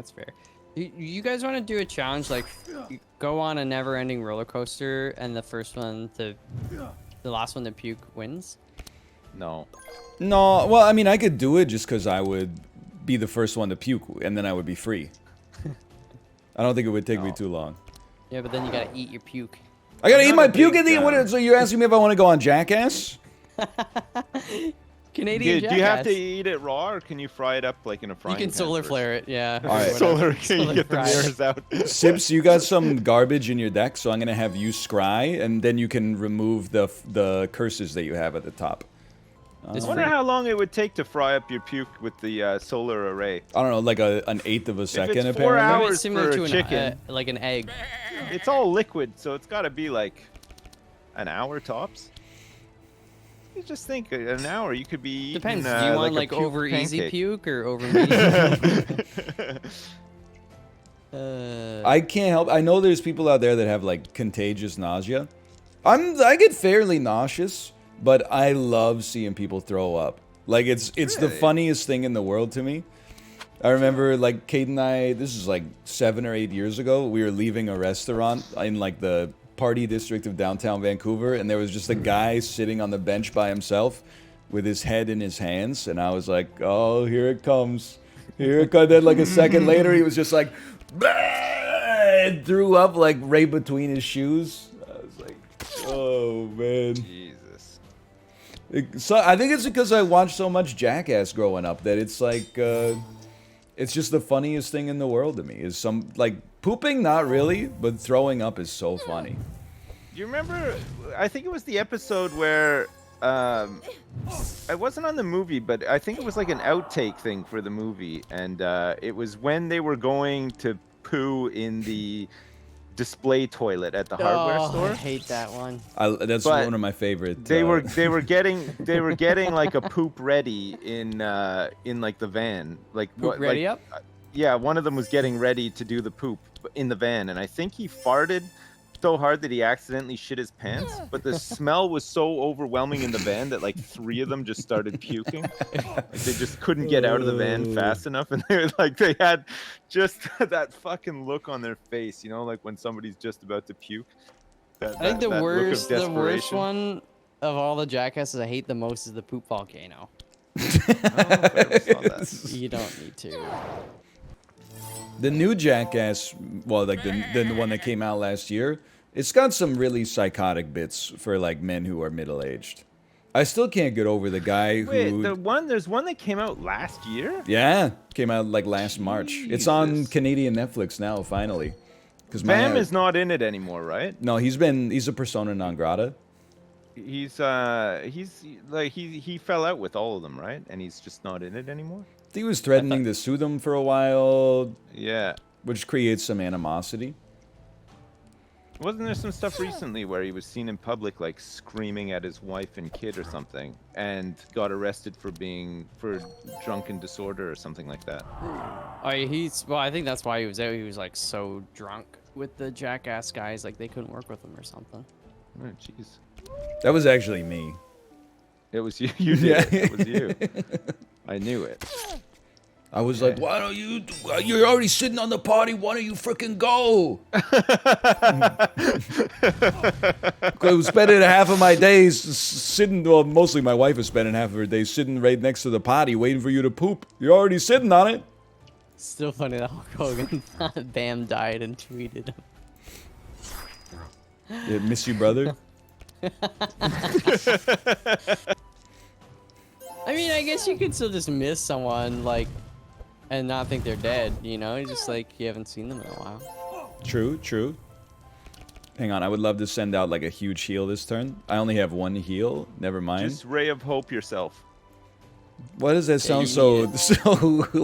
That's fair. You guys want to do a challenge like go on a never-ending roller coaster and the last one to puke wins? No. No, well, I mean, I could do it just because I would be the first one to puke, and then I would be free. I don't think it would take me too long. Yeah, but then you gotta eat your puke. I gotta eat my puke at the end. So you're asking me if I want to go on Jackass? Canadian Do you have to eat it raw, or can you fry it up like in a frying pan? You can solar flare it, yeah. All right. Solar, can you get the mirrors out? Sips, you got some garbage in your deck, so I'm gonna have you scry, and then you can remove the curses that you have at the top. I wonder how long it would take to fry up your puke with the solar array. I don't know, like an eighth of a second. If it's 4 apparently. hours similar for to a chicken, like an egg. It's all liquid, so it's got to be like an hour tops. You just think an hour, you could be Depends. eating, Do you want like over easy pancake. puke or over medium puke? I can't help. I know there's people out there that have like contagious nausea. I get fairly nauseous, but I love seeing people throw up. Like it's the funniest thing in the world to me. I remember like Kate and I. This is like 7 or 8 years ago. We were leaving a restaurant in like the party district of downtown Vancouver, and there was just a guy sitting on the bench by himself with his head in his hands, and I was like, oh, here it comes. Here it comes. Then like a second later, he was just like, and threw up like right between his shoes. I was like, oh, man. Jesus. So I think it's because I watched so much Jackass growing up that it's like, it's just the funniest thing in the world to me. Is some, like, pooping, not really, but throwing up is so funny. Do you remember, I think it was the episode where, I wasn't on the movie, but I think it was like an outtake thing for the movie, and it was when they were going to poo in the display toilet at the hardware store. I hate that one. That's But one of my favorite. They were getting like a poop ready in like the van, like Poop ready up? Yeah, one of them was getting ready to do the poop in the van, and I think he farted so hard that he accidentally shit his pants, but the smell was so overwhelming in the van that like 3 of them just started puking. Like, they just couldn't get out of the van fast enough, and they had just that fucking look on their face, you know, like when somebody's just about to puke. I think the worst one of all the Jackasses I hate the most is the poop volcano. You don't need to. The new Jackass, well, like the one that came out last year, it's got some really psychotic bits for like men who are middle-aged. I still can't get over the guy who. Wait, there's one that came out last year? Yeah, came out like last March. It's on Canadian Netflix now, finally. Bam is not in it anymore, right? No, he's a persona non grata. He fell out with all of them, right? And he's just not in it anymore? He was threatening to sue them for a while. Yeah. Which creates some animosity. Wasn't there some stuff recently where he was seen in public like screaming at his wife and kid or something, and got arrested for drunken disorder or something like that? Well, I think that's why he was out. He was like so drunk with the Jackass guys, like they couldn't work with him or something. Oh, jeez. That was actually me. It was you. You did. Yeah. It was you. I knew it. I was like, why don't you? You're already sitting on the party. Why don't you freaking go? I was spending half of my days sitting. Well, mostly my wife is spending half of her days sitting right next to the potty, waiting for you to poop. You're already sitting on it. Still funny that Hulk Hogan thought Bam died and tweeted him. Yeah, miss you, brother. I mean, I guess you could still just miss someone, like, and not think they're dead, you know? Just like you haven't seen them in a while. True, true. Hang on, I would love to send out like a huge heal this turn. I only have 1 heal. Never mind. Just ray of hope yourself. Why does that sound so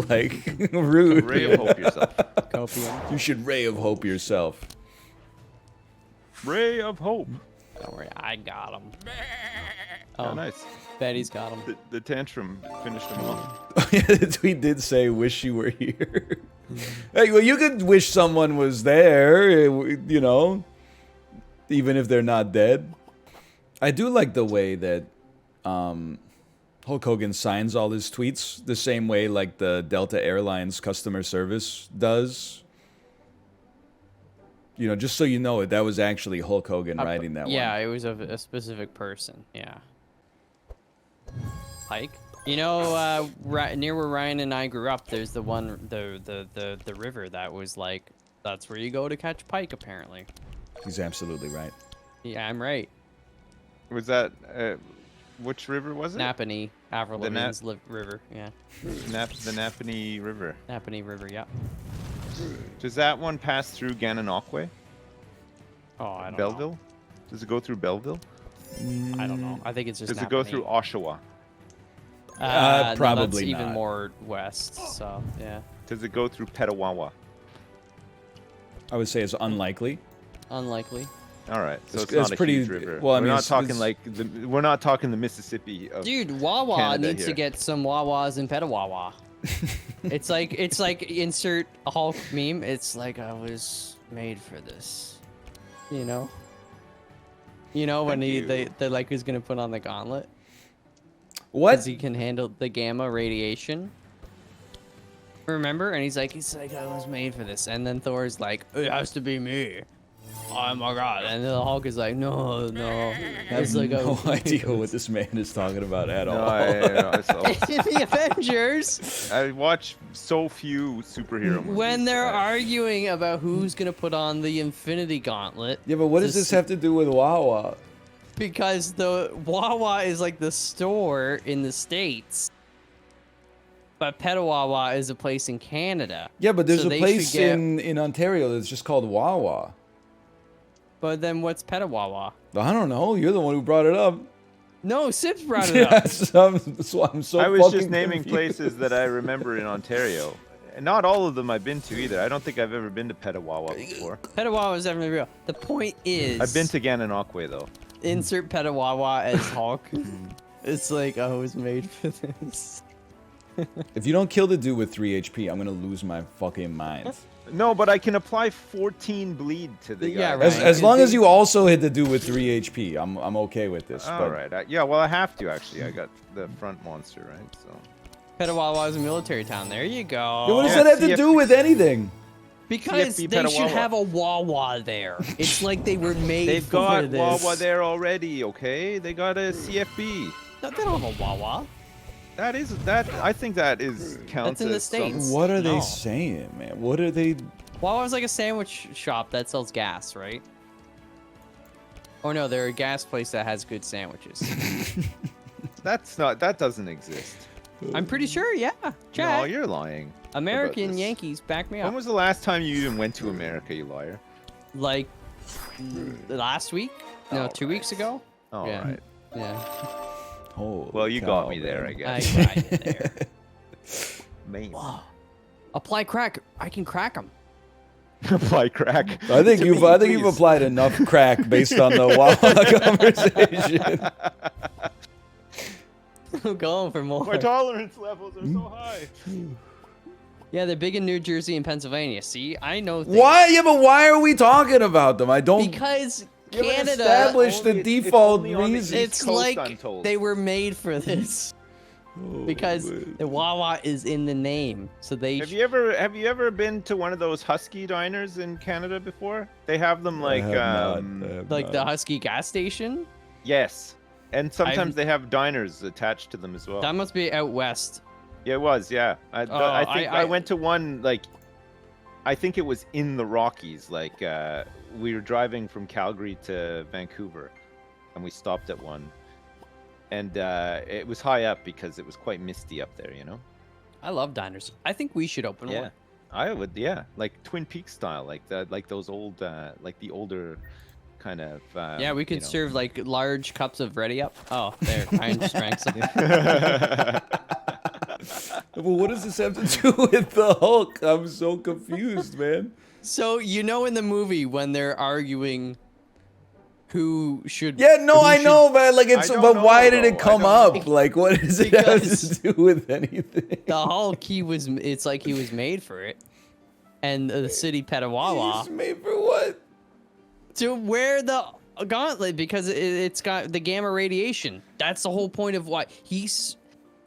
like rude? Ray of hope yourself. Copium. You should ray of hope yourself. Ray of hope. Don't worry, I got him. Oh, nice. Betty's got him. The tantrum finished him off. The tweet did say, "Wish you were here." Hey, well, you could wish someone was there, you know, even if they're not dead. I do like the way that Hulk Hulk Hogan signs all his tweets the same way like the Delta Airlines customer service does. You know, just so you know it, that was actually Hulk Hogan writing that Yeah, one. it was of a specific person. Yeah. Pike. You know, near where Ryan and I grew up, there's the one, the river that was like, that's where you go to catch pike, apparently. He's absolutely right. Yeah, I'm right. Was that which river was it? Napanee, Avril The Lavigne's river. Yeah. The Napanee River. Napanee River. Yeah. Does that one pass through Gananoque? Oh, I don't know. Belleville? Does it go through Belleville? I don't know. I think it's just. Does it go Napanee. through Oshawa? No, probably that's even not. more west. So yeah. Does it go through Petawawa? I would say it's unlikely. Unlikely. All right, so it's it's not pretty- a huge river. well, I we're mean, not it's- talking it's- like we're not talking the Mississippi of Dude, Wawa Canada needs to here. get some Wawas in Petawawa. it's like insert a Hulk meme. It's like I was made for this. You know. You know when Thank they like who's gonna put on the gauntlet What? because he can handle the gamma radiation. Remember? And he's like I was made for this. And then Thor's like, it has to be me. Oh my god. And then the Hulk is like, no. I It's have like, no oh, idea what this man is talking about at No, all. it's It's in the Avengers. I watch so few superhero movies. When they're that- arguing about who's gonna put on the Infinity Gauntlet, Yeah, but what does this have to do with Wawa? because the Wawa is like the store in the States, but Petawawa is a place in Canada. Yeah, but there's So a they place should get- in Ontario that's just called Wawa. But then what's Petawawa? I don't know. You're the one who brought it up. No, Sips brought it up. That's why I'm so I was just fucking naming confused. places that I remember in Ontario. And not all of them I've been to either. I don't think I've ever been to Petawawa before. Petawawa is definitely real. The point is, I've been to Gananoque though. insert Petawawa as Hulk. It's like I was made for this. If you don't kill the dude with 3 HP, I'm gonna lose my fucking mind. No, but I can apply 14 bleed to the Yeah, guy. right. As long as you also hit the dude with 3 HP, I'm okay with this. All but right. Yeah, well, I have to actually. I got the front monster, right? So. Petawawa is a military town. There you go. Yeah, what does Yeah, that have to do CFP. with anything? Because CFP they should Petawawa. have a Wawa there. It's like they were made They've for got this. Wawa there already, okay? They got a CFB. No, they don't have a Wawa. I think that is counts That's in the as some- States. What are No. they saying, man? What are they? Wawa's like a sandwich shop that sells gas, right? Oh no, they're a gas place that has good sandwiches. That doesn't exist. I'm pretty sure, yeah. No, Check. you're lying. American this. Yankees, back me When up. was the last time you even went to America, you liar? Like last week? No, All 2 right. weeks ago? All Yeah. right. Yeah. Holy Well, you cow, got me there, man. I I guess. got you there. Man. Apply crack. I can crack them. Apply crack. I think to you've me, I think you've please. applied enough crack based on the Wawa conversation. I'm going for more. My tolerance levels are so high. Yeah, they're big in New Jersey and Pennsylvania. See, I know things. Why? Yeah, but why are we talking about them? I don't. Because You haven't Canada, established the Only- it's default only on the reason. East it's Coast, like I'm told. they were made for this. Because the Wawa is in the name, so they. Have you ever been to one of those Husky diners in Canada before? They have them like Like the Husky gas station? yes, and sometimes I've- they have diners attached to them as well. That must be out west. Yeah, it was. Yeah, I think I I went to one like, I think it was in the Rockies. Like we were driving from Calgary to Vancouver, and we stopped at one, and it was high up because it was quite misty up there. You know. I love diners. I think we should open Yeah, one. I would. Yeah, like Twin Peaks style, like those old, like the older kind of. Yeah, we could you know. serve like large cups of ready up. Oh, there. I just drank some. Well, what does this have to do with the Hulk? I'm so confused, man. So, you know, in the movie when they're arguing who should. Yeah, no, who I should- know, but like it's. I don't But know, why did though. it I come don't up? Like, what does it have Because- to do with anything? The Hulk, it's like he was made for it. And the city Petawawa He's made for what? to wear the gauntlet because it's got the gamma radiation. That's the whole point of why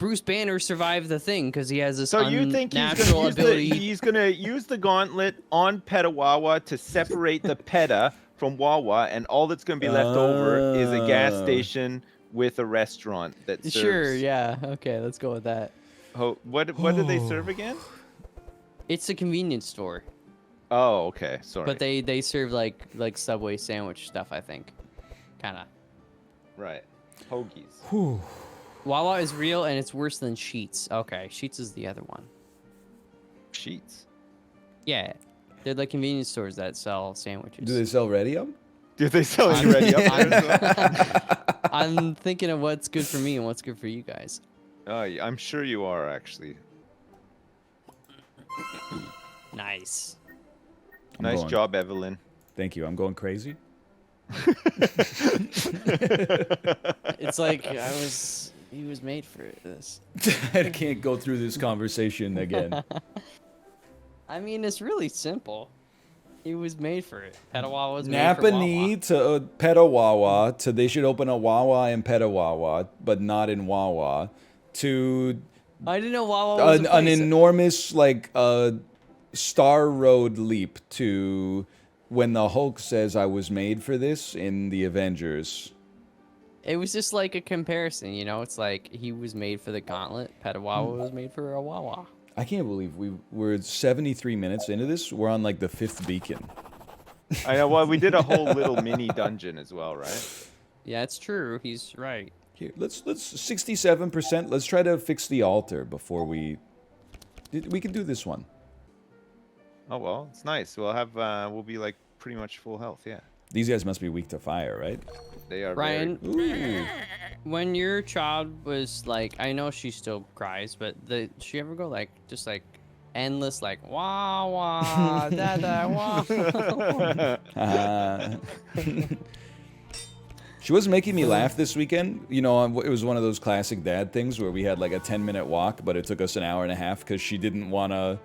Bruce Banner survived the thing because he has this So you think unnatural ability. he's gonna use the gauntlet on Wawa to separate the PETA from Wawa, and all that's gonna be left over is a gas station with a restaurant that serves. Sure, yeah. Okay, let's go with that. What do they serve again? It's a convenience store. Oh, okay. Sorry. But they serve like Subway sandwich stuff, I think. Kinda. Right. Hoagies. Whew. Wawa is real and it's worse than Sheets. Okay, Sheets is the other one. Sheets. Yeah. They're like convenience stores that sell sandwiches. Do they sell Redium? Do they sell any ready up there as well? I'm thinking of what's good for me and what's good for you guys. I'm sure you are, actually. Nice. Nice job, Evelyn. Thank you. I'm going crazy. It's like he was made for this. I can't go through this conversation again. I mean, it's really simple. He was made for it. Petawawa was made for Wawa. Napanee to Petawawa to they should open a Wawa in Petawawa, but not in Wawa. To I didn't know Wawa was a an place. enormous Star Road leap to when the Hulk says I was made for this in the Avengers. It was just like a comparison, you know? It's like he was made for the gauntlet. Petawawa was made for a Wawa. I can't believe we're 73 minutes into this. We're on like the 5th beacon. I know. Well, we did a whole little mini dungeon as well, right? Yeah, it's true. He's right. Here, let's 67%. Let's try to fix the altar before we can do this one. Oh well, it's nice. We'll be like pretty much full health. Yeah. These guys must be weak to fire, right? They are. Ryan, Ooh. when your child was like, I know she still cries, but did she ever go like, just like endless, like, wah, wah, da, da, wah? She was making me laugh this weekend. You know, it was one of those classic dad things where we had like a 10-minute walk, but it took us an hour and a half because she didn't want to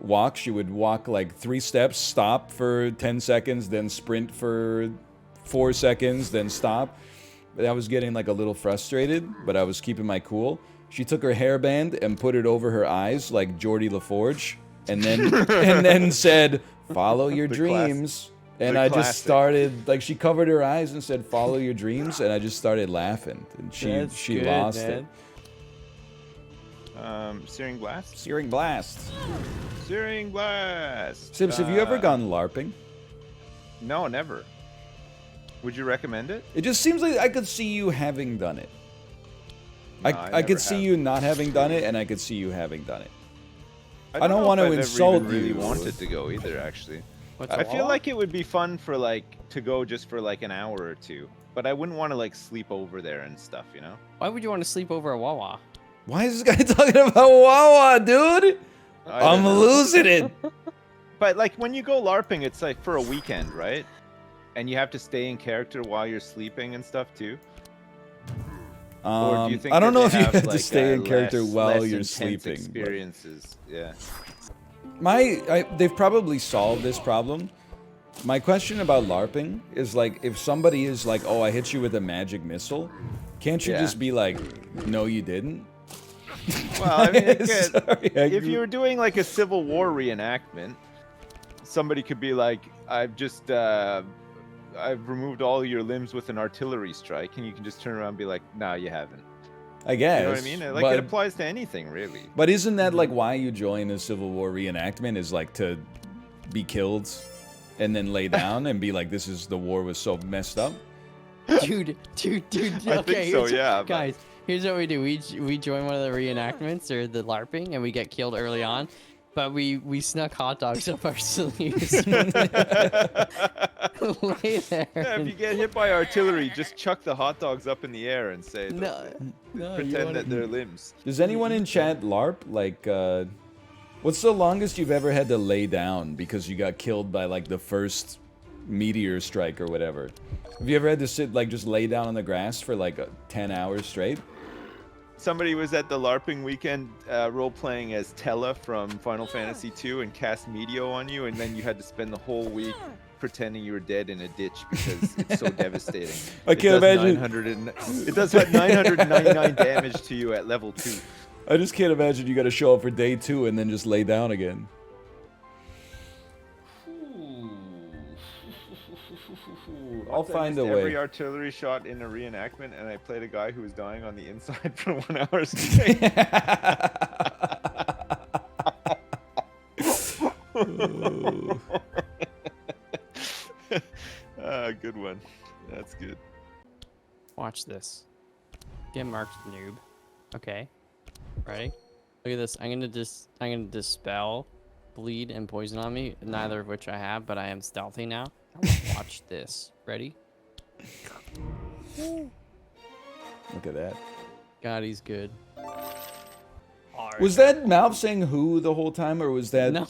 walk. She would walk like 3 steps, stop for 10 seconds, then sprint for 4 seconds, then stop. I was getting like a little frustrated, but I was keeping my cool. She took her hairband and put it over her eyes like Geordie LaForge, and then said, "Follow your dreams." And I just started, like, she covered her eyes and said, "Follow your dreams," and I just started laughing, and she good, lost man. it. Searing blast. Searing blast. Searing blast. Sibs, have you ever gone LARPing? No, never. Would you recommend it? It just seems like I could see you having done it. No, I could see you not having done it, and I could see you having done it. I don't know want if to I've insult ever even you. really wanted to go either, actually. What's I a feel Wawa? like it would be fun for to go just for like an hour or two, but I wouldn't want to like sleep over there and stuff, you know? Why would you want to sleep over a Wawa? Why is this guy talking about Wawa, dude? I'm losing it. But like when you go LARPing, it's like for a weekend, right? And you have to stay in character while you're sleeping and stuff too. Or do you think I don't that know if they you have, have to like, stay in character less while you're intense sleeping. but- Experiences, yeah. They've probably solved this problem. My question about LARPing is like, if somebody is like, "Oh, I hit you with a magic missile," can't you Yeah. just be like, "No, you didn't"? Well, I mean, Sorry, if you were doing like a Civil War reenactment, somebody could be like, "I've just I've removed all your limbs with an artillery strike," and you can just turn around and be like, "Nah, you haven't." I guess. You know what I mean? Like it applies to anything, really. But isn't that like why you join a Civil War reenactment? Is like to be killed and then lay down and be like, "This is the war was so messed up." Dude. I Okay, think so, yeah. but- guys, here's what we do. We join one of the reenactments or the LARPing, and we get killed early on. But we snuck hot dogs up our sleeves. Lay there. Yeah, if you get hit by artillery, just chuck the hot dogs up in the air and say, No, you pretend wanna- that they're limbs. Does anyone in chat LARP? Like, what's the longest you've ever had to lay down because you got killed by like the first meteor strike or whatever? Have you ever had to sit like just lay down on the grass for like 10 hours straight? Somebody was at the LARPing weekend role-playing as Tella from Final Fantasy II and cast Meteo on you, and then you had to spend the whole week pretending you were dead in a ditch because it's so devastating. I can't imagine. It does 999 damage to you at level 2. I just can't imagine you got to show up for day 2 and then just lay down again. I'll find a way. Every artillery shot in a reenactment, and I played a guy who was dying on the inside for 1 hour straight. Good one. That's good. Watch this. Get marked, noob. Okay. Ready? Look at this. I'm gonna dispel bleed and poison on me, neither of which I have, but I am stealthy now. Watch this. Ready? Look at that. God, he's good. Was that MALF saying who the whole time, or was that... No,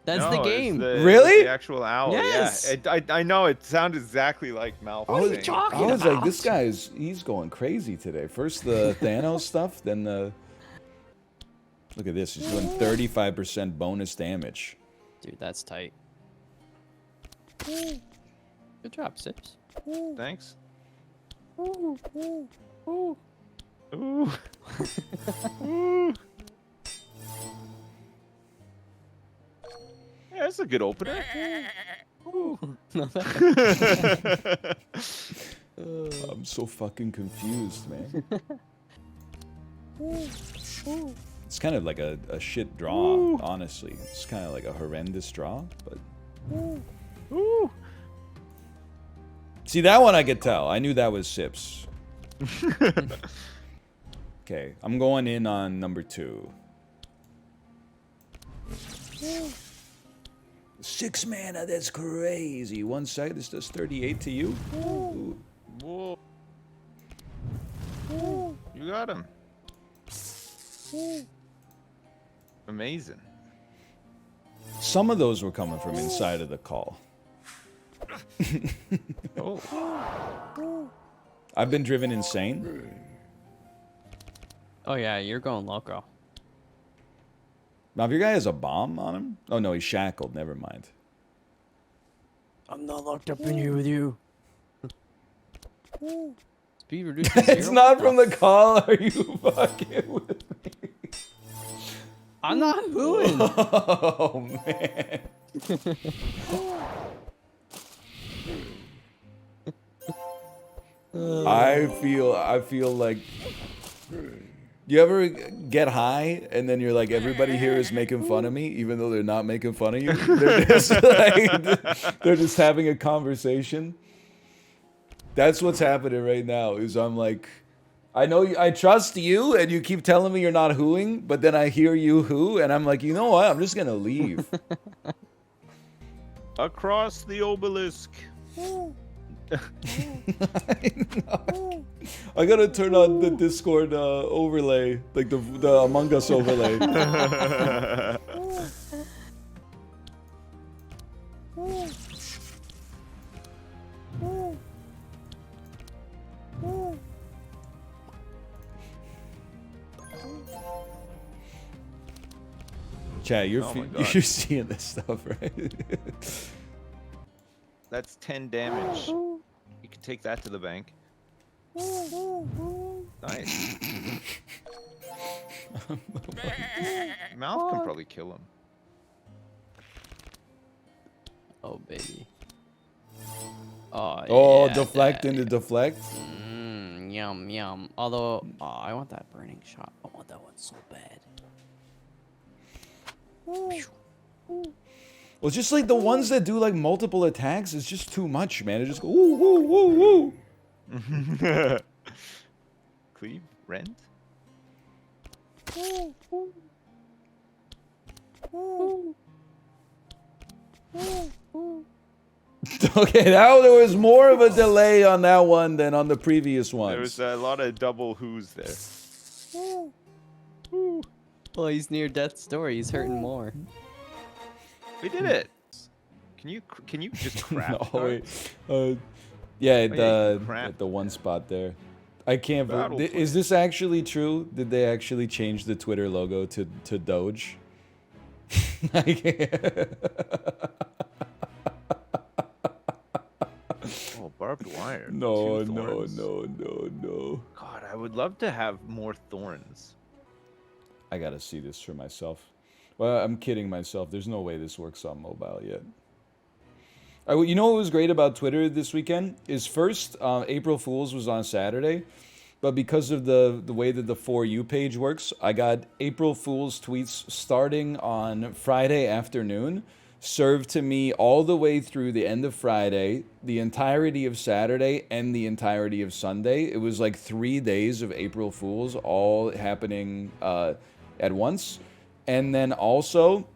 that's the game. Really? The actual owl. Yes. Yeah. I know it sounded exactly like MALF. What are you talking I was about? like, this guy's, he's going crazy today. First the Thanos stuff, then the... Look at this, he's doing 35% bonus damage. Dude, that's tight. Good job, Sips. Thanks. Ooh. Ooh. Ooh. Yeah, that's a good opener. I'm so fucking confused, man. It's kind of like a shit draw, honestly. It's kind of like a horrendous draw, but... Ooh. See, that one I could tell. I knew that was Sips. Okay, I'm going in on number 2. 6 mana, that's crazy. 1 sec, this does 38 to you? Ooh. Whoa. You got him. Amazing. Some of those were coming from inside of the call. Oh. I've been driven insane. Oh yeah, you're going loco. Now, if your guy has a bomb on him... Oh, no, he's shackled. Never mind. I'm not locked up in here with you. Speed reduced to 0? It's not from the call. Are you fucking with me? I'm not hooing. Oh, man. I feel like... You ever get high and then you're like, everybody here is making fun of me, even though they're not making fun of you? They're just, like, they're just having a conversation. That's what's happening right now, is I'm like, I know I trust you and you keep telling me you're not hooing, but then I hear you hoo and I'm like, you know what? I'm just going to leave. Across the obelisk. I gotta turn on the Discord overlay, like the Among Us overlay. Chat, you're seeing this stuff, right? That's 10 damage. You can take that to the bank. Nice. MALF can probably kill him. Oh baby. Oh, Oh, yeah, deflect into deflect. Yum yum. Although, oh, I want that burning shot. I want that one so bad. Well, it's just like the ones that do like multiple attacks is just too much, man. It just go woo woo woo woo. Cleave, rend. Okay, now there was more of a delay on that one than on the previous ones. There was a lot of double whoos there. Well, he's near death's door. He's hurting more. We did it. Can you just craft? No, wait. Yeah, yeah, you can craft. at the one spot there. I can't Battle believe. Is this actually true? Did they actually change the Twitter logo to Doge? I can't. Oh, barbed wire. No, 2 no, thorns. no, no, no. God, I would love to have more thorns. I gotta see this for myself. Well, I'm kidding myself. There's no way this works on mobile yet. You know what was great about Twitter this weekend? Is first, April Fool's was on Saturday, but because of the way that the For You page works, I got April Fool's tweets starting on Friday afternoon, served to me all the way through the end of Friday, the entirety of Saturday, and the entirety of Sunday. It was like 3 days of April Fool's all happening at once. And then also,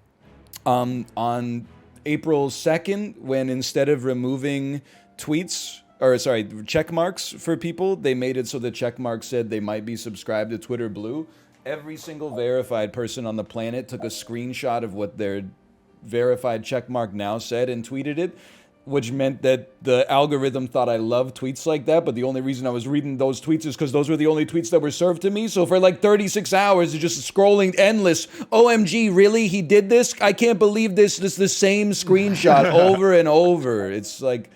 on April 2nd, when instead of removing tweets, or sorry, check marks for people, they made it so the check mark said they might be subscribed to Twitter Blue. Every single verified person on the planet took a screenshot of what their verified check mark now said and tweeted it, which meant that the algorithm thought I loved tweets like that, but the only reason I was reading those tweets is because those were the only tweets that were served to me. So for like 36 hours, it's just scrolling endless. OMG, really? He did this? I can't believe this. This is the same screenshot over and over. It's like,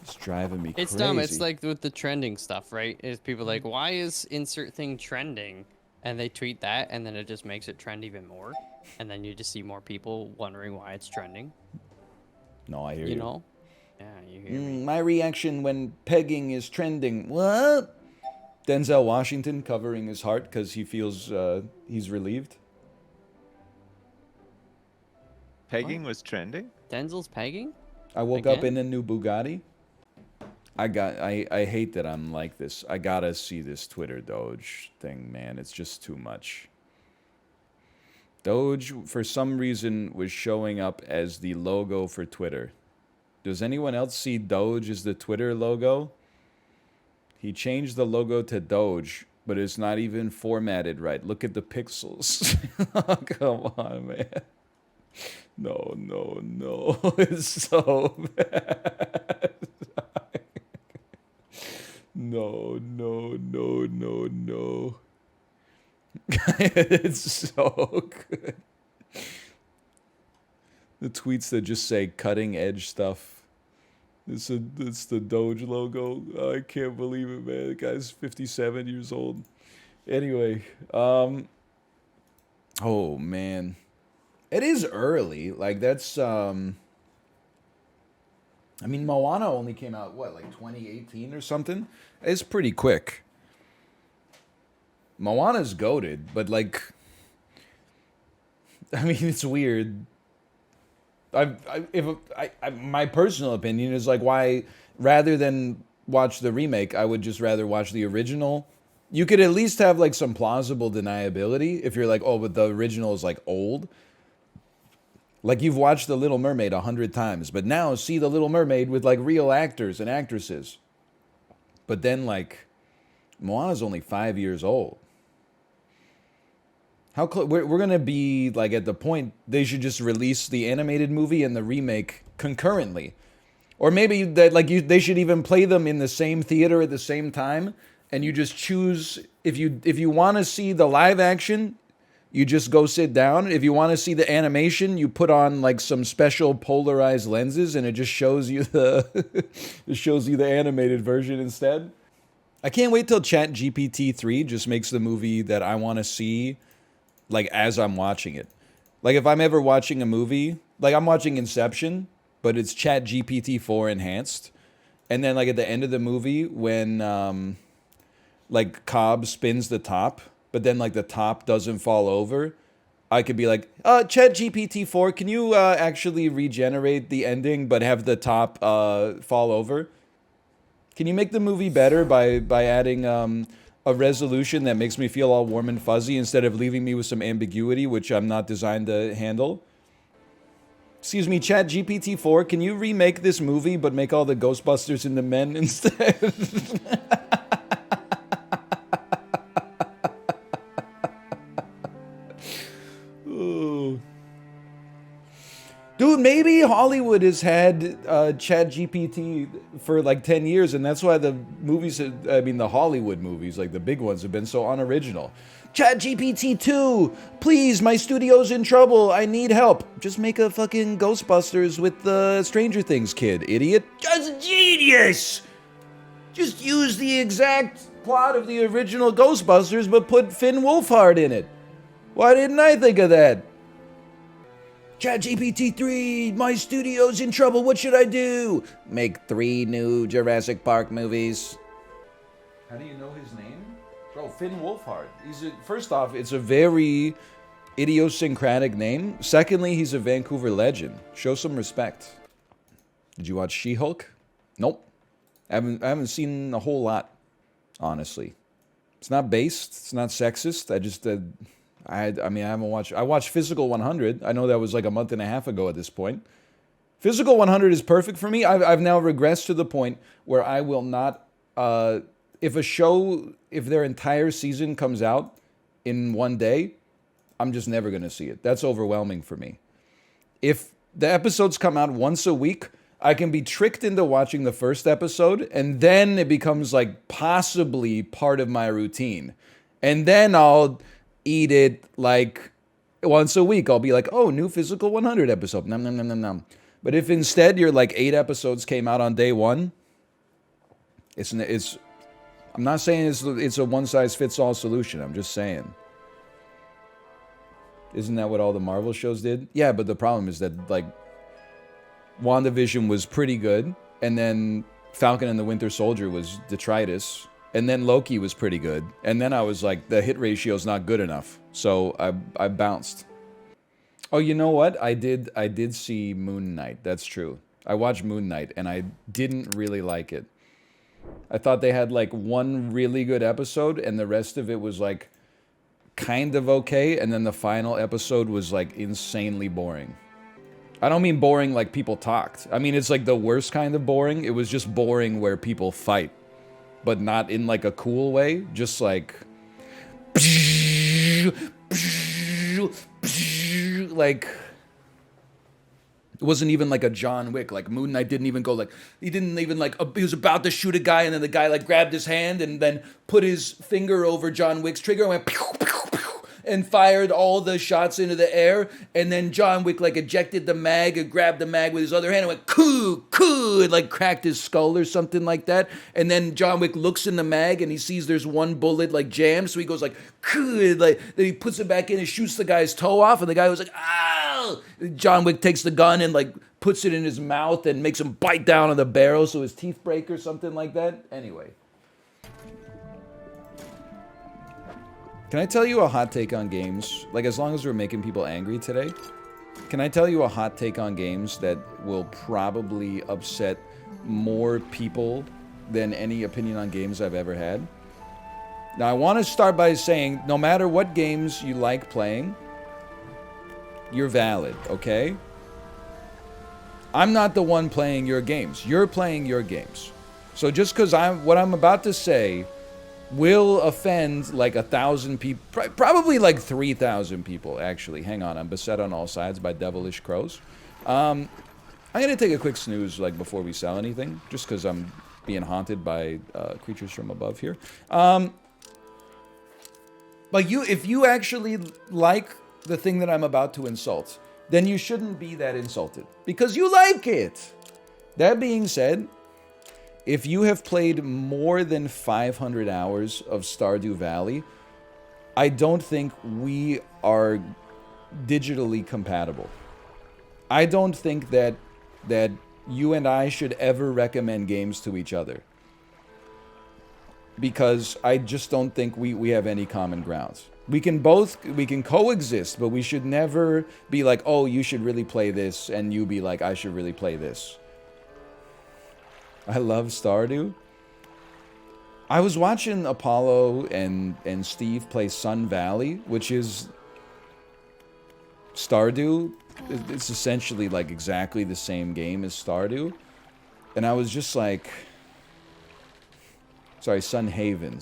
it's driving me crazy. It's dumb. It's like with the trending stuff, right? Is people like, why is insert thing trending? And they tweet that, and then it just makes it trend even more. And then you just see more people wondering why it's trending. No, I hear you. You know? Yeah, you hear me. My reaction when pegging is trending. What? Denzel Washington covering his heart because he feels he's relieved. Pegging was trending? Denzel's pegging? I woke up Again? in a new Bugatti. I hate that I'm like this. I gotta see this Twitter Doge thing, man. It's just too much. Doge, for some reason, was showing up as the logo for Twitter. Does anyone else see Doge as the Twitter logo? He changed the logo to Doge, but it's not even formatted right. Look at the pixels. Oh, come on, man. No, no, no. It's so bad. No, no, no, no, no. It's so good. The tweets that just say cutting edge stuff. It's the Doge logo. Oh, I can't believe it, man. The guy's 57 years old. Anyway, oh man. It is early. Like that's I mean, Moana only came out what, like 2018 or something? It's pretty quick. Moana's goated, but like, I mean, it's weird. My personal opinion is like, why, rather than watch the remake, I would just rather watch the original. You could at least have like some plausible deniability if you're like, oh, but the original is like old. Like you've watched The Little Mermaid 100 times, but now see The Little Mermaid with like real actors and actresses. But then like, Moana's only 5 years old. How close? We're gonna be like at the point they should just release the animated movie and the remake concurrently, or maybe that like they should even play them in the same theater at the same time, and you just choose if you want to see the live action, you just go sit down. If you want to see the animation, you put on like some special polarized lenses, and it just shows you the animated version instead. I can't wait till ChatGPT 3 just makes the movie that I want to see. Like, as I'm watching it. Like, if I'm ever watching a movie, like, I'm watching Inception, but it's ChatGPT 4 enhanced. And then, like, at the end of the movie, when, like, Cobb spins the top, but then, like, the top doesn't fall over, I could be like, ChatGPT 4, can you actually regenerate the ending, but have the top fall over? Can you make the movie better by adding a resolution that makes me feel all warm and fuzzy instead of leaving me with some ambiguity, which I'm not designed to handle? Excuse me, ChatGPT 4, can you remake this movie but make all the Ghostbusters into men instead? Oh. Dude, maybe Hollywood has had Chat GPT for like 10 years, and that's why the movies, the Hollywood movies, like the big ones, have been so unoriginal. Chat GPT 2, please, my studio's in trouble. I need help. Just make a fucking Ghostbusters with the Stranger Things kid, idiot. Just genius! Just use the exact plot of the original Ghostbusters, but put Finn Wolfhard in it. Why didn't I think of that? ChatGPT 3, my studio's in trouble, what should I do? Make 3 new Jurassic Park movies. How do you know his name? Bro, Finn Wolfhard. First off, it's a very idiosyncratic name. Secondly, he's a Vancouver legend. Show some respect. Did you watch She-Hulk? Nope. I haven't seen a whole lot, honestly. It's not based, it's not sexist. I haven't watched. I watched Physical 100. I know that was like a month and a half ago at this point. Physical 100 is perfect for me. I've now regressed to the point where I will not. If their entire season comes out in one day, I'm just never gonna see it. That's overwhelming for me. If the episodes come out once a week, I can be tricked into watching the first episode, and then it becomes like possibly part of my routine, and then I'll eat it like once a week. I'll be like, oh, new Physical 100 episode. Nom, nom, nom, nom, nom. But if instead you're like 8 episodes came out on day one, I'm not saying it's a one-size-fits-all solution. I'm just saying. Isn't that what all the Marvel shows did? Yeah, but the problem is that, like, WandaVision was pretty good, and then Falcon and the Winter Soldier was detritus, and then Loki was pretty good. And then I was like, the hit ratio's not good enough. So I bounced. Oh, you know what? I did see Moon Knight. That's true. I watched Moon Knight, and I didn't really like it. I thought they had like one really good episode, and the rest of it was like kind of okay. And then the final episode was like insanely boring. I don't mean boring like people talked. I mean, it's like the worst kind of boring. It was just boring where people fight, but not in like a cool way. Just like it wasn't even like a John Wick. Like Moon Knight didn't even go like, he was about to shoot a guy, and then the guy like grabbed his hand and then put his finger over John Wick's trigger and went pew, pew, pew, and fired all the shots into the air. And then John Wick like ejected the mag and grabbed the mag with his other hand and went coo, coo, and like cracked his skull or something like that. And then John Wick looks in the mag and he sees there's one bullet like jammed, so he goes like coo, and like then he puts it back in and shoots the guy's toe off, and the guy was like, ow! John Wick takes the gun and like puts it in his mouth and makes him bite down on the barrel so his teeth break or something like that. Anyway. Can I tell you a hot take on games? Like, as long as we're making people angry today, can I tell you a hot take on games that will probably upset more people than any opinion on games I've ever had? Now, I want to start by saying, no matter what games you like playing, you're valid, okay? I'm not the one playing your games. You're playing your games. So just because what I'm about to say will offend like 1,000 people, probably like 3,000 people, actually. Hang on, I'm beset on all sides by devilish crows. I'm going to take a quick snooze like before we sell anything, just because I'm being haunted by creatures from above here. But if you actually like the thing that I'm about to insult, then you shouldn't be that insulted, because you like it. That being said, if you have played more than 500 hours of Stardew Valley, I don't think we are digitally compatible. I don't think that you and I should ever recommend games to each other, because I just don't think we have any common grounds. We can coexist, but we should never be like, oh, you should really play this, and you be like, I should really play this. I love Stardew. I was watching Apollo and Steve play Sun Valley, which is Stardew. It's essentially like exactly the same game as Stardew. And I was just like, Sun Haven.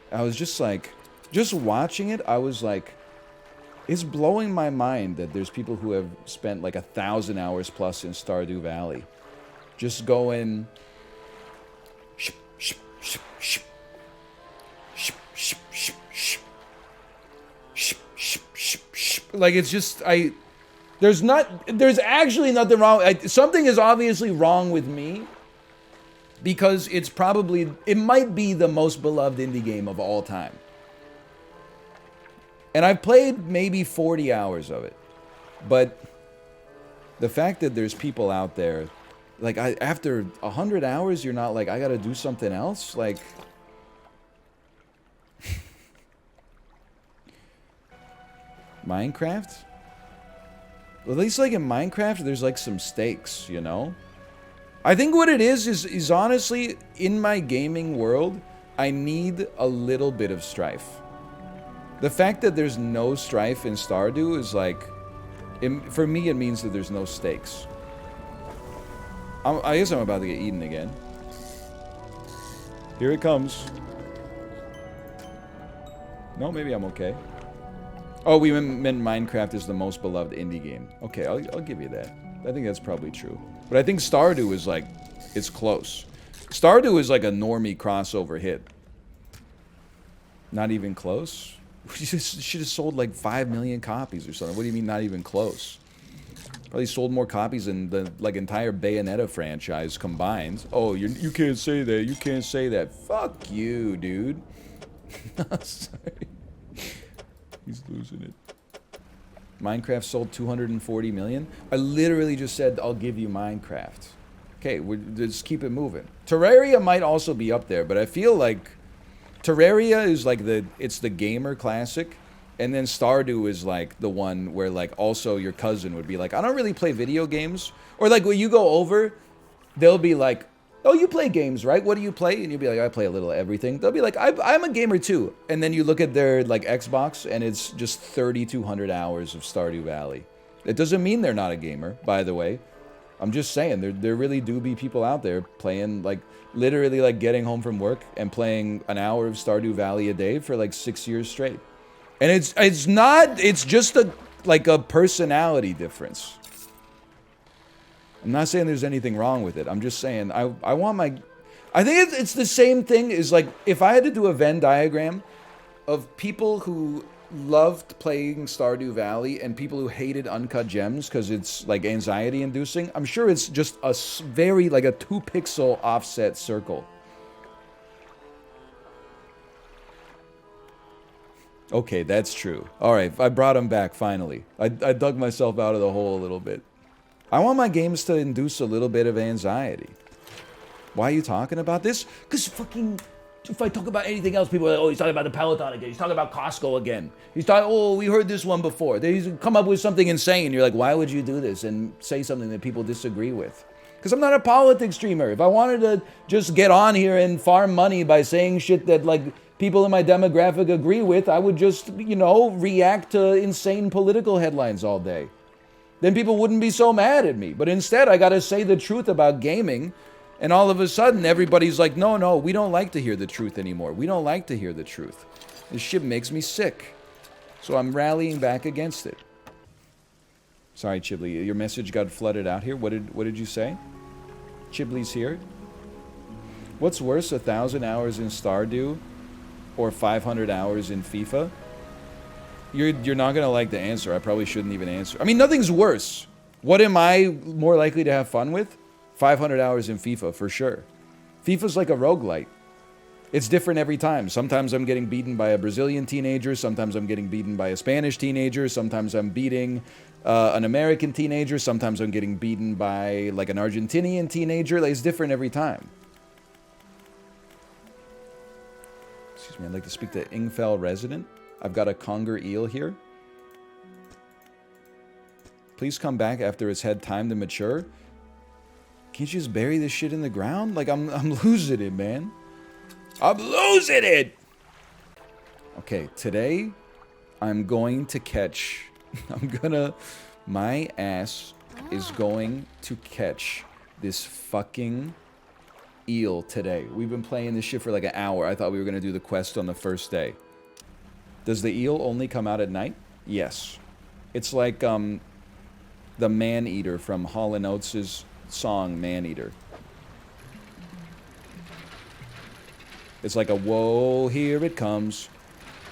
I was just like, just watching it, I was like, It's blowing my mind that there's people who have spent like 1,000 hours plus in Stardew Valley. Just going... Like, it's just, there's actually nothing wrong. Something is obviously wrong with me because it might be the most beloved indie game of all time. And I've played maybe 40 hours of it. But the fact that there's people out there, like, after 100 hours, you're not like, I gotta do something else? Like... Minecraft? Well, at least, like, in Minecraft, there's, like, some stakes, you know? I think what it is honestly, in my gaming world, I need a little bit of strife. The fact that there's no strife in Stardew is, like... for me, it means that there's no stakes. I guess I'm about to get eaten again. Here it comes. No, maybe I'm okay. Oh, we meant Minecraft is the most beloved indie game. Okay, I'll give you that. I think that's probably true. But I think Stardew is like, it's close. Stardew is like a normie crossover hit. Not even close? We should have sold like 5 million copies or something. What do you mean not even close? Probably sold more copies than the like entire Bayonetta franchise combined. Oh, you can't say that. You can't say that. Fuck you, dude. Sorry. He's losing it. Minecraft sold 240 million. I literally just said, I'll give you Minecraft. Okay, just keep it moving. Terraria might also be up there, but I feel like Terraria is like it's the gamer classic, and then Stardew is like the one where like also your cousin would be like, I don't really play video games. Or like when you go over, they'll be like, oh, you play games, right? What do you play? And you'll be like, I play a little of everything. They'll be like, I'm a gamer too. And then you look at their like Xbox and it's just 3,200 hours of Stardew Valley. It doesn't mean they're not a gamer, by the way. I'm just saying, there really do be people out there playing, like, literally, like, getting home from work and playing an hour of Stardew Valley a day for, like, 6 years straight. And it's just like a personality difference. I'm not saying there's anything wrong with it. I'm just saying, I think it's the same thing as, like, if I had to do a Venn diagram of people who loved playing Stardew Valley and people who hated Uncut Gems because it's, like, anxiety-inducing, I'm sure it's just a very, like, a 2-pixel offset circle. Okay, that's true. Alright, I brought him back, finally. I dug myself out of the hole a little bit. I want my games to induce a little bit of anxiety. Why are you talking about this? Because fucking... If I talk about anything else, people are like, oh, he's talking about the Peloton again. He's talking about Costco again. He's talking, oh, we heard this one before. He's come up with something insane. You're like, why would you do this and say something that people disagree with? Because I'm not a politics streamer. If I wanted to just get on here and farm money by saying shit that, like, people in my demographic agree with, I would just, you know, react to insane political headlines all day. Then people wouldn't be so mad at me. But instead, I gotta say the truth about gaming. And all of a sudden, everybody's like, no, we don't like to hear the truth anymore. We don't like to hear the truth. This shit makes me sick. So I'm rallying back against it. Sorry, Chibli, your message got flooded out here. What did you say? Chibli's here. What's worse, 1,000 hours in Stardew or 500 hours in FIFA? You're not gonna like the answer. I probably shouldn't even answer. I mean, nothing's worse. What am I more likely to have fun with? 500 hours in FIFA, for sure. FIFA's like a roguelite. It's different every time. Sometimes I'm getting beaten by a Brazilian teenager. Sometimes I'm getting beaten by a Spanish teenager. Sometimes I'm beating an American teenager. Sometimes I'm getting beaten by, like, an Argentinian teenager. Like, it's different every time. Excuse me, I'd like to speak to Ingfell resident. I've got a conger eel here. Please come back after it's had time to mature. Can't you just bury this shit in the ground? Like, I'm losing it, man. I'm losing it! Okay, today, I'm going to catch... My ass is going to catch this fucking eel today. We've been playing this shit for like an hour. I thought we were going to do the quest on the first day. Does the eel only come out at night? Yes. It's like the Man-Eater from Hall & Oates' song Man-Eater. It's like a whoa, here it comes.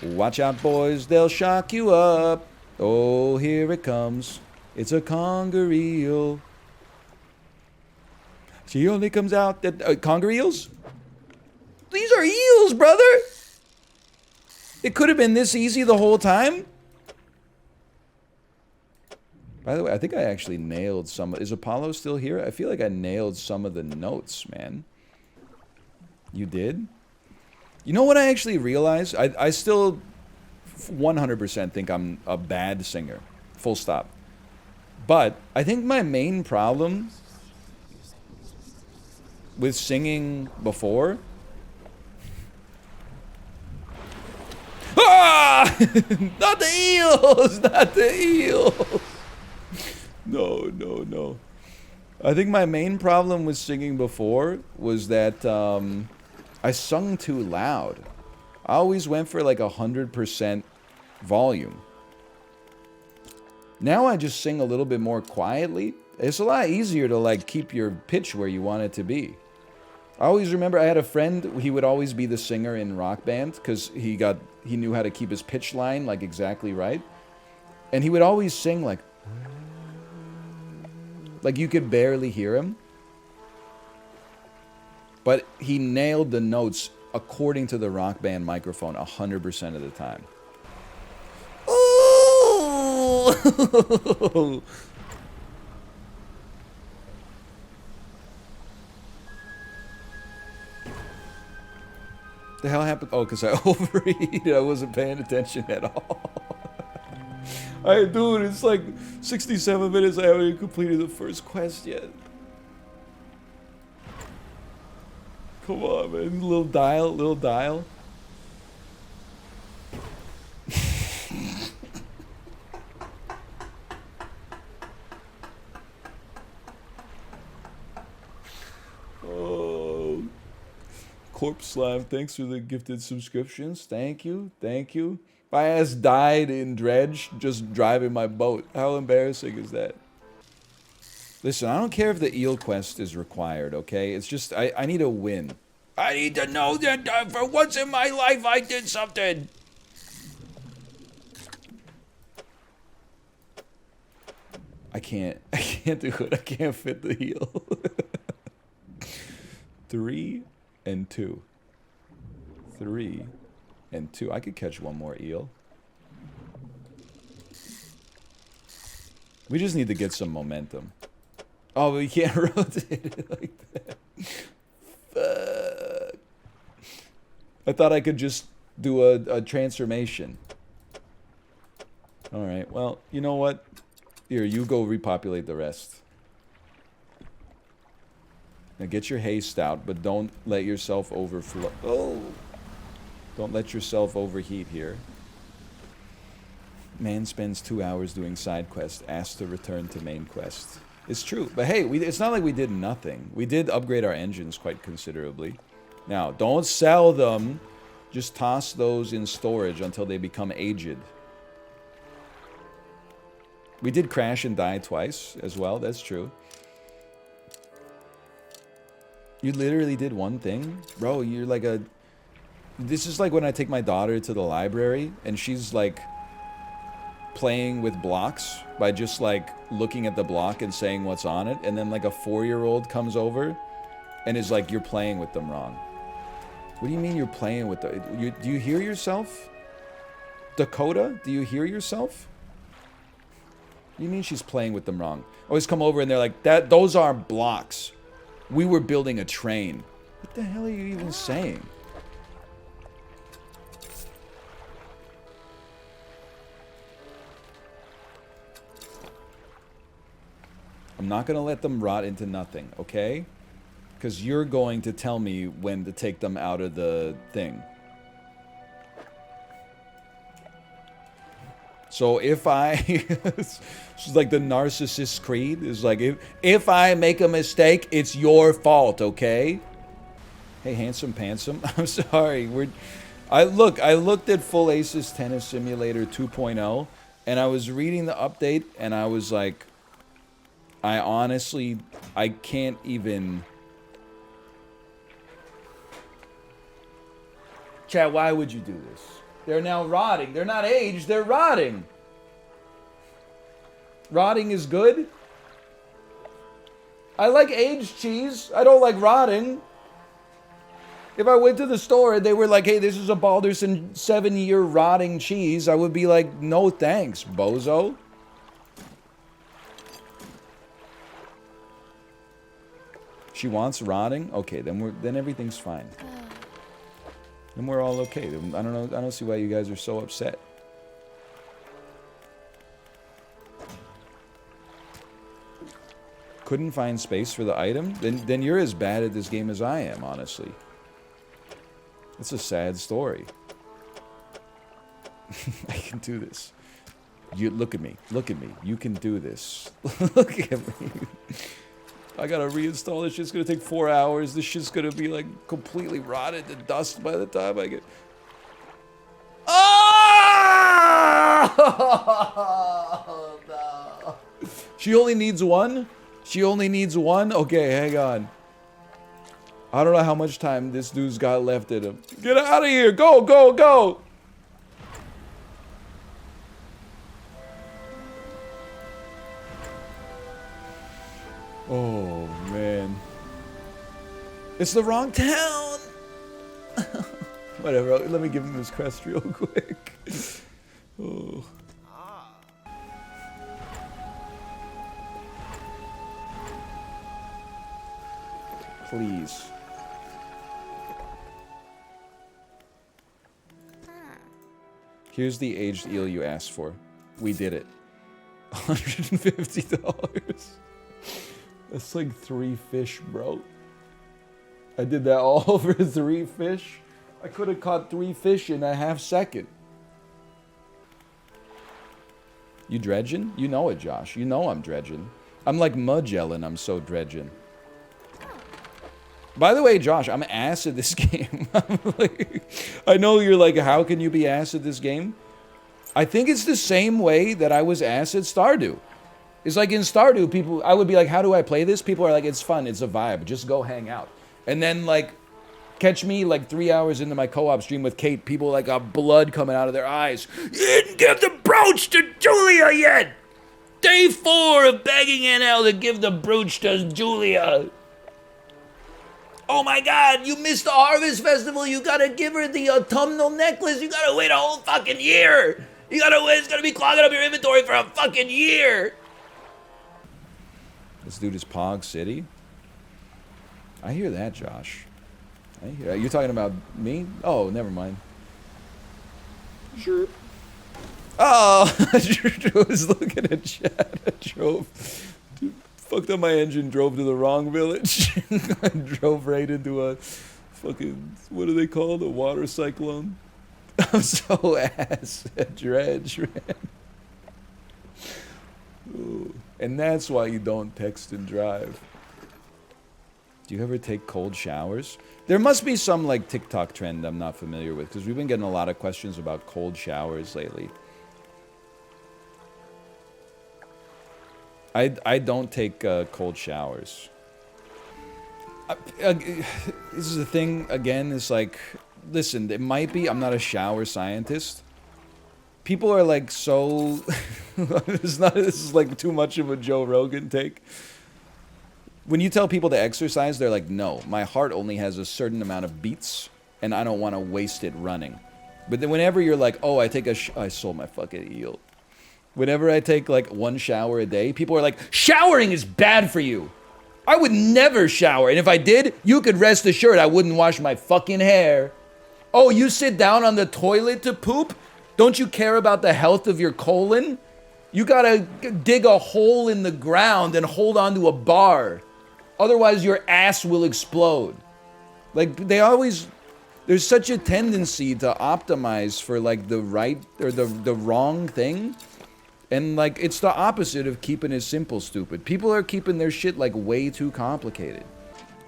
Watch out, boys, they'll shock you up. Oh, here it comes. It's a conger eel. She only comes out that conger eels? These are eels, brother. It could have been this easy the whole time. By the way, I think I actually nailed some. Is Apollo still here? I feel like I nailed some of the notes, man. You did? You know what I actually realized? I still 100% think I'm a bad singer. Full stop. But I think my main problem with singing before... Ah! Not the eels! Not the eels! No, no, no. I think my main problem with singing before was that I sung too loud. I always went for like 100% volume. Now I just sing a little bit more quietly. It's a lot easier to like keep your pitch where you want it to be. I always remember I had a friend, he would always be the singer in Rock Band because he knew how to keep his pitch line like exactly right. And he would always sing like you could barely hear him. But he nailed the notes according to the Rock Band microphone 100% of the time. Ooh! The hell happened? Oh, because I overheated. I wasn't paying attention at all. Alright, dude, it's like 67 minutes. I haven't even completed the first quest yet. Come on, man. Little dial, little dial. Oh. Corpse Slime, thanks for the gifted subscriptions. Thank you, thank you. My ass died in Dredge just driving my boat. How embarrassing is that? Listen, I don't care if the eel quest is required, okay? It's just, I need a win. I need to know that for once in my life I did something. I can't do it. I can't fit the eel. 3 and 2. 3 and 2. I could catch one more eel. We just need to get some momentum. Oh, we can't rotate it like that. Fuck. I thought I could just do a transformation. Alright, well, you know what? Here, you go repopulate the rest. Now get your haste out, but don't let yourself overflow. Oh! Don't let yourself overheat here. Man spends 2 hours doing side quest, asked to return to main quest. It's true, but hey, it's not like we did nothing. We did upgrade our engines quite considerably. Now, don't sell them. Just toss those in storage until they become aged. We did crash and die twice as well, that's true. You literally did one thing? Bro, you're like a... This is like when I take my daughter to the library and she's like playing with blocks by just like looking at the block and saying what's on it, and then like a 4-year-old comes over and is like, you're playing with them wrong. What do you mean you're playing with them? Do you hear yourself? Dakota, do you hear yourself? What do you mean she's playing with them wrong? Always come over and they're like, those are blocks. We were building a train. What the hell are you even saying? I'm not going to let them rot into nothing, okay? Because you're going to tell me when to take them out of the thing. So if I... It's like the narcissist creed. It's like, if I make a mistake, it's your fault, okay? Hey, Handsome Pantsome. I'm sorry. I looked at Full Aces Tennis Simulator 2.0. And I was reading the update, and I was like, I honestly, I can't even... Chat, why would you do this? They're now rotting. They're not aged, they're rotting. Rotting is good? I like aged cheese. I don't like rotting. If I went to the store and they were like, hey, this is a Balderson 7-year rotting cheese, I would be like, no thanks, bozo. She wants rotting? Okay, then everything's fine. Then we're all okay. I don't know. I don't see why you guys are so upset. Couldn't find space for the item? Then you're as bad at this game as I am, honestly. It's a sad story. I can do this. You look at me. Look at me. You can do this. Look at me. I gotta reinstall this shit's gonna take 4 hours. This shit's gonna be like completely rotted to dust by the time I get... Oh! No. She only needs one? She only needs one? Okay, hang on. I don't know how much time this dude's got left in him. Get out of here! Go, go, go! Oh, man. It's the wrong town! Whatever, let me give him his crest real quick. Oh. Please. Here's the aged eel you asked for. We did it. $150. That's like 3 fish, bro. I did that all for 3 fish. I could have caught 3 fish in a half second. You dredging? You know it, Josh. You know I'm dredging. I'm like Magellan, I'm so dredging. By the way, Josh, I'm ass at this game. I know you're like, how can you be ass at this game? I think it's the same way that I was ass at Stardew. It's like in Stardew, people, I would be like, how do I play this? People are like, it's fun, it's a vibe, just go hang out. And then like, catch me like 3 hours into my co-op stream with Kate, people like got blood coming out of their eyes. You didn't give the brooch to Julia yet! Day 4 of begging NL to give the brooch to Julia. Oh my god, you missed the Harvest Festival, you gotta give her the autumnal necklace, you gotta wait a whole fucking year! You gotta wait, it's gonna be clogging up your inventory for a fucking year! This dude is Pog City? I hear that, Josh. I hear that. You're talking about me? Oh, never mind. Sure. Oh, I was looking at chat, I drove... Fucked up my engine, drove to the wrong village. I drove right into a fucking, what are they called? A water cyclone? I'm so ass at Dredge, man. Ooh. And that's why you don't text and drive. Do you ever take cold showers? There must be some like TikTok trend I'm not familiar with, because we've been getting a lot of questions about cold showers lately. I don't take cold showers. This is the thing, again, it's like, listen, it might be, I'm not a shower scientist. People are like so, this is like too much of a Joe Rogan take. When you tell people to exercise, they're like, no, my heart only has a certain amount of beats, and I don't want to waste it running. But then whenever you're like, oh, I take a, I sold my fucking eel. Whenever I take like 1 shower a day, people are like, showering is bad for you. I would never shower. And if I did, you could rest assured I wouldn't wash my fucking hair. Oh, you sit down on the toilet to poop? Don't you care about the health of your colon? You gotta dig a hole in the ground and hold onto a bar. Otherwise your ass will explode. Like they always, there's such a tendency to optimize for like the right or the wrong thing. And like, it's the opposite of keeping it simple, stupid. People are keeping their shit like way too complicated.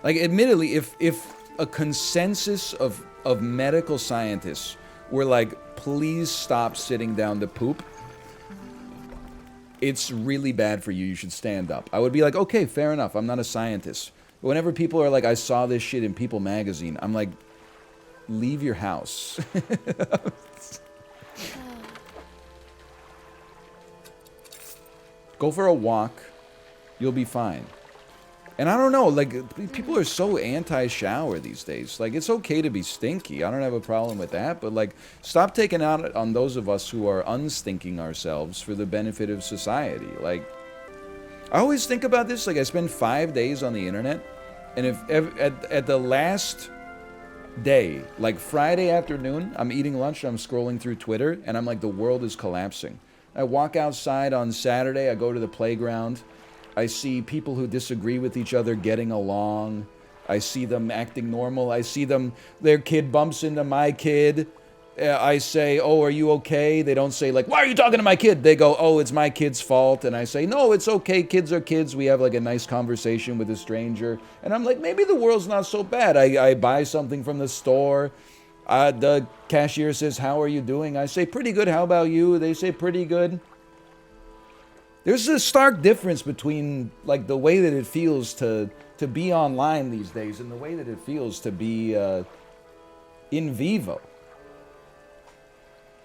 Like, admittedly, if a consensus of medical scientists were like, please stop sitting down to poop, it's really bad for you. You should stand up. I would be like, okay, fair enough. I'm not a scientist. But whenever people are like, I saw this shit in People magazine, I'm like, leave your house. Go for a walk. You'll be fine. And I don't know, like, people are so anti-shower these days. Like, it's okay to be stinky. I don't have a problem with that. But, like, stop taking out on those of us who are unstinking ourselves for the benefit of society. Like, I always think about this. Like, I spend 5 days on the internet. And if at the last day, like Friday afternoon, I'm eating lunch, I'm scrolling through Twitter, and I'm like, the world is collapsing. I walk outside on Saturday, I go to the playground. I see people who disagree with each other getting along. I see them acting normal. I see them, their kid bumps into my kid. I say, oh, are you okay? They don't say, like, why are you talking to my kid? They go, oh, it's my kid's fault. And I say, no, it's okay. Kids are kids. We have, like, a nice conversation with a stranger. And I'm like, maybe the world's not so bad. I buy something from the store. The cashier says, how are you doing? I say, pretty good. How about you? They say, pretty good. There's a stark difference between, like, the way that it feels to be online these days and the way that it feels to be in vivo.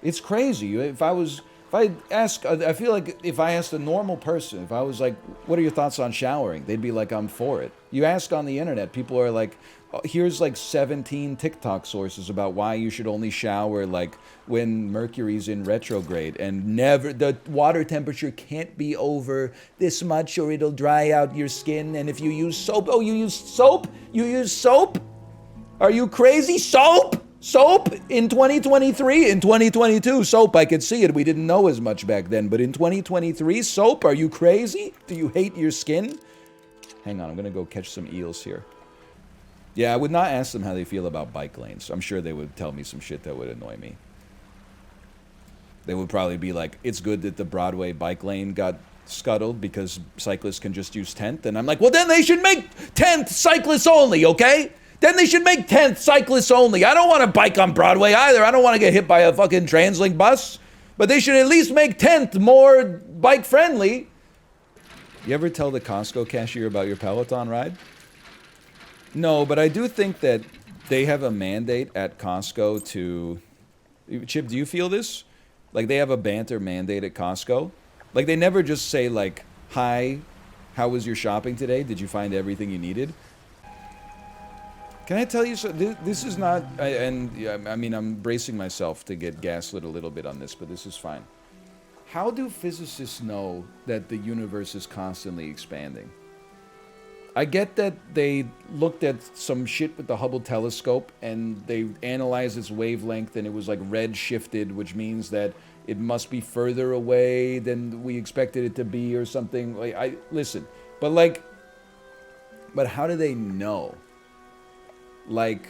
It's crazy. I feel like if I asked a normal person, if I was like, what are your thoughts on showering? They'd be like, I'm for it. You ask on the internet, people are like, oh, here's like 17 TikTok sources about why you should only shower like when Mercury's in retrograde and never, the water temperature can't be over this much or it'll dry out your skin. And if you use soap, oh, you use soap? You use soap? Are you crazy? Soap? Soap in 2023, in 2022, soap, I could see it. We didn't know as much back then. But in 2023, soap, are you crazy? Do you hate your skin? Hang on, I'm going to go catch some eels here. Yeah, I would not ask them how they feel about bike lanes. I'm sure they would tell me some shit that would annoy me. They would probably be like, it's good that the Broadway bike lane got scuttled because cyclists can just use 10th. And I'm like, well, then they should make 10th cyclists only, okay? Then they should make 10th cyclists only. I don't want to bike on Broadway either. I don't want to get hit by a fucking TransLink bus. But they should at least make 10th more bike friendly. You ever tell the Costco cashier about your Peloton ride? No, but I do think that they have a mandate at Costco to... Chib, do you feel this? Like they have a banter mandate at Costco? Like they never just say like, hi, how was your shopping today? Did you find everything you needed? Can I tell you something? This is not, and I mean, I'm bracing myself to get gaslit a little bit on this, but this is fine. How do physicists know that the universe is constantly expanding? I get that they looked at some shit with the Hubble telescope and they analyzed its wavelength and it was like red shifted, which means that it must be further away than we expected it to be or something. Like, listen, but how do they know? Like,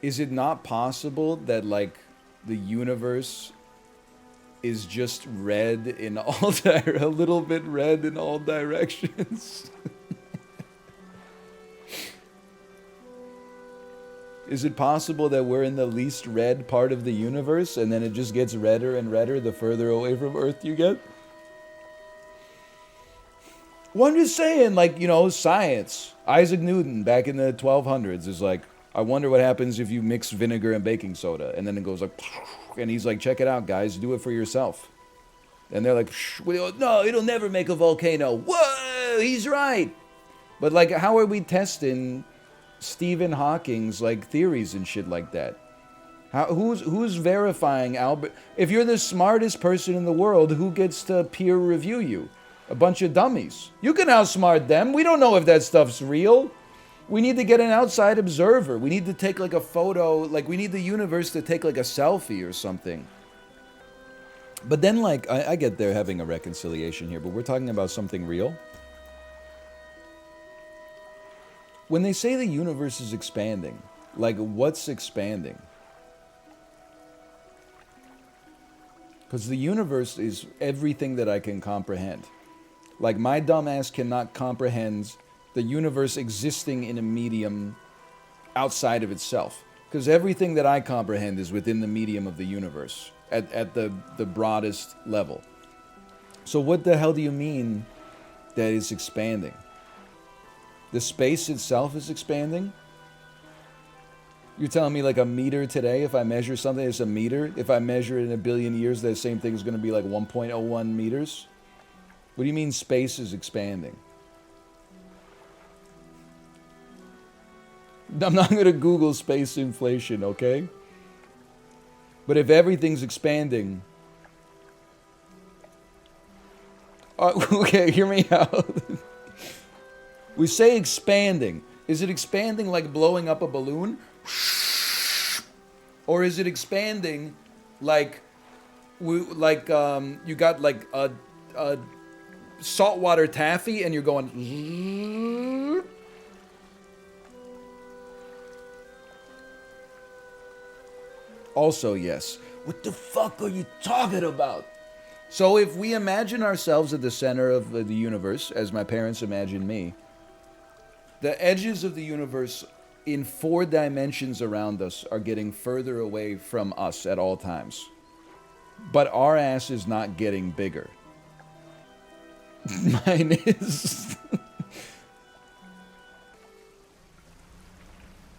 is it not possible that, like, the universe is just red in all a little bit red in all directions? Is it possible that we're in the least red part of the universe and then it just gets redder and redder the further away from Earth you get? Well, I'm just saying, like, you know, science. Isaac Newton back in the 1200s is like, I wonder what happens if you mix vinegar and baking soda. And then it goes like, and he's like, check it out, guys. Do it for yourself. And they're like, no, it'll never make a volcano. Whoa, he's right. But, like, how are we testing Stephen Hawking's, like, theories and shit like that? Who's verifying Albert? If you're the smartest person in the world, who gets to peer review you? A bunch of dummies. You can outsmart them. We don't know if that stuff's real. We need to get an outside observer. We need to take like a photo. Like we need the universe to take like a selfie or something. But then like, I get they're having a reconciliation here, but we're talking about something real. When they say the universe is expanding, like what's expanding? Because the universe is everything that I can comprehend. Like, my dumb ass cannot comprehend the universe existing in a medium outside of itself. Because everything that I comprehend is within the medium of the universe, at the broadest level. So what the hell do you mean that it's expanding? The space itself is expanding? You're telling me like a meter today, if I measure something, it's a meter? If I measure it in a billion years, that same thing is going to be like 1.01 meters? What do you mean space is expanding? I'm not going to Google space inflation, okay? But if everything's expanding... okay, hear me out. We say expanding. Is it expanding like blowing up a balloon? Or is it expanding like you got like a saltwater taffy and you're going... Also, yes. What the fuck are you talking about? So if we imagine ourselves at the center of the universe, as my parents imagined me, the edges of the universe in 4 dimensions around us are getting further away from us at all times. But our ass is not getting bigger. Mine is...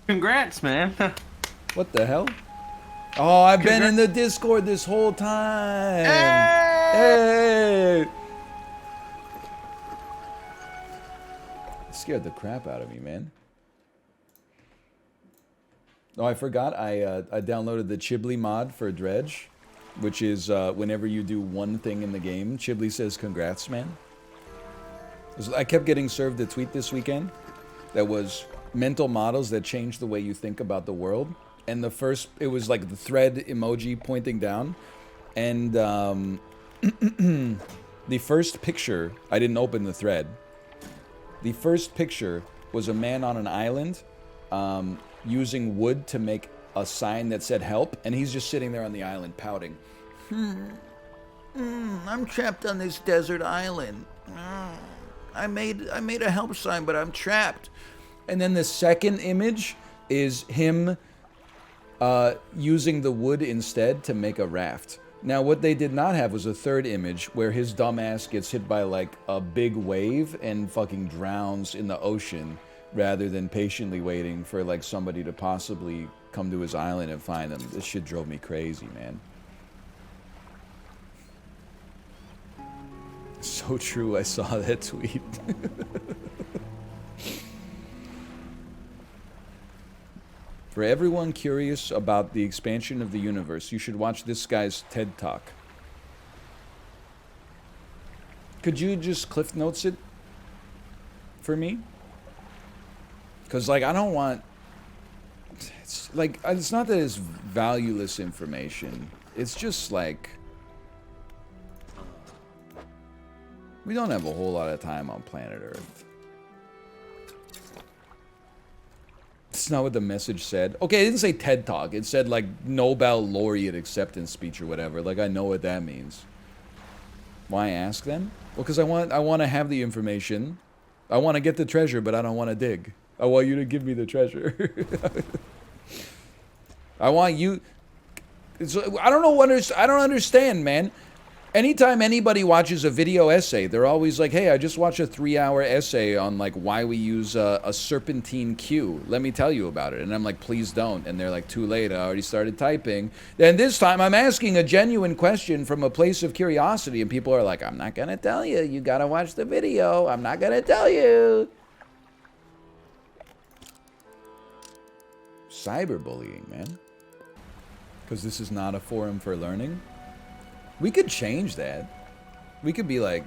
Congrats, man. What the hell? Oh, I've been in the Discord this whole time. Hey! It scared the crap out of me, man. Oh, I forgot. I downloaded the Chibli mod for Dredge, which is whenever you do one thing in the game, Chibli says, "Congrats, man." I kept getting served a tweet this weekend that was mental models that change the way you think about the world. And the first, it was like the thread emoji pointing down. And the first picture, I didn't open the thread. The first picture was a man on an island using wood to make a sign that said help. And he's just sitting there on the island pouting. I'm trapped on this desert island. I made a help sign, but I'm trapped. And then the second image is him using the wood instead to make a raft. Now, what they did not have was a third image where his dumbass gets hit by like a big wave and fucking drowns in the ocean rather than patiently waiting for like somebody to possibly come to his island and find him. This shit drove me crazy, man. So true, I saw that tweet. For everyone curious about the expansion of the universe, you should watch this guy's TED Talk. Could you just Cliff Notes it for me? Because, like, I don't want... It's, like, it's not that it's valueless information. It's just, like... We don't have a whole lot of time on planet Earth. That's not what the message said. Okay, it didn't say TED Talk. It said, like, Nobel Laureate acceptance speech or whatever. Like, I know what that means. Why ask then? Well, because I want to have the information. I want to get the treasure, but I don't want to dig. I want you to give me the treasure. I want you... I don't understand, man. Anytime anybody watches a video essay, they're always like, hey, I just watched a 3-hour essay on, like, why we use a serpentine queue. Let me tell you about it. And I'm like, please don't. And they're like, too late. I already started typing. Then this time, I'm asking a genuine question from a place of curiosity. And people are like, I'm not going to tell you. You got to watch the video. I'm not going to tell you. Cyberbullying, man. Because this is not a forum for learning. We could change that. We could be like,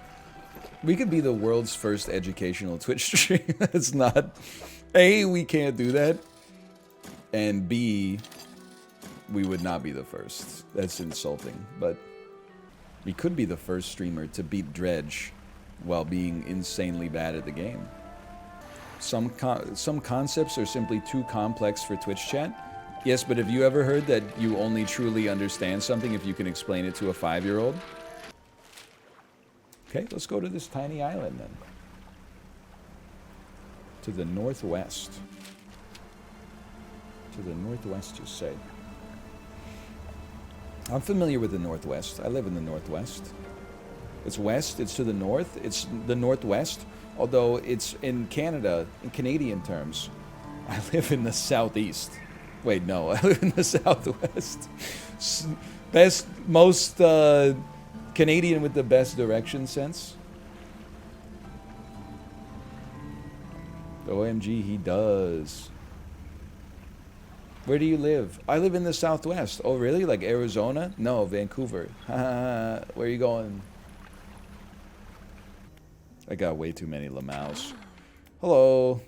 we could be the world's first educational Twitch stream. It's not, A, we can't do that. And B, we would not be the first. That's insulting. But we could be the first streamer to beat Dredge while being insanely bad at the game. Some concepts are simply too complex for Twitch chat. Yes, but have you ever heard that you only truly understand something if you can explain it to a 5-year-old? Okay, let's go to this tiny island then. To the northwest. To the northwest, you say. I'm familiar with the northwest. I live in the northwest. It's west. It's to the north. It's the northwest. Although it's in Canada, in Canadian terms. I live in the southeast. Wait, no. I live in the southwest. Best, most Canadian with the best direction sense. OMG, he does. Where do you live? I live in the southwest. Oh, really? Like Arizona? No, Vancouver. Where are you going? I got way too many lamaus. Hello.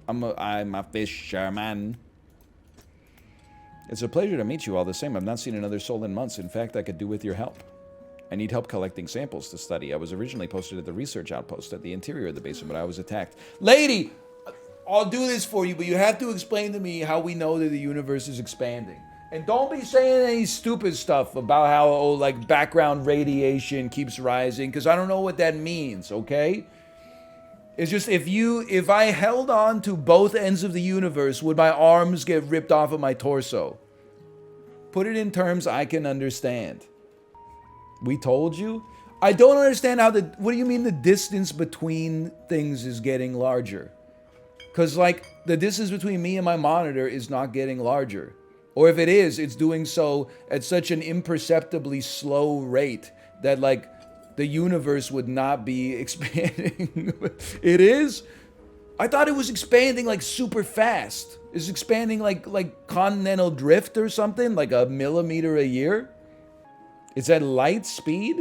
I'm a fisherman. It's a pleasure to meet you all the same. I've not seen another soul in months. In fact, I could do with your help. I need help collecting samples to study. I was originally posted at the research outpost at the interior of the basement, but I was attacked. Lady! I'll do this for you, but you have to explain to me how we know that the universe is expanding. And don't be saying any stupid stuff about how, oh, like, background radiation keeps rising, because I don't know what that means, okay? It's just, if I held on to both ends of the universe, would my arms get ripped off of my torso? Put it in terms I can understand. We told you? I don't understand how what do you mean the distance between things is getting larger? Because, like, the distance between me and my monitor is not getting larger. Or if it is, it's doing so at such an imperceptibly slow rate that, like, the universe would not be expanding. It is? I thought it was expanding, like, super fast. It's expanding like continental drift or something, like a millimeter a year. It's at light speed?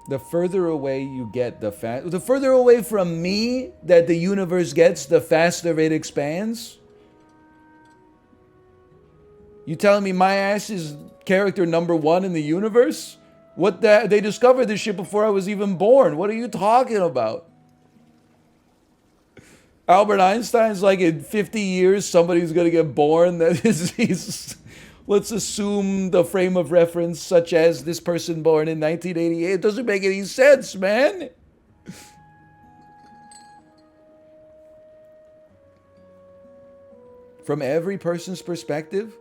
The further away you get, the further away from me that the universe gets, the faster it expands? You telling me my ass is character number 1 in the universe? What the? They discovered this shit before I was even born. What are you talking about? Albert Einstein's like, in 50 years, somebody's gonna get born that he's let's assume the frame of reference such as this person born in 1988. It doesn't make any sense, man. From every person's perspective?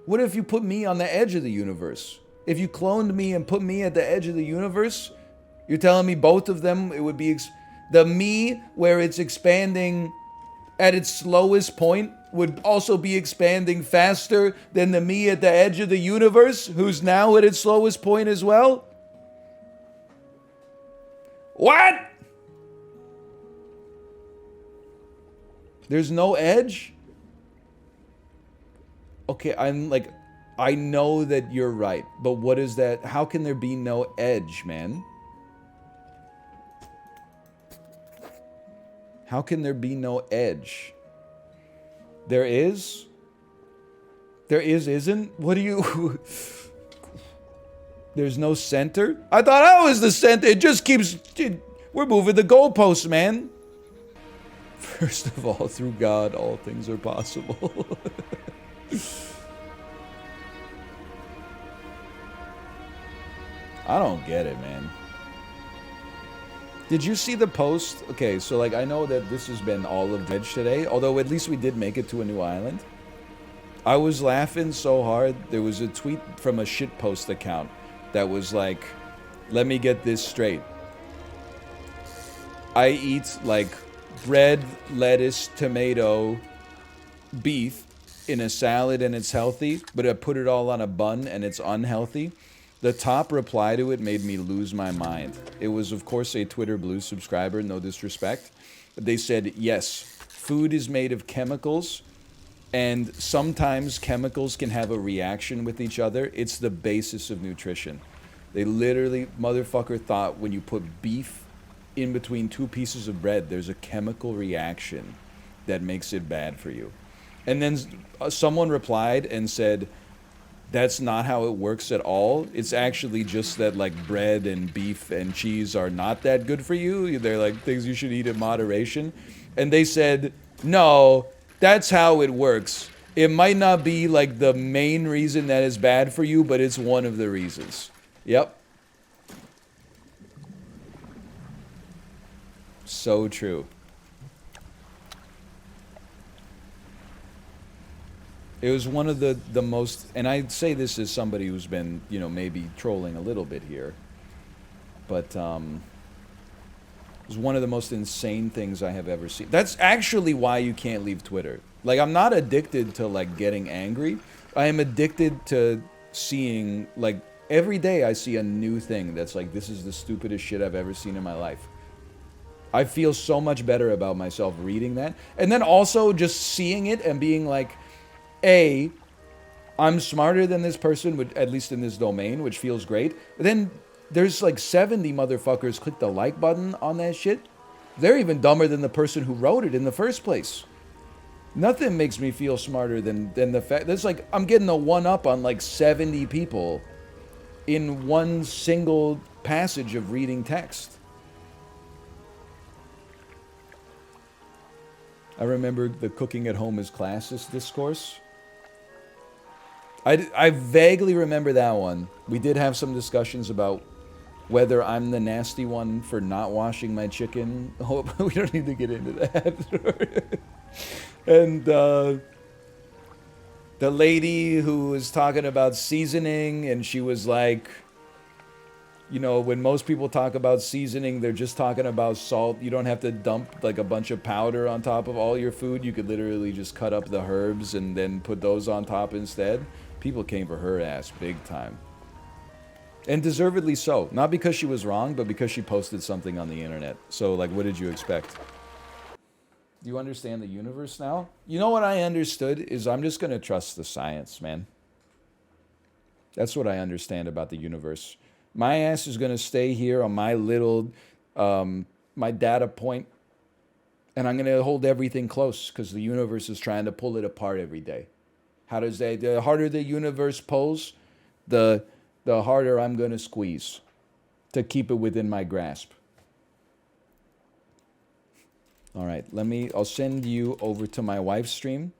What if you put me on the edge of the universe? If you cloned me and put me at the edge of the universe, you're telling me both of them, it would be the me where it's expanding at its slowest point would also be expanding faster than the me at the edge of the universe, who's now at its slowest point as well? What? There's no edge? Okay, I know that you're right, but what is that? How can there be no edge, man? How can there be no edge? There is? There isn't? What do you... There's no center? I thought I was the center. It just keeps... We're moving the goalposts, man. First of all, through God, all things are possible. I don't get it, man. Did you see the post? Okay, so like I know that this has been all of Dredge today, although at least we did make it to a new island. I was laughing so hard. There was a tweet from a shitpost account that was like, let me get this straight. I eat like bread, lettuce, tomato, beef in a salad and it's healthy, but I put it all on a bun and it's unhealthy. The top reply to it made me lose my mind. It was, of course, a Twitter Blue subscriber, no disrespect. They said, yes, food is made of chemicals, and sometimes chemicals can have a reaction with each other. It's the basis of nutrition. They literally, motherfucker, thought when you put beef in between two pieces of bread, there's a chemical reaction that makes it bad for you. And then someone replied and said, that's not how it works at all. It's actually just that like bread and beef and cheese are not that good for you. They're like things you should eat in moderation. And they said, no, that's how it works. It might not be like the main reason that is bad for you, but it's one of the reasons. Yep. So true. It was one of the most, and I say this as somebody who's been, you know, maybe trolling a little bit here, but it was one of the most insane things I have ever seen. That's actually why you can't leave Twitter. Like, I'm not addicted to, like, getting angry. I am addicted to seeing, like, every day I see a new thing that's like, this is the stupidest shit I've ever seen in my life. I feel so much better about myself reading that. And then also just seeing it and being like, A, I'm smarter than this person, at least in this domain, which feels great. But then there's like 70 motherfuckers click the like button on that shit. They're even dumber than the person who wrote it in the first place. Nothing makes me feel smarter than the fact that's like I'm getting a one-up on like 70 people in one single passage of reading text. I remember the cooking at home is classist discourse. I vaguely remember that one. We did have some discussions about whether I'm the nasty one for not washing my chicken. We don't need to get into that. And the lady who was talking about seasoning, and she was like, you know, when most people talk about seasoning, they're just talking about salt. You don't have to dump like a bunch of powder on top of all your food. You could literally just cut up the herbs and then put those on top instead. People came for her ass big time. And deservedly so. Not because she was wrong, but because she posted something on the internet. So, like, what did you expect? Do you understand the universe now? You know what I understood is I'm just going to trust the science, man. That's what I understand about the universe. My ass is going to stay here on my little, my data point, and I'm going to hold everything close because the universe is trying to pull it apart every day. How does that? The harder the universe pulls, the harder I'm going to squeeze to keep it within my grasp. All right, I'll send you over to my wife's stream.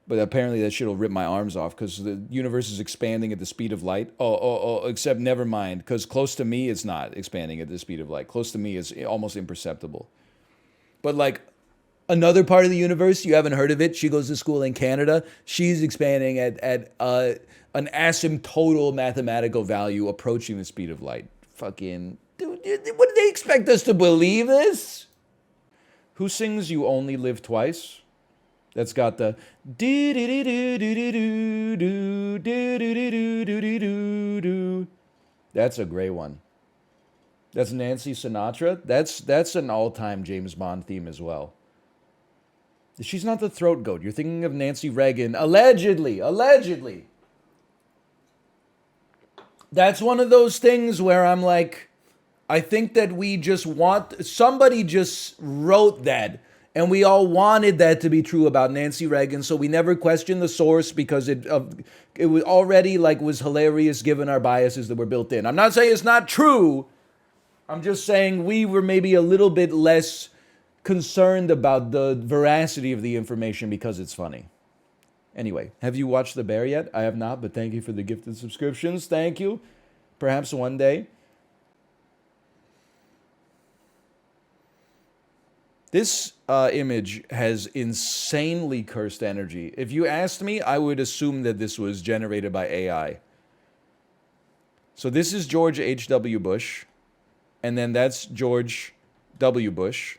But apparently that shit will rip my arms off because the universe is expanding at the speed of light. Except never mind, because close to me it's not expanding at the speed of light. Close to me is almost imperceptible. But like another part of the universe, you haven't heard of it. She goes to school in Canada. She's expanding at an asymptotal mathematical value approaching the speed of light. Fucking, dude, what do they expect us to believe this? Who sings You Only Live Twice? That's got the do do do do do do do do do do do do. That's a great one. That's Nancy Sinatra. That's an all-time James Bond theme as well. She's not the throat goat. You're thinking of Nancy Reagan. Allegedly. That's one of those things where I'm like, I think that we just want, somebody just wrote that, and we all wanted that to be true about Nancy Reagan, so we never questioned the source because it was already like was hilarious given our biases that were built in. I'm not saying it's not true. I'm just saying we were maybe a little bit less concerned about the veracity of the information because it's funny. Anyway, have you watched The Bear yet? I have not, but thank you for the gifted subscriptions. Thank you. Perhaps one day. This image has insanely cursed energy. If you asked me, I would assume that this was generated by AI. So this is George H.W. Bush, and then that's George W. Bush.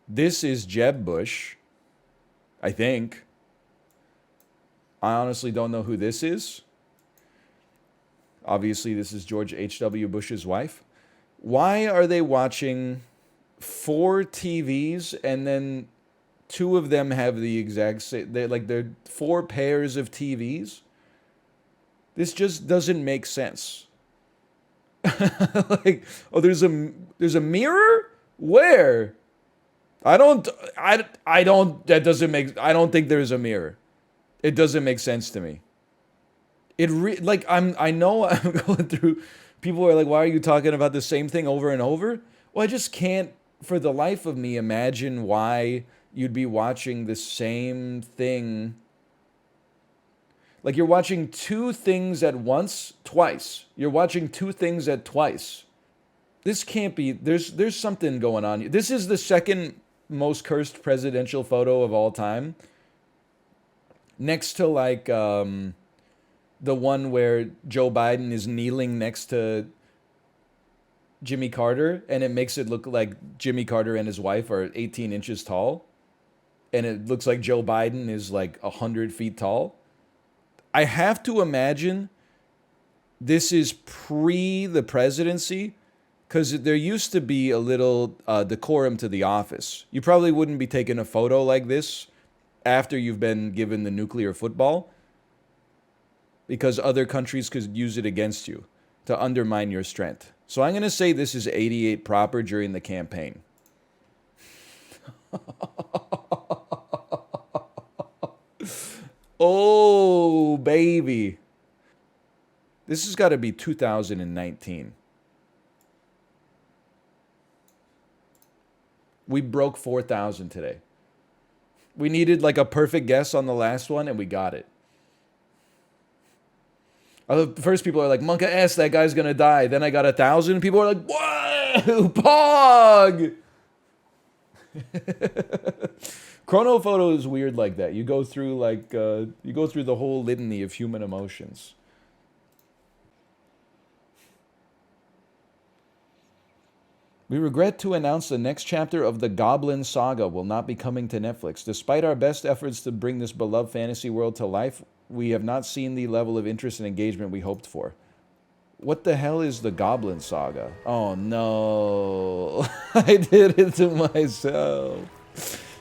This is Jeb Bush, I think. I honestly don't know who this is. Obviously, this is George H.W. Bush's wife. Why are they watching 4 TVs and then 2 of them have the exact same, they're 4 pairs of TVs? This just doesn't make sense. Like, oh, there's a mirror? Where? I don't think there's a mirror. It doesn't make sense to me. I know I'm going through, people are like, why are you talking about the same thing over and over? Well, I just can't, for the life of me, imagine why you'd be watching the same thing. Like you're watching 2 things at once, twice. You're watching 2 things at twice. This can't be, there's something going on. This is the second most cursed presidential photo of all time. next to like the one where Joe Biden is kneeling next to Jimmy Carter, and it makes it look like Jimmy Carter and his wife are 18 inches tall, and it looks like Joe Biden is like 100 feet tall. I have to imagine this is pre the presidency, because there used to be a little decorum to the office. You probably wouldn't be taking a photo like this after you've been given the nuclear football, because other countries could use it against you to undermine your strength. So I'm going to say this is 88 proper during the campaign. Oh, baby. This has got to be 2019. We broke 4,000 today. We needed like a perfect guess on the last one, and we got it. The first people are like, Monka S, that guy's gonna die. Then I got 1,000. People are like, whoa, Pog! ChronoPhoto is weird like that. You go through like, you go through the whole litany of human emotions. We regret to announce the next chapter of the Goblin Saga will not be coming to Netflix. Despite our best efforts to bring this beloved fantasy world to life, we have not seen the level of interest and engagement we hoped for. What the hell is the Goblin Saga? Oh no, I did it to myself.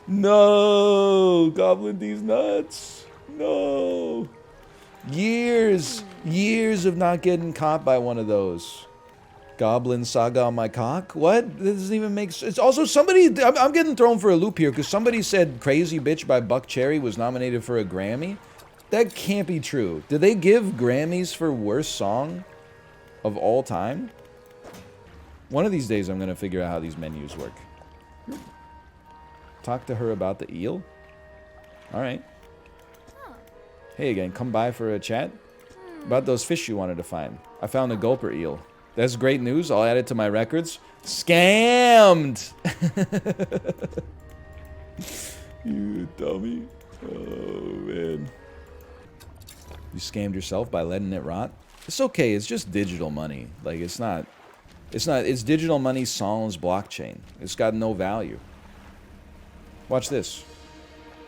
No, Goblin D's nuts. No. Years of not getting caught by one of those. Goblin Saga on my cock? What? This doesn't even make sense. It's also somebody, I'm getting thrown for a loop here because somebody said Crazy Bitch by Buck Cherry was nominated for a Grammy. That can't be true. Did they give Grammys for worst song of all time? One of these days I'm going to figure out how these menus work. Talk to her about the eel? Alright. Hey again, come by for a chat? About those fish you wanted to find. I found a gulper eel. That's great news. I'll add it to my records. Scammed! You dummy. Oh, man. You scammed yourself by letting it rot? It's okay. It's just digital money. Like, it's not... It's digital money sans blockchain. It's got no value. Watch this.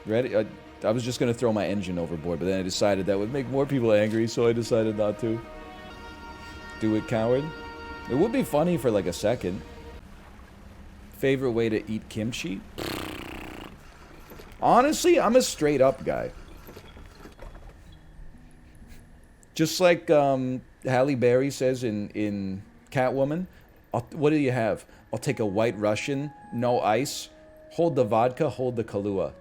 Ready? I was just going to throw my engine overboard, but then I decided that would make more people angry, so I decided not to. Do it, coward. It would be funny for like a second. Favorite way to eat kimchi? Honestly, I'm a straight up guy. Just like Halle Berry says in Catwoman, what do you have? I'll take a White Russian, no ice, hold the vodka, hold the Kahlua.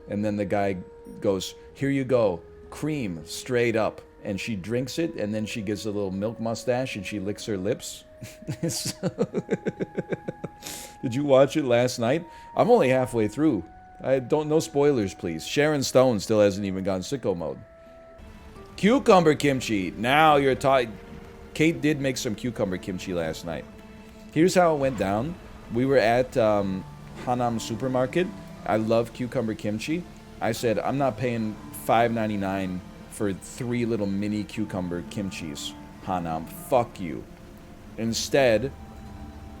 And then the guy goes, here you go, cream, straight up. And she drinks it, and then she gets a little milk mustache, and she licks her lips. Did you watch it last night? I'm only halfway through. I don't know spoilers, please. Sharon Stone still hasn't even gone sicko mode. Cucumber kimchi. Now you're talking. Kate did make some cucumber kimchi last night. Here's how it went down. We were at Hanam Supermarket. I love cucumber kimchi. I said, I'm not paying $5.99 for 3 little mini cucumber kimchis. Hanam, fuck you. Instead,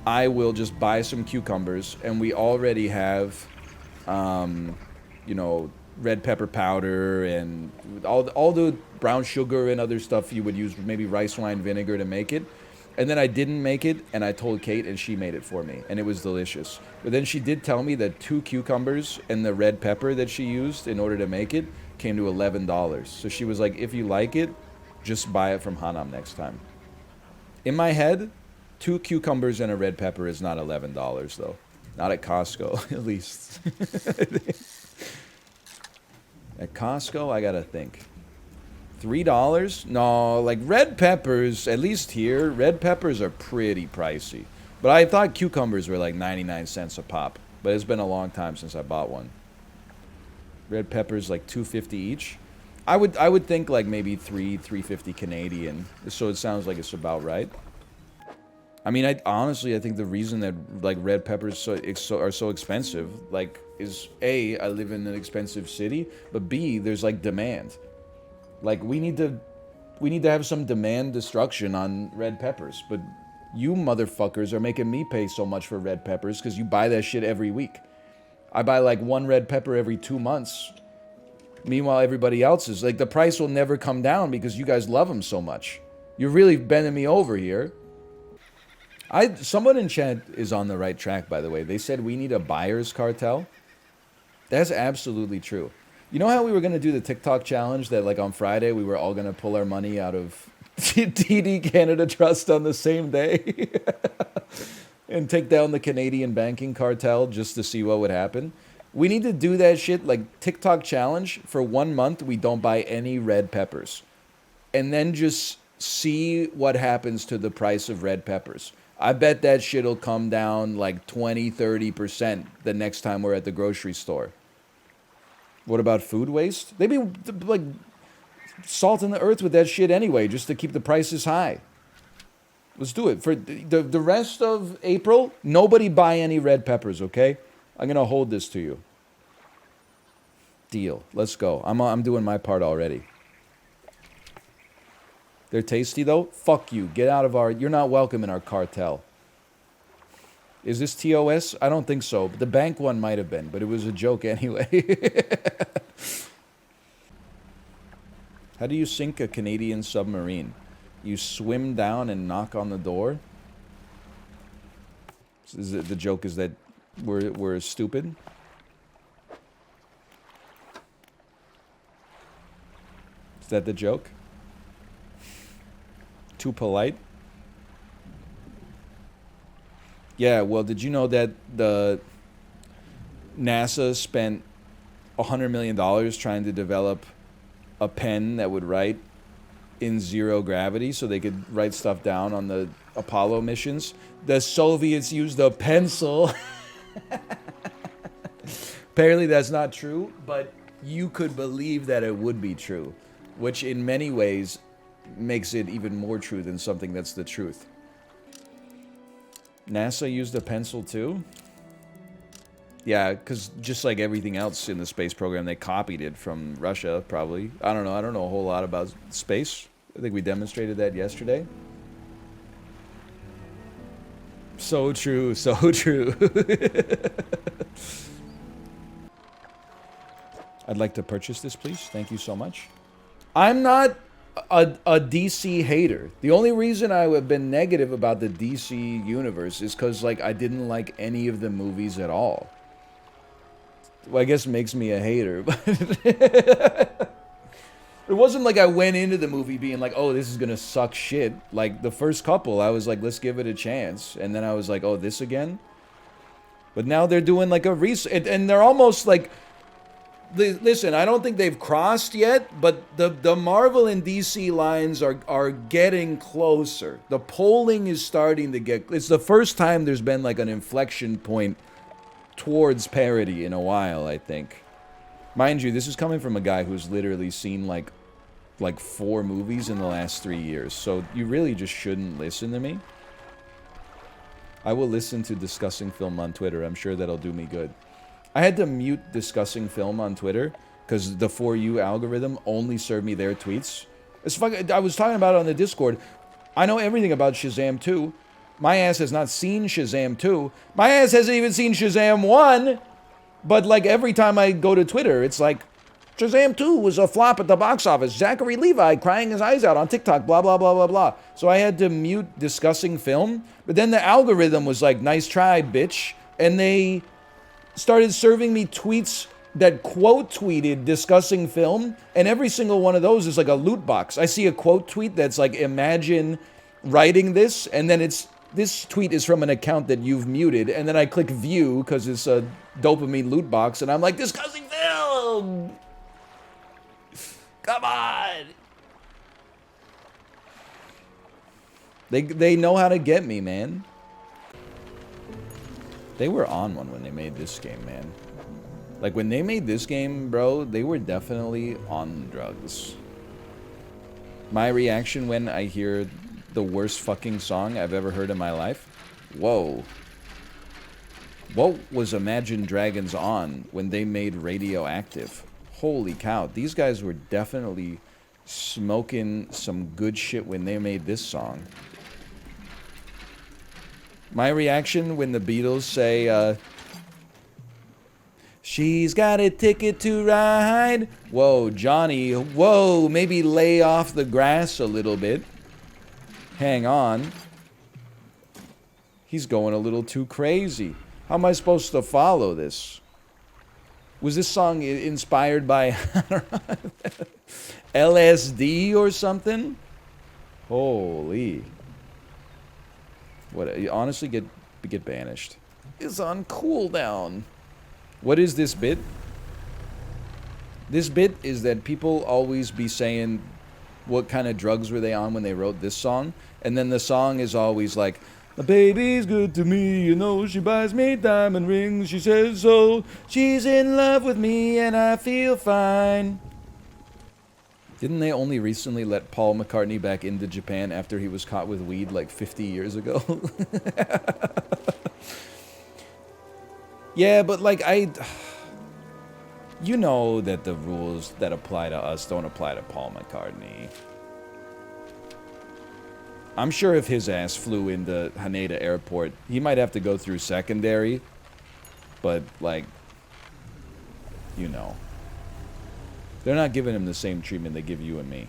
I will just buy some cucumbers, and we already have, you know, red pepper powder and all the brown sugar and other stuff you would use, maybe rice wine vinegar to make it. And then I didn't make it, and I told Kate, and she made it for me, and it was delicious. But then she did tell me that 2 cucumbers and the red pepper that she used in order to make it came to $11. So she was like, if you like it, just buy it from Hanam next time. In my head, 2 cucumbers and a red pepper is not $11, though. Not at Costco, at least. At Costco, I gotta think. $3? No, like red peppers, at least here, red peppers are pretty pricey. But I thought cucumbers were like 99 cents a pop. But it's been a long time since I bought one. Red peppers like $2.50 each. I would think like maybe $3.50 Canadian. So it sounds like it's about right. I mean, honestly, I think the reason that like red peppers are so expensive, like, is A, I live in an expensive city, but B, there's like demand. Like we need to have some demand destruction on red peppers, but you motherfuckers are making me pay so much for red peppers because you buy that shit every week. I buy like 1 red pepper every 2 months. Meanwhile, everybody else is like, the price will never come down because you guys love them so much. You're really bending me over here. Someone in chat is on the right track, by the way. They said we need a buyer's cartel. That's absolutely true. You know how we were going to do the TikTok challenge that like on Friday we were all going to pull our money out of TD Canada Trust on the same day and take down the Canadian banking cartel just to see what would happen? We need to do that shit, like TikTok challenge. For 1 month, we don't buy any red peppers. And then just see what happens to the price of red peppers. I bet that shit'll come down like 20-30% the next time we're at the grocery store. What about food waste? They'd be like salting the earth with that shit anyway, just to keep the prices high. Let's do it. For the rest of April, nobody buy any red peppers, okay? I'm going to hold this to you. Deal. Let's go. I'm doing my part already. They're tasty, though? Fuck you. Get out of our... You're not welcome in our cartel. Is this TOS? I don't think so. But the bank one might have been, but it was a joke anyway. How do you sink a Canadian submarine? You swim down and knock on the door? The joke is that we're stupid? Is that the joke? Too polite? Yeah, well, did you know that the NASA spent $100 million trying to develop a pen that would write in 0 gravity so they could write stuff down on the Apollo missions? The Soviets used a pencil. Apparently that's not true, but you could believe that it would be true, which in many ways makes it even more true than something that's the truth. NASA used a pencil too? Yeah, because just like everything else in the space program, they copied it from Russia, probably. I don't know a whole lot about space. I think we demonstrated that yesterday. So true, so true. I'd like to purchase this, please. Thank you so much. I'm not a DC hater. The only reason I have been negative about the DC universe is because, like, I didn't like any of the movies at all. Well, I guess it makes me a hater, but it wasn't like I went into the movie being like, oh, this is gonna suck shit. Like, the first couple, I was like, let's give it a chance. And then I was like, oh, this again? But now they're doing, like, a and they're almost, like... Listen, I don't think they've crossed yet, but the Marvel and DC lines are getting closer. The polling is starting to get... It's the first time there's been, like, an inflection point towards parity in a while, I think. Mind you, this is coming from a guy who's literally seen, like 4 movies in the last 3 years. So you really just shouldn't listen to me. I will listen to Discussing Film on Twitter. I'm sure that'll do me good. I had to mute Discussing Film on Twitter because the For You algorithm only served me their tweets. I was talking about it on the Discord. I know everything about Shazam 2. My ass has not seen Shazam 2. My ass hasn't even seen Shazam 1. But, like, every time I go to Twitter, it's like, Shazam 2 was a flop at the box office. Zachary Levi crying his eyes out on TikTok, blah, blah, blah, blah, blah. So I had to mute Discussing Film. But then the algorithm was like, nice try, bitch. And they started serving me tweets that quote tweeted Discussing Film, and every single one of those is like a loot box. I see a quote tweet that's like, imagine writing this, and then this tweet is from an account that you've muted, and then I click view because it's a dopamine loot box, and I'm like, Discussing Film! Come on! They know how to get me, man. They were on one when they made this game, man. Like, when they made this game, bro, they were definitely on drugs. My reaction when I hear the worst fucking song I've ever heard in my life? Whoa. What was Imagine Dragons on when they made Radioactive? Holy cow. These guys were definitely smoking some good shit when they made this song. My reaction when the Beatles say, she's got a ticket to ride. Whoa, Johnny, whoa, maybe lay off the grass a little bit. Hang on. He's going a little too crazy. How am I supposed to follow this? Was this song inspired by LSD or something? Holy. What? Honestly, get banished. It's on cooldown. What is this bit? This bit is that people always be saying what kind of drugs were they on when they wrote this song, and then the song is always like, my baby's good to me, you know, she buys me diamond rings, she says so, she's in love with me and I feel fine. Didn't they only recently let Paul McCartney back into Japan after he was caught with weed like 50 years ago? Yeah, but like you know that the rules that apply to us don't apply to Paul McCartney. I'm sure if his ass flew into Haneda Airport, he might have to go through secondary. But, like, you know. They're not giving him the same treatment they give you and me.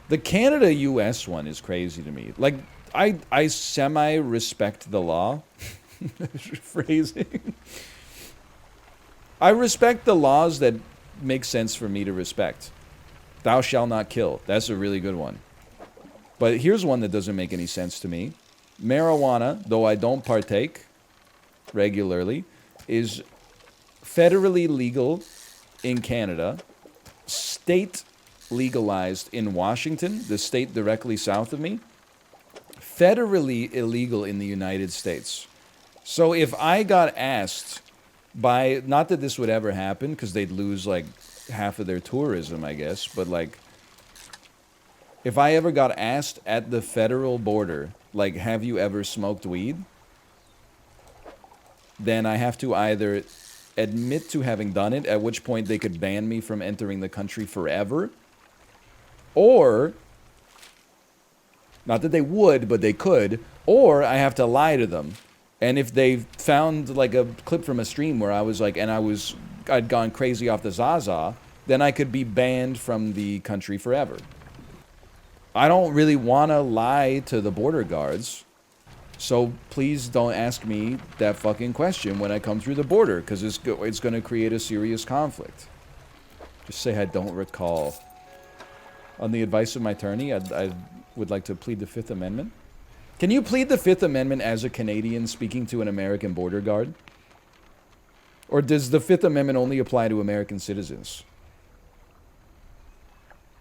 The Canada-US one is crazy to me. Like, I semi-respect the law. Phrasing. I respect the laws that make sense for me to respect. Thou shalt not kill. That's a really good one. But here's one that doesn't make any sense to me. Marijuana, though I don't partake regularly, is federally legal in Canada, state legalized in Washington, the state directly south of me, federally illegal in the United States. So if I got asked by, not that this would ever happen, because they'd lose like half of their tourism, I guess, but like, if I ever got asked at the federal border, like, have you ever smoked weed? Then I have to either admit to having done it, at which point they could ban me from entering the country forever, or, not that they would, but they could, or I have to lie to them. And if they found like a clip from a stream where I was like, I'd gone crazy off the Zaza, then I could be banned from the country forever. I don't really want to lie to the border guards, so please don't ask me that fucking question when I come through the border, because it's going to create a serious conflict. Just say I don't recall. On the advice of my attorney, I would like to plead the Fifth Amendment. Can you plead the Fifth Amendment as a Canadian speaking to an American border guard? Or does the Fifth Amendment only apply to American citizens?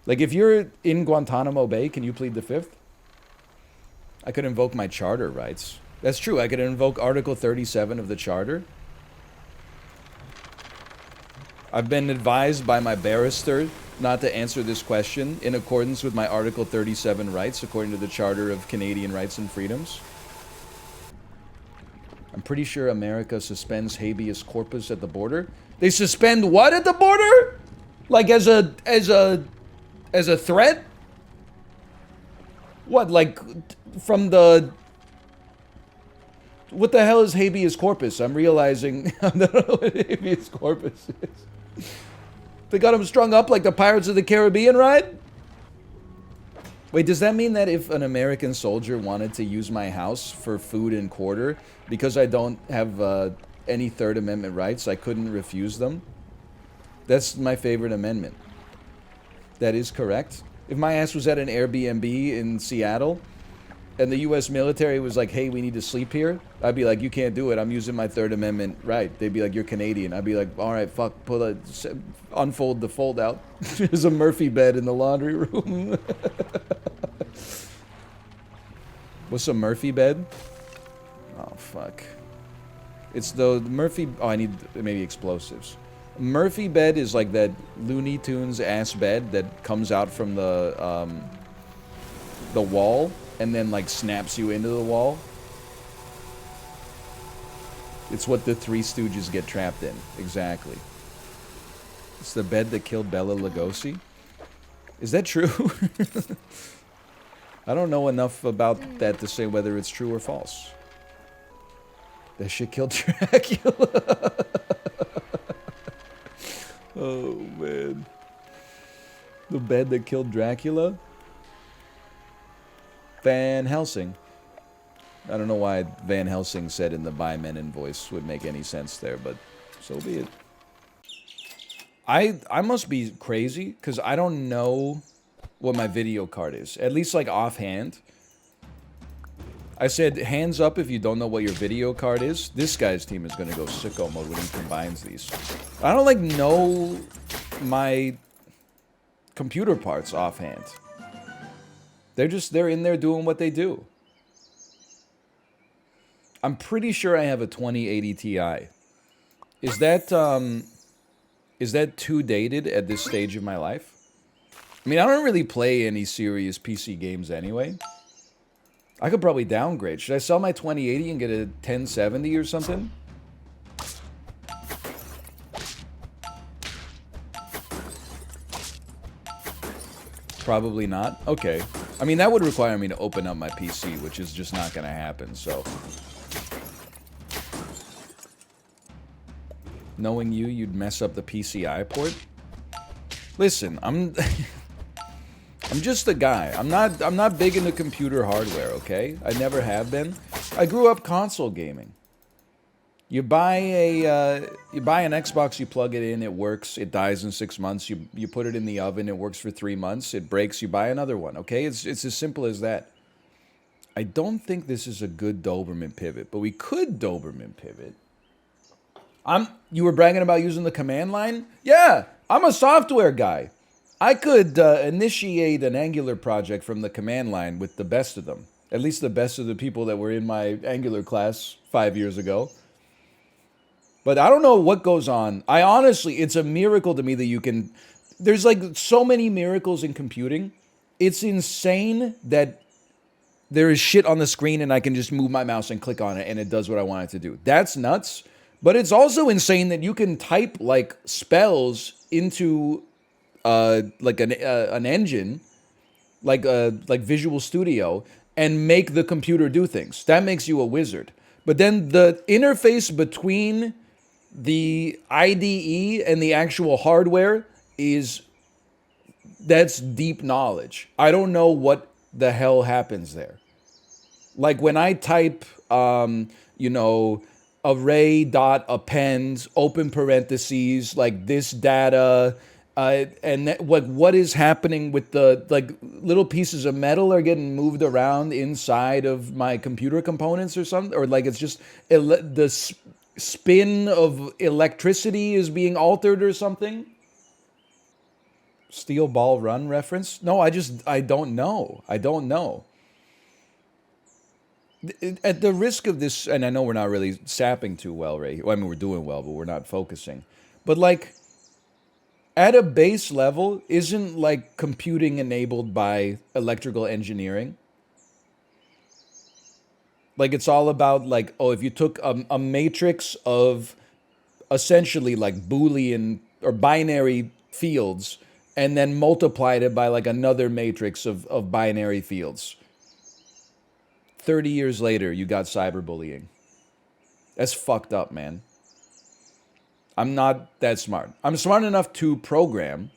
Like, if you're in Guantanamo Bay, can you plead the Fifth? I could invoke my charter rights. That's true, I could invoke Article 37 of the Charter. I've been advised by my barrister not to answer this question in accordance with my Article 37 rights, according to the Charter of Canadian Rights and Freedoms. I'm pretty sure America suspends habeas corpus at the border. They suspend what at the border? Like as a threat? What, like from the... What the hell is habeas corpus? I'm realizing I don't know what habeas corpus is. They got him strung up like the Pirates of the Caribbean ride? Wait, does that mean that if an American soldier wanted to use my house for food and quarter, because I don't have any Third Amendment rights, I couldn't refuse them? That's my favorite amendment. That is correct. If my ass was at an Airbnb in Seattle, and the U.S. military was like, hey, we need to sleep here, I'd be like, you can't do it. I'm using my Third Amendment right. They'd be like, you're Canadian. I'd be like, all right, fuck, unfold the fold out. There's a Murphy bed in the laundry room. What's a Murphy bed? Oh, fuck. It's the Murphy... Oh, I need maybe explosives. Murphy bed is like that Looney Tunes ass bed that comes out from the the wall and then like snaps you into the wall. It's what the Three Stooges get trapped in. Exactly. It's the bed that killed Bela Lugosi. Is that true? I don't know enough about that to say whether it's true or false. That shit killed Dracula. Oh, man. The bed that killed Dracula? Van Helsing. I don't know why Van Helsing said in the By Menon voice would make any sense there, but so be it. I must be crazy, because I don't know what my video card is. At least, like, offhand. I said, hands up if you don't know what your video card is. This guy's team is going to go sicko mode when he combines these. I don't, like, know my computer parts offhand. They're in there doing what they do. I'm pretty sure I have a 2080 Ti. Is that too dated at this stage of my life? I mean, I don't really play any serious PC games anyway. I could probably downgrade. Should I sell my 2080 and get a 1070 or something? Probably not. Okay. I mean, that would require me to open up my PC, which is just not going to happen, so... Knowing you, you'd mess up the PCI port? Listen, I'm just a guy. I'm not big into computer hardware, okay? I never have been. I grew up console gaming. You buy an Xbox, you plug it in, it works, it dies in 6 months, you put it in the oven, it works for 3 months, it breaks, you buy another one, okay? It's as simple as that. I don't think this is a good Doberman pivot, but we could Doberman pivot. You were bragging about using the command line? Yeah, I'm a software guy. I could initiate an Angular project from the command line with the best of them. At least the best of the people that were in my Angular class 5 years ago. But I don't know what goes on. It's a miracle to me that you can... There's like so many miracles in computing. It's insane that there is shit on the screen and I can just move my mouse and click on it and it does what I want it to do. That's nuts. But it's also insane that you can type like spells into like an engine, like Visual Studio, and make the computer do things. That makes you a wizard. But then the interface between the IDE and the actual hardware that's deep knowledge. I don't know what the hell happens there. Like when I type, array.append, open parentheses, like this data, and what is happening with the, like, little pieces of metal are getting moved around inside of my computer components or something, or like it's just the spin of electricity is being altered or something. Steel Ball Run reference? No, I don't know. I don't know. At the risk of this, and I know we're not really sapping too well, Ray. Well, I mean, we're doing well, but we're not focusing. But, like, at a base level, isn't, like, computing enabled by electrical engineering? Like, it's all about, like, oh, if you took a matrix of essentially, like, Boolean or binary fields and then multiplied it by, like, another matrix of binary fields. 30 years later, you got cyberbullying. That's fucked up, man. I'm not that smart. I'm smart enough to program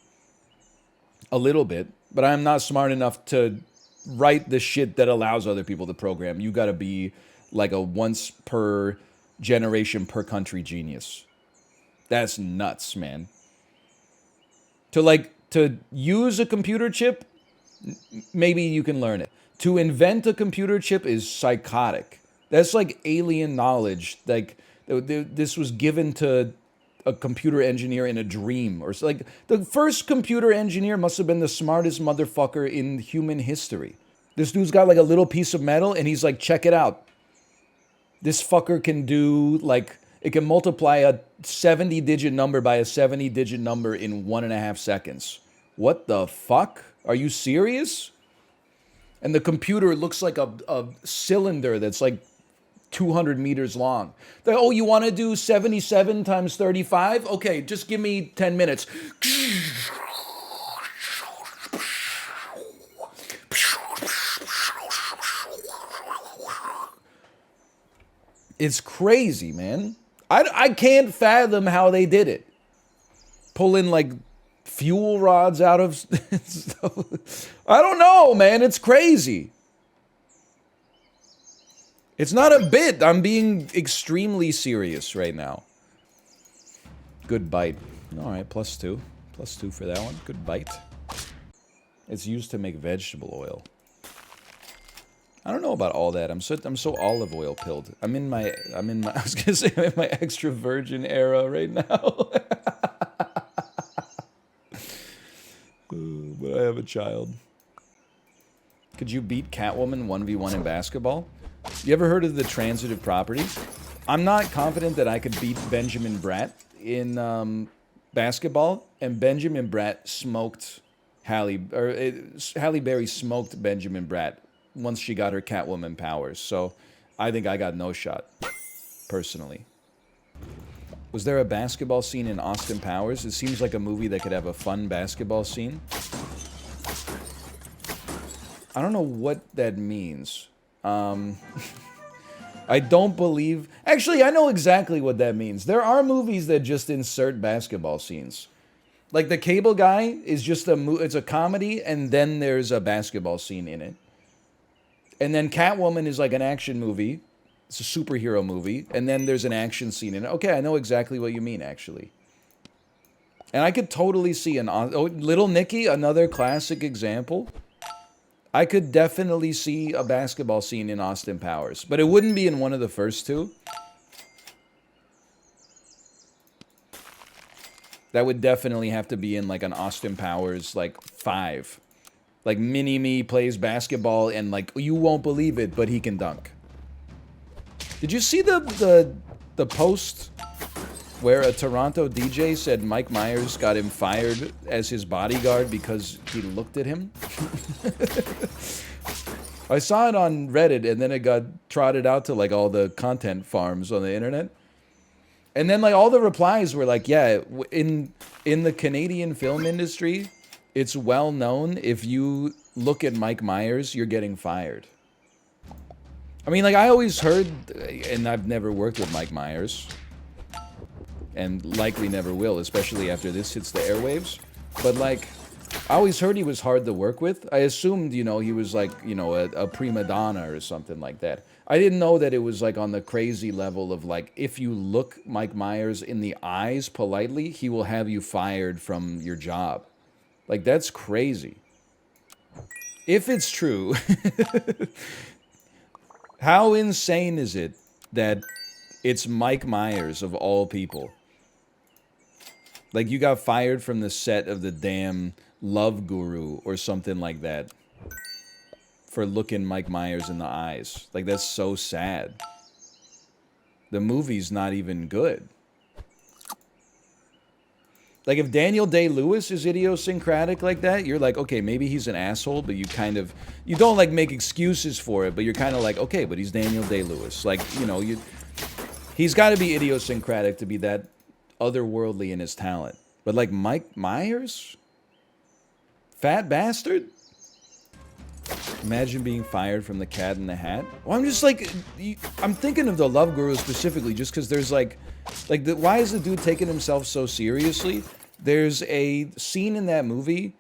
a little bit, but I'm not smart enough to write the shit that allows other people to program. You gotta be like a once per generation per country genius. That's nuts, man. To use a computer chip, maybe you can learn it. To invent a computer chip is psychotic. That's like alien knowledge. Like, this was given to a computer engineer in a dream. Or like, the first computer engineer must have been the smartest motherfucker in human history. This dude's got like a little piece of metal and he's like, check it out. This fucker can do, like, it can multiply a 70-digit number by a 70-digit number in 1.5 seconds. What the fuck? Are you serious? And the computer looks like a cylinder that's like 200 meters long. Oh, you want to do 77 times 35? Okay, just give me 10 minutes. It's crazy, man. I can't fathom how they did it. Pulling like fuel rods out of stuff. I don't know, man. It's crazy. It's not a bit. I'm being extremely serious right now. Good bite. All right, +2. +2 for that one. Good bite. It's used to make vegetable oil. I don't know about all that. I'm so olive oil pilled. I'm in my I was gonna say I'm in my extra virgin era right now. But I have a child. Could you beat Catwoman 1v1 in basketball? You ever heard of the transitive property? I'm not confident that I could beat Benjamin Bratt in basketball, and Benjamin Bratt smoked Halle Berry smoked Benjamin Bratt once she got her Catwoman powers. So I think I got no shot, personally. Was there a basketball scene in Austin Powers? It seems like a movie that could have a fun basketball scene. I don't know what that means. I don't believe... Actually, I know exactly what that means. There are movies that just insert basketball scenes. Like The Cable Guy is just it's a comedy, and then there's a basketball scene in it. And then Catwoman is like an action movie. It's a superhero movie. And then there's an action scene in it. Okay, I know exactly what you mean, actually. And I could totally see Little Nicky, another classic example. I could definitely see a basketball scene in Austin Powers. But it wouldn't be in one of the first two. That would definitely have to be in like an Austin Powers like 5. Like Mini-Me plays basketball and like you won't believe it, but he can dunk. Did you see the post where a Toronto DJ said Mike Myers got him fired as his bodyguard because he looked at him? I saw it on Reddit and then it got trotted out to like all the content farms on the internet. And then like all the replies were like, yeah, in the Canadian film industry, it's well known if you look at Mike Myers, you're getting fired. I mean, like I always heard, and I've never worked with Mike Myers, and likely never will, especially after this hits the airwaves. But like, I always heard he was hard to work with. I assumed, you know, he was like, you know, a prima donna or something like that. I didn't know that it was like on the crazy level of like, if you look Mike Myers in the eyes politely, he will have you fired from your job. Like, that's crazy. If it's true, how insane is it that it's Mike Myers of all people? Like, you got fired from the set of the damn Love Guru or something like that for looking Mike Myers in the eyes. Like, that's so sad. The movie's not even good. Like, if Daniel Day-Lewis is idiosyncratic like that, you're like, okay, maybe he's an asshole, but you kind of... You don't, like, make excuses for it, but you're kind of like, okay, but he's Daniel Day-Lewis. Like, you know, he's got to be idiosyncratic to be that otherworldly in his talent. But, like, Mike Myers? Fat bastard? Imagine being fired from The Cat in the Hat. Well, I'm just like... I'm thinking of the Love Guru specifically just because there's, like... why is the dude taking himself so seriously? There's a scene in that movie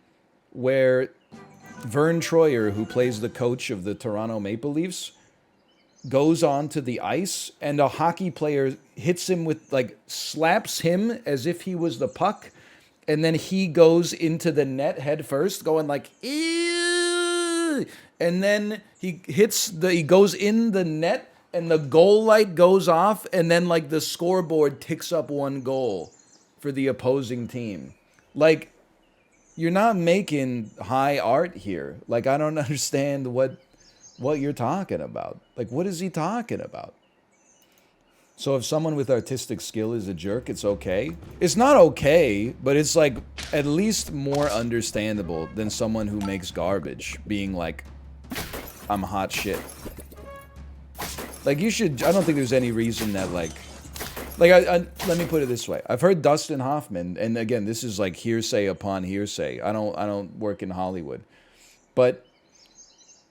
where Vern Troyer, who plays the coach of the Toronto Maple Leafs, goes onto the ice and a hockey player hits him with, like, slaps him as if he was the puck, and then he goes into the net head first, going like, ew, and then he goes in the net, and the goal light goes off, and then, like, the scoreboard ticks up 1 goal for the opposing team. Like, you're not making high art here. Like, I don't understand what you're talking about. Like, what is he talking about? So if someone with artistic skill is a jerk, it's okay? It's not okay, but it's, like, at least more understandable than someone who makes garbage being, like, I'm hot shit. Like, you should... I don't think there's any reason that, like... let me put it this way. I've heard Dustin Hoffman, and again, this is like hearsay upon hearsay. I don't work in Hollywood. But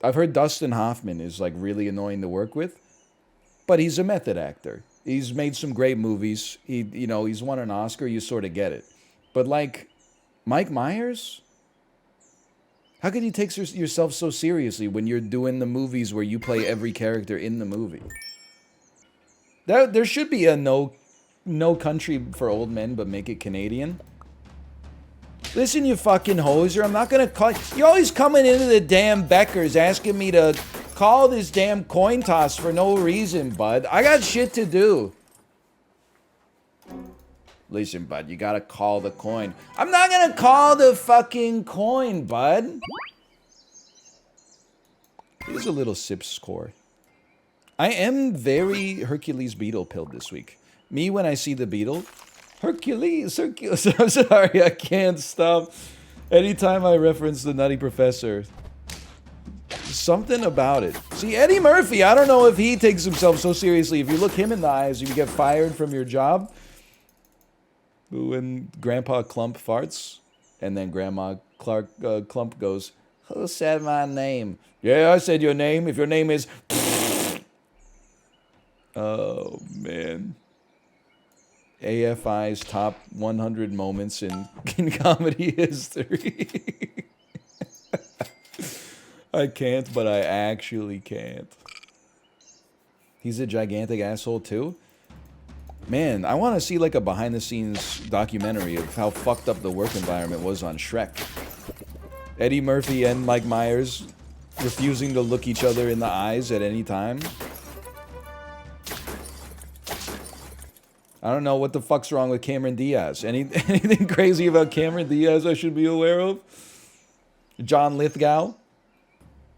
I've heard Dustin Hoffman is like really annoying to work with. But he's a method actor. He's made some great movies. He's won an Oscar. You sort of get it. But like Mike Myers, how could you take yourself so seriously when you're doing the movies where you play every character in the movie? There should be a no country for old men, but make it Canadian. Listen, you fucking hoser, I'm not gonna call... You're always coming into the damn Beckers asking me to call this damn coin toss for no reason, bud. I got shit to do. Listen, bud, you gotta call the coin. I'm not gonna call the fucking coin, bud. Here's a little sip score. I am very Hercules Beetle pilled this week. Me, when I see the beetle, Hercules. I'm sorry, I can't stop. Anytime I reference the Nutty Professor, something about it. See, Eddie Murphy, I don't know if he takes himself so seriously. If you look him in the eyes, you get fired from your job. When Grandpa Clump farts, and then Grandma Clump goes, "Who said my name?" "Yeah, I said your name. If your name is..." Oh, man. AFI's top 100 moments in comedy history. I can't, but I actually can't. He's a gigantic asshole, too? Man, I want to see, like, a behind-the-scenes documentary of how fucked up the work environment was on Shrek. Eddie Murphy and Mike Myers refusing to look each other in the eyes at any time. I don't know what the fuck's wrong with Cameron Diaz. Anything crazy about Cameron Diaz I should be aware of? John Lithgow.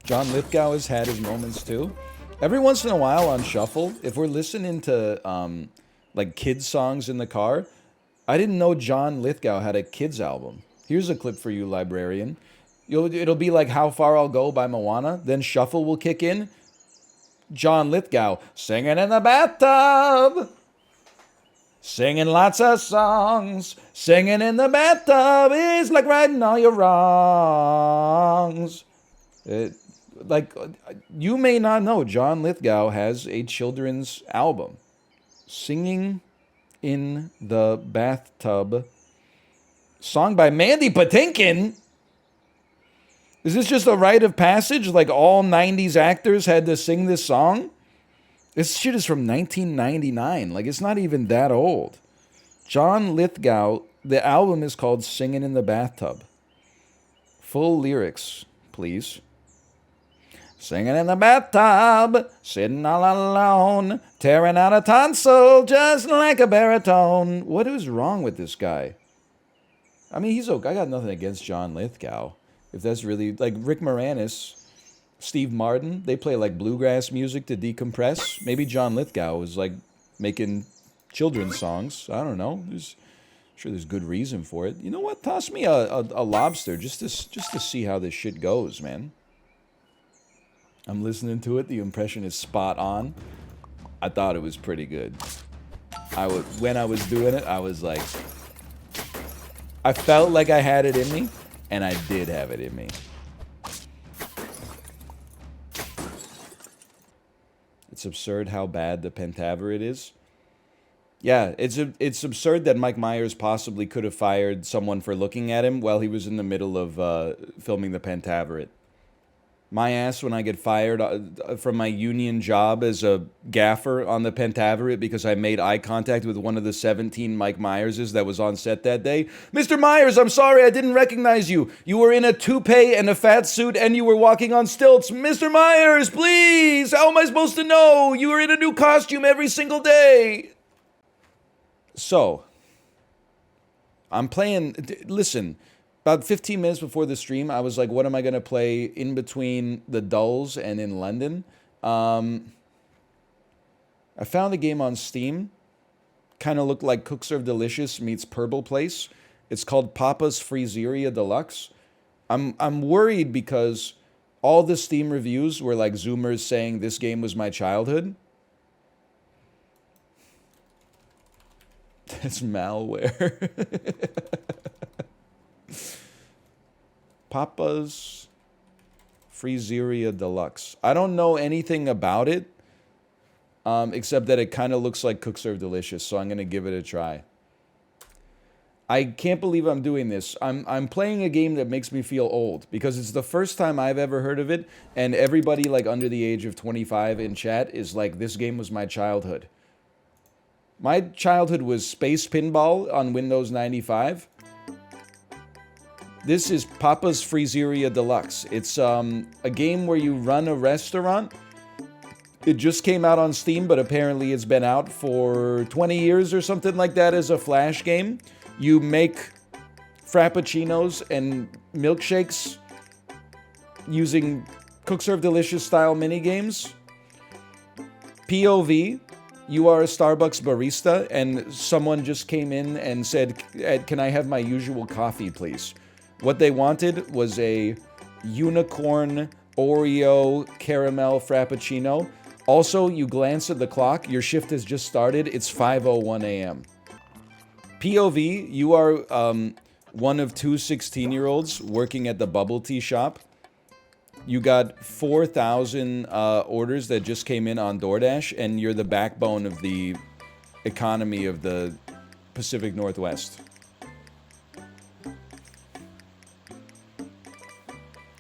John Lithgow has had his moments too. Every once in a while on Shuffle, if we're listening to like kids songs in the car, I didn't know John Lithgow had a kids album. Here's a clip for you, librarian. It'll be like How Far I'll Go by Moana. Then Shuffle will kick in. John Lithgow singing in the bathtub. Singing lots of songs, singing in the bathtub is like righting all your wrongs. You may not know, John Lithgow has a children's album. Singing in the Bathtub. Song by Mandy Patinkin. Is this just a rite of passage? Like all 90s actors had to sing this song? This shit is from 1999. Like, it's not even that old. John Lithgow, the album is called Singin' in the Bathtub. Full lyrics, please. Singing in the bathtub, sitting all alone, tearing out a tonsil just like a baritone. What is wrong with this guy? I mean, he's okay. I got nothing against John Lithgow. If that's really, like, Rick Moranis, Steve Martin, they play like bluegrass music to decompress. Maybe John Lithgow was like making children's songs. I don't know. I'm sure there's good reason for it. You know what? Toss me a lobster just to see how this shit goes, man. I'm listening to it. The impression is spot on. I thought it was pretty good. When I was doing it, I was like, I felt like I had it in me, and I did have it in me. It's absurd how bad the Pentaveret is. Yeah, it's absurd that Mike Myers possibly could have fired someone for looking at him while he was in the middle of filming the Pentaveret. My ass when I get fired from my union job as a gaffer on the Pentaveret because I made eye contact with one of the 17 Mike Myerses that was on set that day. Mr. Myers, I'm sorry, I didn't recognize you. You were in a toupee and a fat suit and you were walking on stilts. Mr. Myers, please, how am I supposed to know? You were in a new costume every single day. So, I'm playing, listen, about 15 minutes before the stream, I was like, what am I going to play in between the dulls and in London? I found a game on Steam. Kind of looked like Cook Serve Delicious meets Purple Place. It's called Papa's Freezeria Deluxe. I'm worried because all the Steam reviews were like Zoomers saying this game was my childhood. That's malware. Papa's Freezeria Deluxe. I don't know anything about it, except that it kind of looks like Cook Serve Delicious, so I'm going to give it a try. I can't believe I'm doing this. I'm playing a game that makes me feel old, because it's the first time I've ever heard of it, and everybody like under the age of 25 in chat is like, this game was my childhood. My childhood was Space Pinball on Windows 95. This is Papa's Freezeria Deluxe. It's a game where you run a restaurant. It just came out on Steam, but apparently it's been out for 20 years or something like that as a Flash game. You make frappuccinos and milkshakes using Cook Serve Delicious style minigames. POV, you are a Starbucks barista and someone just came in and said, "Can I have my usual coffee, please?" What they wanted was a unicorn Oreo caramel frappuccino. Also, you glance at the clock, your shift has just started, it's 5:01 a.m. POV, you are one of two 16-year-olds working at the bubble tea shop. You got 4,000 orders that just came in on DoorDash, and you're the backbone of the economy of the Pacific Northwest.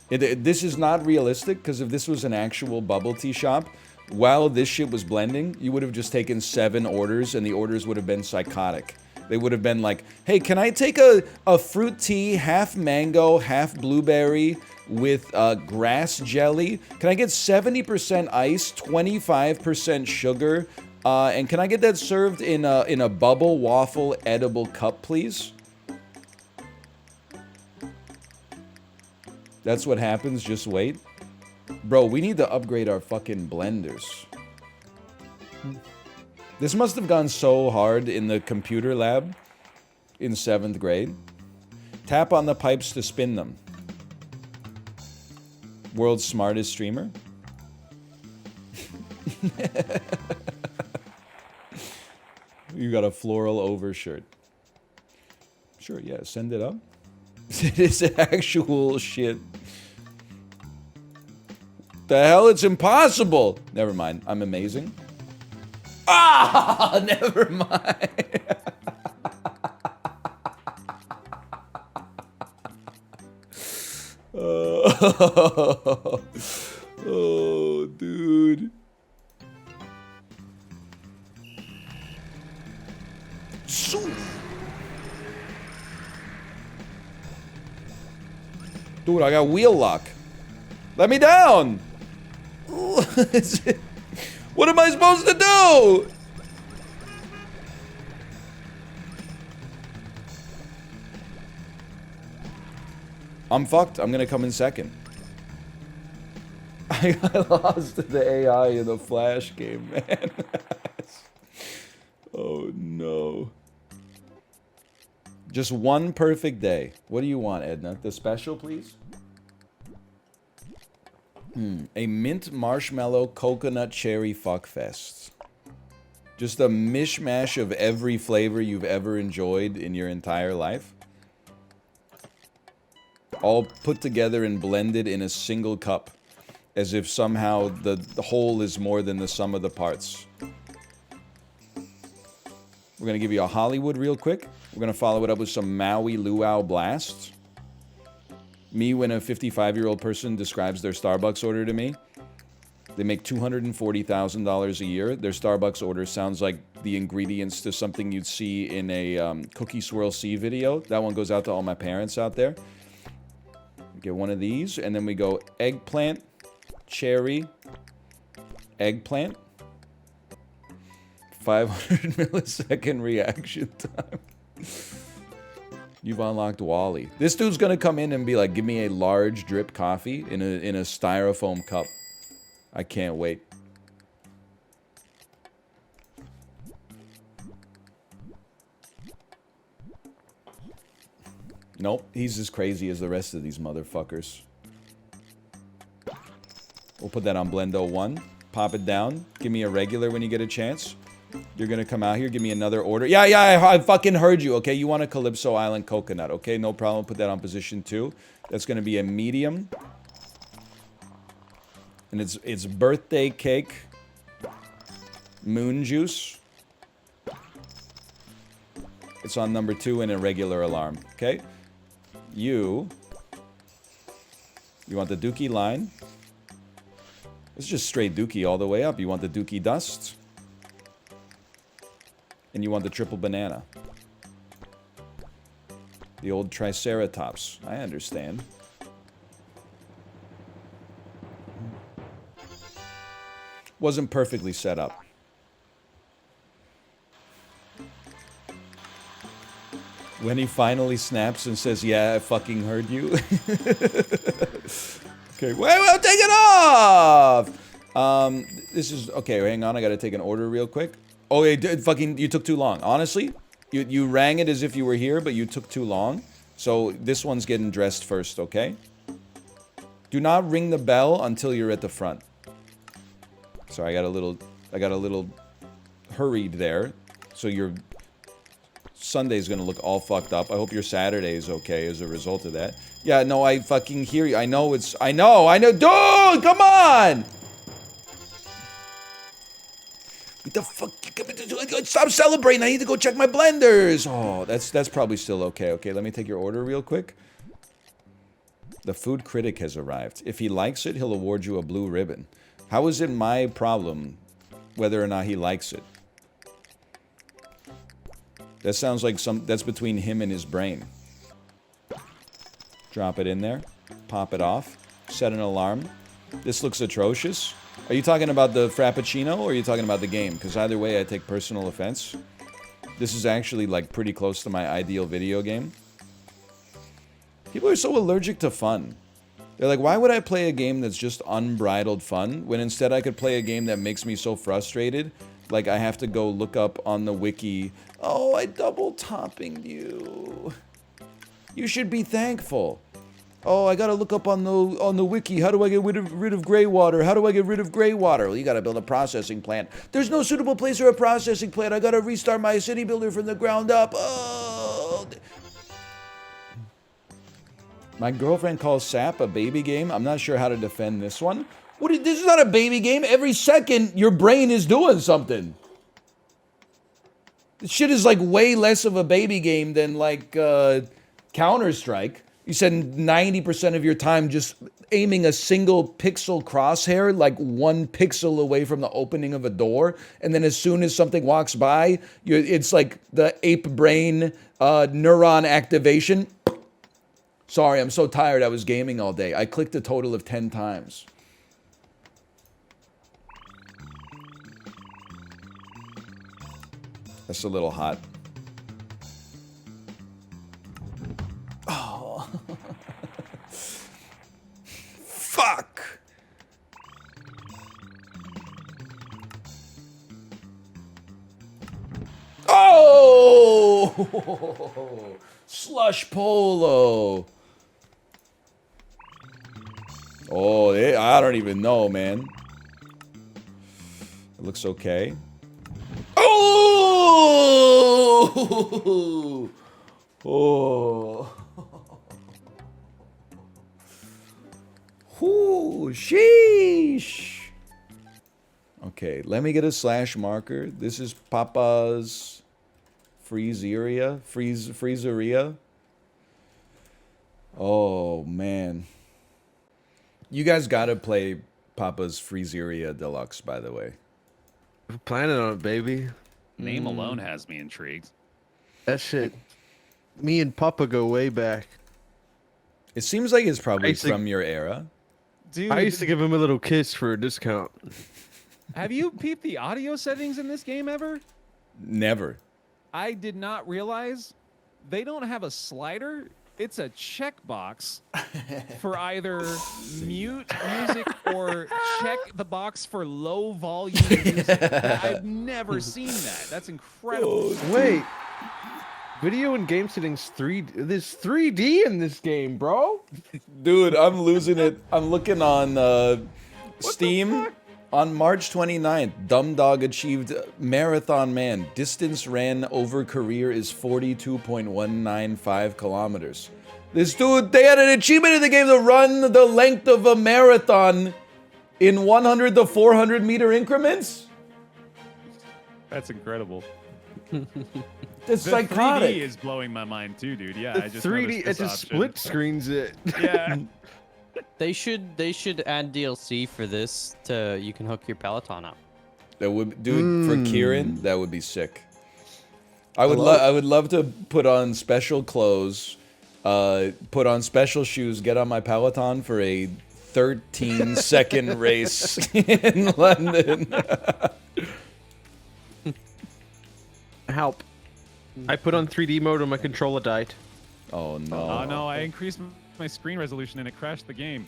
This is not realistic, because if this was an actual bubble tea shop, while this shit was blending, you would have just taken 7 orders, and the orders would have been psychotic. They would have been like, hey, can I take a fruit tea, half mango, half blueberry, with grass jelly? Can I get 70% ice, 25% sugar, and can I get that served in a bubble waffle edible cup, please? That's what happens, just wait. Bro, we need to upgrade our fucking blenders. This must have gone so hard in the computer lab in 7th grade. Tap on the pipes to spin them. World's smartest streamer. You got a floral overshirt. Sure, yeah, send it up. It is actual shit. The hell? It's impossible. Never mind. I'm amazing. Ah, never mind. Oh, dude. Dude, I got wheel lock. Let me down. What am I supposed to do? I'm fucked. I'm gonna come in second. I lost to the AI in the Flash game, man. Oh no. Just one perfect day. What do you want, Edna? The special, please? A mint marshmallow coconut cherry fuckfest. Just a mishmash of every flavor you've ever enjoyed in your entire life. All put together and blended in a single cup. As if somehow the whole is more than the sum of the parts. We're gonna give you a Hollywood real quick. We're gonna follow it up with some Maui Luau Blast. Me, when a 55-year-old person describes their Starbucks order to me, they make $240,000 a year. Their Starbucks order sounds like the ingredients to something you'd see in a Cookie Swirl C video. That one goes out to all my parents out there. Get one of these, and then we go eggplant, cherry, eggplant. 500 millisecond reaction time. You've unlocked Wally. This dude's gonna come in and be like, give me a large drip coffee in a styrofoam cup. I can't wait. Nope, he's as crazy as the rest of these motherfuckers. We'll put that on Blendo 1. Pop it down. Give me a regular when you get a chance. You're gonna come out here, give me another order. Yeah, I fucking heard you, okay? You want a Calypso Island coconut, okay? No problem, put that on position 2. That's gonna be a medium. And it's birthday cake. Moon juice. It's on number 2 in a regular alarm, okay? You want the Dookie line. It's just straight Dookie all the way up. You want the Dookie dust. And you want the triple banana. The old Triceratops. I understand. Wasn't perfectly set up. When he finally snaps and says, yeah, I fucking heard you. Okay, wait, take it off! This is, okay, hang on, I gotta take an order real quick. Oh, you took too long. Honestly, you rang it as if you were here, but you took too long. So this one's getting dressed first, okay? Do not ring the bell until you're at the front. Sorry, I got a little hurried there. So your Sunday's gonna look all fucked up. I hope your Saturday is okay as a result of that. Yeah, no, I fucking hear you. I know. Dude, come on! What the fuck? Stop celebrating. I need to go check my blenders. Oh, that's probably still okay. Okay, let me take your order real quick. The food critic has arrived. If he likes it, he'll award you a blue ribbon. How is it my problem whether or not he likes it? That sounds like that's between him and his brain. Drop it in there. Pop it off. Set an alarm. This looks atrocious. Are you talking about the Frappuccino or are you talking about the game? Because either way, I take personal offense. This is actually, like, pretty close to my ideal video game. People are so allergic to fun. They're like, why would I play a game that's just unbridled fun when instead I could play a game that makes me so frustrated? Like, I have to go look up on the wiki, oh, I double toppinged you. You should be thankful. Oh, I gotta look up on the wiki. How do I get rid of gray water? How do I get rid of gray water? Well, you gotta build a processing plant. There's no suitable place for a processing plant. I gotta restart my city builder from the ground up. Oh. My girlfriend calls SAP a baby game. I'm not sure how to defend this one. This is not a baby game. Every second, your brain is doing something. This shit is like way less of a baby game than like Counter-Strike. You spend 90% of your time just aiming a single pixel crosshair, like 1 pixel away from the opening of a door, and then as soon as something walks by, it's like the ape brain neuron activation. Sorry, I'm so tired. I was gaming all day. I clicked a total of 10 times. That's a little hot. Oh. Fuck. Oh! Slush polo. Oh, I don't even know, man. It looks okay. Oh! Oh. Ooh, sheesh. Okay, let me get a slash marker. This is Papa's Freezeria. Freezeria. Oh, man. You guys gotta play Papa's Freezeria Deluxe, by the way. We're planning on it, baby. Name alone has me intrigued. That shit. Me and Papa go way back. It seems like it's probably from your era. Dude, I used to give him a little kiss for a discount. have you peeped the audio settings in this game ever? Never. I did not realize they don't have a slider. It's a checkbox for either mute music or check the box for low volume music. I've never seen that. That's incredible. Wait. Video and game settings 3D. There's 3D in this game, bro. Dude, I'm losing it. I'm looking on Steam, on March 29th, Dumb Dog achieved Marathon Man. Distance ran over career is 42.195 kilometers. This dude, they had an achievement in the game to run the length of a marathon in 100 to 400 meter increments? That's incredible. That's The psychotic. 3D is blowing my mind too, dude. Yeah, The I just 3D, noticed it this just option. split screens it. Yeah. They should add DLC for this to you can hook your Peloton up. That would, dude, for Kieran, that would be sick. I would love to put on special clothes, put on special shoes, get on my Peloton for a 13-second race in London. Help. I put on 3D mode and my controller died. Oh no! Oh no, I increased my screen resolution and it crashed the game.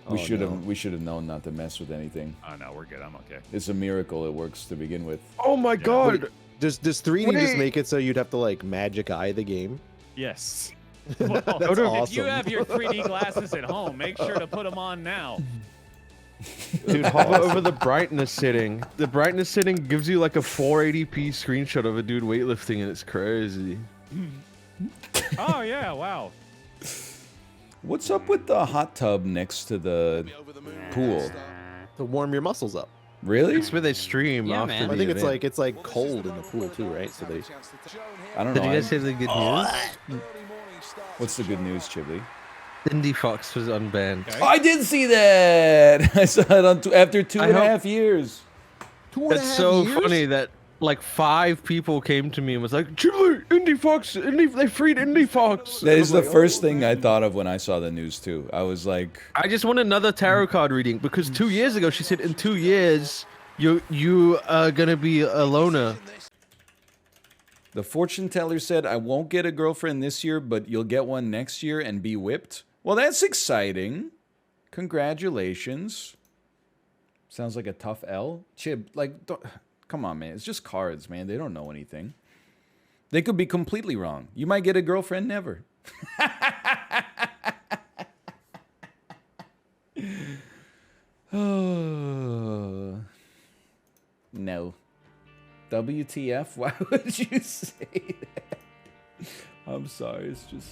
We should have known not to mess with anything. Oh no, we're good. I'm okay. It's a miracle it works to begin with. Oh my god! Does 3D just Wait. make it so you'd have to like magic eye the game? Yes. That's If awesome. you have your 3D glasses at home, make sure to put them on now. Dude, hover over the brightness setting. The brightness setting gives you like a 480p screenshot of a dude weightlifting, and it's crazy. Oh yeah, wow. What's up with the hot tub next to the pool? To warm your muscles up. Really? It's where they stream Yeah, after man. the I think event. it's like cold in the pool too, right? So they I don't know. Did you guys hear the good news? What's the good news, Chibley? Indiefoxx was unbanned. Okay. Oh, I did see that. I saw it on after two and a half years. It's so funny that like 5 people came to me and was like, Chibli, Indiefoxx, they freed Indiefoxx. That is the first thing I thought of when I saw the news too. I was like, I just want another tarot card reading because 2 years ago she said in 2 years you are gonna be a loner. the fortune teller said, I won't get a girlfriend this year, but you'll get one next year and be whipped. Well, that's exciting. Congratulations. Sounds like a tough L. Chib, like, come on, man. It's just cards, man. They don't know anything. They could be completely wrong. You might get a girlfriend never. Oh. No. WTF? Why would you say that? I'm sorry. It's just...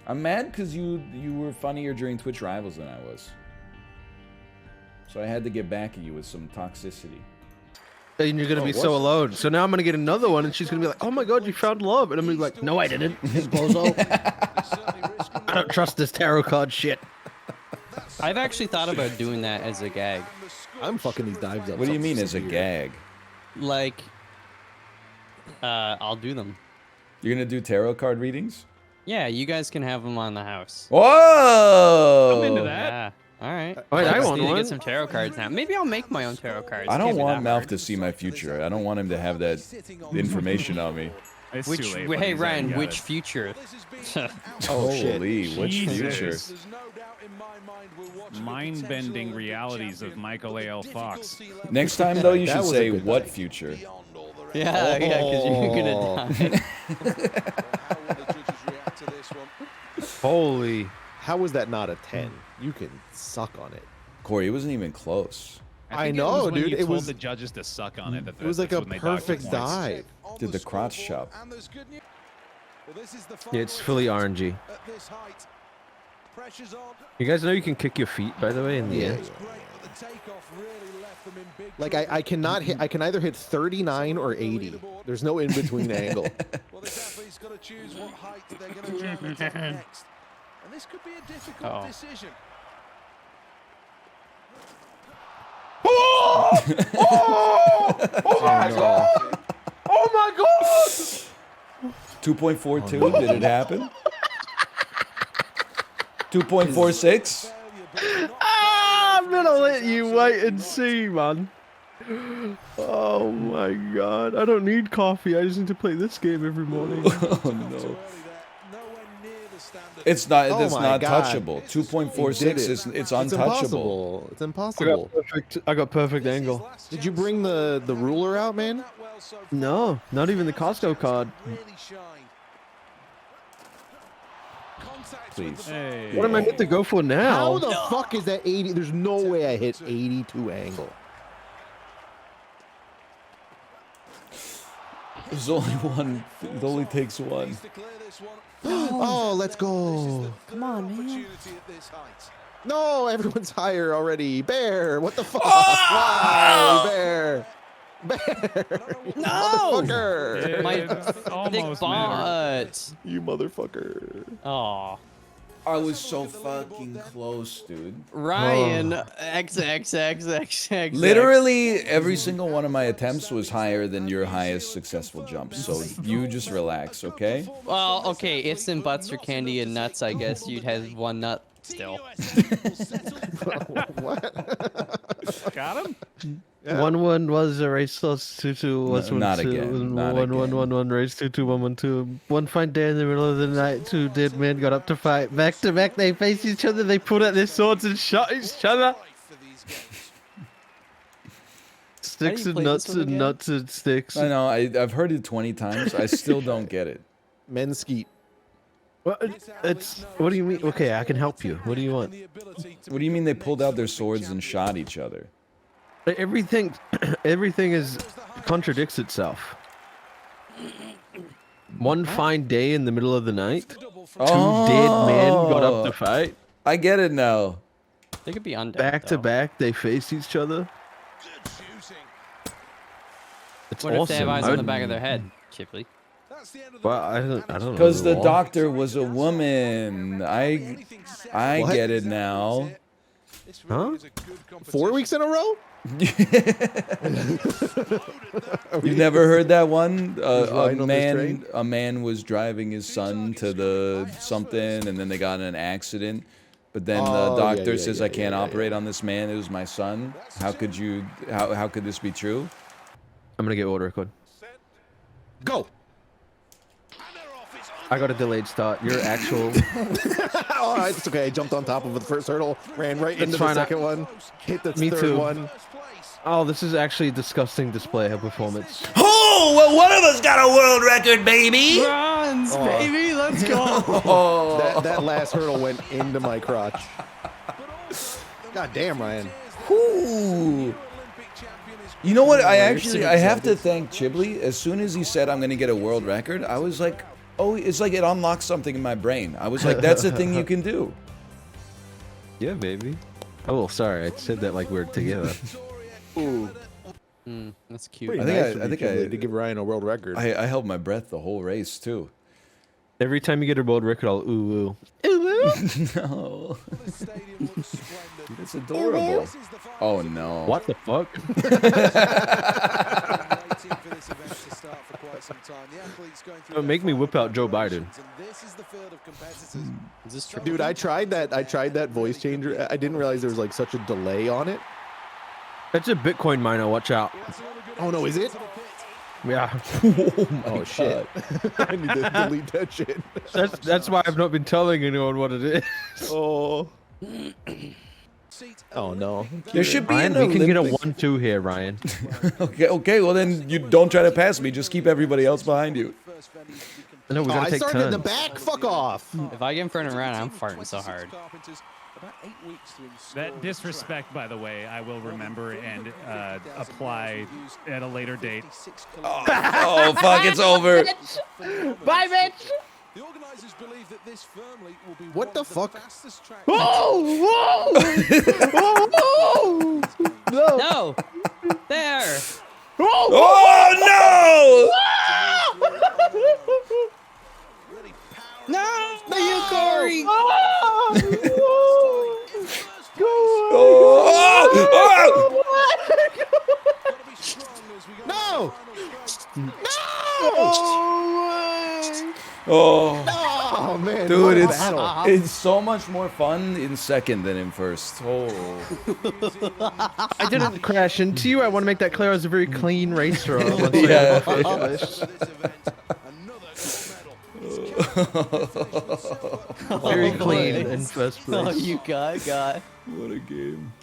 I'm mad because you were funnier during Twitch Rivals than I was. So I had to get back at you with some toxicity. And you're gonna be so alone. So now I'm gonna get another one, and she's gonna be like, "Oh my god, you found love," and I'm gonna be like, "No, I didn't." Bozo. I don't trust this tarot card shit. I've actually thought about doing that as a gag. I'm fucking these dives up. What do you mean something as a weird. gag? Like, I'll do them. You're gonna do tarot card readings? Yeah, you guys can have them on the house. Whoa! I'm into that. Yeah. All right. Wait, I just want need to one. get some tarot cards now. Maybe I'll make my own tarot cards. I don't Can't be want that Malf hard. to see my future. I don't want him to have that information on me. It's Which, too late, hey buddies, Ryan, got which it. future? Oh shit. Holy, which Jesus. future? Mind-bending realities of Michael A.L. Fox. Next time, though, you That should was a say good what dive. future. Yeah, because you're gonna die. Holy. How was that not a 10? You can suck on it. Corey, it wasn't even close. I think know, it was when dude, You it told was- the judges to suck on it. It was like a perfect dive. Did the crotch chop. Yeah, it's fully RNG. You guys know you can kick your feet, by the way, in the air. Like I cannot hit. I can either hit 39 or 80. There's no in between angle. Well, this athlete's got to choose what height they're going to jump at next. And this could be a difficult Uh-oh. decision. Oh my god! 2.42, did it happen? 2.46? Ah, I'm gonna let you wait and see, man. Oh my god. I don't need coffee. I just need to play this game every morning. Oh no. Nowhere near the standard. It's not. Oh It's my not God. touchable. He 2.46 did it. is. It's It's untouchable. impossible. It's impossible. I got perfect angle. Did you bring the ruler out, man? That well so far. No, not even the Costco card. Really shined. Please. Hey. What am I meant to go for now? How the fuck is that 80? There's no way I hit 82 angle. There's only one. It only takes one. Oh, let's go. Come on, man. No, everyone's higher already. Bear, what the fuck? Why, Bear? Bear. No! Motherfucker. My thick almost butt. You motherfucker. Aw. I was so fucking close, dude. Ryan, XXXXX. Literally every single one of my attempts was higher than your highest successful jump. So you just relax, okay? Well, okay, ifs and buts are candy and nuts, I guess you'd have one nut still. What? Got him? 1-1 was a race loss. 2-2 was not again, not 1-1-1-1 race 2-2 1-1-2. One fine day in the middle of the night, two dead men got up to fight. Back to back, they faced each other. They pulled out their swords and shot each other. Sticks you and play nuts this one and again? nuts and sticks. I know. I've heard it 20 times. I still don't get it. Men skeet. Well, it's what do you mean? Okay, I can help you. What do you want? What do you mean they pulled out their swords and shot each other? Everything is contradicts itself. One fine day in the middle of the night, two dead men got up to fight. I get it now. They could be undead. Back to though. back, they face each other. It's What if they have awesome. eyes on the back of their head, Chipley? Well, I don't know. Because the Why? doctor was a woman. I What? get it now. Huh? 4 weeks in a row? You've never heard that one? riding on this train? A man was driving his son to the something, and then they got in an accident. But then the Oh, doctor yeah, says, yeah, "I can't yeah, operate on this man. It was my son. How could you? How could this be true?" I'm gonna get world record. Go. I got a delayed start. Your actual. All right, it's okay. I jumped on top of the first hurdle, ran right into the fine, second one, hit the Me third too. one. Oh, this is actually a disgusting display of performance. Oh, well, one of us got a world record, baby. Bronze, baby, let's go. Oh, That last hurdle went into my crotch. God damn, Ryan. Ooh. You know what? I have to thank Chibley. As soon as he said I'm going to get a world record, I was like, oh, it's like it unlocked something in my brain. I was like, that's a thing you can do. Yeah, baby. Oh, sorry, I said that like we're together. Ooh, That's cute. pretty I think nice I- of I you, think Kimberly, I- to give Ryan a world record. I held my breath the whole race too. Every time you get a world record, I'll ooh ooh. No, it's adorable. Oh no. What the fuck? Don't make me whip out Joe Biden. Is this true? Dude, I tried that voice changer. I didn't realize there was like such a delay on it. That's a Bitcoin miner. Watch out. Oh no, is it? Yeah. Oh shit. I need to delete that shit. That's why I've not been telling anyone what it is. Oh. Oh no. There should be Ryan, an we can get a Olympics. 1-2 here, Ryan. Okay. Well, then you don't try to pass me. Just keep everybody else behind you. No, we Oh, gotta I take started in turns. the back. Fuck off. If I get in front of Ryan, I'm farting so hard. That disrespect, by the way, I will remember and apply at a later date. Oh fuck! It's over. Bye, bitch. The organizers believe that this firmly will be What the fuck? fastest track. Whoa! Whoa! No! No! There! Oh No! No, you Corey! No! Oh, Oh man, dude, what a it's battle. it's so much more fun in second than in first. Oh, I didn't crash into you. I want to make that clear. I was a very clean racer. Yeah. Very clean in first Oh, place. you guy. what a game!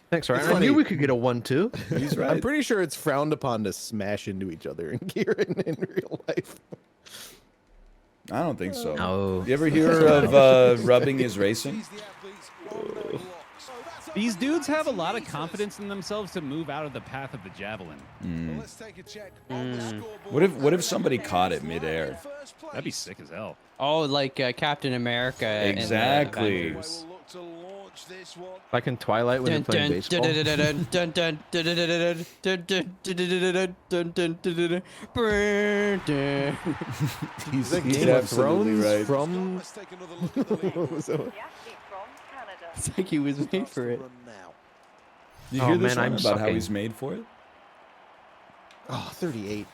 Thanks, Ryan. It's I funny. knew we could get a 1-2. He's I'm right. pretty sure it's frowned upon to smash into each other in gear in real life. I don't think so. No. You ever hear of rubbing is racing? These dudes have a lot of confidence in themselves to move out of the path of the javelin. Let's take a check on the scoreboard. What if somebody caught it midair? That'd be sick as hell. Oh, like Captain America. in the Exactly. Avengers. We'll look to launch this one. Like in Twilight when they're playing baseball. He's Game of absolutely Thrones right. from. Let's take another look at the leaderboard. So- It's like he was made for it. Run now. You Oh, hear this man, one I'm about how sucking. he's made for it? Oh, 38.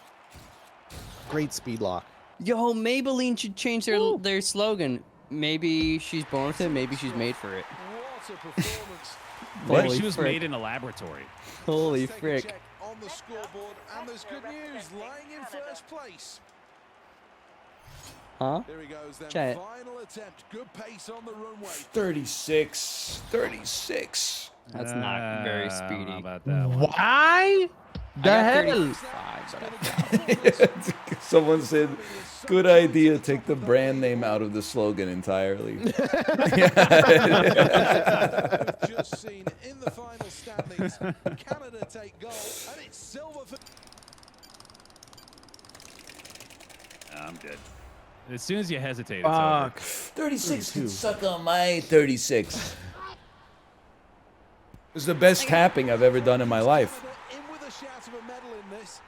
Great speed lock. Yo, Maybelline should change their slogan. Maybe she's born with it. Maybe she's made for it. What a performance. Like Holy she was frick. made in a laboratory. Holy Let's take a frick. check on the scoreboard, and there's good news, lying in first place. Huh? Here he goes then. Chat. Final attempt. Good pace on the runway. 36. 36. That's not very I don't know speedy. about that one. Why? The I got hell? 35, but I Someone said, good idea, take the brand name out of the slogan entirely. We've just seen in the final standings, Canada take gold, and it's silver for. I'm good. As soon as you hesitate, it's Fuck. 36 can suck on my 36. It was the best tapping I've ever done in my life. In with a shout of a medal in this.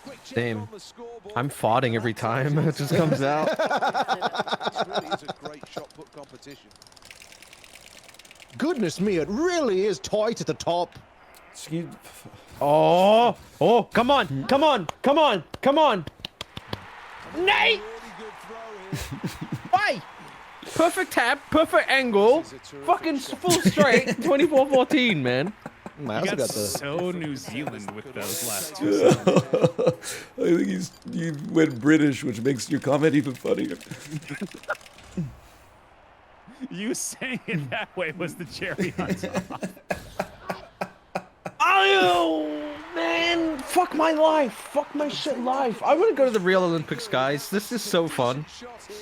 Quick check Damn. on the scoreboard. I'm farting every time it just comes out. This really is a great shot put competition. Goodness me, it really is tight at the top. Excuse. Oh, come on, come on, come on, come on. Nate! Really good throw here. Why? Perfect tap, perfect angle, This is a terrific fucking shot. full straight, 24-14, man. I You also got got the. so New Zealand with those last two. I think you went British, which makes your comment even funnier. You saying it that way was the cherry on top. Oh, man. Fuck my life. Fuck my shit life. I want to go to the real Olympics, guys. This is so fun. Shot here.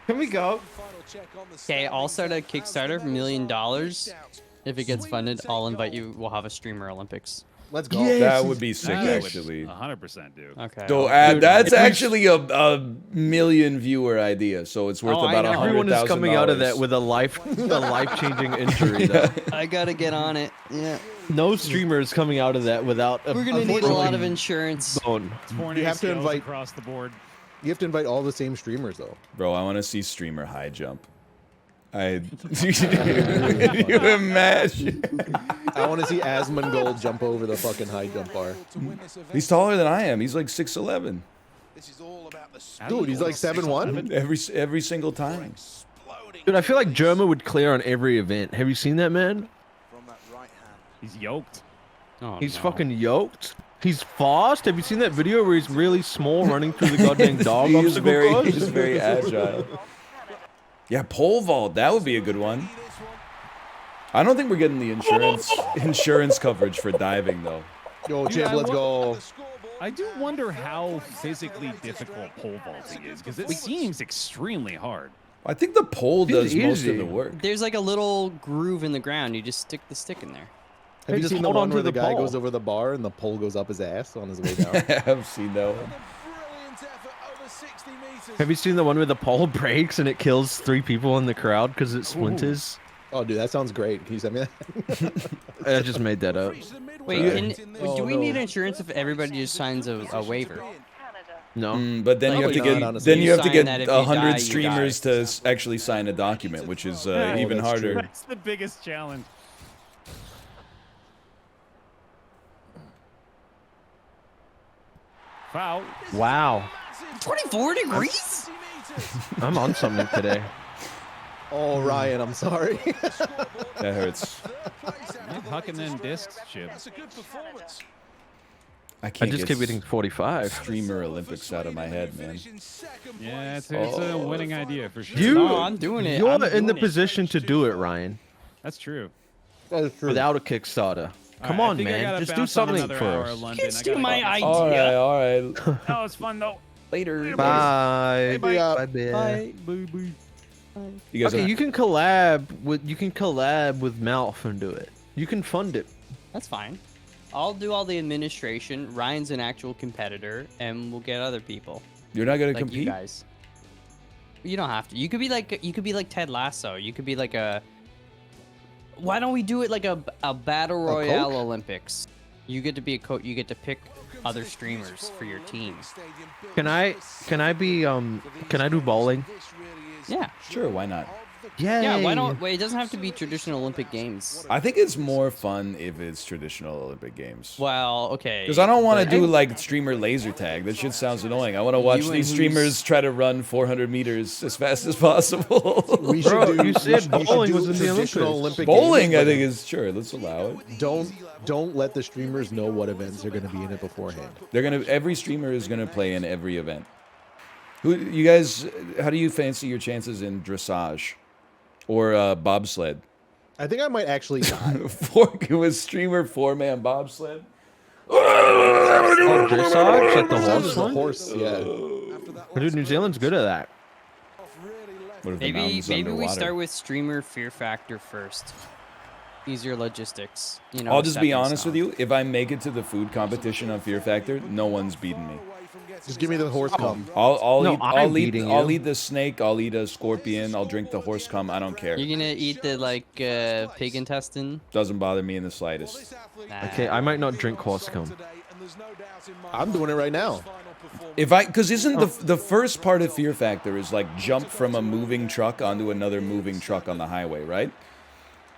Can we go? Final check on the Okay, I'll start a standings. Kickstarter, $1 million. Out. If it gets funded, I'll invite you. We'll have a streamer Olympics. Let's go. Yes. That would be sick, That would actually. 100% do. Okay. So I'll- that's actually a million viewer idea, so it's worth Oh, I about know. Everyone is coming out of $100,000. that with a life-changing injury. Though. I gotta get on it. Yeah. No streamer is coming out of that without a We're gonna need a lot of broken insurance. bone. Torn You have to ACLs invite- across the board. You have to invite all the same streamers, though. Bro, I want to see streamer high jump. Can you imagine? I want to see Asmongold jump over the fucking high jump bar. To win this event. He's taller than I am. He's like 6'11". This is all about the How do you Dude, he's go like 7'1". Every single time. exploding Dude, I feel like Germa would clear on every event. Have you seen that man? from that right hand. He's yoked. Oh, He's no. fucking yoked. He's fast. Have you seen that video where he's really small running through the goddamn dog He is obstacle very, course? he's very agile. Yeah, pole vault. That would be a good one. See this one? I don't think we're getting the insurance coverage for diving though. Yo, Dude, champ, I let's go. The scoreboard. I do wonder how physically difficult pole vaulting is, because it seems extremely hard. I think the pole does It's most of easy. the work. There's like a little groove in the ground. You just stick the stick in there. Have you just seen the hold one on to where the the guy pole. goes over the bar and the pole goes up his ass on his way down? I've seen that one. Brilliant effort over 60 meters. Have you seen the one where the pole breaks and it kills 3 people in the crowd because it splinters? Oh, dude, that sounds great. Can you send me that? I just made that up. Reached the midway Wait, Right. can, in this do we no. need insurance if everybody just signs a waiver? No. But then you have to Probably get not, honestly. then you have to Sign get that if you 100 die, you streamers die. to actually sign a document, which is even that's harder. true. That's the biggest challenge. Foul. Wow. 24 degrees? 60 meters. I'm on something today. Oh, Ryan, I'm sorry. That hurts. Third place after Not the hucking them latest discs, round. Chib. That's a good performance. I I can't just get keep getting 45. streamer Olympics out of my head, man. Finishing second Yeah, place. it's a winning idea for sure. You, No, I'm doing it. You're I'm in the doing it. position to do it, Ryan, That's true. That is true. without a Kickstarter. Come All right, I on, think I man. gotta Just do bounce on something another for hour us. of London. Kids I do gotta my go. idea. All right. Oh, it's fun though. Later. Bye. Yeah. Bye. Bye. You guys Okay, are- you can collab with MALF and do it. You can fund it. That's fine. I'll do all the administration. Ryan's an actual competitor, and we'll get other people You're not gonna like compete. you guys. You don't have to. You could be like Ted Lasso. You could be like a. Why don't we do it like a battle royale Coke? Olympics? You get to be a coach. You get to pick other streamers for your team. Can I do bowling? Yeah. Sure, why not? Yeah. Why don't? Wait, it doesn't have to be traditional Olympic games. I think it's more fun if it's traditional Olympic games. Well, okay. Because I don't want to but- do like streamer laser tag. That shit sounds annoying. I want to watch You and these who's- streamers try to run 400 meters as fast as possible. We should Bro, do. you said we should bowling do was in the traditional Olympics. Olympic Bowling, games, I but think is sure. Let's allow it. Don't let the streamers know what events are going to be in it beforehand. They're gonna. Every streamer is gonna play in every event. Who you guys? How do you fancy your chances in dressage, or bobsled? I think I might actually die. Fork was streamer 4-man bobsled. Dressage, like the Sounds horse is the one? horse, yeah. Dude, New Zealand's good at that. What if the Maybe mountain's we underwater? start with streamer Fear Factor first. Easier logistics. You know. I'll just be stepping honest stone. with you. If I make it to the food competition on Fear Factor, no one's beating me. Just give me the horse cum. I'll No, eat. I'm beating I'll you. eat the snake. I'll eat a scorpion. I'll drink the horse cum. I don't care. You're gonna eat the like pig intestine. Doesn't bother me in the slightest. Nah. Okay, I might not drink horse cum. I'm doing it right now. If I, because isn't the first part of Fear Factor is like jump from a moving truck onto another moving truck on the highway, right?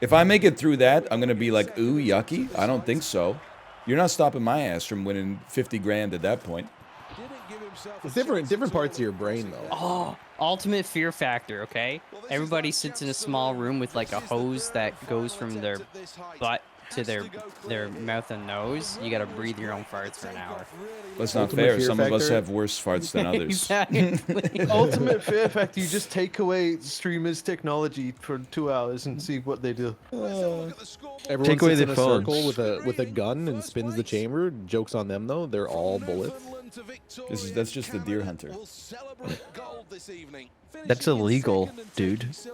If I make it through that, I'm gonna be like, ooh, yucky. I don't think so. You're not stopping my ass from winning 50 grand at that point. It's different parts of your brain though. Oh, ultimate Fear Factor. Okay, everybody sits in a small room with like a hose that goes from their butt to their mouth and nose. You gotta breathe your own farts for an hour. That's not Ultimate fair. Fear Some of us Factor? have worse farts than others. Exactly. Ultimate Fear Factor, you just take away streamers' technology for 2 hours and see what they do. Everyone Take away sits in their a circle phones. with a gun and spins the chamber. Jokes on them though. They're all bullets. That's just the deer hunter. That's illegal, dude. This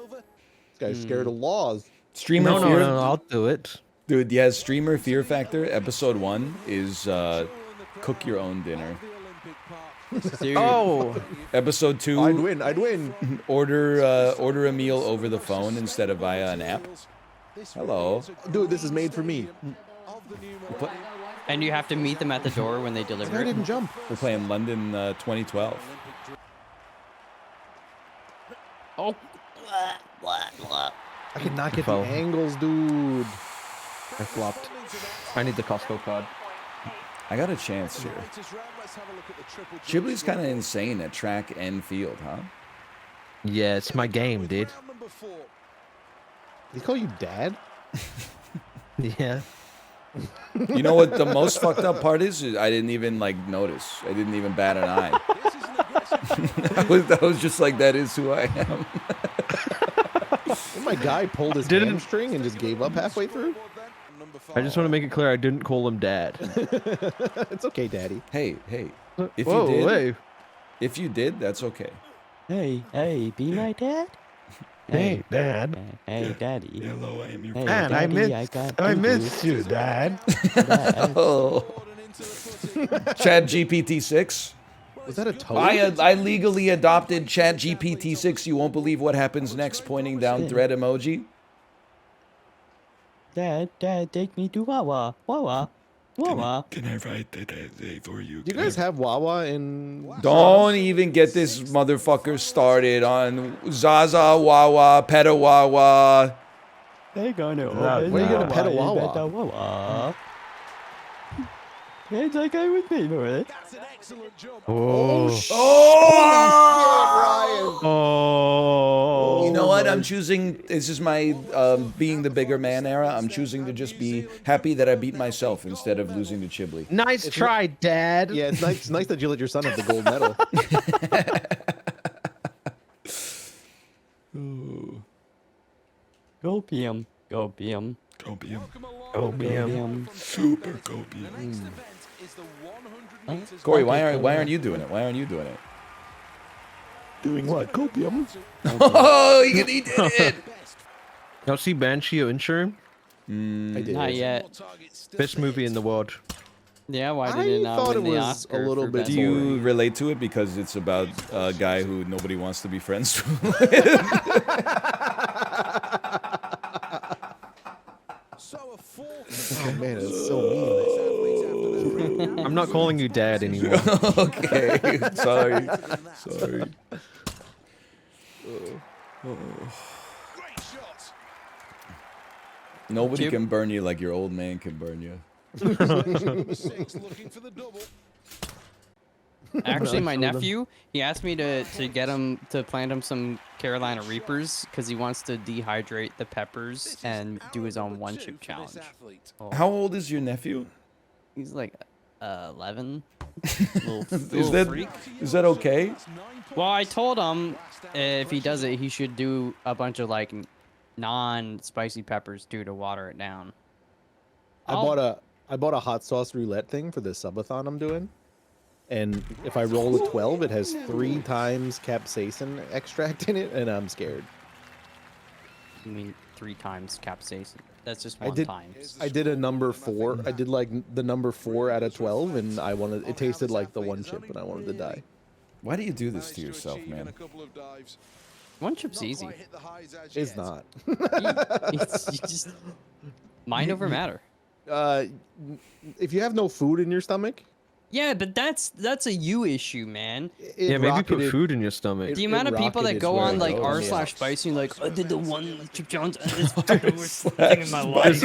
guy's scared of laws. Streamer No, Fear, I'll do it. dude. Yeah, Streamer Fear Factor episode 1 is cook your own dinner. Dude, Oh, Episode 2, I'd win. order a meal over the phone instead of via an app. Hello. Dude, this is made for me. and you have to meet them at the door when they deliver I it. didn't jump. We're playing London 2012. Oh, I could not get Fell. the angles, dude. I flopped. I need the Costco card. I got a chance here. Chibli's kind of insane at track and field, huh? Yeah, it's my game, dude. They call you dad? Yeah. You know what the most fucked up part is? I didn't even like notice. I didn't even bat an eye. I was just like, that is who I am. And my guy pulled his Didn't- hamstring and just gave up halfway through. I just want to make it clear I didn't call him dad. It's okay, daddy. Hey, if Whoa, you did, hey. if you did, that's okay. Hey, be my dad? Hey, Dad. Hey, daddy. Hello, I am your Hey, Dad, I missed you, Dad. Oh. Chat GPT 6. Was that a toad? I legally adopted Chat GPT 6. You won't believe what happens next. Pointing down thread emoji. Dad, take me to Wawa. Wawa. Can I write that essay for you? Do you guys have Wawa in? Don't even get this motherfucker started on Zaza Wawa, Peta Wawa. They're gonna Where are you gonna pet a Wawa? Pet a Wawa. It's okay with me, right? Oh. Oh! You know what? I'm choosing. This is my being the bigger man era. I'm choosing to just be happy that I beat myself instead of losing to Chibli. Nice try, Dad. Yeah, it's nice. It's nice that you let your son have the gold medal. Gopium. Copium. Oh, man. Gopium. Super copium. is the 100 meters. Corey, why aren't you doing it? Why aren't you doing it? Doing what? Copium? Oh, he did it! Y'all see Banshee or Insurum? I did. Not yet. Best movie in the world. Yeah, why I did it not thought win it the was Oscar a little for bit best Do you movie? relate to it because it's about a guy who nobody wants to be friends with? So a Oh man, it's so mean. I'm not calling you dad anymore. Okay, sorry. Great shot. Nobody Chip? can burn you like your old man can burn you. Number 6 looking for the double. Actually, my Some of them. nephew, he asked me to get him to plant him some Carolina Reapers because he wants to dehydrate the peppers and do his own one chip challenge. Oh, How old is your nephew? he's like 11. Is that okay? Well, I told him if he does it, he should do a bunch of like non-spicy peppers too to water it down. I bought a hot sauce roulette thing for the subathon I'm doing. And if I roll a 12, it has 3 times capsaicin extract in it, and I'm scared. I mean, 3 times capsaicin. That's just I one did- time. I did a number 4. I did like the number 4 out of 12, and it tasted like the one chip, and I wanted to die. Why do you do this to yourself, man? One chip's easy. It's not. It's you just mind over matter. If you have no food in your stomach, Yeah, but that's a you issue, man. it Yeah, maybe put rocketed- food in your stomach. The amount of people that rocketed go where on it like goes. r/spicy and like I did the one chip challenge and it's the worst thing in my life.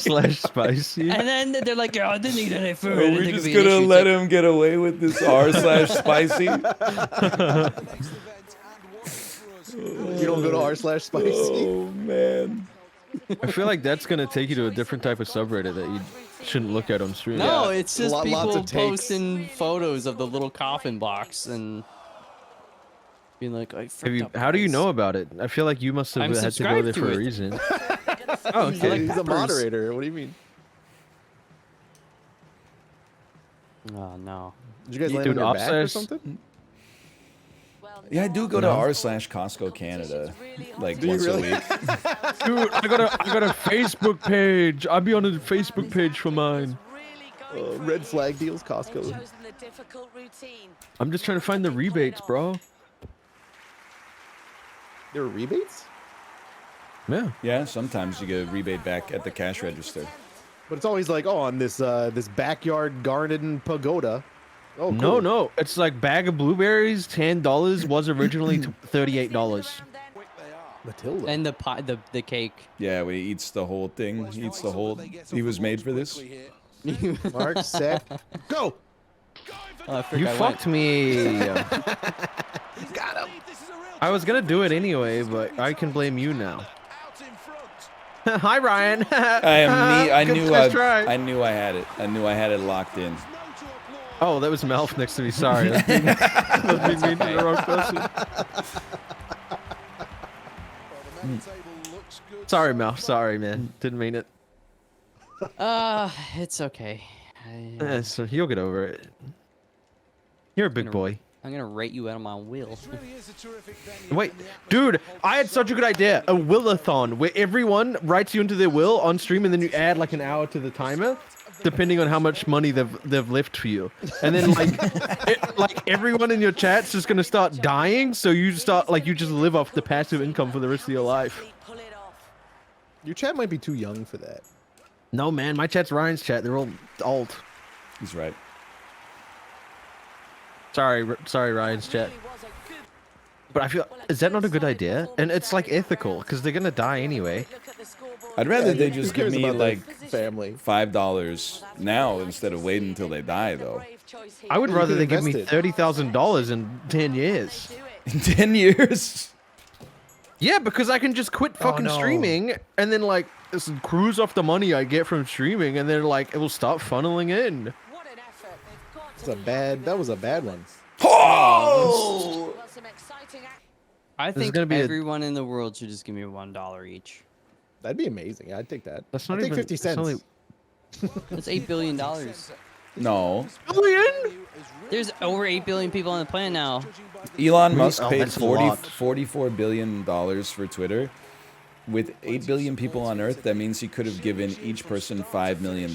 Slash spicy. And then they're like, yeah, I didn't eat any food. Are and we there just could be an gonna issue. It's let like, him get away with this r/spicy? You don't go to r/spicy. Oh man. I feel like that's gonna take you to a different type of subreddit that you shouldn't look at on stream. No, it's just Lots people of takes. posting photos of the little coffin box and being like, I fricked up How do you guys." know about it? I feel like you must have I'm had to go there subscribed to for a it. reason. Oh, He's, okay. he's a Peppers. moderator. What do you mean? Oh no. Did you guys land Dude, on your back or upstairs- something? Yeah, I do go to r/Costco Canada like Do you once really? a week. Dude, I got a Facebook page. I'll be on a Facebook page for mine. Red flag deals, Costco. I'm just trying to find the rebates, bro. There are rebates, Yeah. Yeah, sometimes you get a rebate back at the cash register. but it's always like, oh, on this this backyard garden pagoda. Oh, No, cool. no. It's like bag of blueberries, $10 was originally $38. Matilda. And the pie, the cake. Yeah, when he eats the whole thing. He eats the whole. He was made for this. Mark, set, go. Oh, I You forgot I went. fucked me. Got him. I was gonna do it anyway, but I can blame you now. Hi, Ryan. I Good knew first try. I knew I had it. I knew I had it locked in. Oh, that was MALF next to me. Sorry. That's me mean to the wrong person. Sorry, MALF. Sorry, man. Didn't mean it. It's okay. So you'll get over it. You're a big boy. I'm gonna rate you out of my will. Wait, dude, I had such a good idea. A will-a-thon where everyone writes you into their will on stream and then you add like an hour to the timer, depending on how much money they've left for you. And then like everyone in your chat's just gonna start dying, so you just live off the passive income for the rest of your life. Your chat might be too young for that. No, man, my chat's Ryan's chat. They're all old. He's right. Sorry, Ryan's chat. But I feel, is that not a good idea? And it's like ethical, because they're gonna die anyway. I'd rather they Who just give cares me about their like family. $5 now instead of waiting until they die, though. I would You rather could they give me invest $30,000 in 10 years. In 10 years? Yeah, because I can just quit fucking no. streaming and then like just cruise off the money I get from streaming, and then like it will start funneling in. That was a bad one. Oh! I This is think gonna be a- everyone in the world should just give me $1 each. That'd be amazing. I'd take that. That's I'd not take even 50 that's cents. only- That's $8 billion. No. There's over 8 billion people on the planet now. Elon Musk Oh, paid that's a lot. $44 billion for Twitter. With 8 billion people on Earth, that means he could have given each person $5 million.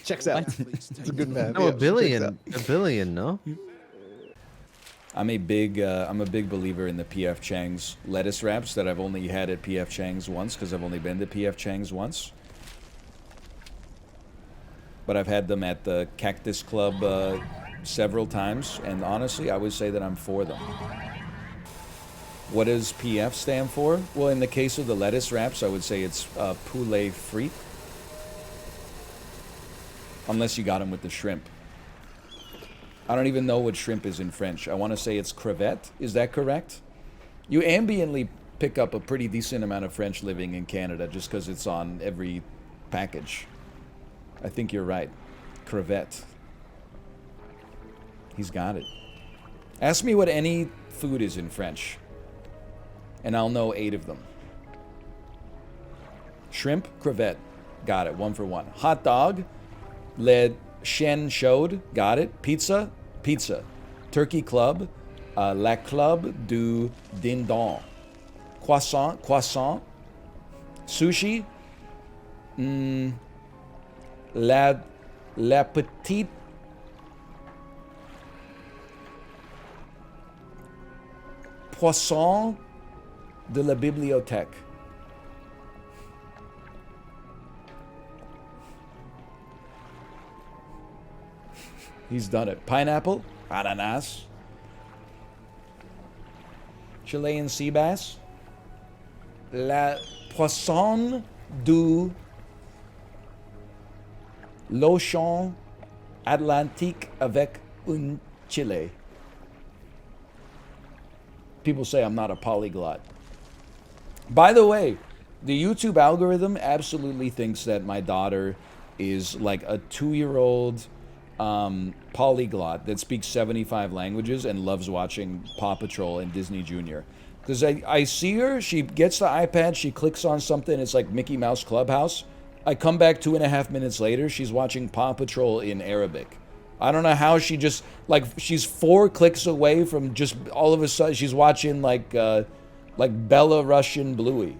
Checks out. It's a good man. No, a billion, no? I'm a big believer in the PF Chang's lettuce wraps that I've only had at PF Chang's once because I've only been to PF Chang's once. But I've had them at the Cactus Club several times, and honestly, I would say that I'm for them. What does PF stand for? Well, in the case of the lettuce wraps, I would say it's poulet frit. Unless you got them with the shrimp. I don't even know what shrimp is in French. I want to say it's crevette. Is that correct? You ambiently pick up a pretty decent amount of French living in Canada just because it's on every package. I think you're right. Crevette. He's got it. Ask me what any food is in French, and I'll know 8 of them. Shrimp, crevette. Got it. 1 for 1. Hot dog. Le chien chaud. Got it. Pizza. Pizza. Turkey club. La club du dindon. Croissant. Croissant. Sushi. La petite. Poisson de la bibliothèque. He's done it. Pineapple, ananas, Chilean sea bass, la poisson du l'océan Atlantique avec un Chile. People say I'm not a polyglot. By the way, the YouTube algorithm absolutely thinks that my daughter is like a 2-year-old polyglot that speaks 75 languages and loves watching Paw Patrol and Disney Junior. Because I see her, she gets the iPad, she clicks on something, it's like Mickey Mouse Clubhouse. I come back 2.5 minutes later, she's watching Paw Patrol in Arabic. I don't know how she just, like, she's 4 clicks away from just all of a sudden she's watching like Belarusian Bluey.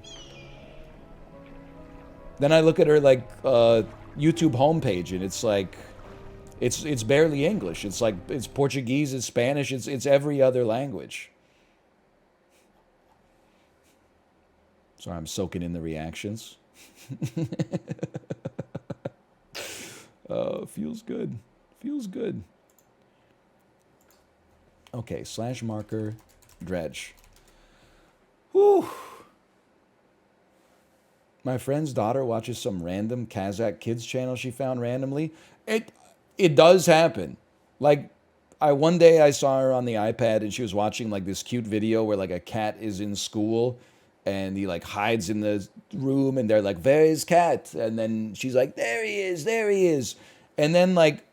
Then I look at her like YouTube homepage and it's like, it's barely English. It's like, it's Portuguese, it's Spanish, it's every other language. Sorry, I'm soaking in the reactions. Feels good. Feels good. Okay, slash marker, dredge. Whew. My friend's daughter watches some random Kazakh kids channel she found randomly. It does happen. Like, one day I saw her on the iPad and she was watching like this cute video where like a cat is in school and he like hides in the room and they're like, "Where is cat?" And then she's like, "There he is, there he is." And then like,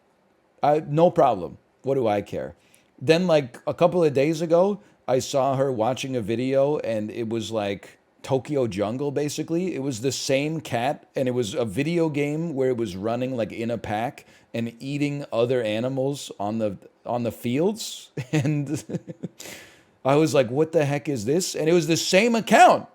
no problem. What do I care? Then like a couple of days ago, I saw her watching a video and it was like Tokyo Jungle basically. It was the same cat and it was a video game where it was running like in a pack and eating other animals on the fields. And I was like, what the heck is this? And it was the same account.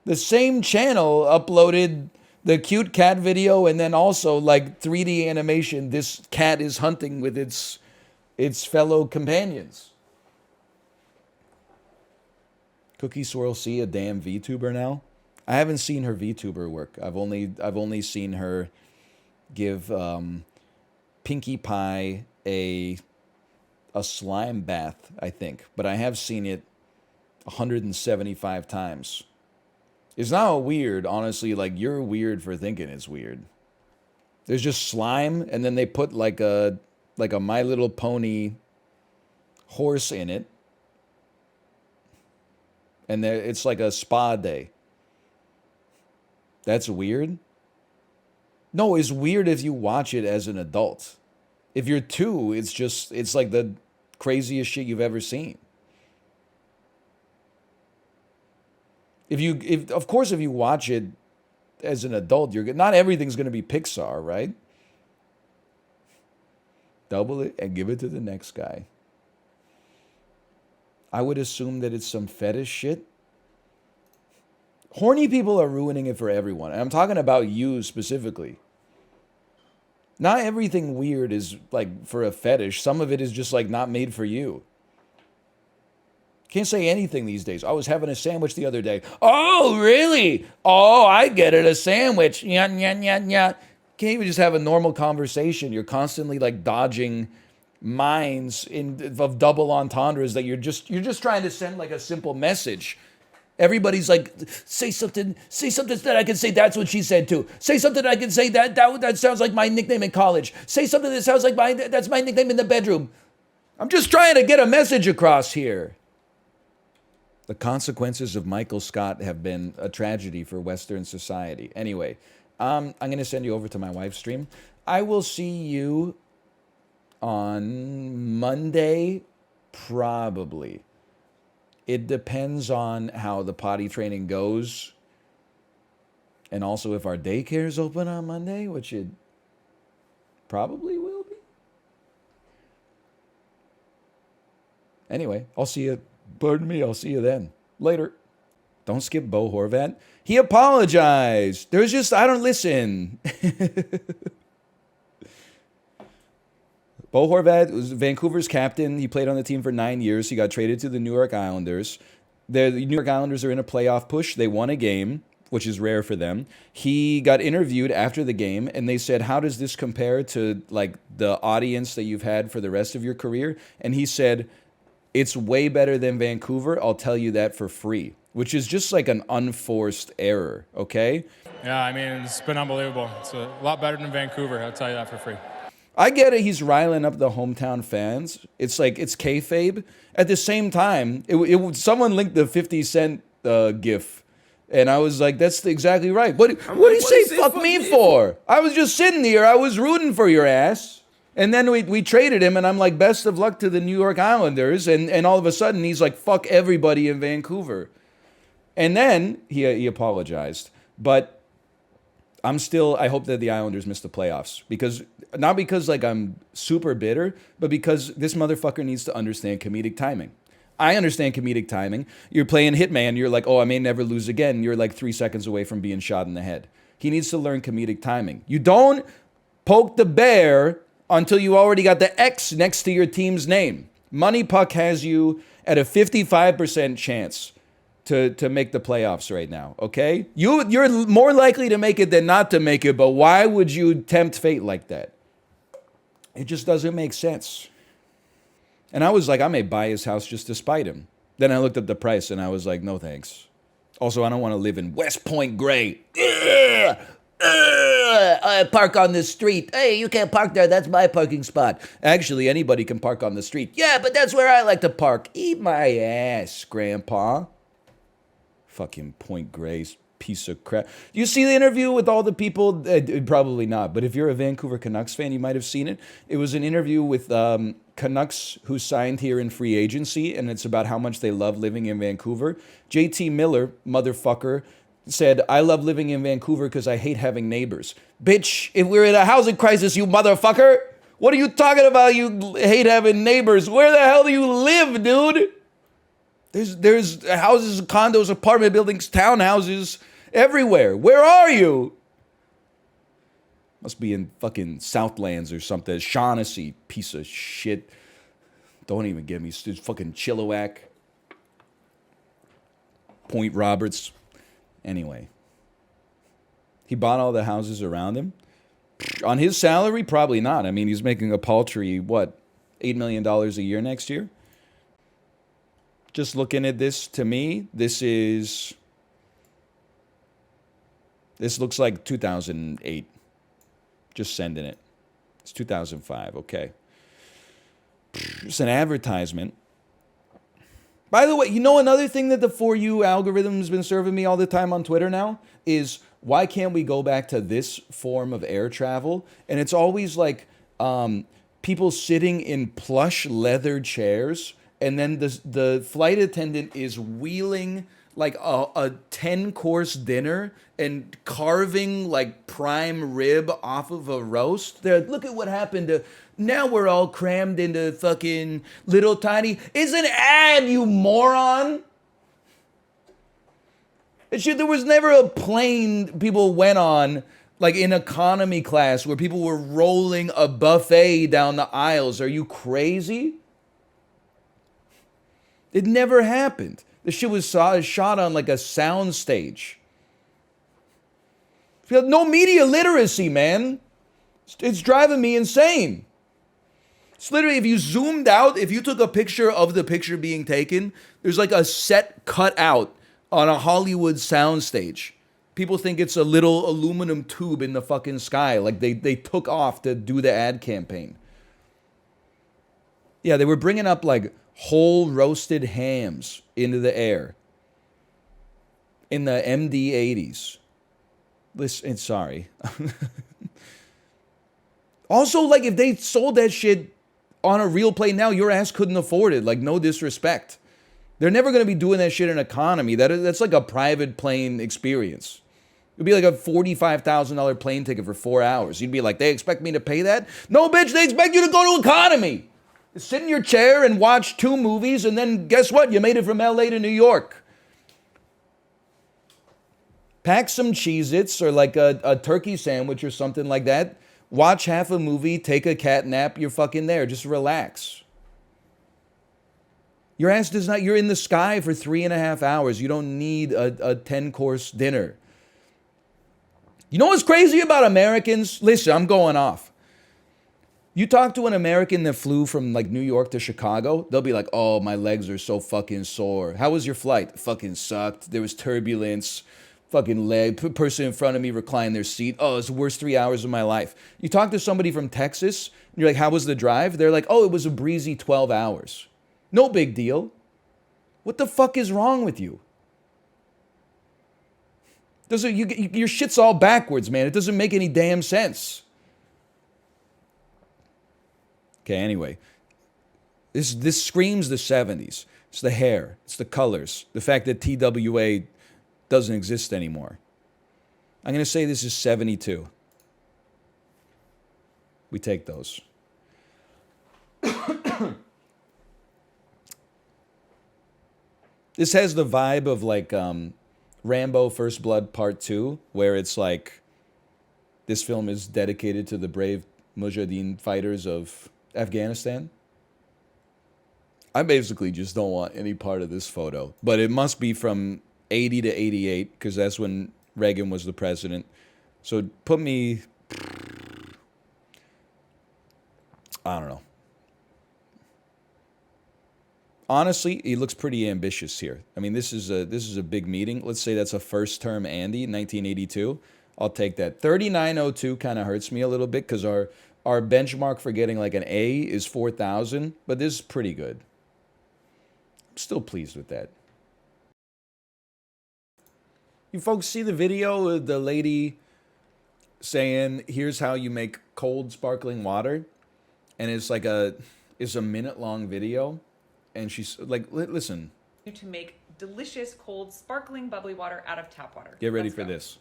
The same channel uploaded the cute cat video and then also like 3D animation. This cat is hunting with its fellow companions. Cookie Swirl C, a damn VTuber now. I haven't seen her VTuber work. I've only seen her give Pinkie Pie a slime bath, I think. But I have seen it 175 times. It's not weird, honestly. Like, you're weird for thinking it's weird. There's just slime, and then they put like a My Little Pony horse in it. And it's like a spa day. That's weird? No, it's weird if you watch it as an adult. If you're 2, it's like the craziest shit you've ever seen. If you watch it as an adult, not everything's going to be Pixar, right? Double it and give it to the next guy. I would assume that it's some fetish shit. Horny people are ruining it for everyone. And I'm talking about you specifically. Not everything weird is like for a fetish. Some of it is just like not made for you. Can't say anything these days. I was having a sandwich the other day. Oh, really? Oh, I get it. A sandwich. Yeah, yeah, yeah, yeah. Can't even just have a normal conversation. You're constantly like dodging minds of double entendres that you're just trying to send like a simple message. Everybody's like, say something that I can say that's what she said too. Say something that I can say that sounds like my nickname in college. Say something that sounds like that's my nickname in the bedroom. I'm just trying to get a message across here. The consequences of Michael Scott have been a tragedy for Western society. Anyway, I'm going to send you over to my wife's stream. I will see you on Monday, probably. It depends on how the potty training goes. And also if our daycare is open on Monday, which it probably will be. Anyway, I'll see you. Pardon me, I'll see you then. Later. Don't skip Bo Horvat. He apologized. There's just, I don't listen. Bo Horvat was Vancouver's captain. He played on the team for 9 years. He got traded to the New York Islanders. The New York Islanders are in a playoff push. They won a game, which is rare for them. He got interviewed after the game, and they said, how does this compare to like the audience that you've had for the rest of your career? And he said, it's way better than Vancouver. I'll tell you that for free, which is just like an unforced error, okay? Yeah, I mean, it's been unbelievable. It's a lot better than Vancouver. I'll tell you that for free. I get it. He's riling up the hometown fans. It's like, it's kayfabe. At the same time, someone linked the 50 Cent gif. And I was like, that's exactly right. What do you say fuck me for? I was just sitting here. I was rooting for your ass. And then we traded him, and I'm like, best of luck to the New York Islanders. And all of a sudden, he's like, fuck everybody in Vancouver. And then he apologized. But I hope that the Islanders miss the playoffs. Not because like I'm super bitter, but because this motherfucker needs to understand comedic timing. I understand comedic timing. You're playing Hitman, you're like, oh, I may never lose again. You're like 3 seconds away from being shot in the head. He needs to learn comedic timing. You don't poke the bear until you already got the X next to your team's name. Money Puck has you at a 55% chance to make the playoffs right now, okay? You're more likely to make it than not to make it, but why would you tempt fate like that? It just doesn't make sense. And I was like, I may buy his house just to spite him. Then I looked at the price and I was like, no thanks. Also, I don't want to live in West Point Gray. I park on the street. Hey, you can't park there. That's my parking spot. Actually, anybody can park on the street. Yeah, but that's where I like to park. Eat my ass, Grandpa. Fucking Point Gray's piece of crap. You see the interview with all the people? Probably not. But if you're a Vancouver Canucks fan, you might have seen it. It was an interview with Canucks who signed here in free agency, and it's about how much they love living in Vancouver. JT Miller, motherfucker, said, I love living in Vancouver because I hate having neighbors. Bitch, if we're in a housing crisis, you motherfucker, what are you talking about? You hate having neighbors. Where the hell do you live, dude? There's houses, condos, apartment buildings, townhouses everywhere. Where are you? Must be in fucking Southlands or something. Shaughnessy, piece of shit. Don't even get me. It's fucking Chilliwack. Point Roberts. Anyway. He bought all the houses around him. On his salary, probably not. I mean, he's making a paltry, $8 million a year next year? Just looking at this, to me, this looks like 2008. Just sending it. It's 2005, okay. It's an advertisement. By the way, you know another thing that the For You algorithm has been serving me all the time on Twitter now is, why can't we go back to this form of air travel? And it's always like people sitting in plush leather chairs, and then the flight attendant is wheeling like a 10-course dinner and carving like prime rib off of a roast. They're like, look at what happened to, now we're all crammed into fucking little tiny, it's an ad, you moron. There was never a plane people went on like in economy class where people were rolling a buffet down the aisles. Are you crazy? It never happened. The shit was shot on like a sound stage. No media literacy, man. It's driving me insane. It's literally, if you zoomed out, if you took a picture of the picture being taken, there's like a set cut out on a Hollywood soundstage. People think it's a little aluminum tube in the fucking sky. Like they took off to do the ad campaign. Yeah, they were bringing up like whole roasted hams into the air in the MD-80s. Listen, sorry. Also, like, if they sold that shit on a real plane now, your ass couldn't afford it. Like, no disrespect. They're never going to be doing that shit in economy. That's like a private plane experience. It'd be like a $45,000 plane ticket for 4 hours. You'd be like, they expect me to pay that? No, bitch, they expect you to go to economy. Sit in your chair and watch 2 movies, and then guess what? You made it from LA to New York. Pack some Cheez-Its or like a turkey sandwich or something like that. Watch half a movie, take a cat nap, you're fucking there. Just relax. Your ass does not, you're in the sky for 3.5 hours. You don't need a 10-course dinner. You know what's crazy about Americans? Listen, I'm going off. You talk to an American that flew from like New York to Chicago, they'll be like, oh, my legs are so fucking sore. How was your flight? Fucking sucked. There was turbulence. Fucking leg. Person in front of me reclined their seat. Oh, it's the worst 3 hours of my life. You talk to somebody from Texas, and you're like, how was the drive? They're like, oh, it was a breezy 12 hours. No big deal. What the fuck is wrong with you? Your shit's all backwards, man. It doesn't make any damn sense. Okay, anyway. This screams the 70s. It's the hair. It's the colors. The fact that TWA doesn't exist anymore. I'm going to say this is 72. We take those. This has the vibe of like Rambo First Blood Part 2, where it's like this film is dedicated to the brave Mujahideen fighters of Afghanistan. I basically just don't want any part of this photo, but it must be from 80 to 88, because that's when Reagan was the president. So put me, I don't know. Honestly, he looks pretty ambitious here. I mean, this is a big meeting. Let's say that's a first term Andy, 1982. I'll take that. 3902 kind of hurts me a little bit because our benchmark for getting like an A is 4,000, but this is pretty good. I'm still pleased with that. You folks see the video of the lady saying, here's how you make cold sparkling water? And it's like it's a minute-long video. And she's like, listen. To make delicious, cold, sparkling, bubbly water out of tap water. Get ready for this.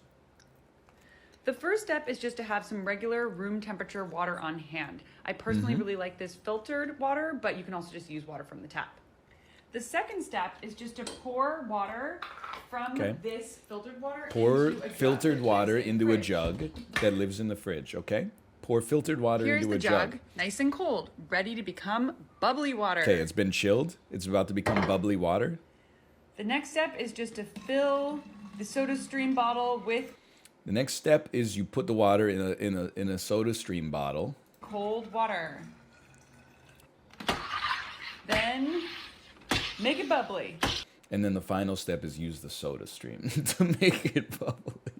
The first step is just to have some regular room temperature water on hand. I personally really like this filtered water, but you can also just use water from the tap. The second step is just to pour water from this filtered water into a jug that lives in the fridge, okay? Pour filtered water into a jug. Here's the jug, nice and cold, ready to become bubbly water. Okay, it's been chilled. It's about to become bubbly water. The next step is just to fill the soda stream bottle with... The next step is you put the water in a soda stream bottle. Cold water. Then make it bubbly. And then the final step is use the soda stream to make it bubbly.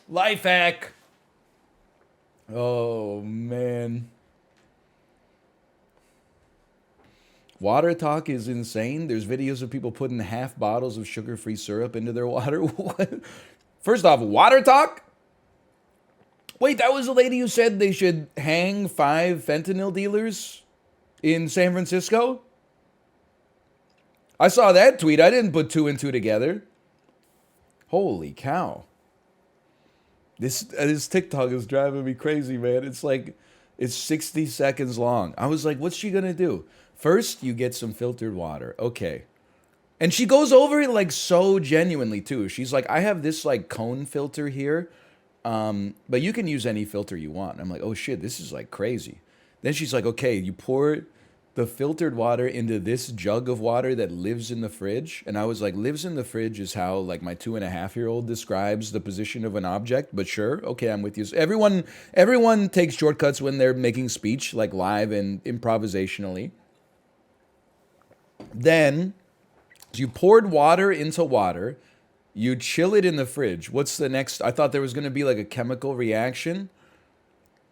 Life hack. Oh, man. Water talk is insane. There's videos of people putting half bottles of sugar-free syrup into their water. What? First off, water talk? Wait, that was the lady who said they should hang 5 fentanyl dealers in San Francisco? I saw that tweet. I didn't put two and two together. Holy cow. This TikTok is driving me crazy, man. It's like, it's 60 seconds long. I was like, what's she gonna do? First, you get some filtered water. Okay. And she goes over it like so genuinely too. She's like, I have this like cone filter here, but you can use any filter you want. I'm like, oh shit, this is like crazy. Then she's like, okay, you pour the filtered water into this jug of water that lives in the fridge. And I was like, lives in the fridge is how like my 2.5-year-old describes the position of an object, but sure, okay, I'm with you. So everyone takes shortcuts when they're making speech, like live and improvisationally. Then you poured water into water, you chill it in the fridge. What's the next? I thought there was gonna be like a chemical reaction.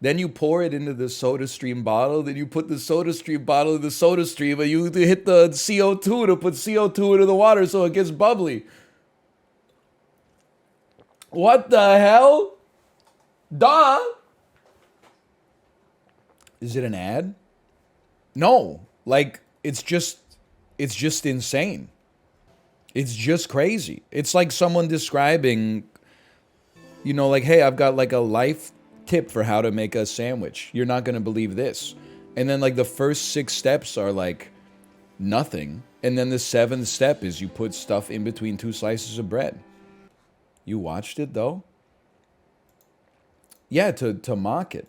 Then you pour it into the SodaStream bottle. Then you put the SodaStream bottle in the SodaStream, and you hit the CO2 to put CO2 into the water so it gets bubbly. What the hell? Duh. Is it an ad? No. Like, it's just insane. It's just crazy. It's like someone describing, you know, like, hey, I've got like a life tip for how to make a sandwich. You're not going to believe this. And then like the first 6 steps are like nothing. And then the 7th step is you put stuff in between 2 slices of bread. You watched it though? Yeah, to mock it.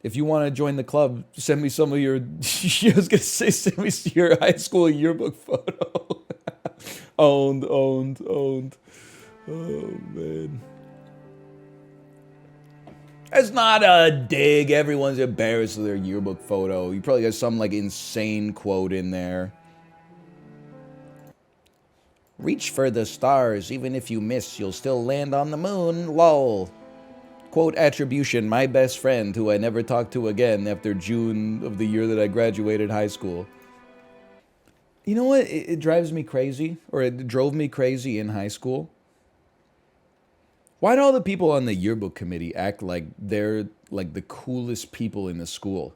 If you want to join the club, send me some of your, I was going to say, send me your high school yearbook photo. Owned. Oh, man. It's not a dig. Everyone's embarrassed of their yearbook photo. You probably got some, like, insane quote in there. Reach for the stars. Even if you miss, you'll still land on the moon. Lol. Quote attribution, my best friend, who I never talked to again after June of the year that I graduated high school. You know what? It drives me crazy, or it drove me crazy in high school. Why do all the people on the yearbook committee act like they're like the coolest people in the school?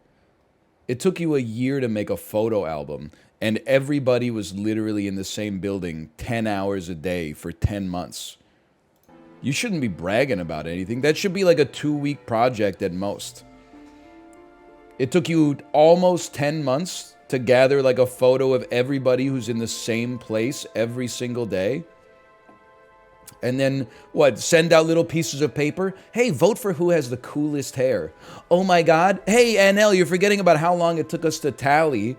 It took you a year to make a photo album, and everybody was literally in the same building 10 hours a day for 10 months. You shouldn't be bragging about anything. That should be like a 2-week project at most. It took you almost 10 months to gather like a photo of everybody who's in the same place every single day. And then, what, send out little pieces of paper? Hey, vote for who has the coolest hair. Oh my god. Hey, NL, you're forgetting about how long it took us to tally.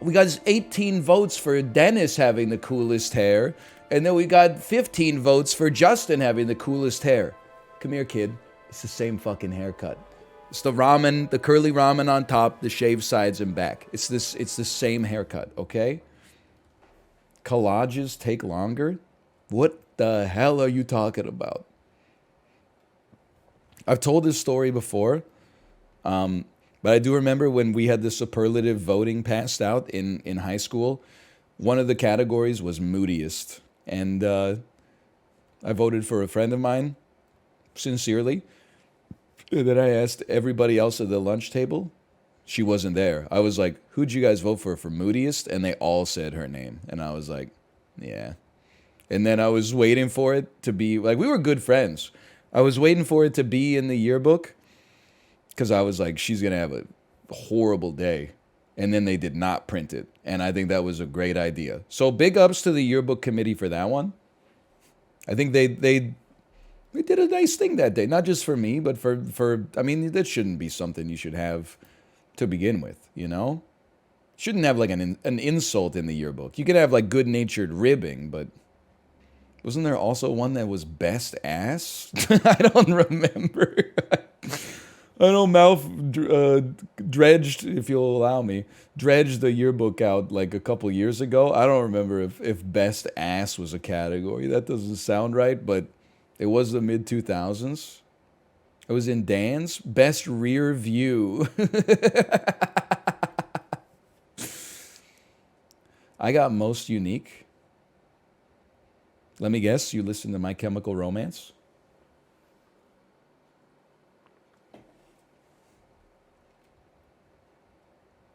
We got 18 votes for Dennis having the coolest hair. And then we got 15 votes for Justin having the coolest hair. Come here, kid. It's the same fucking haircut. It's the ramen, the curly ramen on top, the shaved sides and back. It's the same haircut, okay? Collages take longer? What the hell are you talking about? I've told this story before, but I do remember when we had the superlative voting passed out in high school, one of the categories was moodiest. And I voted for a friend of mine, sincerely. And then I asked everybody else at the lunch table. She wasn't there. I was like, who'd you guys vote for moodiest? And they all said her name. And I was like, yeah. And then I was waiting for it to be, like, we were good friends. I was waiting for it to be in the yearbook because I was like, she's going to have a horrible day. And then they did not print it. And I think that was a great idea. So big ups to the yearbook committee for that one. I think they did a nice thing that day. Not just for me, but for I mean, that shouldn't be something you should have to begin with, you know? Shouldn't have like an insult in the yearbook. You could have like good-natured ribbing, but wasn't there also one that was best ass? I don't remember. I know MALF dredged, if you'll allow me, dredged the yearbook out like a couple years ago. I don't remember if best ass was a category. That doesn't sound right, but it was the mid-2000s. It was in Dan's best rear view. I got most unique. Let me guess, you listened to My Chemical Romance?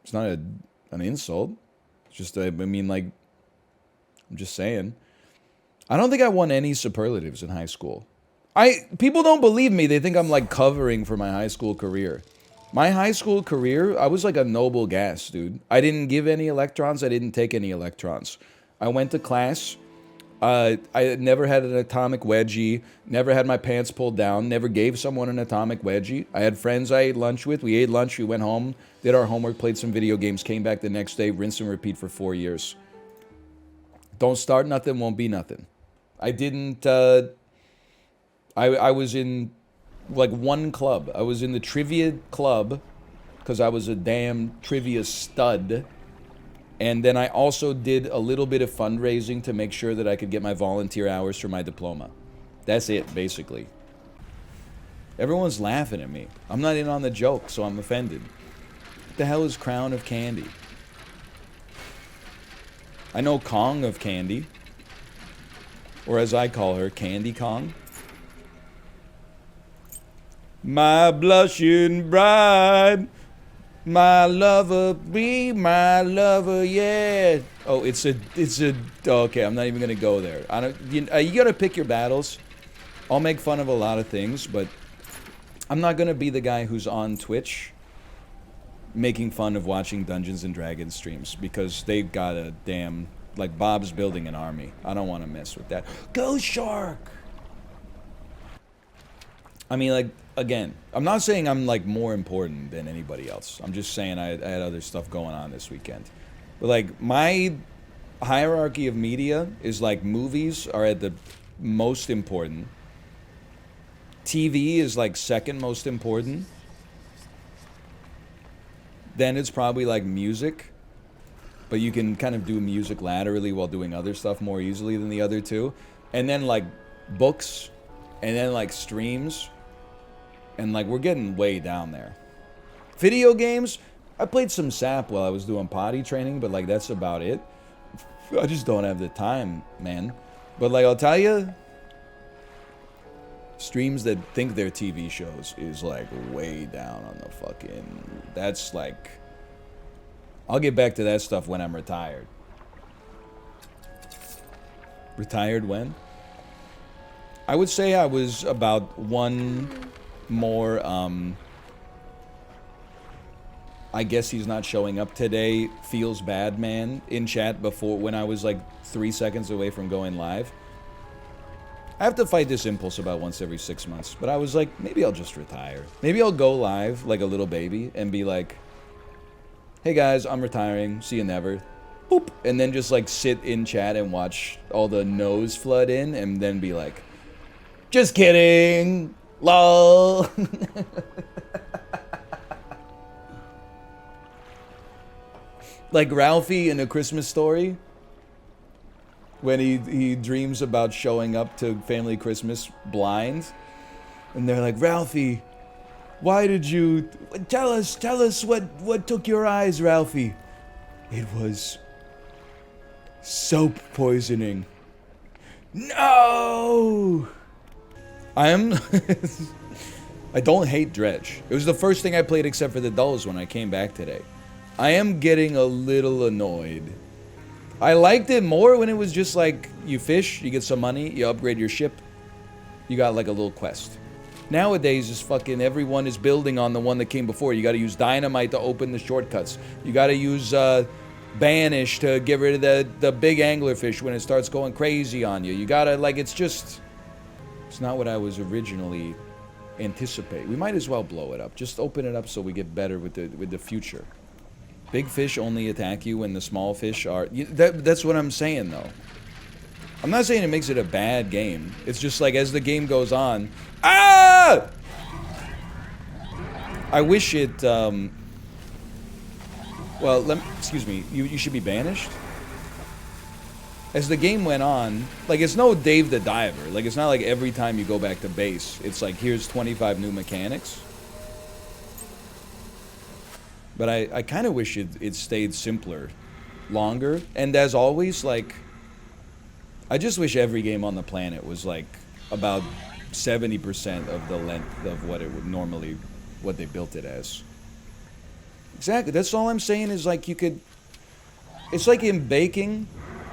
It's not an insult. It's just, I mean, like, I'm just saying. I don't think I won any superlatives in high school. People don't believe me. They think I'm, like, covering for my high school career. My high school career, I was like a noble gas, dude. I didn't give any electrons. I didn't take any electrons. I went to class. I never had an atomic wedgie. Never had my pants pulled down. Never gave someone an atomic wedgie. I had friends I ate lunch with. We ate lunch. We went home. Did our homework. Played some video games. Came back the next day. Rinse and repeat for 4 years. Don't start nothing. Won't be nothing. I didn't... I was in... like one club. I was in the trivia club because I was a damn trivia stud. And then I also did a little bit of fundraising to make sure that I could get my volunteer hours for my diploma. That's it, basically. Everyone's laughing at me. I'm not in on the joke, so I'm offended. What the hell is Crown of Candy? I know Kong of Candy. Or as I call her, Candy Kong. My blushing bride, my lover, be my lover, yeah. Oh, okay, I'm not even gonna go there. You gotta pick your battles. I'll make fun of a lot of things, but I'm not gonna be the guy who's on Twitch making fun of watching Dungeons and Dragons streams because they've got a damn, like Bob's building an army. I don't want to mess with that. Go Shark! I mean, like, again, I'm not saying I'm, like, more important than anybody else. I'm just saying I had other stuff going on this weekend. But, like, my hierarchy of media is, like, movies are at the most important. TV is, like, second most important. Then it's probably, like, music. But you can kind of do music laterally while doing other stuff more easily than the other two. And then, like, books. And then, like, streams. And, like, we're getting way down there. Video games, I played some SAP while I was doing potty training, but, like, that's about it. I just don't have the time, man. But, like, I'll tell you, streams that think they're TV shows is, like, way down on the fucking... That's, like... I'll get back to that stuff when I'm retired. Retired when? I would say I was about one... more, I guess he's not showing up today, feels bad man in chat before when I was like 3 seconds away from going live. I have to fight this impulse about once every 6 months, but I was like, maybe I'll just retire. Maybe I'll go live like a little baby and be like, hey guys, I'm retiring, see you never. Boop. And then just like sit in chat and watch all the no's flood in and then be like, just kidding. LOL. Like Ralphie in A Christmas Story when he dreams about showing up to family Christmas blind and they're like, Ralphie, why did you tell us what took your eyes, Ralphie? It was soap poisoning. No. I don't hate Dredge. It was the first thing I played except for the dulls when I came back today. I am getting a little annoyed. I liked it more when it was just like, you fish, you get some money, you upgrade your ship, you got like a little quest. Nowadays, it's fucking everyone is building on the one that came before. You gotta use dynamite to open the shortcuts. You gotta use banish to get rid of the big anglerfish when it starts going crazy on you. You gotta, like, it's just... It's not what I was originally anticipating. We might as well blow it up. Just open it up so we get better with the future. Big fish only attack you when the small fish are... That's what I'm saying, though. I'm not saying it makes it a bad game. It's just like, as the game goes on... Ah! I wish it... Well, excuse me. You should be banished? As the game went on, like, it's no Dave the Diver. Like, it's not like every time you go back to base, it's like, here's 25 new mechanics. But I kind of wish it stayed simpler, longer. And as always, like, I just wish every game on the planet was, like, about 70% of the length of what it would normally, what they built it as. Exactly. That's all I'm saying is like you could. It's like in baking.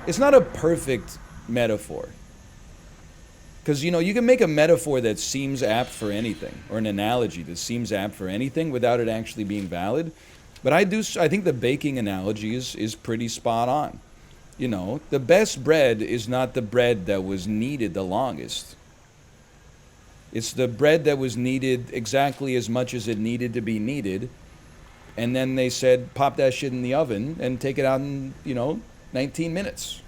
It's not a perfect metaphor. Because, you know, you can make a metaphor that seems apt for anything, or an analogy that seems apt for anything without it actually being valid. But I think the baking analogy is pretty spot on. You know, the best bread is not the bread that was kneaded the longest. It's the bread that was kneaded exactly as much as it needed to be kneaded. And then they said, pop that shit in the oven and take it out in, 19 minutes.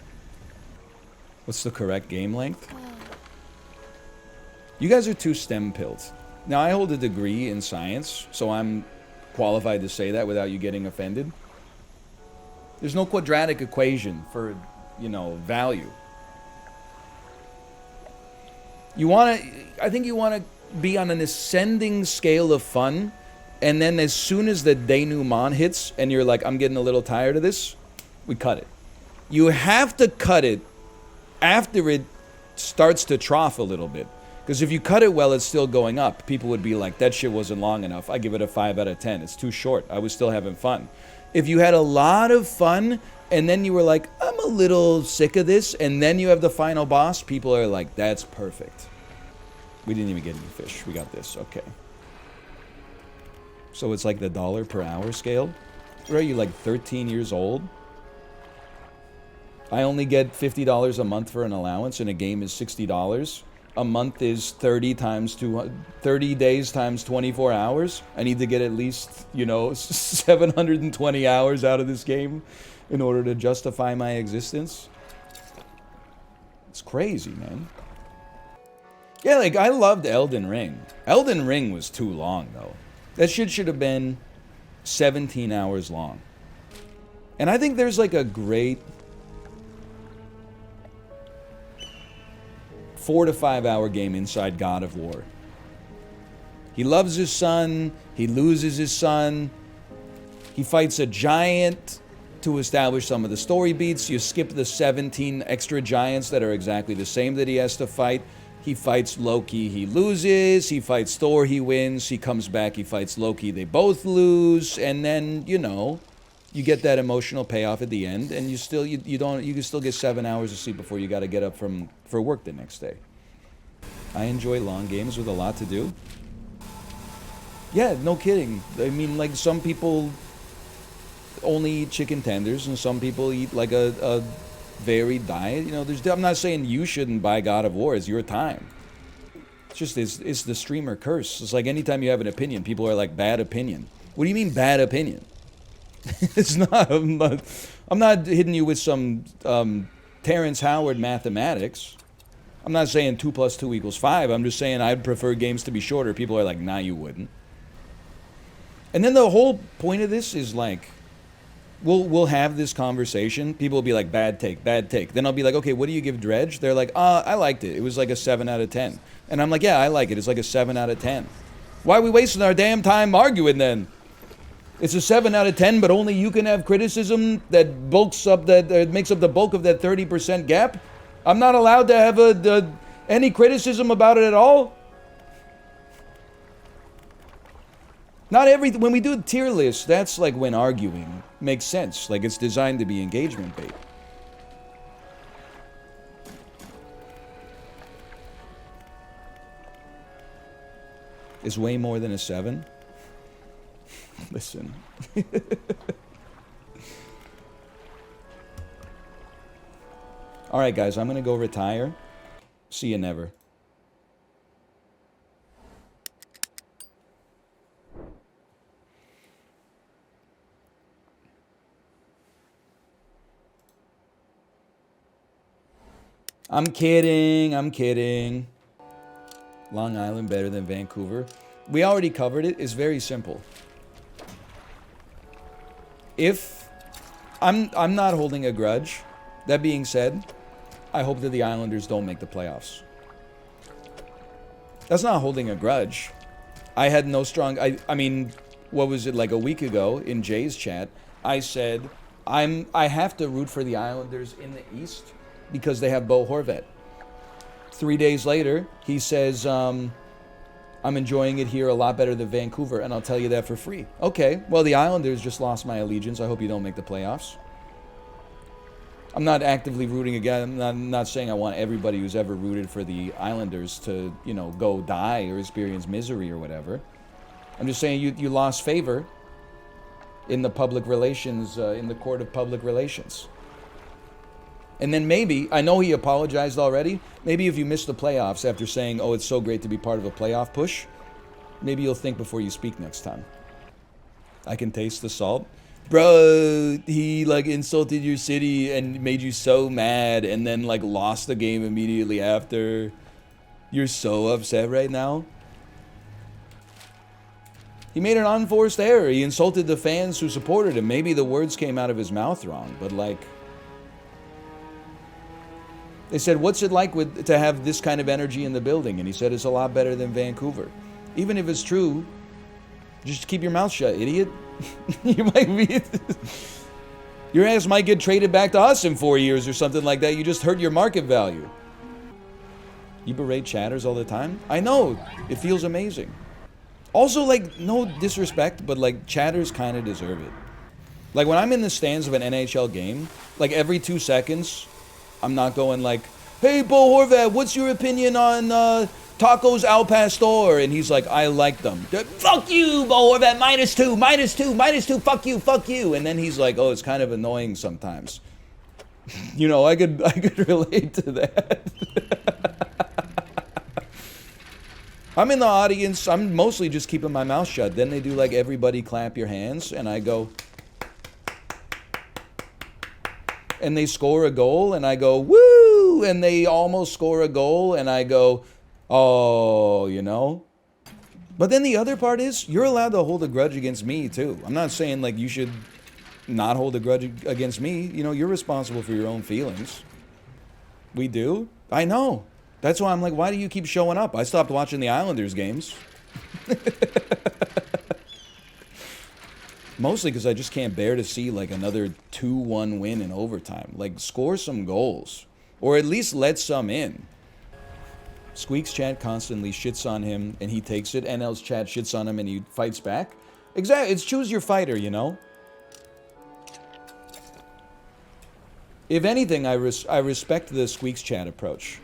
What's the correct game length? You guys are too STEM-pilled. Now, I hold a degree in science, so I'm qualified to say that without you getting offended. There's no quadratic equation for, value. I think you want to be on an ascending scale of fun, and then as soon as the denouement hits, and you're like, I'm getting a little tired of this, we cut it. You have to cut it after it starts to trough a little bit. Because if you cut it well, it's still going up. People would be like, that shit wasn't long enough. I give it a 5 out of 10. It's too short. I was still having fun. If you had a lot of fun, and then you were like, I'm a little sick of this, and then you have the final boss, people are like, that's perfect. We didn't even get any fish. We got this. Okay. So it's like the $ per hour scale? Or are you like 13 years old? I only get $50 a month for an allowance, and a game is $60. A month is 30 days times 24 hours. I need to get at least, 720 hours out of this game in order to justify my existence. It's crazy, man. Yeah, like, I loved Elden Ring. Elden Ring was too long, though. That shit should have been 17 hours long. And I think there's, like, a great 4 to 5 hour game inside God of War. He loves his son, he loses his son, he fights a giant to establish some of the story beats. You skip the 17 extra giants that are exactly the same that he has to fight. He fights Loki, he loses. He fights Thor, he wins. He comes back, he fights Loki, they both lose. And then, you get that emotional payoff at the end, and you can still get 7 hours of sleep before you got to get up for work the next day. I enjoy long games with a lot to do. Yeah, no kidding. I mean, like, some people only eat chicken tenders, and some people eat like a varied diet. I'm not saying you shouldn't buy God of War. It's your time. It's just it's the streamer curse. It's like anytime you have an opinion, people are like, bad opinion. What do you mean bad opinion? It's not. I'm not hitting you with some Terrence Howard mathematics. I'm not saying 2 + 2 = 5. I'm just saying I'd prefer games to be shorter. People are like, nah, you wouldn't. And then the whole point of this is like, we'll have this conversation. People will be like, bad take, bad take. Then I'll be like, okay, what do you give Dredge? They're like, I liked it. It was like a 7 out of 10. And I'm like, yeah, I like it. It's like a 7 out of 10. Why are we wasting our damn time arguing then? It's a 7 out of 10, but only you can have criticism that makes up the bulk of that 30% gap? I'm not allowed to have any criticism about it at all? When we do a tier list, that's like when arguing makes sense. Like, it's designed to be engagement bait. Is way more than a 7? Listen. Alright, guys, I'm gonna go retire. See you never. I'm kidding. Long Island better than Vancouver. We already covered it. It's very simple. If I'm not holding a grudge. That being said, I hope that the Islanders don't make the playoffs. That's not holding a grudge. I had no strong... I mean, what was it, like a week ago in Jay's chat, I said, I have to root for the Islanders in the East because they have Bo Horvat. 3 days later, he says, I I'm enjoying it here a lot better than Vancouver, and I'll tell you that for free. Okay, well, the Islanders just lost my allegiance. I hope you don't make the playoffs. I'm not actively rooting again. I'm not saying I want everybody who's ever rooted for the Islanders to, you know, go die or experience misery or whatever. I'm just saying you lost favor in the public relations, in the court of public relations. And then maybe, I know he apologized already, maybe if you miss the playoffs after saying, oh, it's so great to be part of a playoff push, maybe you'll think before you speak next time. I can taste the salt. Bro, he like insulted your city and made you so mad and then like lost the game immediately after. You're so upset right now. He made an unforced error. He insulted the fans who supported him. Maybe the words came out of his mouth wrong, but like... They said, what's it like to have this kind of energy in the building? And he said, it's a lot better than Vancouver. Even if it's true, just keep your mouth shut, idiot. You might be... Your ass might get traded back to us in 4 years or something like that. You just hurt your market value. You berate chatters all the time? I know. It feels amazing. Also, like, no disrespect, but, like, chatters kind of deserve it. Like, when I'm in the stands of an NHL game, like, every 2 seconds, I'm not going like, hey, Bo Horvat, what's your opinion on tacos al pastor? And he's like, I like them. Fuck you, Bo Horvat, -2, -2, fuck you. And then he's like, oh, it's kind of annoying sometimes. You know, I could relate to that. I'm in the audience. I'm mostly just keeping my mouth shut. Then they do like everybody clap your hands, and I go, and they score a goal, and I go, woo! And they almost score a goal, and I go, oh, you know? But then the other part is, you're allowed to hold a grudge against me, too. I'm not saying, like, you should not hold a grudge against me. You know, you're responsible for your own feelings. We do? I know. That's why I'm like, why do you keep showing up? I stopped watching the Islanders games. Mostly because I just can't bear to see like another 2-1 win in overtime. Like, score some goals. Or at least let some in. Squeak's chat constantly shits on him and he takes it. NL's chat shits on him and he fights back. Exactly. It's choose your fighter, you know? If anything, I respect the Squeak's chat approach.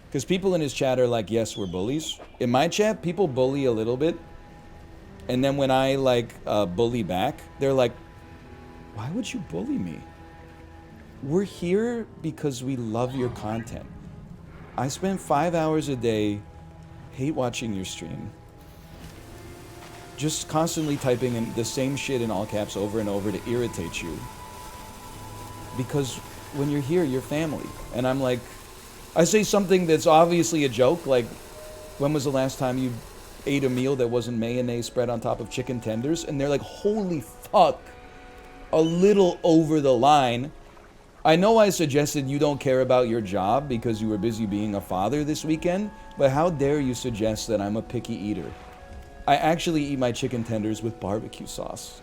Because people in his chat are like, yes, we're bullies. In my chat, people bully a little bit. And then when I, like, bully back, they're like, why would you bully me? We're here because we love your content. I spend 5 hours a day, hate watching your stream. Just constantly typing in the same shit in all caps over and over to irritate you. Because when you're here, you're family. And I'm like, I say something that's obviously a joke, like, when was the last time you ate a meal that wasn't mayonnaise spread on top of chicken tenders? And they're like, holy fuck, a little over the line. I know I suggested you don't care about your job because you were busy being a father this weekend, but how dare you suggest that I'm a picky eater? I actually eat my chicken tenders with barbecue sauce.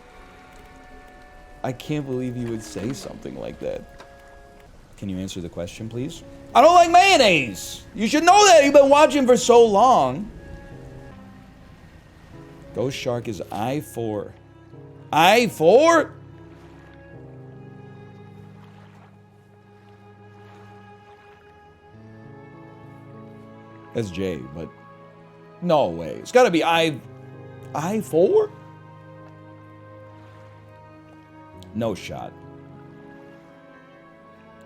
I can't believe you would say something like that. Can you answer the question, please? I don't like mayonnaise! You should know that! You've been watching for so long! Ghost Shark is I4. I4? That's J, but... No way. It's gotta be I4? No shot.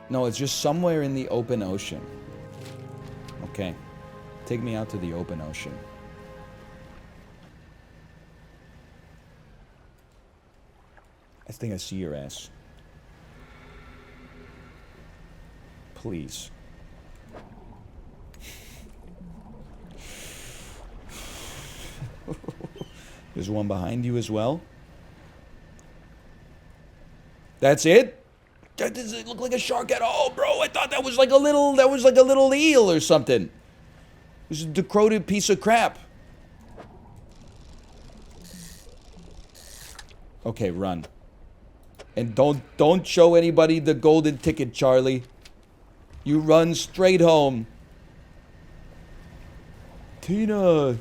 No, it's just somewhere in the open ocean. Okay. Take me out to the open ocean. I think I see your ass. Please. There's one behind you as well. That's it? That doesn't look like a shark at all, bro. I thought that was like a little eel or something. This is a decrepit piece of crap. Okay, run. And don't show anybody the golden ticket, Charlie. You run straight home. Tina,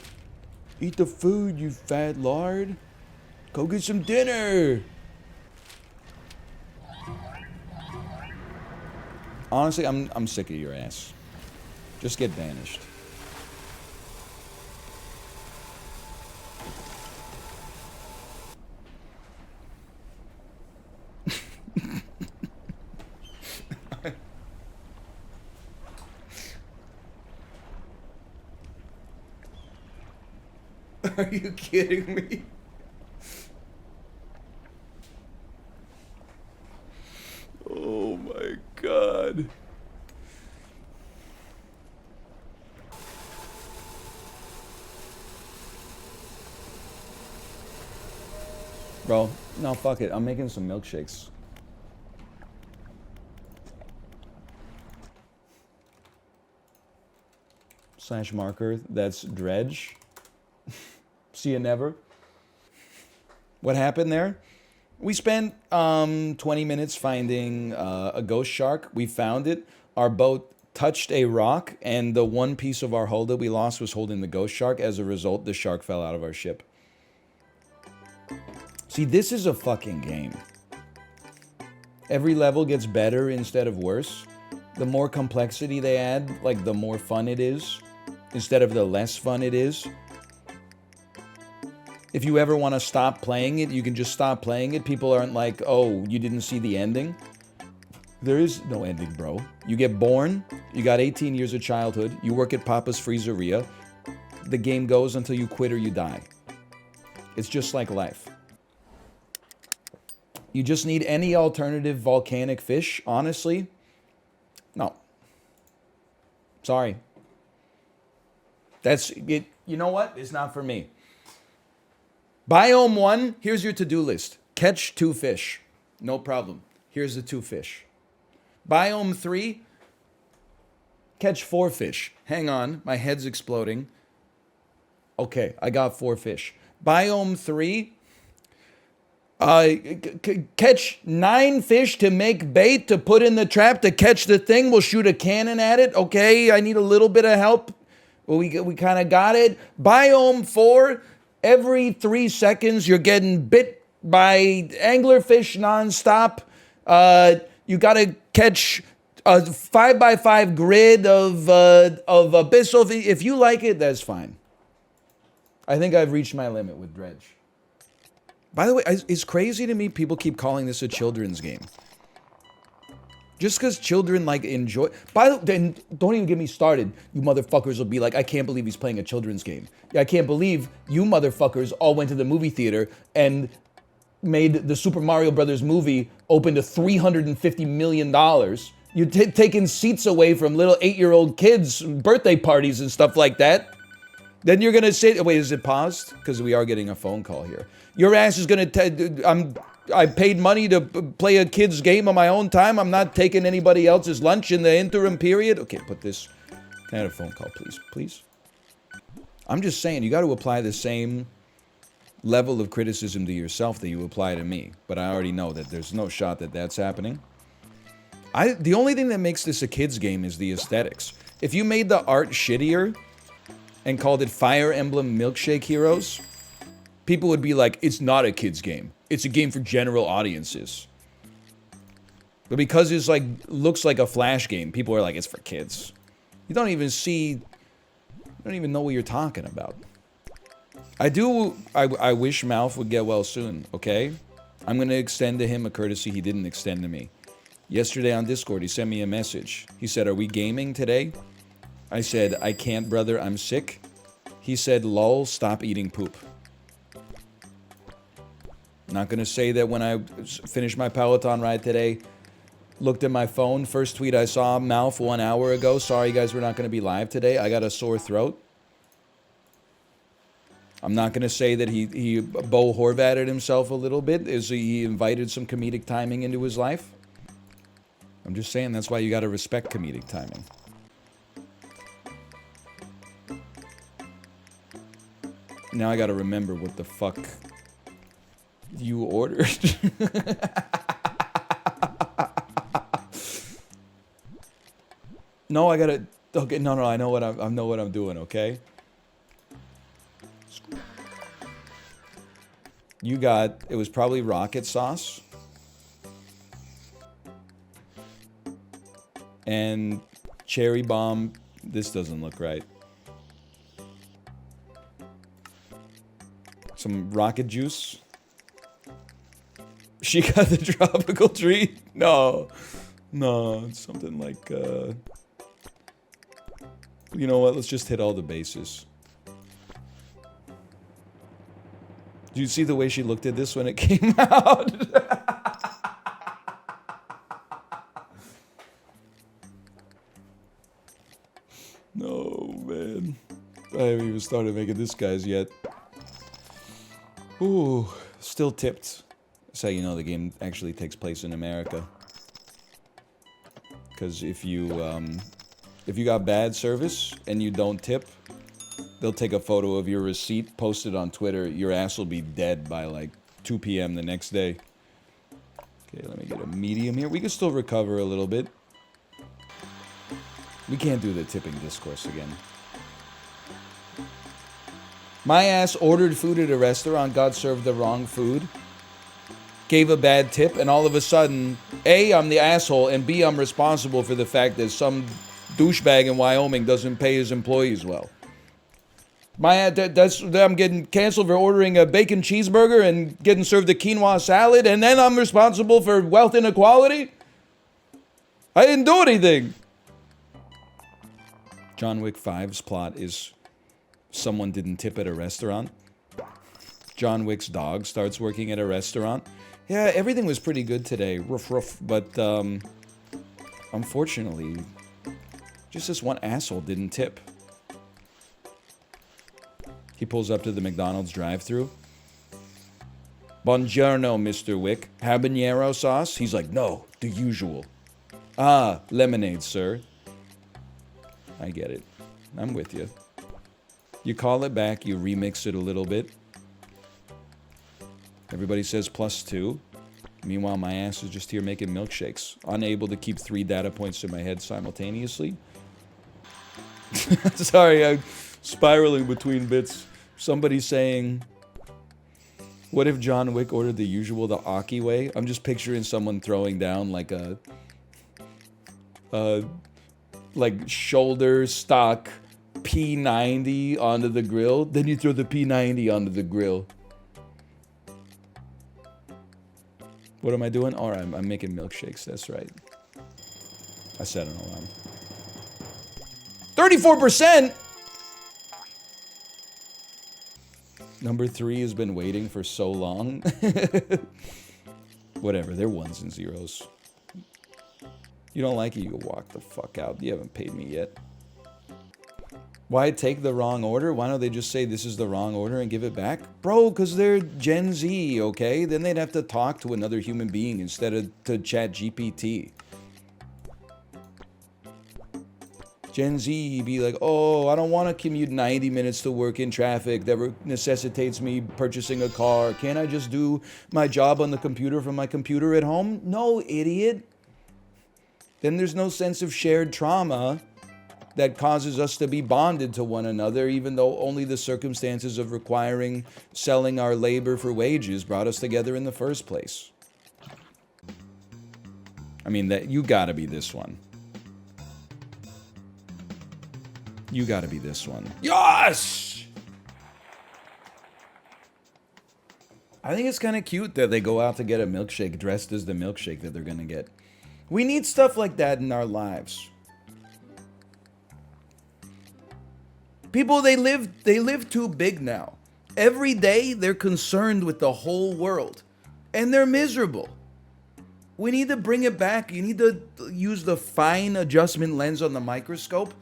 Eat the food, you fat lard. Go get some dinner. Honestly, I'm sick of your ass. Just get banished. Are you kidding me? Oh my god. Bro, no, fuck it. I'm making some milkshakes. Slash marker, that's Dredge. See you never. What happened there? We spent 20 minutes finding a ghost shark. We found it. Our boat touched a rock, and the one piece of our hull that we lost was holding the ghost shark. As a result, the shark fell out of our ship. See, this is a fucking game. Every level gets better instead of worse. The more complexity they add, like, the more fun it is, instead of the less fun it is. If you ever want to stop playing it, you can just stop playing it. People aren't like, oh, you didn't see the ending. There is no ending, bro. You get born, you got 18 years of childhood, you work at Papa's Freezeria. The game goes until you quit or you die. It's just like life. You just need any alternative volcanic fish, honestly. No. Sorry. That's it. You know what? It's not for me. Biome 1, here's your to-do list. Catch 2 fish. No problem. Here's the 2 fish. Biome 3, catch 4 fish. Hang on, my head's exploding. Okay, I got 4 fish. Biome 3, catch 9 fish to make bait to put in the trap to catch the thing. We'll shoot a cannon at it. Okay, I need a little bit of help. Well, we kind of got it. Biome 4, every 3 seconds you're getting bit by anglerfish nonstop. You got to catch a 5x5 grid of abyssal. If you like it, that's fine. I think I've reached my limit with Dredge. By the way, it's crazy to me people keep calling this a children's game. Just because children, like, enjoy... Then don't even get me started. You motherfuckers will be like, I can't believe he's playing a children's game. I can't believe you motherfuckers all went to the movie theater and made the Super Mario Brothers movie open to $350 million. You're taking seats away from little 8-year-old kids' birthday parties and stuff like that. Then you're going to say... Wait, is it paused? Because we are getting a phone call here. Your ass is going to... I paid money to play a kid's game on my own time. I'm not taking anybody else's lunch in the interim period. Okay, put this... Can I have a phone call, please? Please? I'm just saying, you got to apply the same level of criticism to yourself that you apply to me. But I already know that there's no shot that that's happening. The only thing that makes this a kid's game is the aesthetics. If you made the art shittier and called it Fire Emblem Milkshake Heroes, people would be like, it's not a kid's game. It's a game for general audiences. But because it's like, looks like a Flash game, people are like, it's for kids. You don't even know what you're talking about. I wish MALF would get well soon, okay? I'm gonna extend to him a courtesy he didn't extend to me. Yesterday on Discord, he sent me a message. He said, are we gaming today? I said, I can't, brother, I'm sick. He said, lol, stop eating poop. Not gonna say that when I finished my Peloton ride today, looked at my phone, first tweet I saw, MALF 1 hour ago, sorry guys, we're not gonna be live today, I got a sore throat. I'm not gonna say that he Bo Horvated himself a little bit, as he invited some comedic timing into his life. I'm just saying that's why you gotta respect comedic timing. Now I gotta remember what the fuck you ordered. No, I gotta. Okay, no, I know what I'm doing. Okay. Screw You got, it was probably rocket sauce. And cherry bomb. This doesn't look right. Some rocket juice. She got the tropical treat? No. No, it's something like, you know what? Let's just hit all the bases. Do you see the way she looked at this when it came out? No, man. I haven't even started making this guy's yet. Ooh, still tipped. That's how you know the game actually takes place in America. Because if you got bad service and you don't tip, they'll take a photo of your receipt, post it on Twitter. Your ass will be dead by like 2 p.m. the next day. Okay, let me get a medium here. We can still recover a little bit. We can't do the tipping discourse again. My ass ordered food at a restaurant, got served the wrong food, gave a bad tip, and all of a sudden, A, I'm the asshole, and B, I'm responsible for the fact that some douchebag in Wyoming doesn't pay his employees well. I'm getting canceled for ordering a bacon cheeseburger and getting served a quinoa salad, and then I'm responsible for wealth inequality? I didn't do anything. John Wick 5's plot is someone didn't tip at a restaurant. John Wick's dog starts working at a restaurant. Yeah, everything was pretty good today. Roof, roof. But, unfortunately, just this one asshole didn't tip. He pulls up to the McDonald's drive-thru. Buongiorno, Mr. Wick. Habanero sauce? He's like, no, the usual. Ah, lemonade, sir. I get it. I'm with you. You call it back, you remix it a little bit. Everybody says +2. Meanwhile, my ass is just here making milkshakes. Unable to keep 3 data points in my head simultaneously. Sorry, I'm spiraling between bits. Somebody saying, what if John Wick ordered the usual the Aki way? I'm just picturing someone throwing down like a like shoulder stock P90 onto the grill. Then you throw the P90 onto the grill. What am I doing? All right, I'm making milkshakes. That's right. I set an alarm. 34%! Number 3 has been waiting for so long. Whatever, they're ones and zeros. You don't like it, you can walk the fuck out. You haven't paid me yet. Why take the wrong order? Why don't they just say this is the wrong order and give it back? Bro, because they're Gen Z, okay? Then they'd have to talk to another human being instead of to chat GPT. Gen Z be like, oh, I don't want to commute 90 minutes to work in traffic that necessitates me purchasing a car. Can't I just do my job on the computer from my computer at home? No, idiot. Then there's no sense of shared trauma that causes us to be bonded to one another, even though only the circumstances of requiring selling our labor for wages brought us together in the first place. I mean, that you gotta be this one. You gotta be this one. Yes! I think it's kind of cute that they go out to get a milkshake dressed as the milkshake that they're gonna get. We need stuff like that in our lives. People, they live too big now. Every day, they're concerned with the whole world. And they're miserable. We need to bring it back. You need to use the fine adjustment lens on the microscope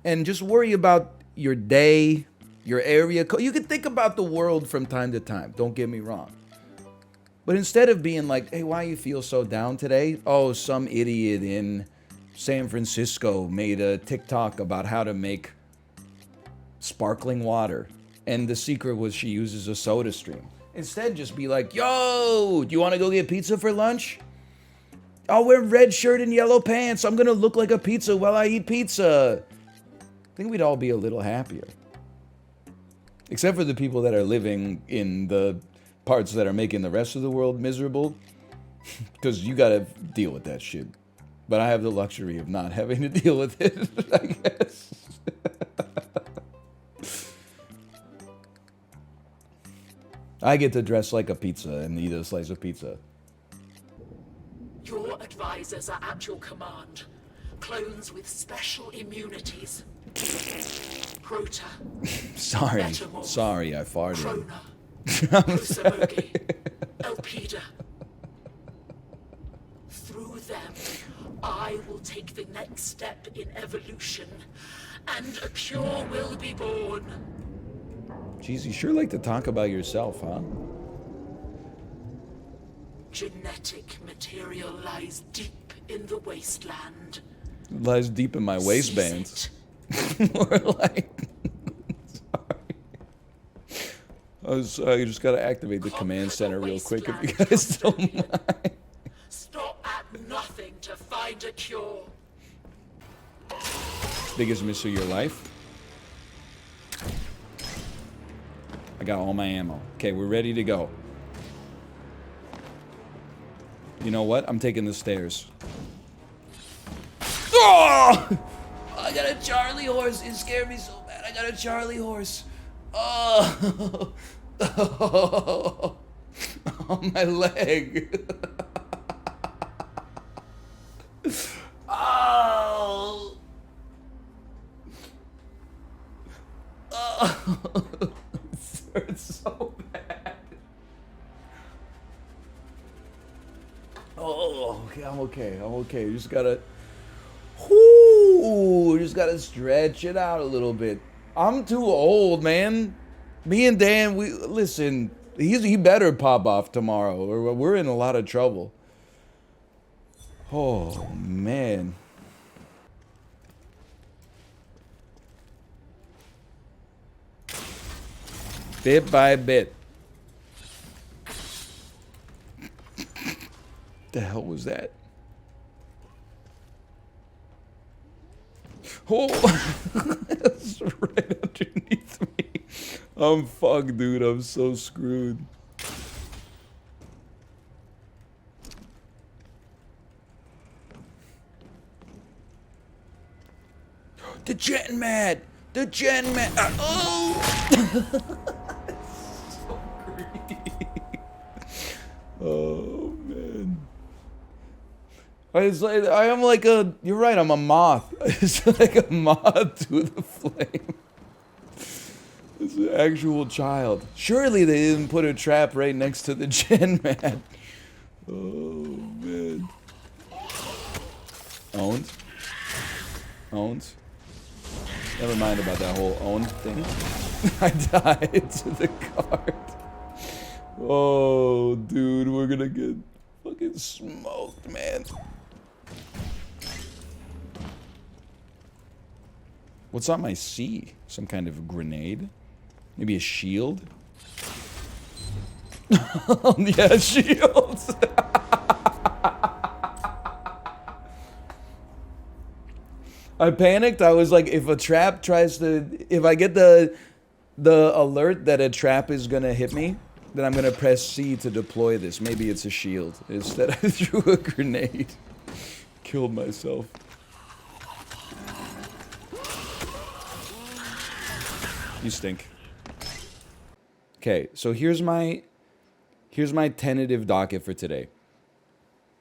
and just worry about your day, your area. You can think about the world from time to time. Don't get me wrong. But instead of being like, hey, why you feel so down today? Oh, some idiot in San Francisco made a TikTok about how to make sparkling water. And the secret was she uses a soda stream. Instead, just be like, yo, do you want to go get pizza for lunch? I'll wear red shirt and yellow pants. I'm going to look like a pizza while I eat pizza. I think we'd all be a little happier. Except for the people that are living in the parts that are making the rest of the world miserable. Because you gotta deal with that shit. But I have the luxury of not having to deal with it, I guess. I get to dress like a pizza and eat a slice of pizza. Your advisors are at your command. Clones with special immunities. Crota. Sorry, Metamorph, sorry, I farted. Krona, Kosamogi, Elpida. Through them, I will take the next step in evolution, and a cure will be born. Jeez, you sure like to talk about yourself, huh? Genetic material lies deep in the wasteland. Lies deep in my waistband. Seize More like... Sorry. You just gotta activate the command center real quick if you guys don't mind. Stop at nothing to find a cure. Biggest miss of your life? I got all my ammo. Okay, we're ready to go. You know what? I'm taking the stairs. Oh! I got a Charlie horse. It scared me so bad. I got a Charlie horse. Oh, oh, my leg. Oh. Oh. This hurts so bad. Oh, okay, I'm okay. I'm okay. You just gotta. Whoo! You just gotta stretch it out a little bit. I'm too old, man. Me and Dan, we listen. He better pop off tomorrow, or we're in a lot of trouble. Oh man. Bit by bit. The hell was that? Oh, that's right underneath me. I'm fucked, dude. I'm so screwed. The Gen Mad! The Gen Mad! Oh! So greedy. Oh, man. I am like a... You're right, I'm a moth. It's like a moth to the flame. It's an actual child. Surely they didn't put a trap right next to the Gen Man. Oh, man. Owned? Owned? Never mind about that whole owned thing. I died to the card. Oh, dude, we're gonna get fucking smoked, man. What's on my C? Some kind of grenade? Maybe a shield? Yeah, shields! I panicked. I was like, if a trap tries to... If I get the alert that a trap is gonna hit me, then I'm gonna press C to deploy this. Maybe it's a shield. Instead, I threw a grenade. Killed myself. You stink. Okay, so here's my tentative docket for today.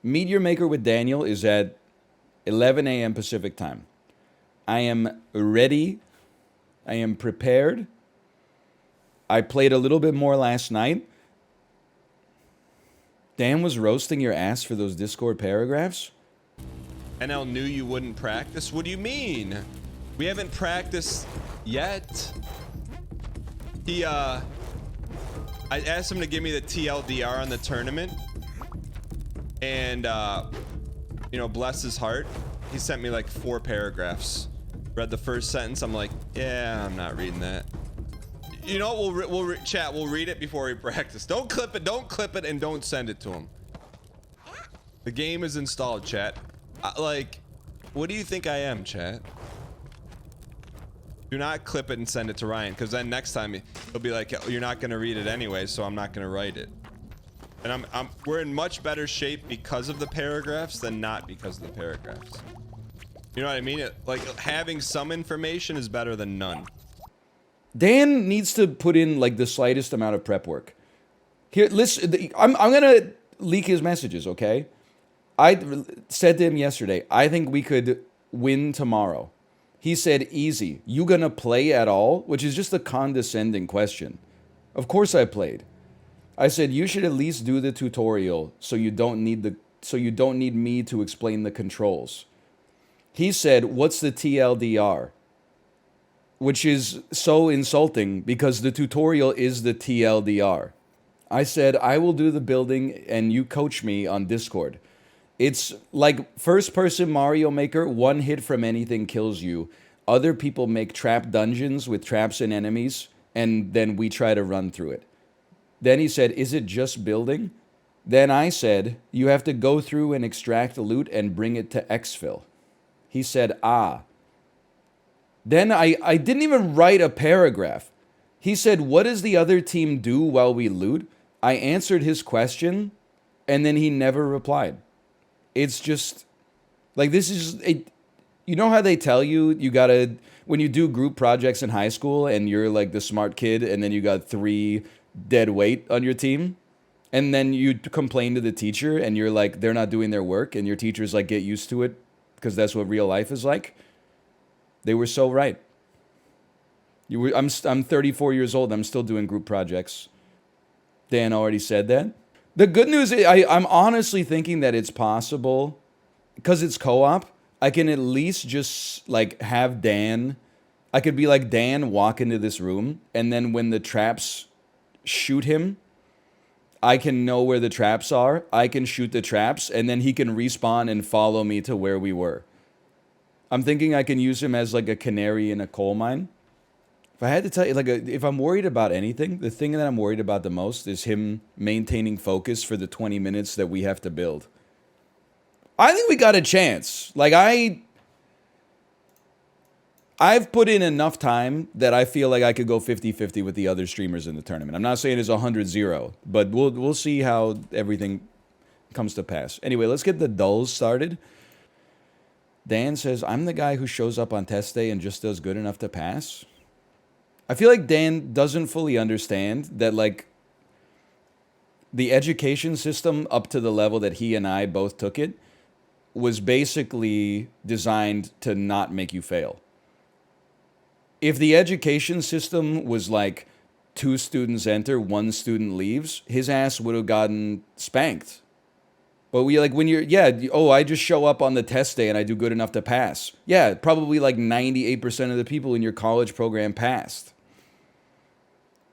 Meteor Maker with Daniel is at 11 a.m. Pacific time. I am ready. I am prepared. I played a little bit more last night. Dan was roasting your ass for those Discord paragraphs. NL knew you wouldn't practice? What do you mean? We haven't practiced yet. I asked him to give me the TLDR on the tournament. And, you know, bless his heart. He sent me like 4 paragraphs. Read the first sentence. I'm like, yeah, I'm not reading that. You know what? We'll read it before we practice. Don't clip it, and don't send it to him. The game is installed, chat. Like, what do you think I am, chat? Do not clip it and send it to Ryan, because then next time he'll be like, you're not going to read it anyway, so I'm not going to write it. And we're in much better shape because of the paragraphs than not because of the paragraphs. You know what I mean? Like, having some information is better than none. Dan needs to put in like the slightest amount of prep work. Here, listen, I'm gonna leak his messages, okay? I said to him yesterday, I think we could win tomorrow. He said, easy. You gonna play at all? Which is just a condescending question. Of course I played. I said, you should at least do the tutorial so you don't need me to explain the controls. He said, what's the TLDR? Which is so insulting because the tutorial is the TLDR. I said, I will do the building and you coach me on Discord. It's like first-person Mario Maker, one hit from anything kills you. Other people make trap dungeons with traps and enemies, and then we try to run through it. Then he said, is it just building? Then I said, you have to go through and extract loot and bring it to exfil. He said, ah. Then I didn't even write a paragraph. He said, what does the other team do while we loot? I answered his question, and then he never replied. It's just, like, this is, you know how they tell you, you gotta, when you do group projects in high school, and you're, like, the smart kid, and then you got 3 dead weight on your team, and then you complain to the teacher, and you're like, they're not doing their work, and your teacher's like, get used to it, because that's what real life is like. They were so right. I'm 34 years old. I'm still doing group projects. Dan already said that. The good news is I'm honestly thinking that it's possible, because it's co-op, I can at least just like have Dan. I could be like, Dan, walk into this room, and then when the traps shoot him, I can know where the traps are. I can shoot the traps, and then he can respawn and follow me to where we were. I'm thinking I can use him as like a canary in a coal mine. If I had to tell you, like, if I'm worried about anything, the thing that I'm worried about the most is him maintaining focus for the 20 minutes that we have to build. I think we got a chance. Like, I've put in enough time that I feel like I could go 50-50 with the other streamers in the tournament. I'm not saying it's 100-0, but we'll see how everything comes to pass. Anyway, let's get the dulls started. Dan says, I'm the guy who shows up on test day and just does good enough to pass. I feel like Dan doesn't fully understand that, like, the education system up to the level that he and I both took it was basically designed to not make you fail. If the education system was like 2 students enter, 1 student leaves, his ass would have gotten spanked. But we, like, when you're, I just show up on the test day and I do good enough to pass. Yeah, probably like 98% of the people in your college program passed.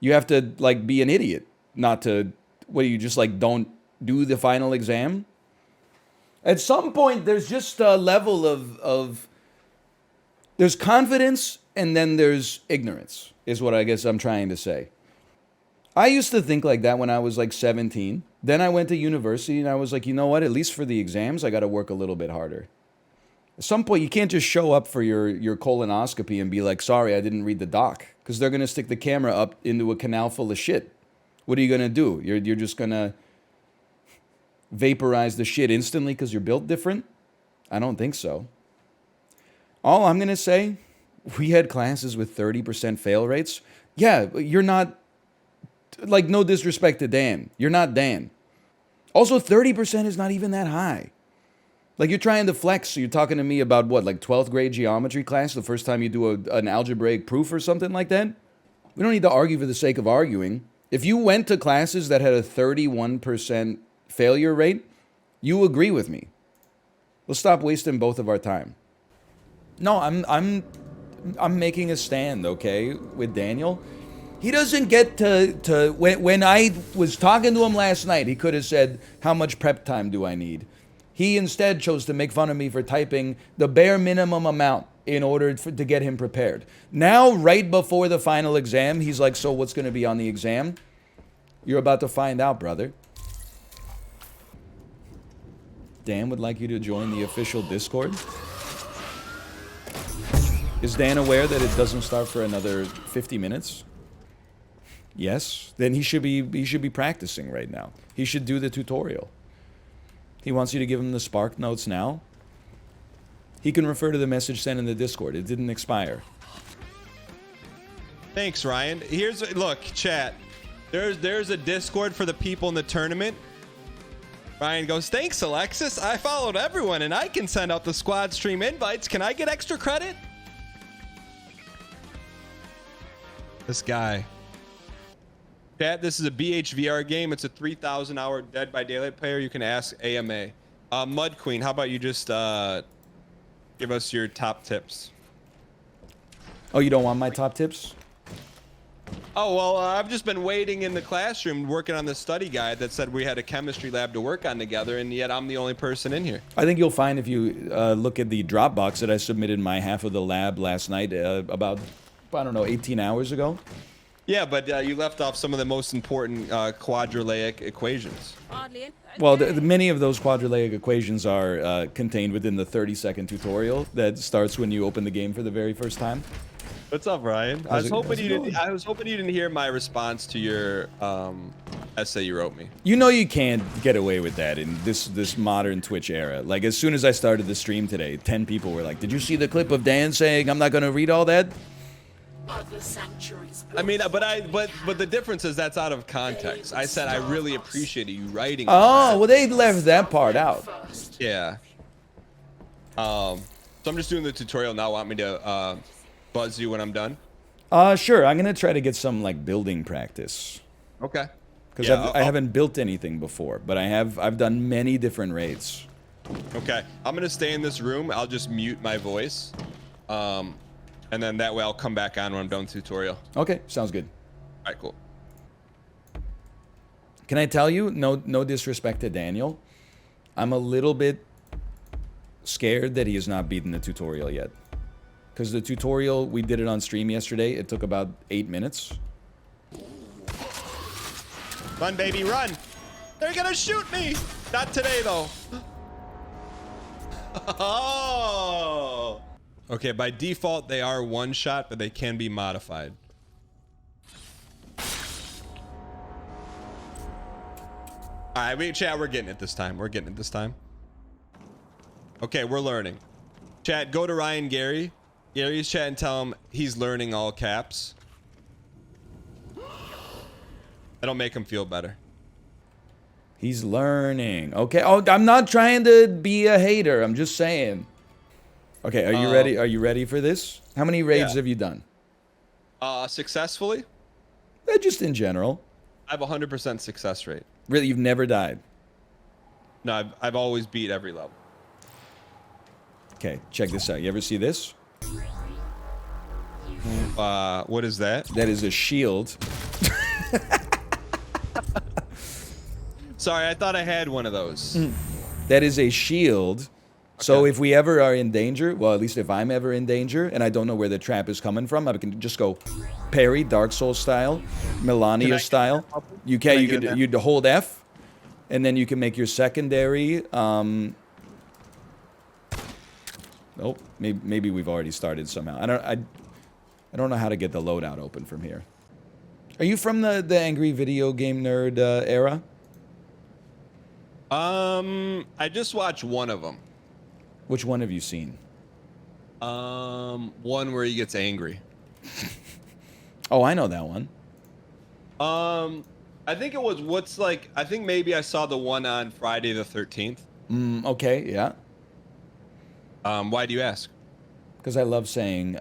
You have to, like, be an idiot not to, you just, like, don't do the final exam? At some point, there's just a level of there's confidence and then there's ignorance, is what I guess I'm trying to say. I used to think like that when I was, like, 17. Then I went to university and I was like, you know what? At least for the exams, I got to work a little bit harder. At some point, you can't just show up for your colonoscopy and be like, sorry, I didn't read the doc. Because they're going to stick the camera up into a canal full of shit. What are you going to do? You're just going to vaporize the shit instantly because you're built different? I don't think so. All I'm going to say, we had classes with 30% fail rates. Yeah, you're not, like, no disrespect to Dan. You're not Dan. Also, 30% is not even that high. Like, you're trying to flex, so you're talking to me about, what, like 12th grade geometry class, the first time you do an algebraic proof or something like that? We don't need to argue for the sake of arguing. If you went to classes that had a 31% failure rate, you agree with me. Let's stop wasting both of our time. No, I'm making a stand, okay, with Daniel. He doesn't get to when I was talking to him last night, he could have said, how much prep time do I need? He instead chose to make fun of me for typing the bare minimum amount in order to get him prepared. Now, right before the final exam, he's like, so what's going to be on the exam? You're about to find out, brother. Dan would like you to join the official Discord. Is Dan aware that it doesn't start for another 50 minutes? Yes. Then he should be practicing right now. He should do the tutorial. He wants you to give him the Spark notes now. He can refer to the message sent in the Discord. It didn't expire. Thanks, Ryan. Look, chat. There's a Discord for the people in the tournament. Ryan goes, thanks, Alexis. I followed everyone, and I can send out the squad stream invites. Can I get extra credit? This guy. Chat, this is a BHVR game. It's a 3,000-hour Dead by Daylight player. You can ask AMA. Mud Queen, how about you just give us your top tips? Oh, you don't want my top tips? Oh, well, I've just been waiting in the classroom working on the study guide that said we had a chemistry lab to work on together, and yet I'm the only person in here. I think you'll find if you look at the Dropbox that I submitted my half of the lab last night about, I don't know, 18 hours ago. Yeah, but you left off some of the most important quadratic equations. Well, many of those quadratic equations are contained within the 30-second tutorial that starts when you open the game for the very first time. What's up, Ryan? I was hoping you didn't hear my response to your essay you wrote me. You know you can't get away with that in this modern Twitch era. Like, as soon as I started the stream today, 10 people were like, "Did you see the clip of Dan saying I'm not going to read all that?" Other sanctuaries. I mean, but the difference is that's out of context. I said I really appreciated you writing. Oh, well, they left that part out. Yeah. So I'm just doing the tutorial now. Want me to buzz you when I'm done? Sure. I'm gonna try to get some like building practice. Okay. Because Yeah, I haven't built anything before, but I've done many different raids. Okay. I'm gonna stay in this room. I'll just mute my voice. And then that way I'll come back on when I'm done with the tutorial. Okay, sounds good. All right, cool. Can I tell you, no disrespect to Daniel, I'm a little bit scared that he has not beaten the tutorial yet. Because the tutorial, we did it on stream yesterday. It took about 8 minutes. Run, baby, run! They're gonna shoot me! Not today, though. Oh! Okay, by default, they are one shot, but they can be modified. All right, chat, we're getting it this time. We're getting it this time. Okay, we're learning. Chat, go to Ryan Gary. Gary's chat and tell him he's learning all caps. That'll make him feel better. He's learning. Okay. Oh, I'm not trying to be a hater. I'm just saying. Okay, are you ready? Are you ready for this? How many raids have you done? Successfully? Just in general. I have a 100% success rate. Really, you've never died? No, I've always beat every level. Okay, check this out. You ever see this? What is that? That is a shield. Sorry, I thought I had one of those. That is a shield. So if we ever are in danger, well, at least if I'm ever in danger, and I don't know where the trap is coming from, I can just go parry, Dark Souls style, Melania style. You'd hold F, and then you can make your secondary. Nope, maybe we've already started somehow. I don't know how to get the loadout open from here. Are you from the angry video game nerd era? I just watched one of them. Which one have you seen? One where he gets angry. Oh, I know that one. I think it was I think maybe I saw the one on Friday the 13th. Okay, yeah. Why do you ask? Because I love saying,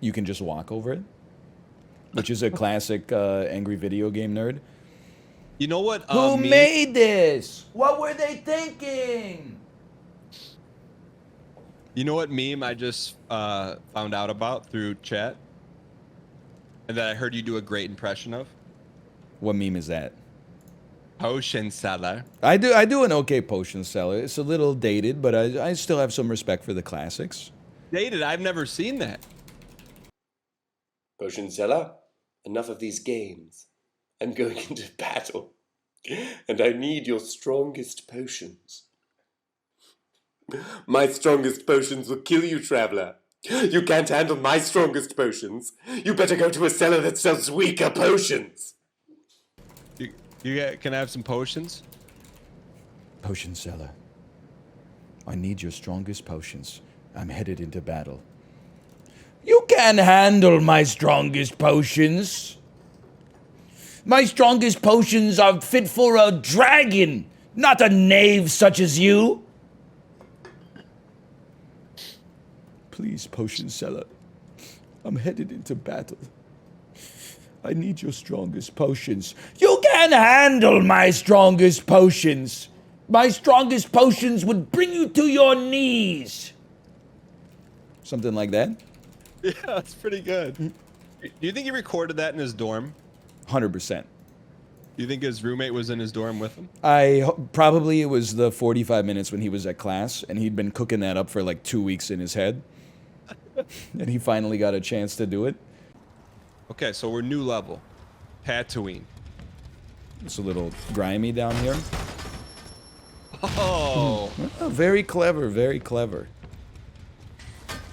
you can just walk over it, which is a classic angry video game nerd. You know what? Who made this? What were they thinking? You know what meme I just found out about through chat? And that I heard you do a great impression of? What meme is that? Potion seller. I do an okay potion seller. It's a little dated, but I still have some respect for the classics. Dated? I've never seen that. Potion seller, enough of these games. I'm going into battle, and I need your strongest potions. My strongest potions will kill you, traveler. You can't handle my strongest potions. You better go to a cellar that sells weaker potions. Can I have some potions? Potion seller. I need your strongest potions. I'm headed into battle. You can't handle my strongest potions. My strongest potions are fit for a dragon, not a knave such as you. Please, potion seller. I'm headed into battle. I need your strongest potions. You can't handle my strongest potions. My strongest potions would bring you to your knees. Something like that? Yeah, that's pretty good. Do you think he recorded that in his dorm? 100%. Do you think his roommate was in his dorm with him? Probably it was the 45 minutes when he was at class, and he'd been cooking that up for like 2 weeks in his head. And he finally got a chance to do it. Okay, so we're new level. Tatooine. It's a little grimy down here. Oh. Oh, very clever, very clever.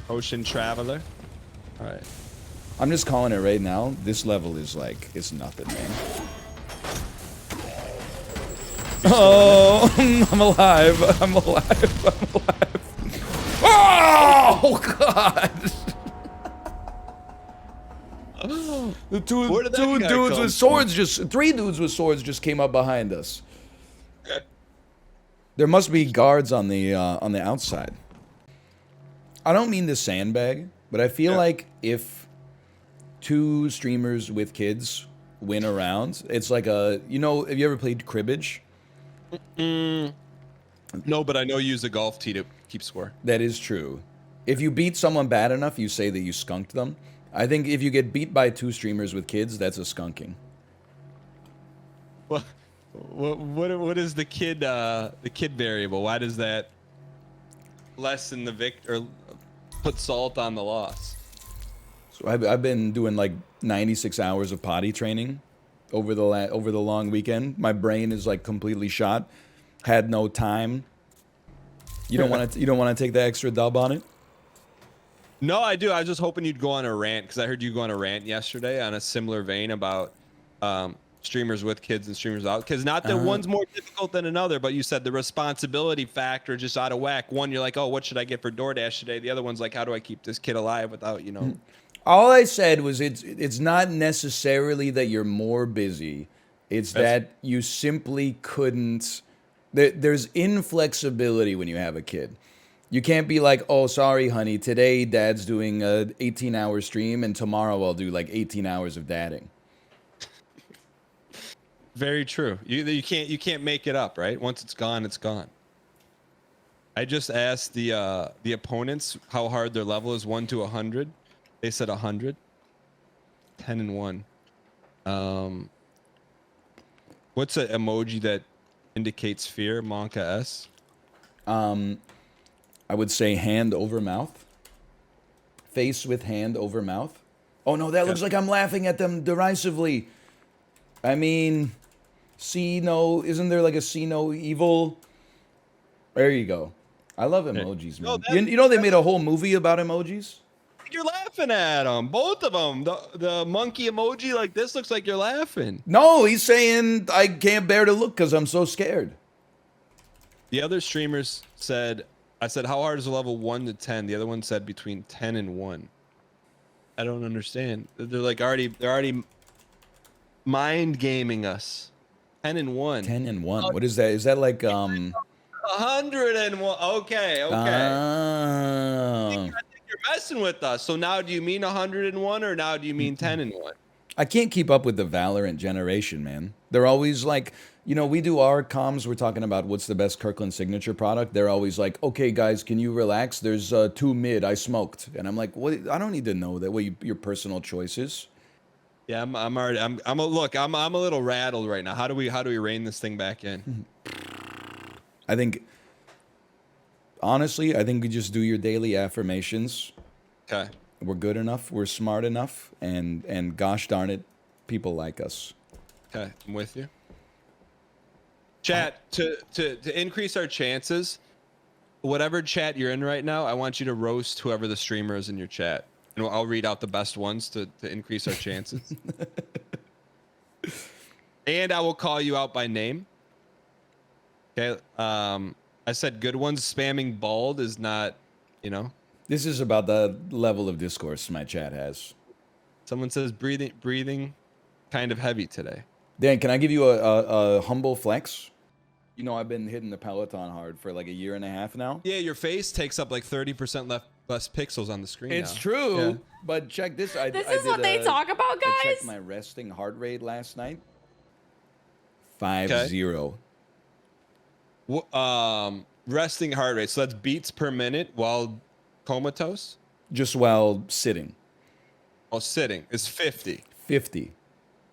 Ocean Traveler. All right. I'm just calling it right now. This level is like, it's nothing, man. Oh, I'm alive. I'm alive. I'm alive. Oh, God. The two dudes with swords three dudes with swords just came up behind us. There must be guards on the outside. I don't mean to sandbag, but I feel like if two streamers with kids win a round, it's like a, you know, have you ever played cribbage? No, but I know you use a golf tee to keep score. That is true. If you beat someone bad enough, you say that you skunked them. I think if you get beat by two streamers with kids, that's a skunking. What is the kid variable? Why does that lessen the or put salt on the loss? So I've been doing like 96 hours of potty training over the long weekend. My brain is like completely shot. Had no time. You don't want to take the extra dub on it? No, I do. I was just hoping you'd go on a rant because I heard you go on a rant yesterday on a similar vein about streamers with kids and streamers without. Because not that one's more difficult than another, but you said the responsibility factor just out of whack. One, you're like, oh, what should I get for DoorDash today? The other one's like, how do I keep this kid alive without, you know? All I said was it's not necessarily that you're more busy. It's that you simply couldn't. There's inflexibility when you have a kid. You can't be like, oh, sorry, honey, today dad's doing a 18-hour stream and tomorrow I'll do like 18 hours of dadding. Very true. You can't make it up, right? Once it's gone, it's gone. I just asked the opponents how hard their level is, 1 to 100. They said 100. 10 and 1. What's an emoji that indicates fear? Monka S. I would say hand over mouth. Face with hand over mouth. Oh no, that looks like I'm laughing at them derisively. I mean, see no, isn't there like a see no evil? There you go. I love emojis, man. No, you know they made a whole movie about emojis? You're laughing at them, both of them. The monkey emoji like this looks like you're laughing. No, he's saying I can't bear to look because I'm so scared. The other streamers said, I said, how hard is the level 1 to 10? The other one said between 10 and 1. I don't understand. They're like already mind gaming us. 10 and 1. 10 and 1. What is that? Is that like 101. Okay. Oh. I think you're messing with us. So now do you mean 101 or now do you mean 10 and 1? I can't keep up with the Valorant generation, man. They're always like, you know, we do our comms, we're talking about what's the best Kirkland signature product. They're always like, okay, guys, can you relax? There's 2 mid, I smoked. And I'm like, what? I don't need to know that. What your personal choices. Yeah, I'm a little rattled right now. How do we rein this thing back in? I think, honestly, we just do your daily affirmations. Okay. We're good enough, we're smart enough, and gosh darn it, people like us. Okay, I'm with you. Chat, to increase our chances, whatever chat you're in right now, I want you to roast whoever the streamer is in your chat, and I'll read out the best ones to increase our chances. And I will call you out by name. Okay. I said good ones. Spamming bald is not, you know. This is about the level of discourse my chat has. Someone says breathing kind of heavy today. Dan, can I give you a humble flex? You know, I've been hitting the Peloton hard for like a year and a half now. Yeah, your face takes up like 30% less pixels on the screen. It's now. true, Yeah. but check this. This is what they talk about, I guys. checked my resting heart rate last night. 50. Resting heart rate. So that's beats per minute while comatose. Just while sitting. While sitting is 50. 50.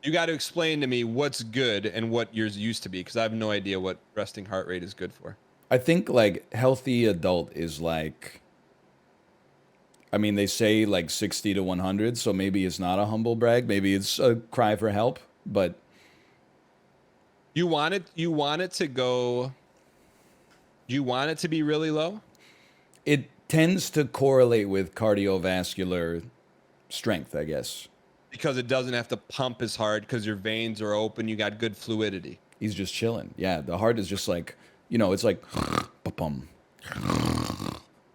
You got to explain to me what's good and what yours used to be, because I have no idea what resting heart rate is good for. I think like healthy adult is like, I mean, they say like 60 to 100, so maybe it's not a humble brag. Maybe it's a cry for help, but you want it to go, do you want it to be really low? it tends to correlate with cardiovascular strength, I guess. Because it doesn't have to pump as hard because your veins are open, you got good fluidity. He's just chilling. Yeah, the heart is just like, you know, it's like ba-bum,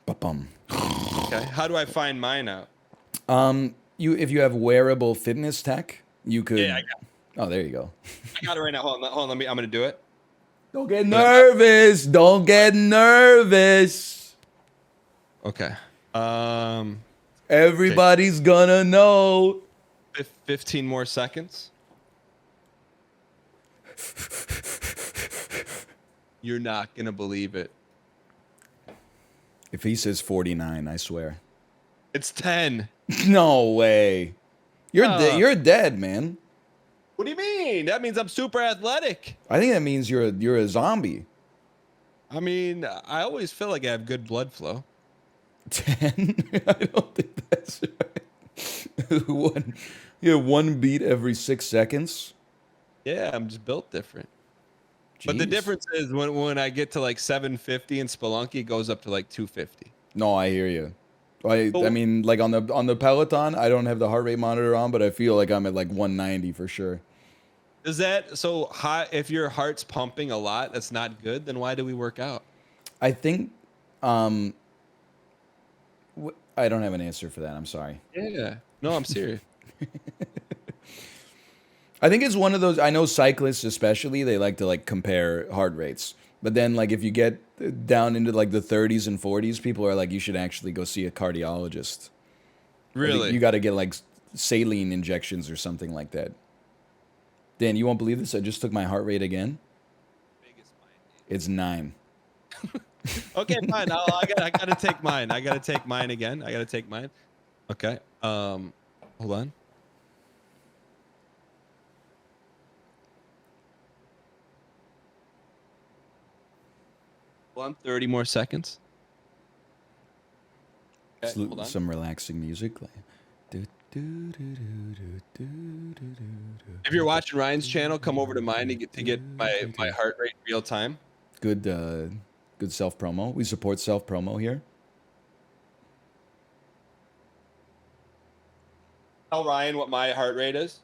ba-bum. Okay, how do I find mine out? If you have wearable fitness tech, you could. Yeah, I got it. Oh, there you go. I got it right now. Hold on, I'm gonna do it. Don't get nervous. Don't get nervous. Okay. Everybody's gonna know. 15 more seconds. You're not gonna believe it. If he says 49, I swear. It's 10. No way. You're dead, man. What do you mean? That means I'm super athletic. I think that means you're a zombie. I mean, I always feel like I have good blood flow. 10? I don't think that's right. One beat every 6 seconds. Yeah, I'm just built different. But the Jeez. difference is when I get to like 750 in Spelunky, it goes up to like 250. No, I hear you. I mean, like on the Peloton, I don't have the heart rate monitor on, but I feel like I'm at like 190 for sure. Is that so high? If your heart's pumping a lot, that's not good. Then why do we work out? I think I don't have an answer for that. I'm sorry. Yeah. No, I'm serious. I think it's one of those. I know cyclists especially, they like to like compare heart rates. But then like if you get down into like the 30s and 40s, people are like, you should actually go see a cardiologist. Really? You got to get like saline injections or something like that. Dan, you won't believe this. I just took my heart rate again. It's 9. Okay, fine. I gotta take mine. I gotta take mine again. I gotta take mine. Okay. Hold on. Hold on. 30 more seconds. Okay, hold on. Some relaxing music. If you're watching Ryan's channel, come over to mine to get my heart rate real time. Good self promo. We support self promo here. Tell Ryan what my heart rate is.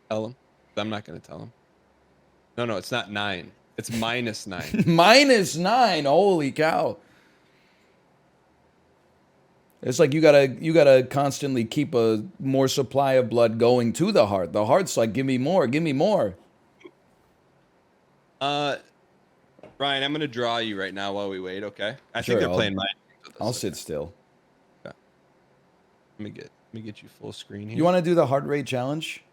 Tell him. I'm not gonna tell him. No, it's not 9. It's -9. -9. Holy cow. It's like you gotta constantly keep a more supply of blood going to the heart. The heart's like, give me more, give me more. Ryan, I'm gonna draw you right now while we wait. Okay? I Sure, think they're playing mine. I'll sit still. Okay. Let me get you full screen here. You want to do the heart rate challenge?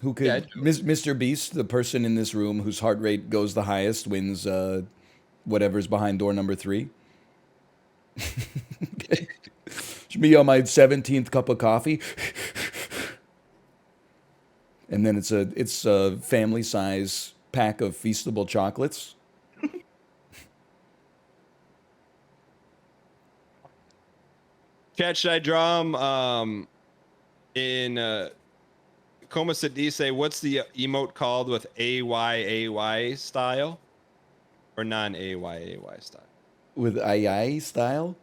Who could? Yeah, Mr. Beast, the person in this room whose heart rate goes the highest, wins whatever's behind door number 3. Okay. Should be on my 17th cup of coffee. And then it's a family size pack of Feastable chocolates. Chat, should I draw him in Coma Sadice? What's the emote called with AYAY style? Or non-AYAY style. With AI style?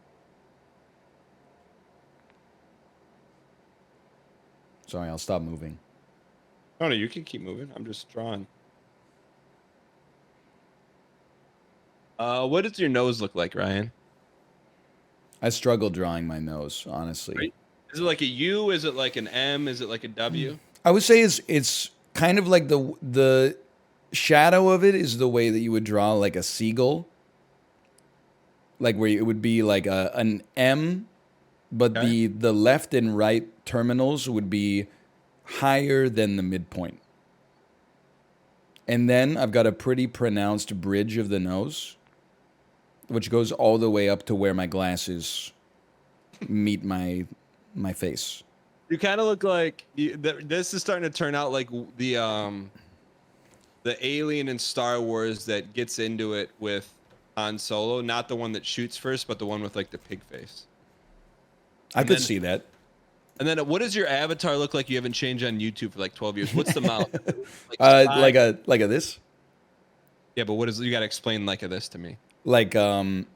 Sorry, I'll stop moving. Oh no, you can keep moving. I'm just drawing. What does your nose look like, Ryan? I struggle drawing my nose, honestly. Right. Is it like a U? Is it like an M? Is it like a W? I would say it's kind of like the shadow of it is the way that you would draw like a seagull. Like where it would be like an M, but Okay. the left and right terminals would be higher than the midpoint. And then I've got a pretty pronounced bridge of the nose, which goes all the way up to where my glasses meet my face. You kind of look like this is starting to turn out like the alien in Star Wars that gets into it with Han Solo, not the one that shoots first, but the one with like the pig face. I could see that. And then what does your avatar look like? You haven't changed on YouTube for like 12 years. What's the mouth? Like a this? Yeah, but what is you got to explain like a this to me? Like Jim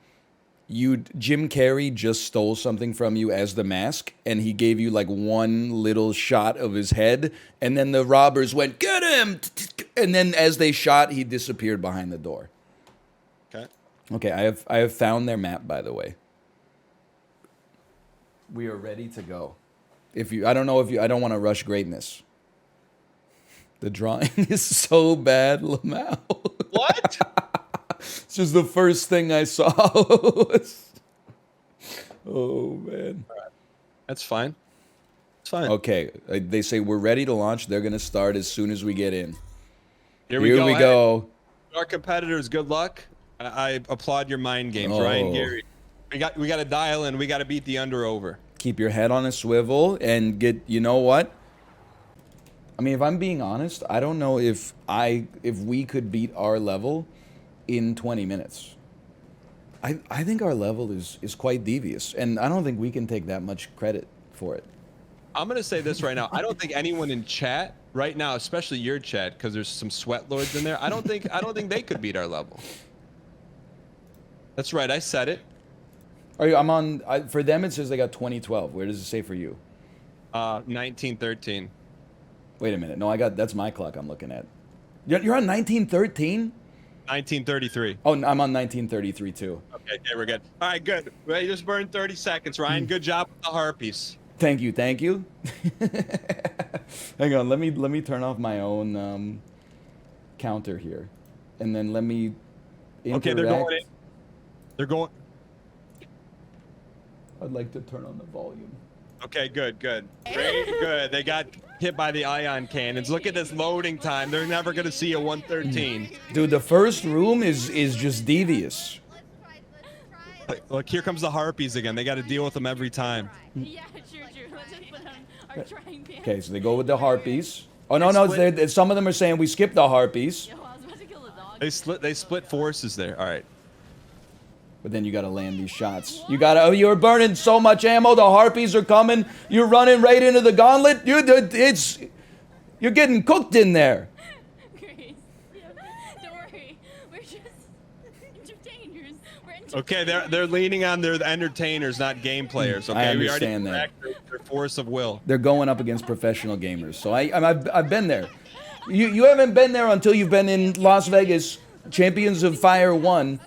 Carrey just stole something from you as the mask, and he gave you like one little shot of his head, and then the robbers went, "Get him!" And then as they shot, he disappeared behind the door. Okay. Okay, I have found their map, by the way. We are ready to go. I don't want to rush greatness. The drawing is so bad, Lamau. What? It's just the first thing I saw. Oh, man. That's fine. It's fine. Okay, they say we're ready to launch. They're going to start as soon as we get in. Here we go. Hey, our competitors, good luck. I applaud your mind games, Oh. Ryan Gary. We got to dial in. We got to beat the under over. Keep your head on a swivel and get, you know what? I mean, if I'm being honest, I don't know if we could beat our level in 20 minutes. I think our level is quite devious, and I don't think we can take that much credit for it. I'm gonna say this right now. I don't think anyone in chat right now, especially your chat, because there's some sweat lords in there. I don't think they could beat our level. That's right. I said it. For them, it says they got 2012. Where does it say for you? 1913. Wait a minute. No, that's my clock I'm looking at. You're on 1913? 1933. Oh, I'm on 1933 too. Okay, we're good. All right, good. Ready? Just burn 30 seconds, Ryan. Good job with the harpies. Thank you. Hang on, let me turn off my own counter here, and then let me interact. Okay, they're going in. They're going. I'd like to turn on the volume. Okay, good. Very good. They got hit by the ion cannons. Look at this loading time. They're never gonna see a 113. Dude, the first room is just devious. Look, here comes the harpies again. They got to deal with them every time. Yeah, true. Let's just put on our trying pants. Okay, so they go with the harpies. Oh no, some of them are saying we skipped the harpies. Yo, I was about to kill a dog. They split forces there. All right. But then you gotta land these shots. You're burning so much ammo. The harpies are coming. You're running right into the gauntlet. You're getting cooked in there. Grace, don't worry. We're just entertainers. Okay, they're leaning on their entertainers, not game players. Okay, I understand we already that. their force of will. They're going up against professional gamers. So I've been there. You haven't been there until you've been in Las Vegas, Champions of Fire 1.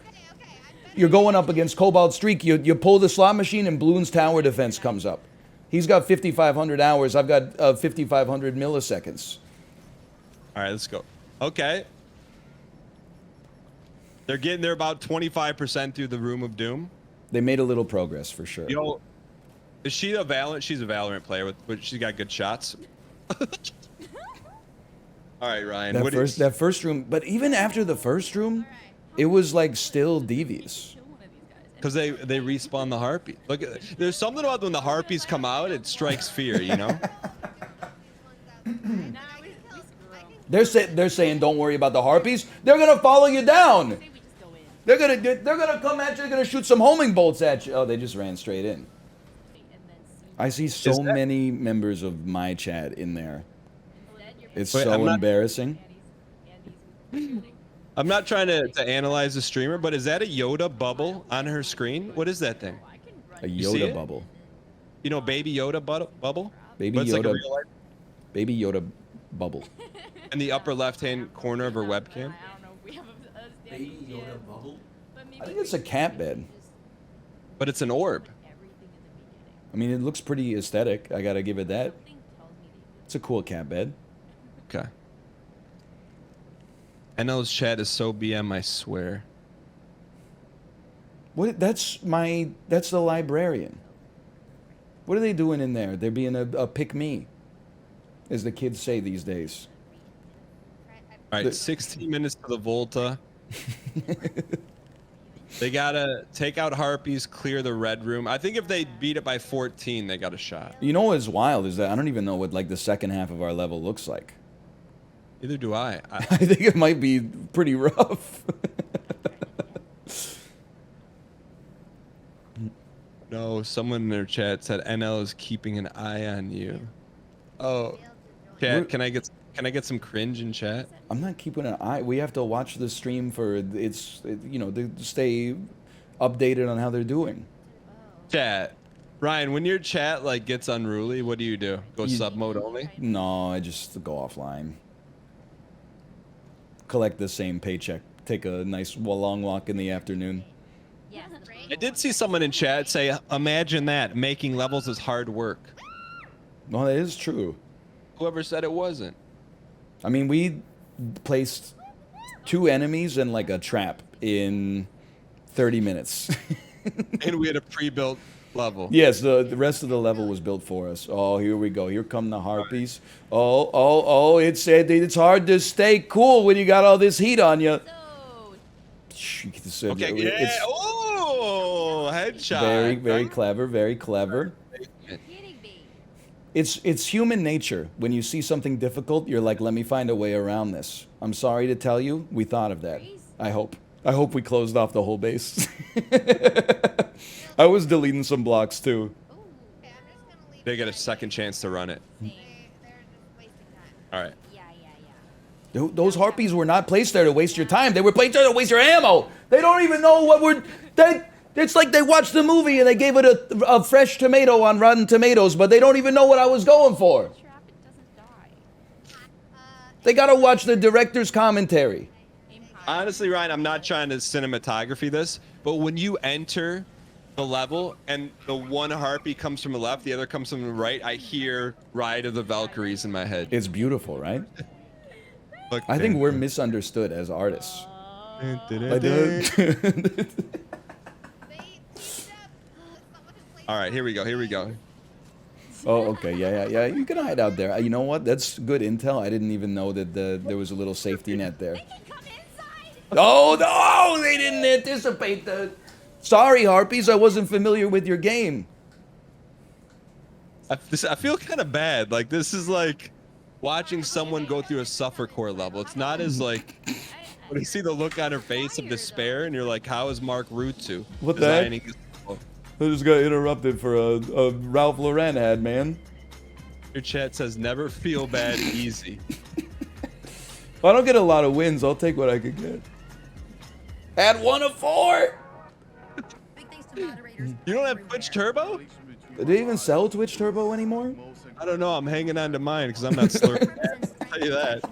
You're going up against Cobalt Streak. You pull the slot machine and Bloons Tower Defense comes up. He's got 5,500 hours. I've got 5,500 milliseconds. All right, let's go. Okay. They're about 25% through the Room of Doom. They made a little progress for sure. Yo, is she a Valorant? She's a Valorant player, but she's got good shots. All right, Ryan. That first room, but even after the first room, it was like still devious. Because they respawn the harpy. Look, there's something about when the harpies come out, it strikes fear, you know. They're saying don't worry about the harpies. They're gonna follow you down. They're gonna come at you. They're gonna shoot some homing bolts at you. Oh, they just ran straight in. I see so many members of my chat in there. It's so embarrassing. I'm not trying to analyze the streamer, but is that a Yoda bubble on her screen? What is that thing? A You see Yoda it? bubble. You know, baby Yoda bubble? Baby But it's like a Yoda. real life- Baby Yoda bubble. in the upper left-hand corner of her webcam. Baby Yoda bubble. I think it's a cat bed. But it's an orb. I mean, it looks pretty aesthetic. I gotta give it that. It's a cool cat bed. Okay. NL's chat is so BM, I swear. What? That's the librarian. What are they doing in there? They're being a pick me, as the kids say these days. All right, 16 minutes to the Volta. They gotta take out harpies, clear the red room. I think if they beat it by 14, they got a shot. You know what's wild is that I don't even know what like the second half of our level looks like. Neither do I. I think it might be pretty rough. No, someone in their chat said NL is keeping an eye on you. Oh, chat, can I get some cringe in chat? I'm not keeping an eye. We have to watch the stream for you know, to stay updated on how they're doing. Chat, Ryan, when your chat like gets unruly, what do? Go sub mode only? No, I just go offline. Collect the same paycheck. Take a nice long walk in the afternoon. I did see someone in chat say, "Imagine that making levels is hard work." No, that is true. Whoever said it wasn't. I mean, we placed 2 enemies and like a trap in 30 minutes. And we had a pre-built level. Yes, the rest of the level was built for us. Oh, here we go. Here come the harpies. Oh, it said it's hard to stay cool when you got all this heat on you. Okay, yeah. Oh, headshot. Very clever, very clever. It's human nature. When you see something difficult, you're like, let me find a way around this. I'm sorry to tell you, we thought of that. I hope we closed off the whole base. I was deleting some blocks too. They get a second chance to run it. All right. Those harpies were not placed there to waste your time. They were placed there to waste your ammo. They don't even know what we're... It's like they watched the movie and they gave it a fresh tomato on Rotten Tomatoes, but they don't even know what I was going for. They gotta watch the director's commentary. Honestly, Ryan, I'm not trying to cinematography this, but when you enter the level and the one harpy comes from the left, the other comes from the right, I hear Ride of the Valkyries in my head. It's beautiful, right? Look, I think we're misunderstood as artists. All right, here we go. Oh, okay, yeah. You can hide out there. You know what? That's good intel. I didn't even know that there was a little safety net there. Oh, no! They didn't anticipate that. Sorry, harpies. I wasn't familiar with your game. I feel kind of bad. Like, this is like watching someone go through a suffercore level. It's not as like... When you see the look on her face of despair, and you're like, how is Mark Rutsu What the heck? designing this level? I just got interrupted for a Ralph Lauren ad, man. Your chat says, never feel bad, easy. If I don't get a lot of wins, I'll take what I could get. Add 1 of 4! You don't have Twitch Turbo? Do they even sell Twitch Turbo anymore? I don't know. I'm hanging on to mine because I'm not slurping. I'll tell you that.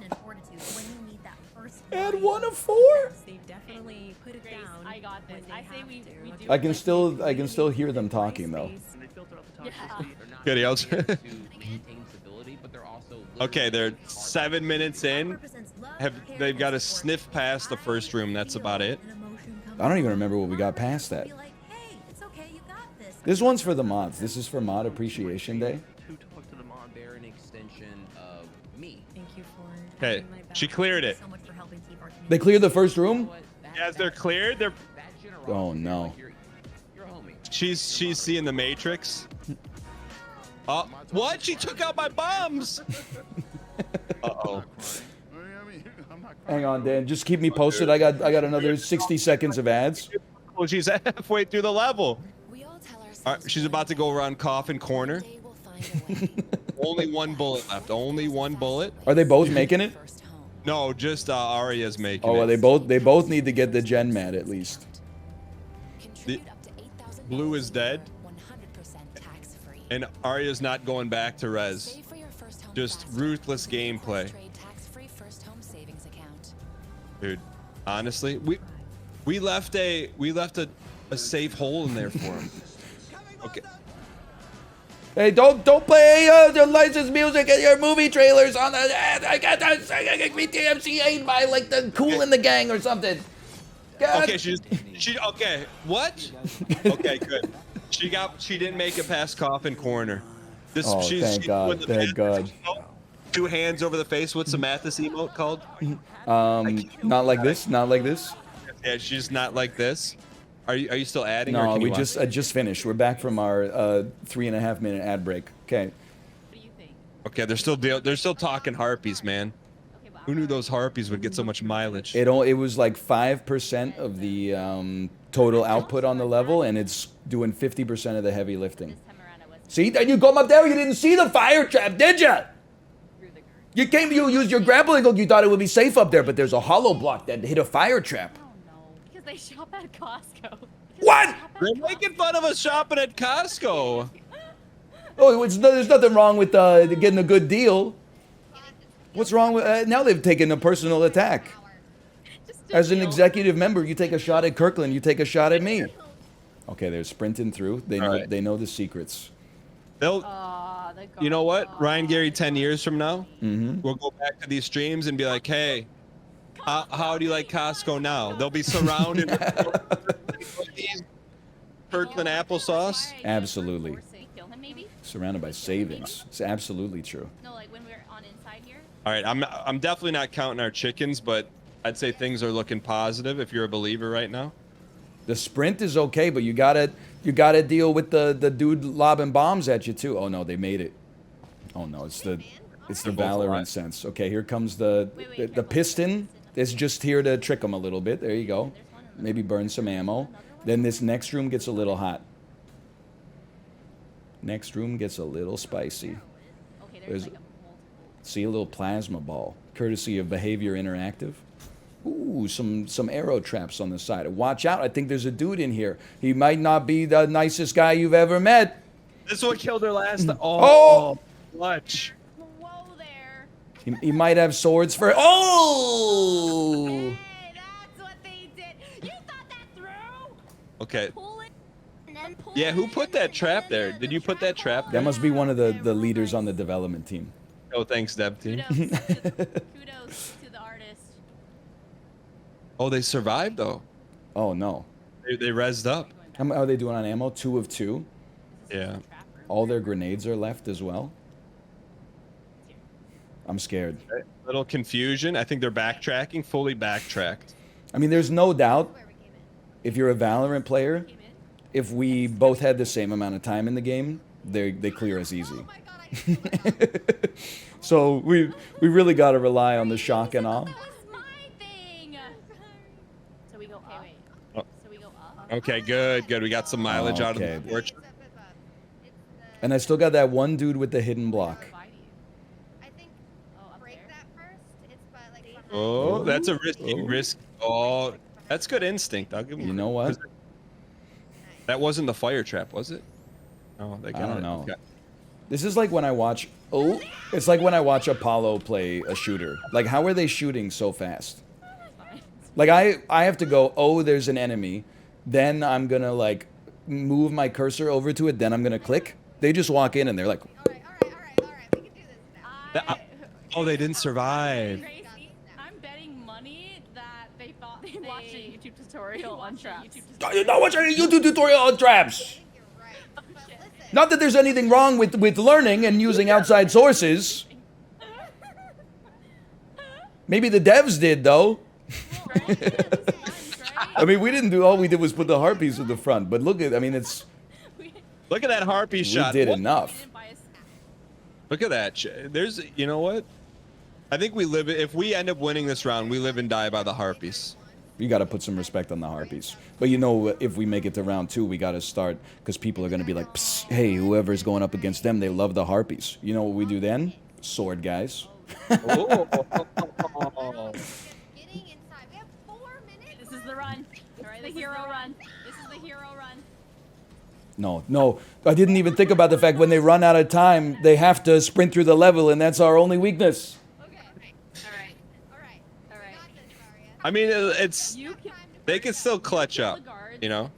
Add 1 of 4? They definitely put it down. I got this. I say we do. I can still hear them talking though. Good, else. Okay, they're 7 minutes in. They've got to sniff past the first room. That's about it. I don't even remember what we got past that. This one's for the mods. This is for Mod Appreciation Day. Okay, she cleared it. They cleared the first room? As they're cleared, they're... Oh no. She's seeing the Matrix. Oh, what? She took out my bombs! Uh-oh. Hang on, Dan. Just keep me posted. I got another 60 seconds of ads. Well, she's halfway through the level. All right, she's about to go around Coffin Corner. Only 1 bullet left. Only 1 bullet. Are they both making it? No, just Arya's making Oh, well, it. they both need to get the gen mat at least. The, Blue is dead. And Arya's not going back to res. Just ruthless gameplay. Dude, honestly, we left a safe hole in there for him. Okay. Hey, don't play the licensed music in your movie trailers on the. I got TMCA'd by like the Cool in the Gang or something. God. Okay, she okay. What? Okay, good. She didn't make it past Coffin Corner. Thank God. Thank God. 2 hands over the face. What's the Mathis emote called? Not like this. Not like this. Yeah, she's not like this. Are you still adding? No, or can we you just finished. We're back from our 3.5 minute ad break. Okay. Okay, they're still talking harpies, man. Who knew those harpies would get so much mileage? It was like 5% of the total output on the level, and it's doing 50% of the heavy lifting. See, you come up there, you didn't see the fire trap, did you? You used your grappling hook, you thought it would be safe up there, but there's a hollow block that hit a fire trap. Because they shop at Costco. What? They're making fun of us shopping at Costco. Oh, there's nothing wrong with getting a good deal. What's wrong with now they've taken a personal attack. As an executive member, you take a shot at Kirkland, you take a shot at me. Okay, they're sprinting through. They know the secrets. You know what, Ryan Gary, 10 years from now, we'll go back to these streams and be like, hey, how do you like Costco now? They'll be surrounded with Kirkland applesauce. Absolutely. Surrounded by savings. It's absolutely true. No, like when we're on inside here. All right, I'm definitely not counting our chickens, but I'd say things are looking positive if you're a believer right now. The sprint is okay, but you gotta deal with the dude lobbing bombs at you too. Oh no, they made it. Oh no, it's the Valorant sense. Okay, here comes the piston. It's just here to trick them a little bit. There you go. Maybe burn some ammo. Then this next room gets a little hot. Next room gets a little spicy. See a little plasma ball, courtesy of Behavior Interactive. Ooh, some arrow traps on the side. Watch out, I think there's a dude in here. He might not be the nicest guy you've ever met. This is what killed her last time. Oh! Clutch. Whoa there. He might have swords for. Oh! Hey, that's what they did. You thought that through? Okay. Pull it and then pull Yeah, who it put that trap there? Did you put that trap there? That must be one of the leaders on the development team. Oh, thanks, Dev team. Kudos to the artist. Oh, they survived though. Oh no. They rezzed up. How are they doing on ammo? 2 of 2. Yeah. All their grenades are left as well. I'm scared. A little confusion. I think they're backtracking, fully backtracked. I mean, there's no doubt, if you're a Valorant player, if we both had the same amount of time in the game, they clear us easy. So we really got to rely on the shock and awe. So we go up. Oh. So we go up. Okay, good. We got some mileage out of the torch. And I still got that one dude with the hidden block. Oh, that's a risky risk. Oh, that's good instinct. I'll give him. You know what? That wasn't the fire trap, was it? Oh, they got I don't it. know. Okay. This is like when I watch. Oh, it's like when I watch Apollo play a shooter. Like, how are they shooting so fast? Like, I have to go. Oh, there's an enemy. Then I'm gonna like move my cursor over to it. Then I'm gonna click. They just walk in and they're like. Oh, they didn't survive. I'm betting money that they thought they watched a YouTube tutorial on traps. You're not watching a YouTube tutorial on traps. Not that there's anything wrong with learning and using outside sources. Maybe the devs did, though. I mean, we didn't do. All we did was put the harpies in the front. But look at, I mean, it's. Look at that harpy shot. We did enough. Look at that. There's, you know what? I think we live. If we end up winning this round, we live and die by the harpies. You got to put some respect on the harpies. But you know, if we make it to round 2, we got to start, because people are going to be like, psst, hey, whoever's going up against them, they love the harpies. You know what we do then? Sword guys. No. I didn't even think about the fact when they run out of time, they have to sprint through the level, and that's our only weakness. I mean, it's they can still clutch up, you know.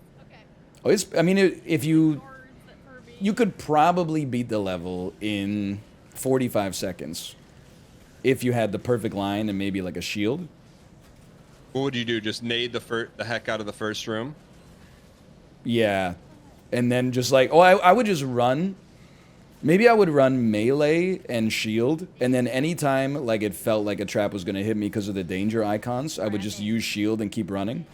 Oh, I mean, if you could probably beat the level in 45 seconds if you had the perfect line and maybe like a shield. What would you do? Just nade the heck out of the first room? Yeah. And then just like, I would just run. Maybe I would run melee and shield, and then anytime like it felt like a trap was going to hit me because of the danger icons, I would just use shield and keep running.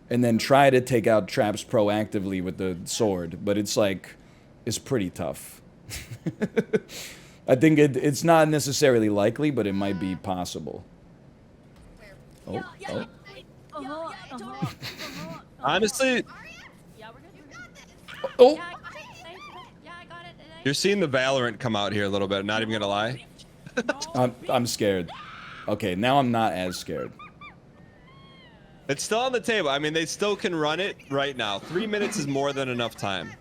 And then try to take out traps proactively with the sword, but it's pretty tough. I think it's not necessarily likely, but it might be possible. Oh. Honestly, oh, you're seeing the Valorant come out here a little bit. Not even gonna lie. I'm scared. Okay, now I'm not as scared. It's still on the table. I mean, they still can run it right now. 3 minutes is more than enough time.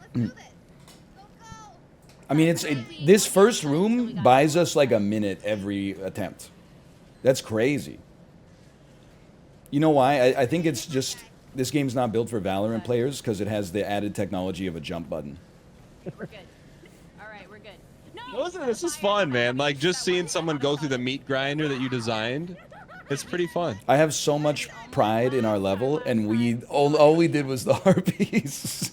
I mean, this first room buys us like a minute every attempt. That's crazy. You know why? I think it's just this game's not built for Valorant players because it has the added technology of a jump button. We're good. All right, we're good. This is fun, man. Like just seeing someone go through the meat grinder that you designed. It's pretty fun. I have so much pride in our level, and all we did was the harpies.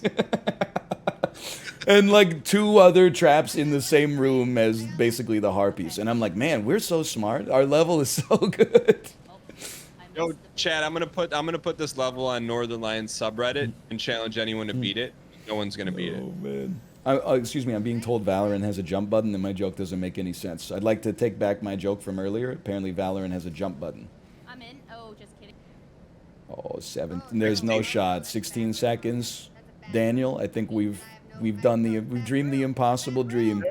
And like 2 other traps in the same room as basically the harpies. And I'm like, man, we're so smart. Our level is so good. Yo, Chad, I'm gonna put this level on Northernlion subreddit and challenge anyone to beat it. No one's gonna beat it. Oh man. Excuse me, I'm being told Valorant has a jump button and my joke doesn't make any sense. I'd like to take back my joke from earlier. Apparently Valorant has a jump button. I'm in. Oh, just kidding. Oh, 7. There's no shot. 16 seconds. Daniel, I think we've dreamed the impossible dream.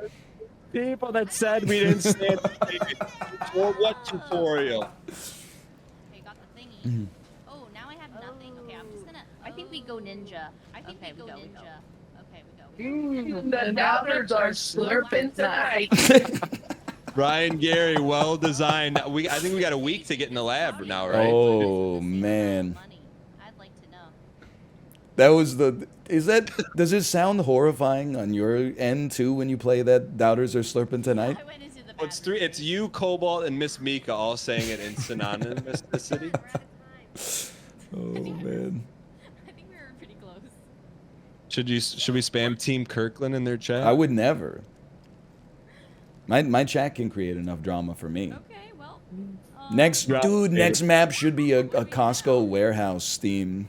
People that said we didn't stand for what tutorial? Okay, got the thingy. Oh, now I have nothing. Okay, I'm just gonna. I think we go ninja. Okay, we go ninja. Okay, we go. The doubters are slurping tonight. Ryan Gary, well designed. I think we got a week to get in the lab now, right? Oh man. I'd like to know. That was does it sound horrifying on your end too when you play that Doubters are slurping tonight? It's you, Cobalt, and Miss Mika all saying it in synonymous city. Oh man. I think we were pretty close. Should we spam Team Kirkland in their chat? I would never. My chat can create enough drama for me. Okay, well. Next map should be a Costco warehouse theme.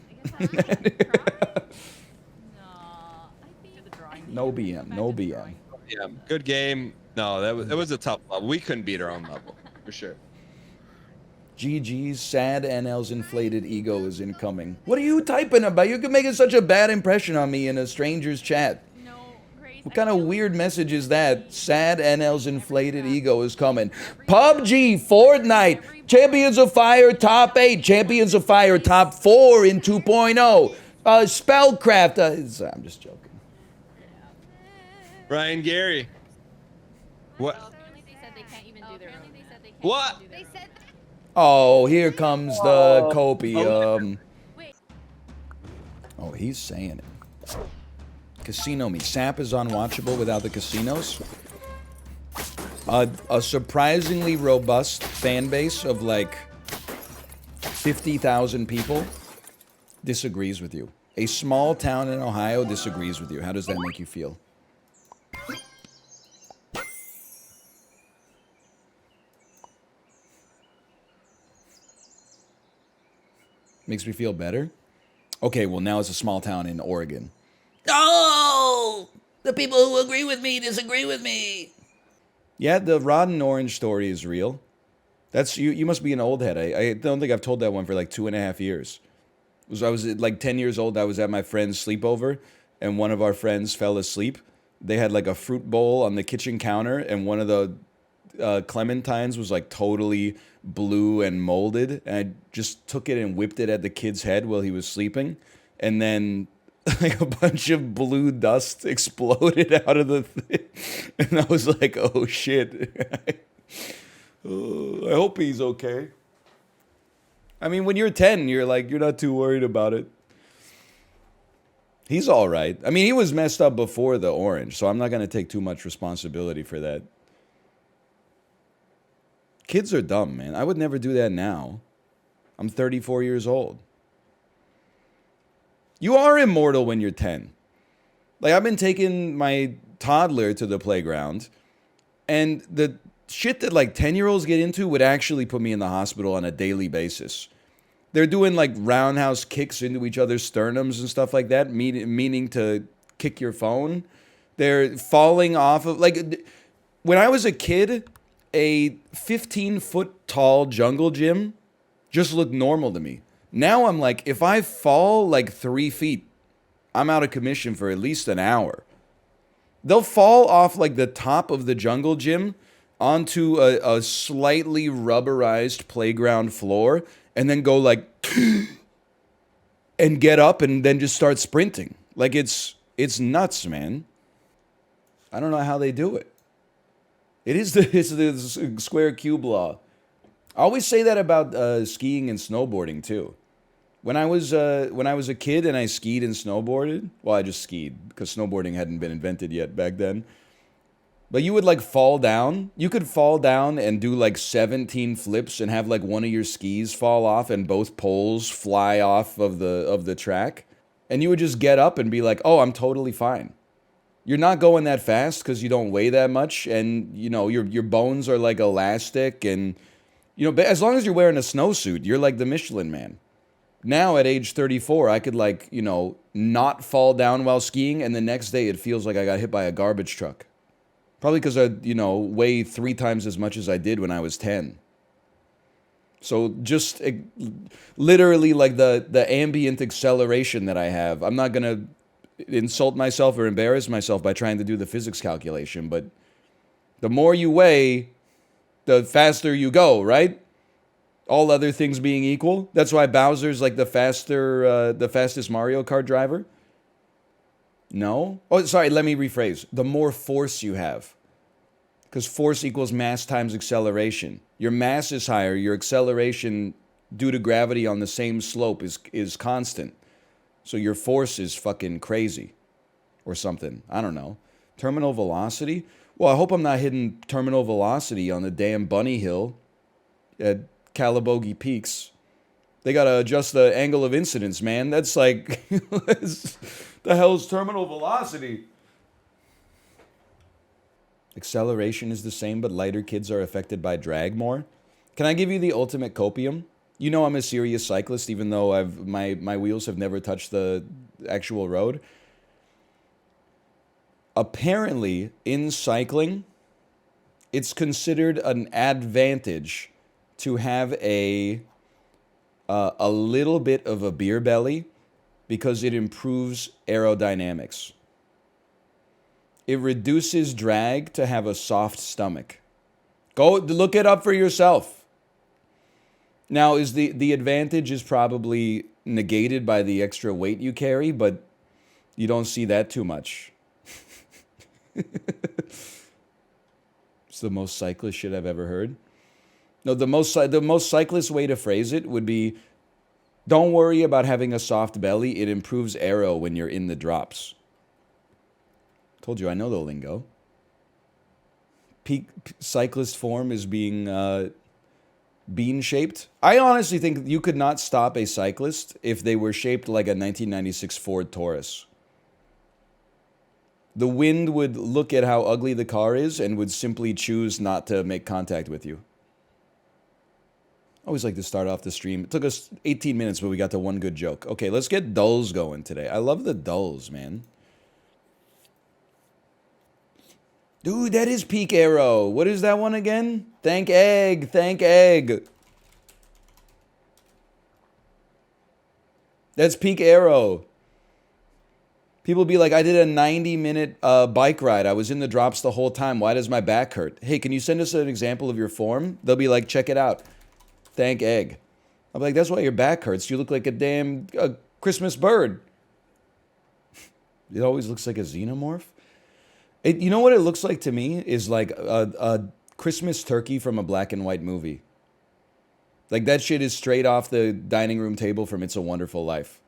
No BM, no BM. Yeah, good game. No, it was a tough level. We couldn't beat our own level, for sure. GG's, sad NL's inflated ego is incoming. What are you typing about? You're making such a bad impression on me in a stranger's chat. What kind of weird message is that? Sad NL's inflated ego is coming. PUBG, Fortnite, Champions of Fire top 8, Champions of Fire top 4 in 2.0. Spellcraft. I'm just joking. Ryan Gary. What? What? Oh, here comes the copium. Oh, he's saying it. Casino me. SAP is unwatchable without the casinos. A surprisingly robust fan base of like 50,000 people disagrees with you. A small town in Ohio disagrees with you. How does that make you feel? Makes me feel better? Okay, well now it's a small town in Oregon. Oh! The people who agree with me disagree with me. Yeah, the rotten orange story is real. That's you must be an old head. I don't think I've told that one for like 2.5 years. I was like 10 years old. I was at my friend's sleepover, and one of our friends fell asleep. They had like a fruit bowl on the kitchen counter, and one of the clementines was like totally blue and molded. And I just took it and whipped it at the kid's head while he was sleeping. And then like a bunch of blue dust exploded out of the thing. And I was like, oh shit. I hope he's okay. I mean, when you're 10, you're like, you're not too worried about it. He's all right. I mean, he was messed up before the orange, so I'm not going to take too much responsibility for that. Kids are dumb, man. I would never do that now. I'm 34 years old. You are immortal when you're 10. Like, I've been taking my toddler to the playground, and the shit that, like, 10-year-olds get into would actually put me in the hospital on a daily basis. They're doing, like, roundhouse kicks into each other's sternums and stuff like that, meaning to kick your phone. They're falling off of, like, when I was a kid, a 15-foot tall jungle gym just looked normal to me. Now I'm like, if I fall like 3 feet, I'm out of commission for at least an hour. They'll fall off like the top of the jungle gym onto a slightly rubberized playground floor and then go like and get up and then just start sprinting. Like it's nuts, man. I don't know how they do it. It's the square cube law. I always say that about skiing and snowboarding too. When I was a kid and I skied and snowboarded, well, I just skied because snowboarding hadn't been invented yet back then. But you would like fall down. You could fall down and do like 17 flips and have like one of your skis fall off and both poles fly off of the track. And you would just get up and be like, "Oh, I'm totally fine." You're not going that fast because you don't weigh that much, and you know your bones are like elastic, and you know, as long as you're wearing a snowsuit, you're like the Michelin Man. Now at age 34, I could like, you know, not fall down while skiing, and the next day it feels like I got hit by a garbage truck. Probably because I, you know, weigh 3 times as much as I did when I was 10. So just literally like the ambient acceleration that I have. I'm not going to insult myself or embarrass myself by trying to do the physics calculation, but the more you weigh, the faster you go, right? All other things being equal. That's why Bowser's like the fastest Mario Kart driver. No? Oh, sorry, let me rephrase. The more force you have. Because force equals mass times acceleration. Your mass is higher, your acceleration due to gravity on the same slope is constant. So your force is fucking crazy. Or something. I don't know. Terminal velocity? Well, I hope I'm not hitting terminal velocity on the damn bunny hill at Calabogie Peaks. They gotta adjust the angle of incidence, man. That's like, the hell's terminal velocity? Acceleration is the same, but lighter kids are affected by drag more. Can I give you the ultimate copium? You know I'm a serious cyclist, even though my wheels have never touched the actual road. Apparently, in cycling, it's considered an advantage to have a little bit of a beer belly because it improves aerodynamics. It reduces drag to have a soft stomach. Go look it up for yourself. Now, is the advantage is probably negated by the extra weight you carry, but you don't see that too much. It's the most cyclist shit I've ever heard. No, the most cyclist way to phrase it would be, don't worry about having a soft belly. It improves aero when you're in the drops. Told you, I know the lingo. Peak cyclist form is being bean-shaped. I honestly think you could not stop a cyclist if they were shaped like a 1996 Ford Taurus. The wind would look at how ugly the car is and would simply choose not to make contact with you. I always like to start off the stream. It took us 18 minutes, but we got to one good joke. Okay, let's get dulls going today. I love the dulls, man. Dude, that is peak arrow. What is that one again? Thank egg. Thank egg. That's peak arrow. People be like, I did a 90-minute bike ride. I was in the drops the whole time. Why does my back hurt? Hey, can you send us an example of your form? They'll be like, check it out. Thank egg. I'm like, that's why your back hurts. You look like a damn Christmas bird. It always looks like a xenomorph. You know what it looks like to me is like a Christmas turkey from a black and white movie. Like that shit is straight off the dining room table from It's a Wonderful Life.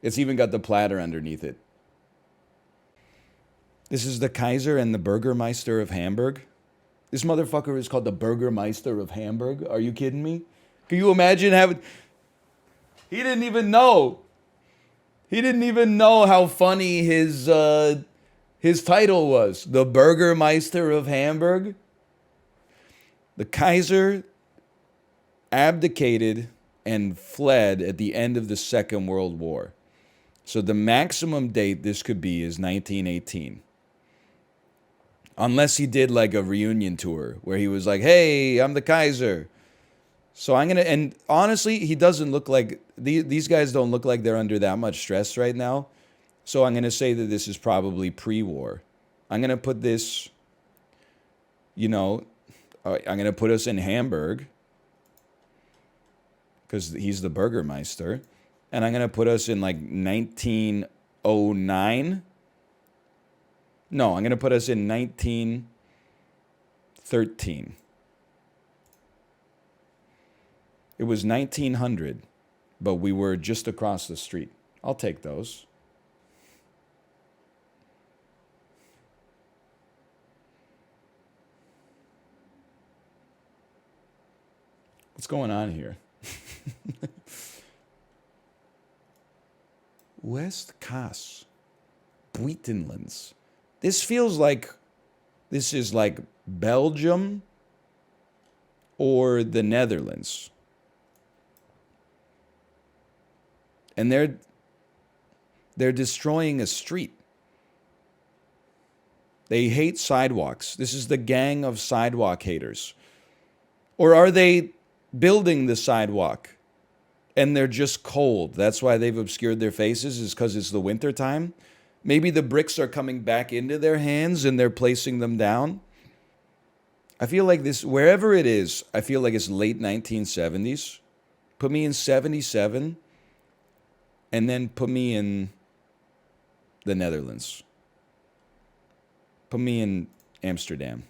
It's even got the platter underneath it. This is the Kaiser and the Burgermeister of Hamburg. This motherfucker is called the Burgermeister of Hamburg. Are you kidding me? Can you imagine having... He didn't even know. He didn't even know how funny his title was. The Burgermeister of Hamburg. The Kaiser abdicated and fled at the end of the Second World War. So the maximum date this could be is 1918. Unless he did like a reunion tour where he was like, hey, I'm the Kaiser. So I'm going to, and honestly, he doesn't look like, these guys don't look like they're under that much stress right now. So I'm going to say that this is probably pre-war. I'm going to put this, you know, I'm going to put us in Hamburg because he's the Burgermeister. And I'm going to put us in like 1909. No, I'm going to put us in 1913. It was 1900, but we were just across the street. I'll take those. What's going on here? West Kaas, Buitenlands. This feels like this is like Belgium or the Netherlands. And they're destroying a street. They hate sidewalks. This is the gang of sidewalk haters. Or are they building the sidewalk and they're just cold? That's why they've obscured their faces, is because it's the winter time. Maybe the bricks are coming back into their hands and they're placing them down. I feel like this, wherever it is, I feel like it's late 1970s. Put me in 77 and then put me in the Netherlands. Put me in Amsterdam.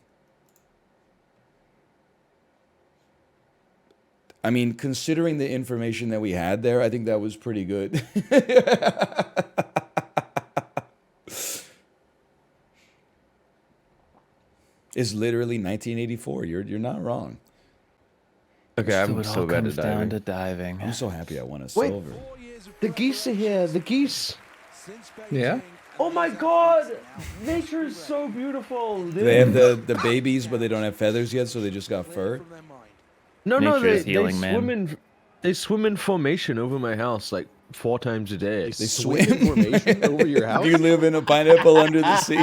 I mean, considering the information that we had there, I think that was pretty good. It's literally 1984. You're not wrong. Okay, I'm it so all bad comes at down diving. to diving. I'm so happy I won a Wait. silver. The geese are here. The geese. Yeah. Oh my god! Nature is so beautiful. Dude. They have the babies, but they don't have feathers yet, so they just got fur. No, Nature is they healing, swim man. in. They swim in formation over my house like 4 times a day. They swim in formation over your house? You live in a pineapple under the sea.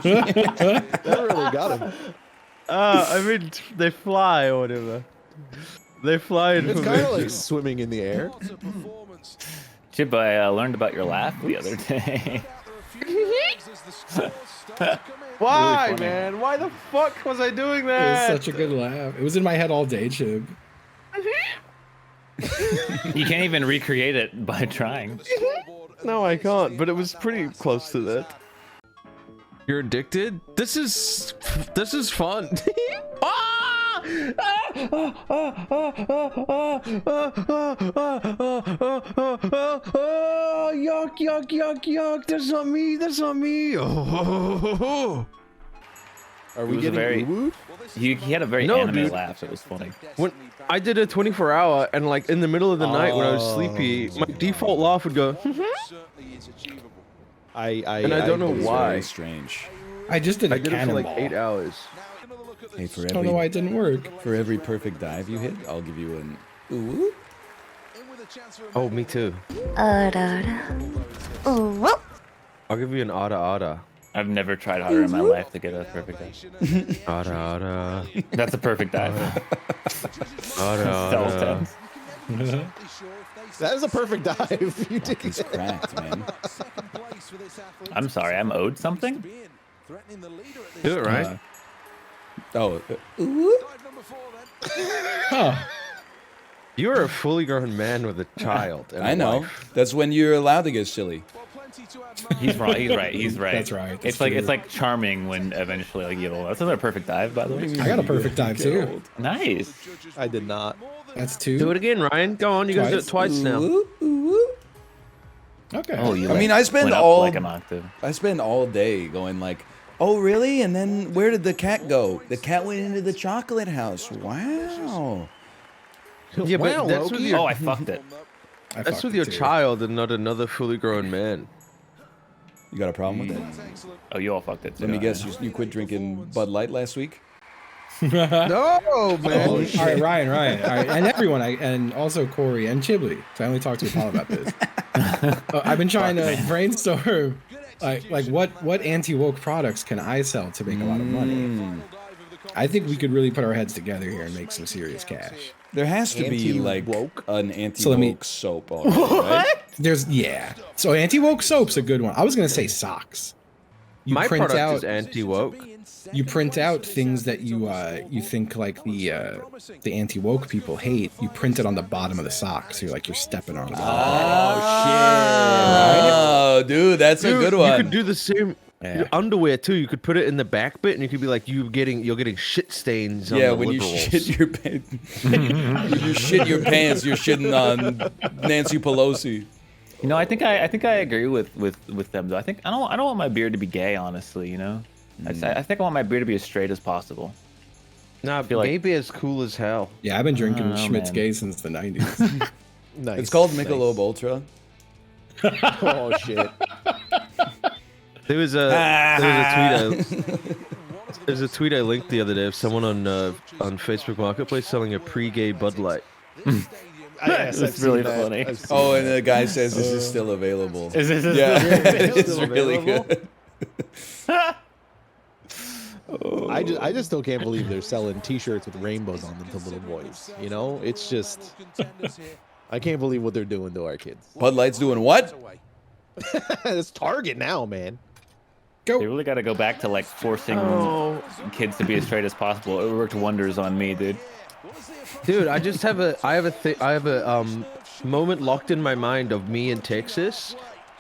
That really got him. I mean, they fly or whatever. They fly in It's formation. kind of like swimming in the air. Chib, I learned about your laugh the other day. Why, Really funny. man? Why the fuck was I doing It was that? such a good laugh. It was in my head all day, Chib. You can't even recreate it by trying. No, I can't. But it was pretty close to that. You're addicted? This is fun. Yuck, yuck, yuck, yuck. That's not me. That's not me. Oh. Are It we was a getting very, wooed? he had a very No, anime dude. laugh. It was funny. When I did a 24-hour and like in the middle of the night when I was sleepy, my default laugh would go. I don't know It's why. very strange. I just did a I did it for like cannonball. 8 hours. Hey, for I don't know why it didn't work. for every perfect dive you hit, I'll give you an ooh. Oh, me too. I'll give you an ada. I've never tried harder in my life to get a perfect dive. Ada. That's a perfect dive. Fell tense. That is a perfect dive. You did It's cracked, man. I'm sorry, I'm owed something? Do it right. Oh, Huh. You're a fully grown man with a child. And I a know. wife. That's when you're allowed to get silly. He's right. He's right. He's right. That's right. It's like charming when eventually like you know that's another perfect dive by the way. I got a perfect dive too. Nice. I did not. That's 2. Do it again, Ryan. Go on. You guys do it twice now. Okay. Oh, you I mean, I spend went up all like an octave. I spend all day going like, oh really? And then where did the cat go? The cat went into the chocolate house. Wow. Yeah, but Wow, that's Loki. with your, Oh, I fucked it. that's with your child and not another fully grown man. You got a problem with that? Oh, you all fucked it. Too. Let me guess. You quit drinking Bud Light last week? No, man. All right, Ryan. All right, and everyone, and also Corey and Chibli. So I only talked to Paul about this. I've been trying to brainstorm, like what anti-woke products can I sell to make a lot of money? I think we could really put our heads together here and make some serious cash. There has to be like Anti-woke? an anti-woke soap already, right? So anti-woke soap's a good one. I was gonna say socks. You My print product out is anti-woke. You print out things that you think like the anti-woke people hate. You print it on the bottom of the sock, so you're stepping on it. Oh, dude, that's a good one. You could do the same. Your underwear too. You could put it in the back bit, and you could be like, you're getting shit stains. On Yeah, the when you liberals. shit your pants, when you shit your pants, you're shitting on Nancy Pelosi. You know, I think I agree with them though. I don't want my beard to be gay, honestly. You know, I think I want my beard to be as straight as possible. Nah, gay beer is cool as hell. Yeah, I've been drinking Oh, Schmidt's man. Gay since the 90s. Nice. It's called Michelob Ultra. Oh shit. There was a tweet I linked the other day of someone on Facebook Marketplace selling a pre-gay Bud Light. Yes, It's really funny. Oh, and the guy says this is still available. Is this Yeah, it's still really available? good. I just still can't believe they're selling T-shirts with rainbows on them to little boys. You know, it's just I can't believe what they're doing to our kids. Bud Light's doing what? It's Target now, man. They really got to go back to like forcing kids to be as straight as possible. It worked wonders on me, dude. Dude, I have a moment locked in my mind of me in Texas,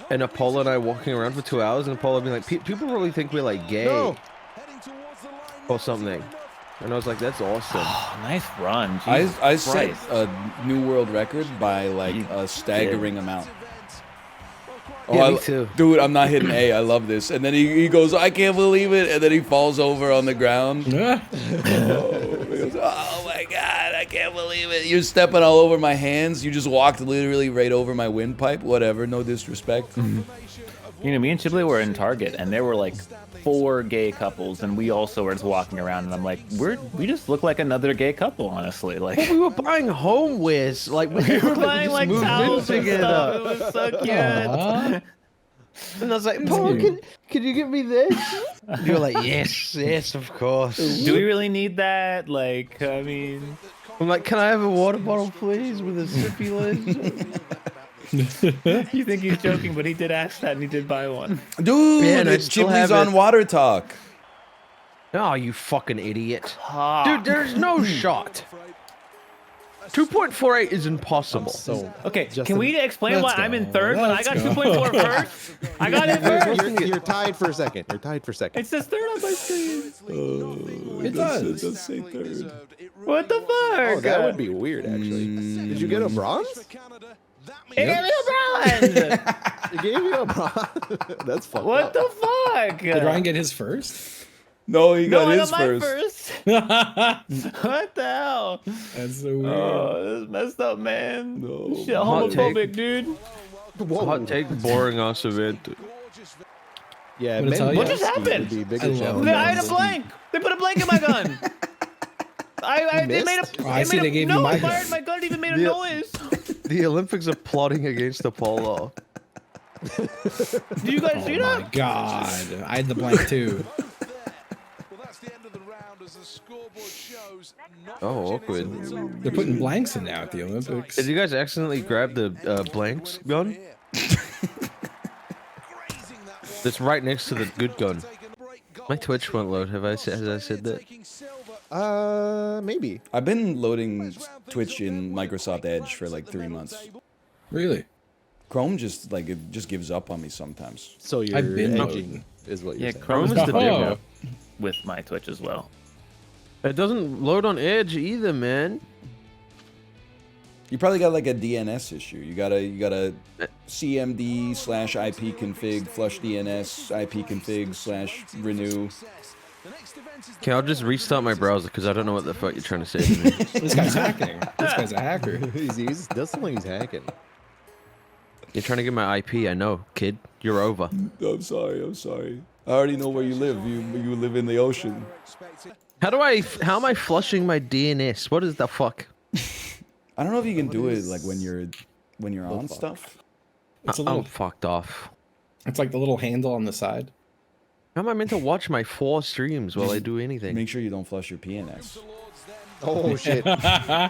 and Apollo and I walking around for 2 hours, and Apollo being like, people probably think we're like gay or something, and I was like, that's awesome. Oh, nice run. I set a new world record by like a staggering amount. Yeah, me too. Dude, I'm not hitting A. I love this. And then he goes, I can't believe it. And then he falls over on the ground. He goes, oh my God, I can't believe it. You're stepping all over my hands. You just walked literally right over my windpipe. Whatever, no disrespect. You know, me and Chibli were in Target, and there were like 4 gay couples, and we also were just walking around, and I'm like, we just look like another gay couple, honestly. Like, Well, we were buying homewares, like we we were buying like moved in towels and together. stuff. It was so cute. And I was like, Paul, can you get me this? You were like, yes, of course. Do we really need that? Like, I mean, I'm like, can I have a water bottle, please, with a sippy lid? you think he's joking, but he did ask that, and he did buy one. Dude, Man, I it's still Chibli's have on it. Water Talk. Oh, you fucking idiot. Dude, there's no shot. 2.48 is impossible. Okay, Justin, can we explain why let's I'm in go. third when I got Let's go. 2.4 first? I got it first. You're tied for second. You're tied for second. It says third on my screen. It does say third. What the fuck? Oh, that would be weird, actually. Did you get a bronze? It gave me a bronze. It gave you a bronze. That's fucked What up. the fuck? Did Ryan get his first? No, he got No, I his got mine first. first. What the hell? That's so weird. Oh, this is messed up, man. No. This shit Hot take. homophobic, dude. Hot take, boring ass event. Yeah, What tell you? What just happened? Be a bigger I love challenge. that. I had a blank. They put a blank in my gun. They made a. Oh, I see they gave you no, my it gun. fired my gun. It even made a Yeah. noise. The Olympics are plotting against Apollo. Do you guys see Oh my that? God, I had the blank too. Oh, awkward. They're putting blanks in now at the Olympics. Did you guys accidentally grab the blanks gun? That's right next to the good gun. My Twitch won't load. Has I said that? Maybe. I've been loading Twitch in Microsoft Edge for like 3 months. Really? Chrome just like it just gives up on me sometimes. So you're I've been edging, is what you're saying. Chrome is the Oh. demo with my Twitch as well. It doesn't load on Edge either, man. You probably got like a DNS issue. You got a cmd/ip config flush DNS IP config /renew. Okay, I'll just restart my browser because I don't know what the fuck you're trying to say to me. This guy's hacking. This guy's a hacker. He's definitely he's hacking. You're trying to get my IP, I know, kid. You're over. I'm sorry. I already know where you live. You live in the ocean. How am I flushing my DNS? What is the fuck? I don't know if you can do it like when you're on stuff. It's a I'm little. fucked off. It's like the little handle on the side. How am I meant to watch my 4 streams while I do anything? Make sure you don't flush your PNS. Oh shit. I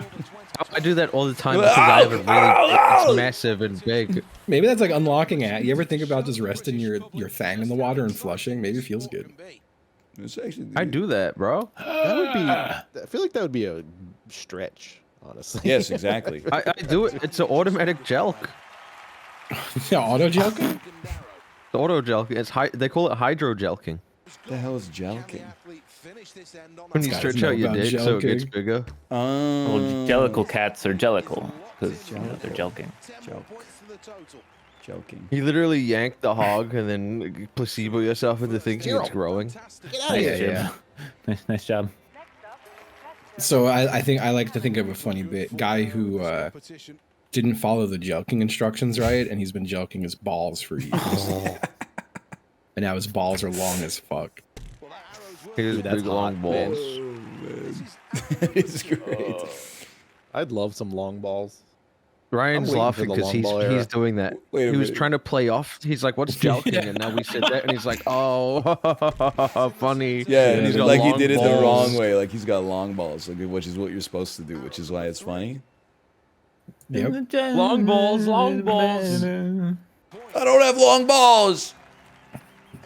do that all the time because I have a really it's massive and big. Maybe that's like unlocking it. You ever think about just resting your thang in the water and flushing? Maybe it feels good. It's actually I do that, bro. That would be. I feel like that would be a stretch, honestly. Yes, exactly. I do it. It's an automatic jelk. Yeah, auto jelking? The auto jelk. It's they call it hydro jelking. The hell is jelking? When you Guys stretch know out your about dick so it gets jelking. bigger. Well, jellicle cats are jellicle because they're jelking. Joking. You literally yank the hog and then placebo yourself into thinking it's growing. Yeah. Nice job. So I think I like to think of a funny bit. Guy who didn't follow the jelking instructions right, and he's been jelking his balls for years. And now his balls are long as fuck. Here's big long balls. It's great. I'd love some long balls. Ryan's waiting for laughing the because long ball era. he's doing that. Wait a He was minute. trying to play off. He's like, "What's jelking?" And now we said that, and he's like, "Oh, funny." Yeah, and he's got like he long did it the balls. wrong way. Like he's got long balls, like, which is what you're supposed to do, which is why it's funny. Yep. Long balls, long balls. I don't have long balls.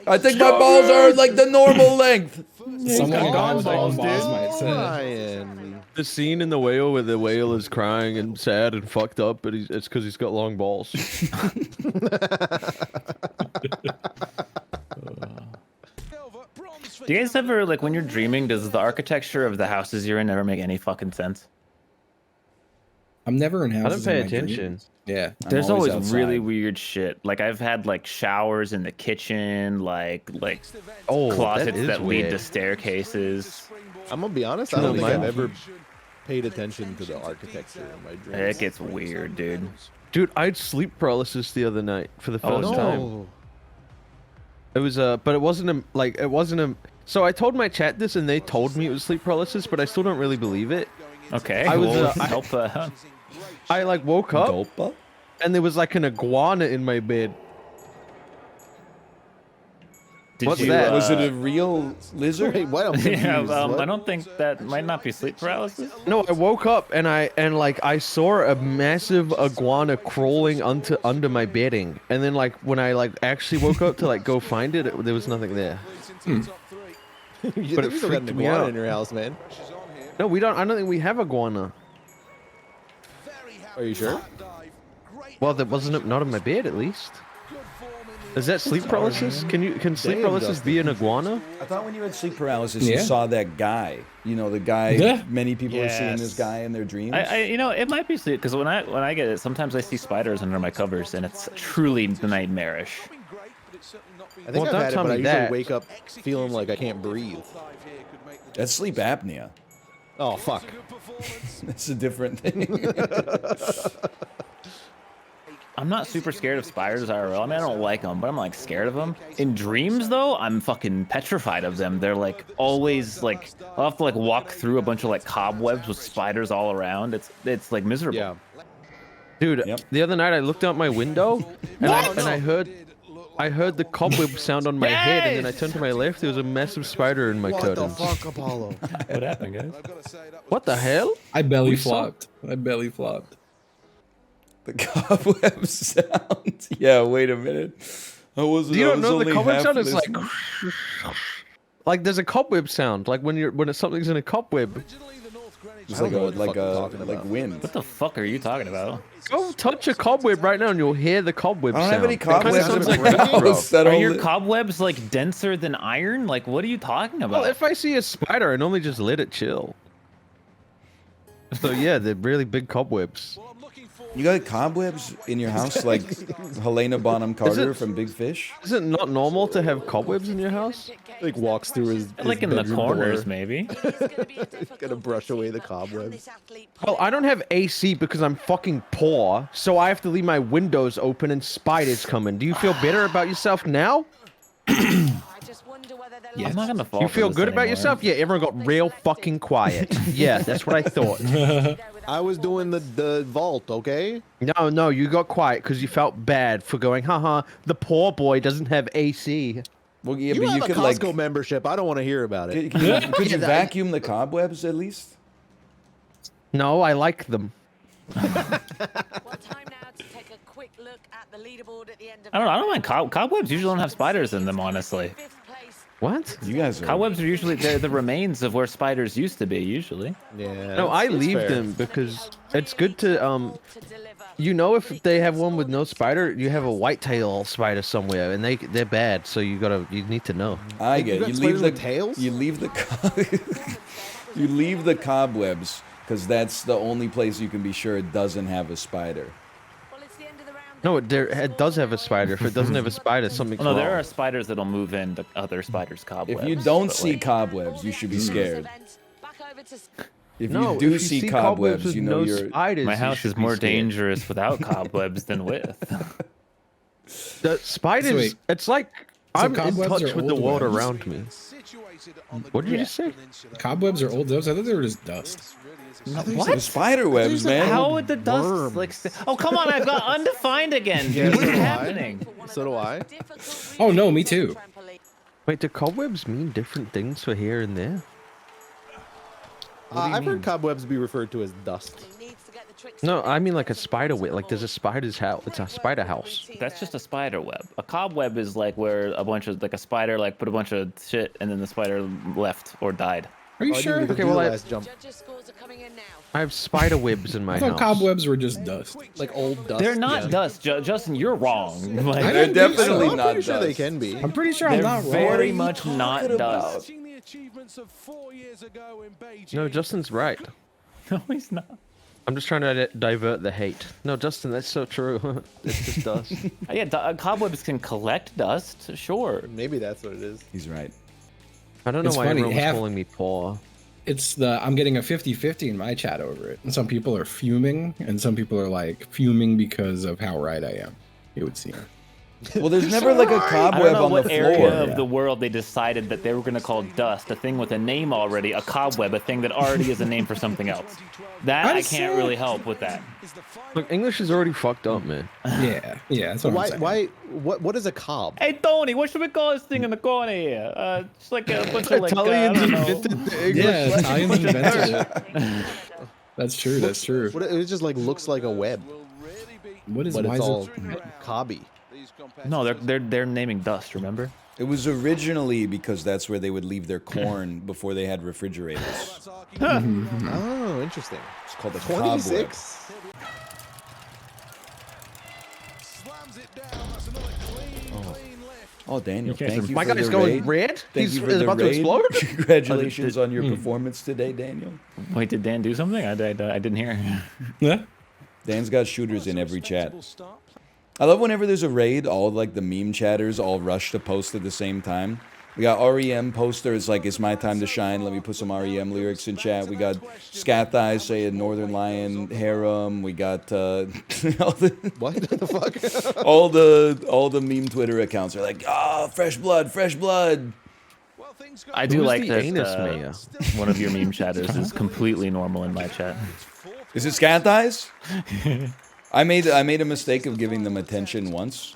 I think my balls are like the normal length. Someone long gone balls balls, might say. Ryan. The scene in The Whale where the whale is crying and sad and fucked up, but it's because he's got long balls. Do you guys ever, like, when you're dreaming, does the architecture of the houses you're in never make any fucking sense? I'm never in I houses. don't pay in my attention. dreams. Yeah. There's always always really outside. weird shit. Like, I've had, like, showers in the kitchen, like Oh, closets is that lead to weird. staircases. I'm gonna be honest. I don't think I've ever paid attention to the architecture in my dreams. It gets weird, dude. Dude, I had sleep paralysis the other night for the Oh, first no. time. It was but it wasn't a. So I told my chat this, and they told me it was sleep paralysis, but I still don't really believe it. Okay, I was, well, I- help I like woke up, Gulpa? and there was like an iguana in my bed. Did What's you, that? Was it a real lizard? Wait, what? I'm Yeah, confused. What? I don't think that might not be sleep paralysis. No, I woke up and I saw a massive iguana crawling under my bedding, and then like when I like actually woke up to like go find it, there was nothing there. You But think it you still got freaked an me iguana out. in your house, man? No, we don't. I don't think we have iguana. Are you sure? Well, there wasn't not in my bed at least. Is that sleep paralysis? Can sleep Damn, paralysis Dustin. be an iguana? I thought when you had sleep paralysis, Yeah. you saw that guy. You know, the guy. Yeah. Many people are seeing this Yes. guy in their dreams. You know, it might be sleep because when I get it, sometimes I see spiders under my covers, and it's truly nightmarish. I think Well, I've don't had it, tell but I me usually that. wake up feeling like I can't breathe. That's sleep apnea. Oh fuck! That's a different thing. I'm not super scared of spiders IRL. I mean, I don't like them, but I'm like scared of them. In dreams, though, I'm fucking petrified of them. They're like always like I'll have to like walk through a bunch of like cobwebs with spiders all around. It's like miserable. Yeah. Dude, Yep. the other night I looked out my window and I heard the cobweb sound on my head, and then I turned to my left. There was a massive spider in my What the curtains. fuck, Apollo? What happened, guys? What the hell? I belly We saw- flopped. I belly flopped. The cobweb sound. Yeah, wait a minute. I wasn't. You I don't was know the only cobweb half sound is like. listening. Like there's a cobweb sound, like when something's in a cobweb. It's like wind. What the fuck are you talking about? Go touch a cobweb right now and you'll hear the cobweb I don't sound. have any cobwebs It kinda sounds in like my house that Are all your li- cobwebs like denser than iron? Like what are you talking about? Well, if I see a spider, I normally just let it chill. So yeah, they're really big cobwebs. You got cobwebs in your house like Helena Bonham Carter from Big Fish? Is it not normal to have cobwebs in your house? Like walks through his Like in the bedroom corners, door. maybe. Gonna brush away the cobwebs. Well, I don't have AC because I'm fucking poor, so I have to leave my windows open and spiders come in. Do you feel better about yourself now? I'm not gonna fall You for feel this good about anymore. yourself? Yeah, everyone got real fucking quiet. Yeah, that's what I thought. I was doing the vault, okay? No, you got quiet because you felt bad for going, haha, the poor boy doesn't have AC. Well, yeah, You but have you a could Costco like. membership. I don't want to hear about it. Could you vacuum the cobwebs at least? No, I like them. I don't mind cobwebs. Usually don't have spiders in them, honestly. What? You guys are. Cobwebs are usually they're the remains of where spiders used to be. Usually. Yeah. No, I that's leave fair. them because it's good to you know, if they have one with no spider, you have a whitetail spider somewhere, and they're bad. So you need to know. I get it. got You spiders leave the with tails? You leave the you leave the cobwebs because that's the only place you can be sure it doesn't have a spider. No, it does have a spider. If it doesn't have a spider, something's Well, no, wrong. there are spiders that'll move into other spiders' cobwebs. If you don't but, see like, cobwebs, you should be scared. If No, you do if you see see cobwebs, with you know no you're. spiders, my you house should is be more scared. dangerous without cobwebs than with. The spiders. wait. It's like I'm in cobwebs touch are with the old world webs? around me. What did you just say? Cobwebs are old webs. I thought they were just dust. What? Spider webs, man. How would the dust like? Oh come on! I've got undefined again. Dude. What is happening? So do I. Oh no, me too. Wait, do cobwebs mean different things for here and there? I've heard cobwebs be referred to as dust. No, I mean like a spider web. Like there's a spider's house. It's a spider house. That's just a spider web. A cobweb is like where a bunch of like a spider like put a bunch of shit and then the spider left or died. Are you Oh, I didn't sure? even Okay, do well, the I- last jump. I have spider webs in my I thought house. cobwebs were just dust. Like old dust. They're not yeah. dust, Justin. You're wrong. Like, I They're don't think definitely so. not I'm pretty sure they dust. can be. I'm pretty sure I'm they're not wrong. very much not dust. Watching the achievements of 4 years ago in Beijing. No, Justin's right. No, he's not. I'm just trying to divert the hate. No, Justin, that's so true. It's just dust. Yeah, cobwebs can collect dust, sure. Maybe that's what it is. He's right. I don't know It's why funny, everyone was half- calling me poor. It's I'm getting a 50-50 in my chat over it. And some people are fuming, and some people are like fuming because of how right I am. It would seem. Well, there's never like a I don't cobweb know on what the area floor. of the world they decided that they were going to call dust, a thing with a name already, a cobweb, a thing that already is a name for something else. That I can't really help with that. Look, English is already fucked up, man. Yeah, that's what I'm saying. Why? What is a cob? Hey Tony, what should we call this thing in the corner here? It's like a bunch of like Italians I don't know. invented the English Yeah, language. Italians invented it. That's true. That's true. What, it just like looks like a web, What is but why it's is all it? cobby. No, they're naming dust. Remember? It was originally because that's where they would leave their corn before they had refrigerators. Oh, interesting. It's called a cobweb. 26. Oh, Daniel, Okay, thank so you My for guy's the going raid. red? Thank He's you for the about to raid. explode? Congratulations on your performance today, Daniel. Wait, did Dan do something? I didn't hear. Yeah. Dan's got shooters in every chat. I love whenever there's a raid, all like the meme chatters all rush to post at the same time. We got REM posters like, it's my time to shine, let me put some REM lyrics in chat. We got Scat Thighs saying Northernlion, Harem. We got all the, What the fuck? all the meme Twitter accounts are like, oh, fresh blood, fresh blood. I do Who's like the that anus mayor? one of your meme chatters is completely normal in my chat. Is it Scat Thighs? I made a mistake of giving them attention once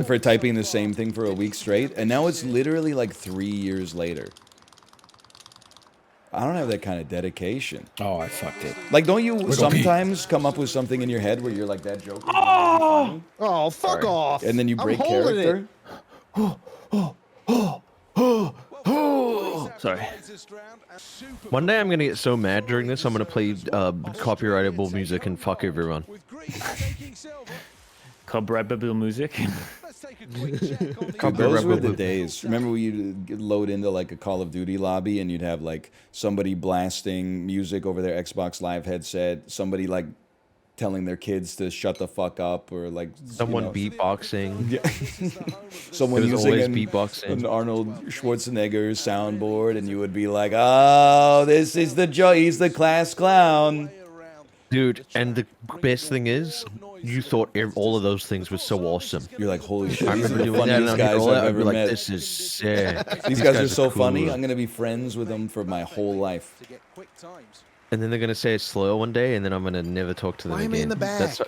for typing the same thing for a week straight, and now it's literally like 3 years later. I don't have that kind of dedication. Oh, I fucked it. Like, don't you sometimes come up with something in your head where you're like, that joke is really funny? Oh, fuck off! And then you I'm break holding character? it. sorry. One day I'm gonna get so mad during this, I'm gonna play copyrightable music and fuck everyone. Copyrightable music. Dude, those were the days. Remember when you'd load into like a Call of Duty lobby and you'd have like somebody blasting music over their Xbox Live headset, somebody like telling their kids to shut the fuck up, or like someone beatboxing. Yeah. Someone It was using always an beatboxing. Arnold Schwarzenegger soundboard, and you would be like, "Oh, this is the he's the class clown." Dude, and the best thing is, you thought all of those things were so awesome. You're like, holy shit, I these are remember the doing that, and funniest I'd guys roll I've out, I'd ever be like, met. this is sick. These guys are so cool. funny. I'm gonna be friends with them for my whole life. And then they're gonna say it's slow one day, and then I'm gonna never talk to them Why am again. I in the back? That's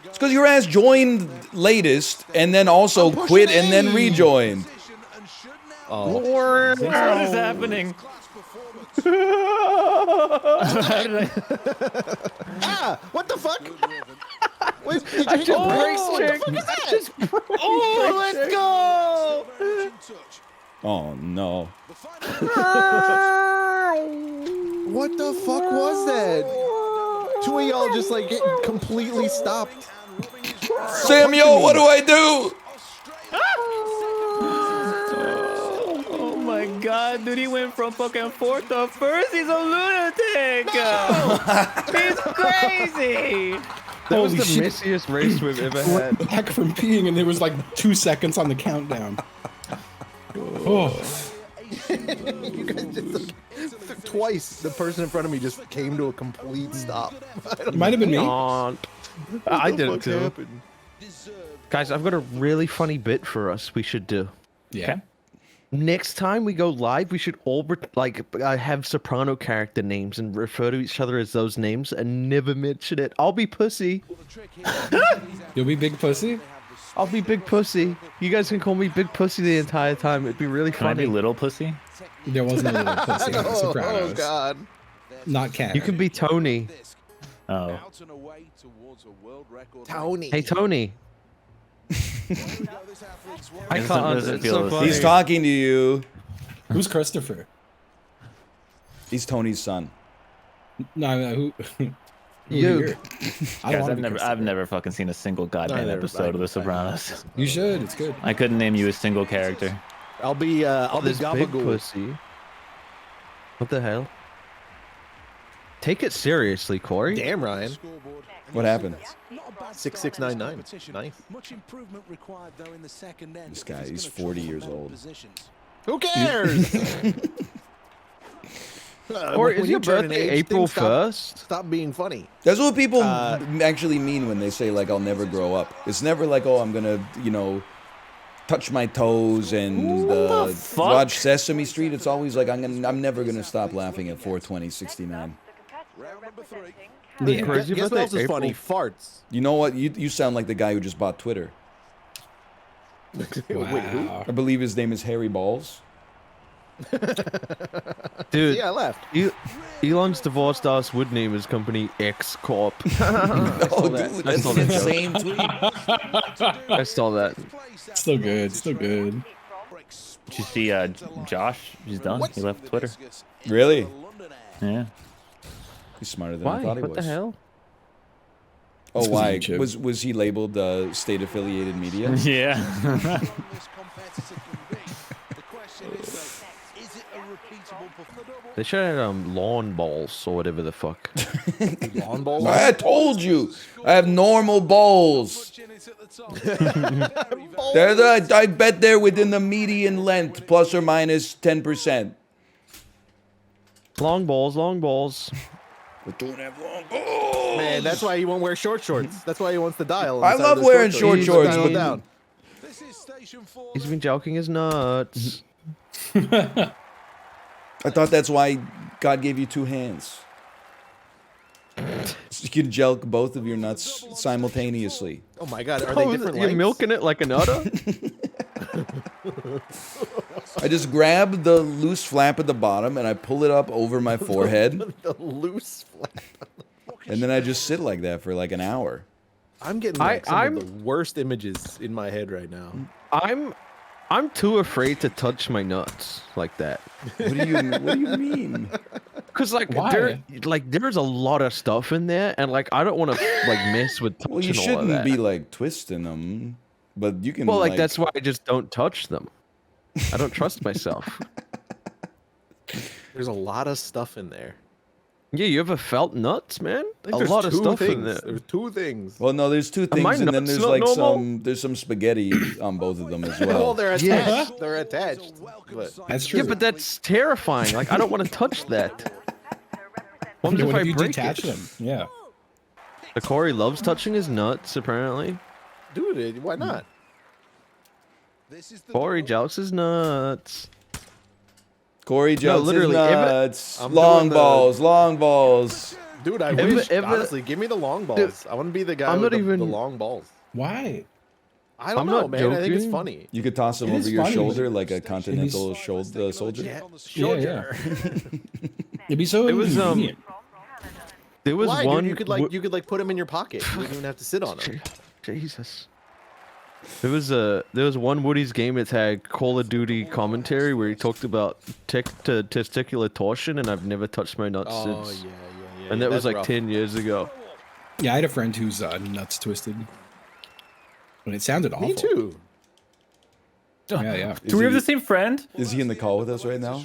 It's because your ass joined latest, and then also quit, and then rejoined. Oh, What is happening? Ah, what the fuck? Wait, did you I hit just the brakes? braced What the check. fuck is that? I just Oh, let's go! Oh no! What the fuck was that? Two of y'all just like getting completely stopped. Samuel, what do I do? Oh my god, dude, he went from fucking fourth to first. He's a lunatic. He's crazy. That was Holy the shit. messiest race we've ever had. Back from peeing, and there was like 2 seconds on the countdown. Oh. You guys just like, twice the person in front of me just came to a complete stop. It might have been me. I did it too. Happened? Guys, I've got a really funny bit for us we should do. Yeah. Okay. Next time we go live, we should all have soprano character names and refer to each other as those names and never mention it. I'll be Pussy. You'll be Big Pussy? I'll be Big Pussy. You guys can call me Big Pussy the entire time. It'd be really Can I funny. be Little Pussy? There wasn't a Little Pussy on The Sopranos. Oh god. Not Cat. You can be Tony. Oh. Tony. Hey, Tony. I Doesn't- can't. doesn't It's feel so the funny. He's talking to you. Who's Christopher? He's Tony's son. No, who? You. I Guys, don't want I've never fucking seen a single goddamn episode of The Sopranos. You should. It's good. I couldn't name you a single character. I'll be This big Gabagool. pussy. What the hell? Take it seriously, Corey. Damn, Ryan. What happened? 6699. Nice. Much improvement required though in the second end. This guy, he's 40 years old. Who cares? Or When is you your turn an birthday age, April things stop- 1st? Stop being funny. That's what people actually mean when they say like I'll never grow up. It's never like, oh, I'm gonna, touch my toes and the fuck? watch Sesame Street. It's always like I'm never gonna stop laughing at 42069. Yeah. Guess what else is funny? Farts. You know what? You sound like the guy who just bought Twitter. Wow. I believe his name is Harry Balls. Dude, Yeah, I left. Elon's divorced us would name his company X Corp. Oh, dude, I that's saw the that joke. insane tweet. I saw that. Still good. Still good. Did you see Josh? He's done. He left Twitter. Really? Yeah. He's smarter than Why? I thought he What was. the hell? Oh, It's 'cause why? of YouTube. Was he labeled state affiliated media? Yeah. They should have lawn balls or whatever the fuck. Lawn bowls? I told you, I have normal balls. I bet they're within the median length, plus or minus 10%. Long balls, long balls. We don't have long balls. Man, that's why he won't wear short shorts. That's why he wants to dial. I love wearing short shorts, Dial but it down. He's been joking his nuts. I thought that's why God gave you two hands. So you can jelk both of your nuts simultaneously. Oh my god, are they different You're lengths? milking it like an udder? I just grab the loose flap at the bottom and I pull it up over my forehead. The loose flap. And then I just sit like that for like an hour. I'm getting like some of the worst images in my head right now. I'm too afraid to touch my nuts like that. What do you mean? Cause like Why? there's a lot of stuff in there, and like I don't want to like mess with touching Well, you all of shouldn't that. be like twisting them, but you can. Well, like that's why I just don't touch them. I don't trust myself. There's a lot of stuff in there. Yeah, you ever felt nuts, man? I think A there's lot of two stuff things. in there. There's two things. Well, no, there's two Am I things, and then nuts there's not like normal? there's some spaghetti on both of them as well. Well, they're attached. Yes. They're attached. But That's true. Yeah, but that's terrifying. Like I don't want to touch that. What What if I if you break detach it? them? Yeah. The Corey loves touching his nuts, apparently. dude, why not? Corey jokes his nuts. Corey jokes his literally, nuts. I'm Long doing the- balls, long balls. Dude, I If- wish. if- honestly, give me the long balls. Dude, I want to be the guy I'm with not the even- long balls. Why? I don't I'm know, not man. I think it's joking. funny. You could toss them It over is your funny. shoulder like a continental soldier. Yeah. It'd be so It was inconvenient. There was Why, one. dude? You could like put them in your pocket. You don't even have to sit on them. Jesus. There was one Woody's game that had Call of Duty commentary where he talked about testicular torsion, and I've never touched my nuts Oh since. yeah. And that was that's like rough. 10 years ago. Yeah, I had a friend whose nuts twisted. And it sounded awful. Me too. Yeah. Do we have the same friend? Is he in the call with us right now?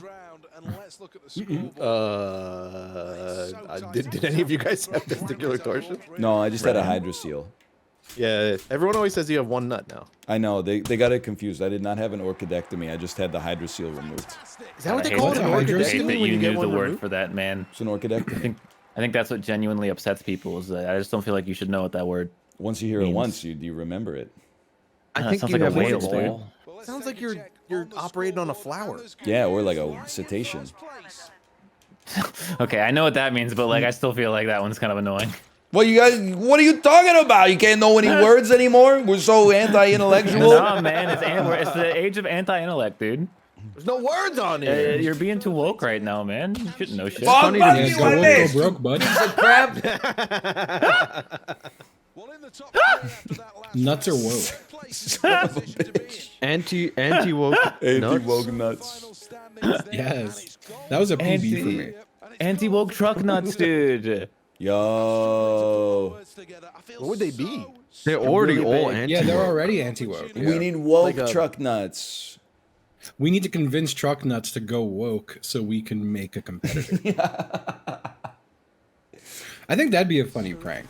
Did any of you guys have testicular torsion? No, I just had a hydrocele. Yeah, everyone always says you have one nut now. I know, they got it confused. I did not have an orchidectomy. I just had the hydrocele removed. Is that what I they hate call it? that- An I hate orchidectomy that when you you get knew the one word removed? for that, man. It's an orchidectomy. I think that's what genuinely upsets people is that I just don't feel like you should know what that word. Once you hear it means. once, you remember it. I That think sounds you like a have whale, whales, dude. dude. Sounds like you're operating on a flower. Yeah, or like a cetacean. Okay, I know what that means, but like I still feel like that one's kind of annoying. Well, you guys, what are you talking about? You can't know any words anymore? We're so anti-intellectual. No, man, it's the age of anti-intellect, dude. There's no words on here. You're being too woke right now, man. You shouldn't know shit. Fuck Yeah, you go with woke, this. go broke, bud. Piece of crap. Nuts are woke. Anti-woke Anti-woke nuts. Yes. That was a PB for me. Anti-woke truck nuts, dude. Yo. What would they be? They're already really all big. anti. Yeah, they're already anti-woke. We need woke Like a- truck nuts. We need to convince truck nuts to go woke so we can make a competitor. I think that'd be a funny prank.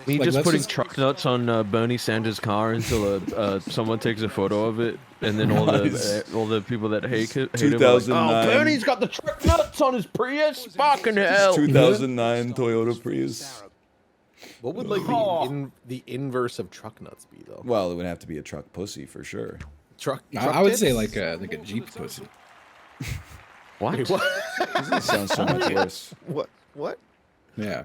Me Like, just let's putting just- truck nuts on Bernie Sanders' car until someone takes a photo of it, and then all the people that hate him are like, 2009. "Oh, Bernie's got the truck nuts on his Prius, fucking hell!" 2009 Toyota Prius. What would like the inverse of truck nuts be though? Well, it would have to be a truck pussy for sure. Truck. I would say like a Jeep pussy. What? Wait, what? That sounds so much worse. What? Yeah.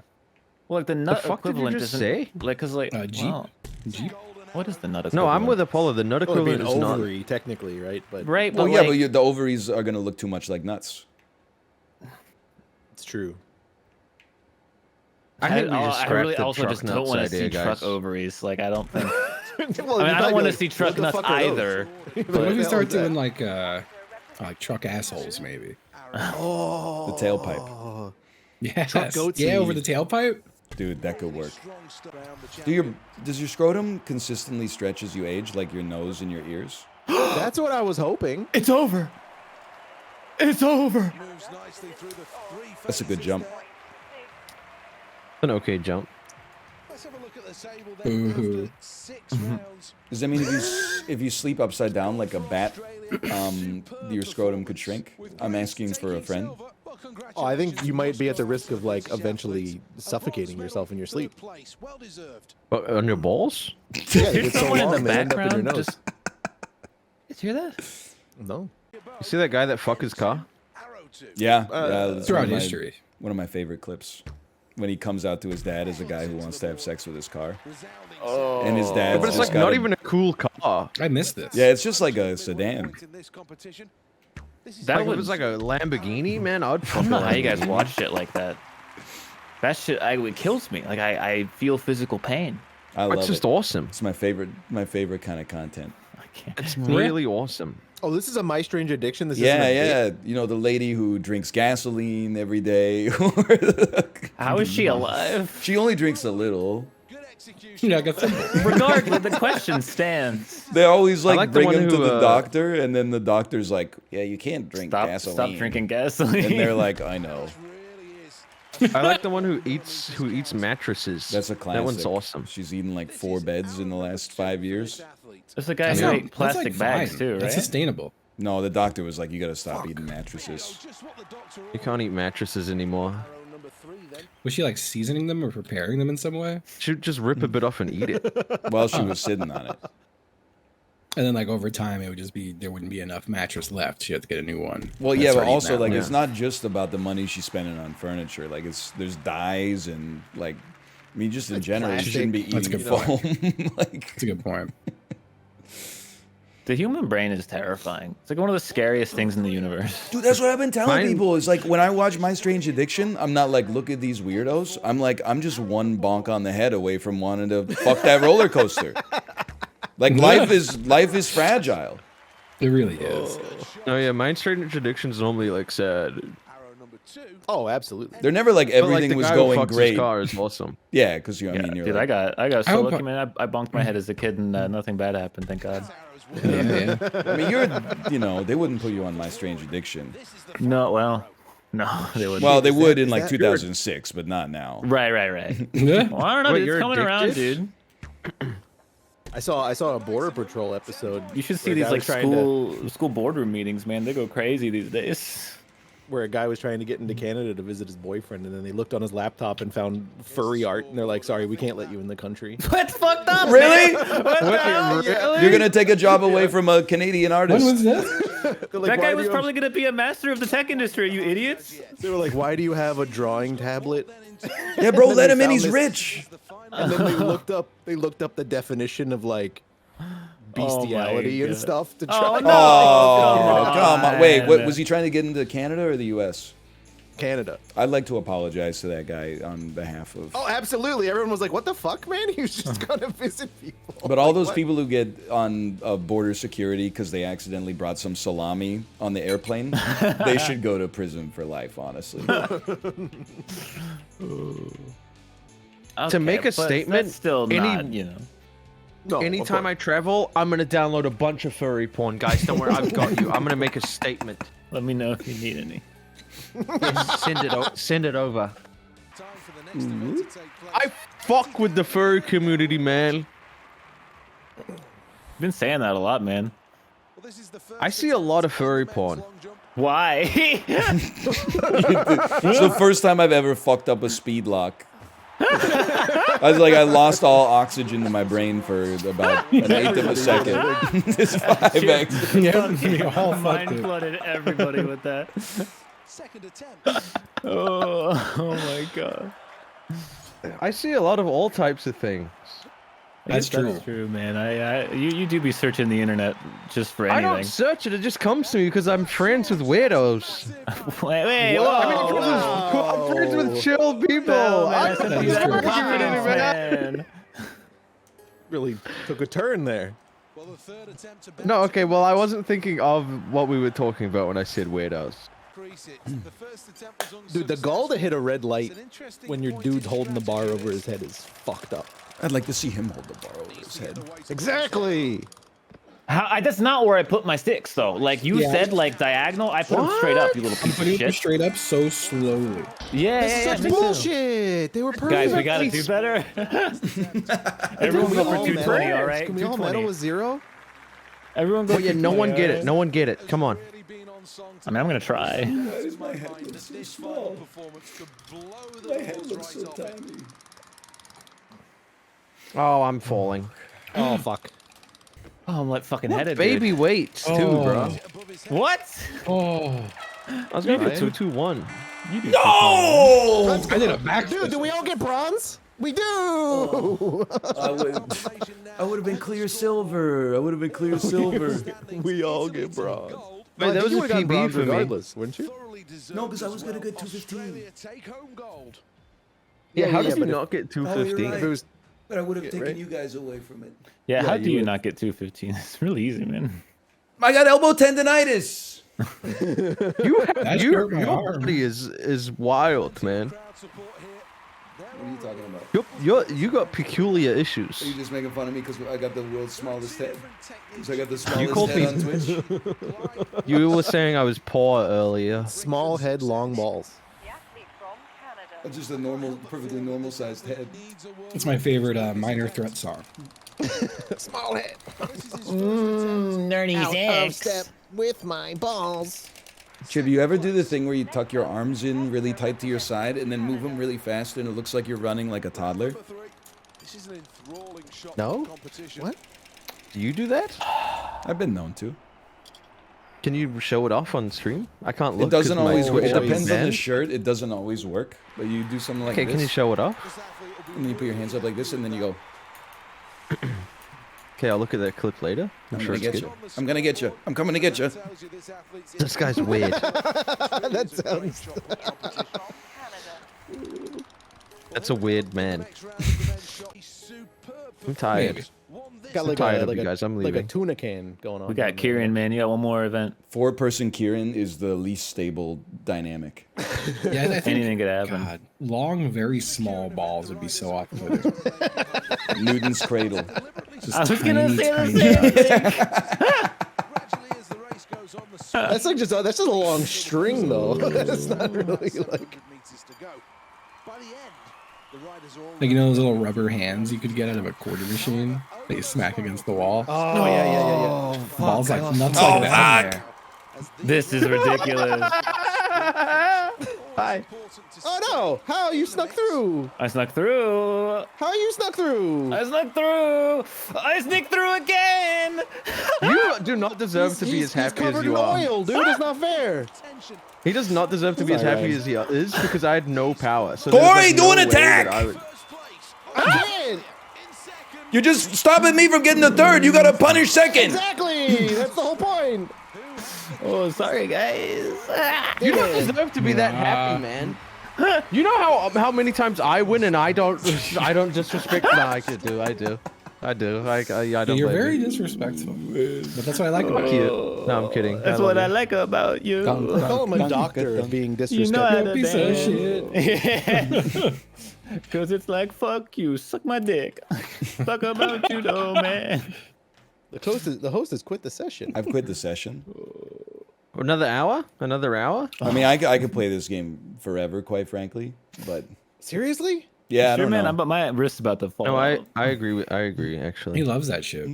Well, like the nut fuck did you equivalent just isn't say? like because like Jeep. wow. Jeep. What is the nut equivalent? No, I'm with Apollo. The nut Well, it'd be equivalent an is not. ovary, technically, right? But right. Well, But yeah, like, but the ovaries are going to look too much like nuts. it's true. I think we just I scrapped really the also truck just don't nuts want to idea, see guys. truck ovaries. Like I don't think. Well, I mean, I don't you'd want to like, see what truck the nuts fuck are those? either. What if we the hell start is that? doing like truck assholes maybe? Oh, The tailpipe. Yes. goatee. Yeah, over the tailpipe. Dude, that could work. Does your scrotum consistently stretch as you age, like your nose and your ears? That's what I was hoping. It's over. It's over. That's a good jump. An okay jump. Boo-hoo. Does that mean if you sleep upside down like a bat, your scrotum could shrink? I'm asking for a friend. Oh, I think you might be at the risk of like eventually suffocating yourself in your sleep. On your balls? Yeah, you get so Someone in long the they end up in your background nose. just. You hear that? No. You see that guy that fucked his car? Yeah, that's throughout one of my- history. One of my favorite clips. When he comes out to his dad as a guy who wants to have sex with his car. Oh. And his dad's But it's just like not got a- even a cool car. I missed this. Yeah, it's just like a sedan. That Like, if it was was like a Lamborghini, man, I'd I fuck don't know how you a guys Lamborghini. watch shit like that. That shit, it kills me. Like I feel physical pain. I love It's just it. awesome. It's my favorite kind of content. It's really awesome. Oh, this is a My Strange Addiction. This Yeah, isn't a yeah. bit? You know, the lady who drinks gasoline every day. How is she alive? She only drinks a little. Yeah, I got Regardless, the question stands. They always like, like the bring one him to who, the doctor, and then the doctor's like, "Yeah, you can't drink gasoline. Stop drinking gasoline." And they're like, "I know." I like the one who eats mattresses. That's a classic. That one's awesome. She's eaten like 4 beds in the last 5 years. There's a guy who ate plastic bags too, right? That's sustainable. No, the doctor was like, "You got to stop eating mattresses." You can't eat mattresses anymore. Was she like seasoning them or preparing them in some way? She'd just rip a bit off and eat it. While she was sitting on it. And then like over time, it would just be there wouldn't be enough mattress left. She had to get a new one. Well, and yeah, but start eating also that like one. it's not just about the money she's spending on furniture. Like there's dyes and like, I mean, just in general, she shouldn't be That's a eating good point. foam. Like, That's a good point. The human brain is terrifying. It's like one of the scariest things in the universe. dude, that's what I've been telling people. It's like when I watch My Strange Addiction, I'm not like, look at these weirdos. I'm like, I'm just one bonk on the head away from wanting to fuck that roller coaster. Like life is fragile. It really is. Oh yeah, My Strange Addiction's normally like sad. Oh, absolutely. They're never like But, like, everything the was guy who going fucks his great. car is awesome. Yeah, because I mean, you're Dude, like, I got so hope lucky, man. I bonked my head as a kid and nothing bad happened, thank God. Yeah. I mean, they wouldn't put you on My Strange Addiction. No, well, no, they wouldn't. Well, they would in is like that 2006, but not now. Right. Yeah. Well, I don't know. Wait, Dude, you're it's coming around, addicted? dude. I saw a Border Patrol episode. You should see where a these guy like was trying to- school boardroom meetings, man. They go crazy these days. where a guy was trying to get into Canada to visit his boyfriend, and then they looked on his laptop and found furry art, and they're like, "Sorry, we can't let you in the country." That's fucked up. Really? Really? You're gonna take a job away from a Canadian artist? When was that? Like, That "Why guy do was you probably going to be a master of the tech industry, you idiots. They were like, "Why do you have a drawing tablet?" Yeah, bro, And then let they him in. found He's this- rich. And then they looked up the definition of like bestiality and God. stuff to Oh, try. no. Oh, Come come on. Wait, what on. was he trying to get into Canada or the U.S.? Canada. I'd like to apologize to that guy on behalf of. Oh, absolutely. Everyone was like, "What the fuck, man? He was just gonna visit people." But all Like, those what? people who get on border security because they accidentally brought some salami on the airplane, they should go to prison for life, honestly. To make a but statement, that's still any- not, you know. No, of Anytime I course. travel, I'm gonna download a bunch of furry porn, guys. Don't worry, I've got you. I'm gonna make a statement. Let me know if you need any. Send it over. I fuck with the furry community, man. Been saying that a lot, man. I see a lot of furry porn. Why? It's the first time I've ever fucked up a speed lock. I was like, I lost all oxygen to my brain for about an eighth of a second. It's 5x. Yeah, we all fucked Mind it. flooded everybody with that. Second attempt. Oh my god. I see a lot of all types of things. That's true. That's true, man. You do be searching the internet just for I anything. don't search it; it just comes to me because I'm friends with weirdos. Wait, whoa. I'm friends with chill people. Oh, man, I'm I said not these are arguing poppins, anything, man. man. Really took a turn there. Well, the third attempt to No, okay. Well, I wasn't thinking of what we were talking about when I said weirdos. increase it. The first attempt was Dude, the gall to hit a red light It's an interesting when your point dude's to holding the bar investigate. over his head is fucked up. I'd like to see him hold the bar over his head. Exactly. That's not where I put my sticks, though. Like you Yeah. said, like diagonal. I put them straight up, you little I'm piece putting of them shit. straight up so slowly. Yeah, This is such me too. bullshit. They were perfect. Guys, we gotta do better. Everyone go for 220, all right? Can we all medal with 0? Everyone go. Oh yeah, no one get it. No one get it. Come on. I mean, I'm gonna try. My head looks so small. My head looks so tiny. Oh, I'm falling. Oh, fuck. Oh, I'm like fucking headed. Baby weights too, bro. What? Oh, I was going for 221. No! I did a back. Dude, do we all get bronze? We do. I would have been clear silver. I would have been clear silver. We all get bronze. Wait, that was a you would've gotten PB bronze for me. regardless, wouldn't you? No, because I was gonna get 215. Take home gold. Yeah, how yeah, does he but if- not get Oh, you're 215? right. If it was But I would have taken right? you guys away from it. Yeah, how you do you would. not get 215? It's really easy, man. I got elbow tendonitis. That your hurt my arm. body is wild, man. What are you talking about? You got peculiar issues. Are you just making fun of me because I got the world's smallest head? Because I got the smallest called head me- on Twitch? You were saying I was poor earlier. Small head, long balls. That's just a normal, perfectly normal sized head. It's my favorite minor threat song. Small head. Nerdy Out of step with my balls. Chib, you ever do the thing where you tuck your arms in really tight to your side and then move them really fast and it looks like you're running like a toddler? No? What? Do you do that? I've been known to. Can you show it off on stream? I can't look. It doesn't 'cause my always work. It Twitch is depends on the banned. shirt. It doesn't always work. But you do something like Okay, this. can you show it off? And then you put your hands up like this and then you go. Okay, I'll look at that clip later. I'm sure gonna it's get good. you. I'm gonna get you. I'm coming to get you. This guy's weird. That sounds. That's a weird man. I'm tired. Got I'm like tired a, of like you a, guys. I'm like a leaving. tuna can going on. We got Kieran, man. You got one more event. 4-person Kieran is the least stable dynamic. Yeah, I think Anything could happen. God, long, very small balls would be so awesome with it. Newton's cradle. Just I was tiny, gonna say tiny the dots. That's like just that's just a long string though. That's not really like. Like, you know those little rubber hands you could get out of a quarter machine that you smack against the wall? Oh yeah. Balls like nuts Oh, like that. fuck. This is ridiculous. Hi. Oh no! How you snuck through? I snuck through. How you snuck through? I snuck through. I sneaked through again. You do not deserve to be as happy as covered you in are. oil, dude. It's not fair. He does not deserve to be as happy as he is because I had no power. So Corey, there's, like, do no an way attack! that I would- I did. You're just stopping me from getting the third. You gotta punish second. Exactly. That's the whole point. Oh, sorry, guys. You don't deserve to be that happy, man. You know how many times I win and I don't disrespect. No, I do. I do. I don't. You're blame very you. disrespectful. But that's what I like about Fuck you. you. No, I'm kidding. That's love what I you. like about you. Call him a doctor of being You know how disrespectful. to Piece of dance. shit. Cause it's like, fuck you, suck my dick. Fuck about you though, man. The host has quit the session. I've quit the session. Another hour? Another hour? I mean, I could play this game forever, quite frankly. But Seriously? yeah, I Sure, don't man, know. my wrist's about to fall No, out. I agree. I agree. He Actually, loves that shit.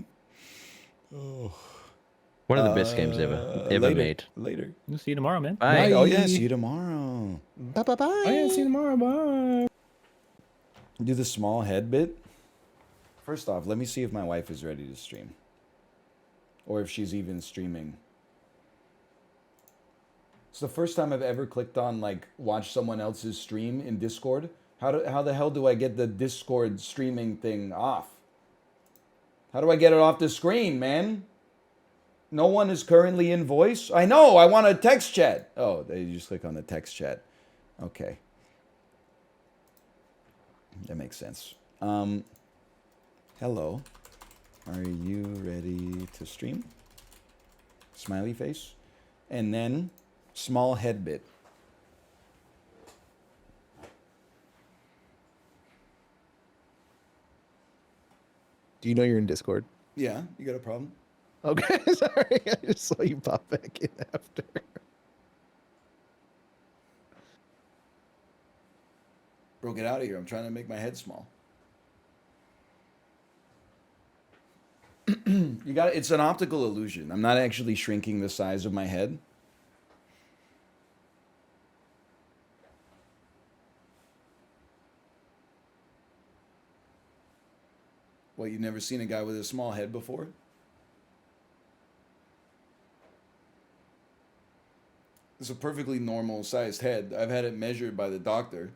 one of the best games ever later, made. Later. We'll see you tomorrow, man. Bye. Oh yeah, see you tomorrow. Bye bye bye. Oh yeah, see you tomorrow. Bye. Do the small head bit. First off, let me see if my wife is ready to stream, or if she's even streaming. It's the first time I've ever clicked on like watch someone else's stream in Discord. How the hell do I get the Discord streaming thing off? How do I get it off the screen, man? No one is currently in voice. I know. I want a text chat. Oh, you just click on the text chat. Okay. That makes sense. Hello. Are you ready to stream? Smiley face. And then small head bit. Do you know you're in Discord? Yeah, you got a problem? Okay, sorry. I just saw you pop back in after. Bro, get out of here. I'm trying to make my head small. You got it's an optical illusion. I'm not actually shrinking the size of my head. What, you've never seen a guy with a small head before? It's a perfectly normal sized head. I've had it measured by the doctor.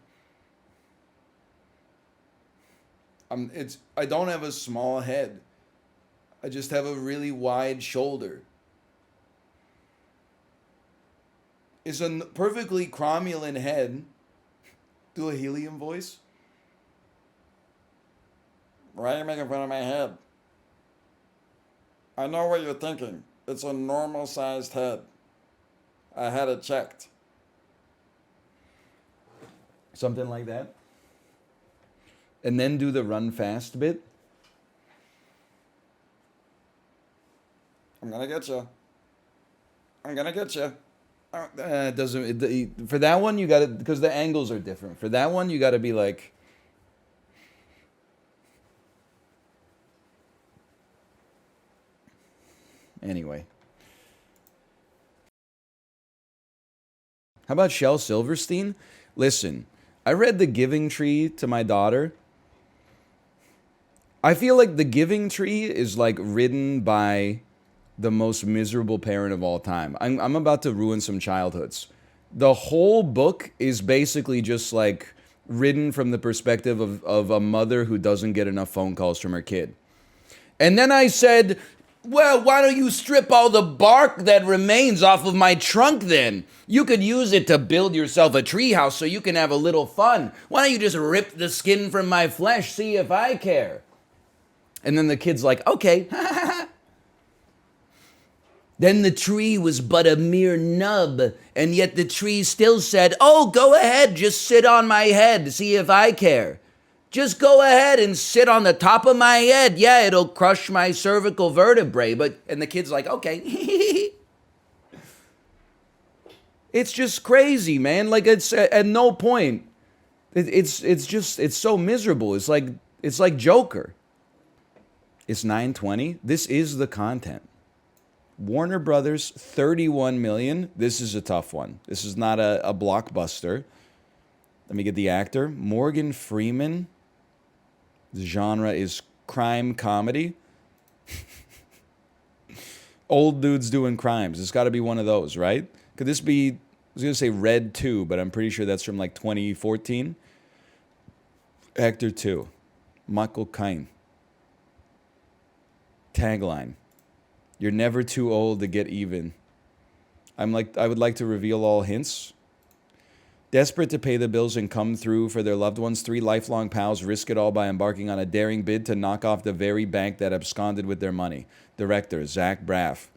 I don't have a small head. I just have a really wide shoulder. It's a perfectly cromulent head. Do a helium voice. Why are you making fun of my head? I know what you're thinking. It's a normal-sized head. I had it checked. Something like that. And then do the run fast bit. I'm gonna get you. I'm gonna get you. It doesn't. For that one, you gotta, because the angles are different. For that one, you gotta be like. Anyway. How about Shel Silverstein? Listen, I read The Giving Tree to my daughter. I feel like The Giving Tree is like written by the most miserable parent of all time. I'm about to ruin some childhoods. The whole book is basically just like written from the perspective of a mother who doesn't get enough phone calls from her kid. And then I said, well, why don't you strip all the bark that remains off of my trunk then? You could use it to build yourself a treehouse so you can have a little fun. Why don't you just rip the skin from my flesh, see if I care? And then the kid's like, okay. Then the tree was but a mere nub, and yet the tree still said, oh, go ahead, just sit on my head, see if I care. Just go ahead and sit on the top of my head. Yeah, it'll crush my cervical vertebrae. And the kid's like, okay. It's just crazy, man. Like, it's at no point. It's so miserable. It's like Joker. It's 9:20. This is the content. Warner Brothers, 31 million. This is a tough one. This is not a blockbuster. Let me get the actor. Morgan Freeman. The genre is crime comedy. Old dudes doing crimes. It's got to be one of those, right? Could this be, I was going to say Red 2, but I'm pretty sure that's from like 2014. Actor 2. Michael Caine. Tagline. You're never too old to get even. I would like to reveal all hints. Desperate to pay the bills and come through for their loved ones, 3 lifelong pals risk it all by embarking on a daring bid to knock off the very bank that absconded with their money. Director, Zach Braff.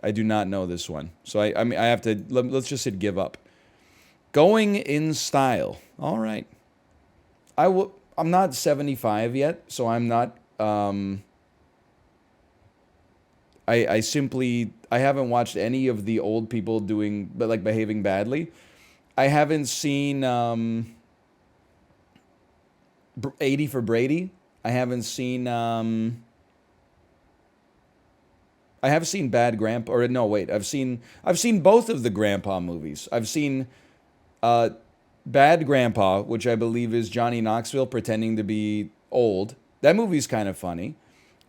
I do not know this one. So I mean, I have to, let's just hit give up. Going in style. All right. I'm not 75 yet, so I'm not, I haven't watched any of the old people behaving badly. I haven't seen 80 for Brady. I haven't seen I have seen Bad Grandpa, or no, wait, I've seen both of the Grandpa movies. I've seen Bad Grandpa, which I believe is Johnny Knoxville pretending to be old. That movie's kind of funny.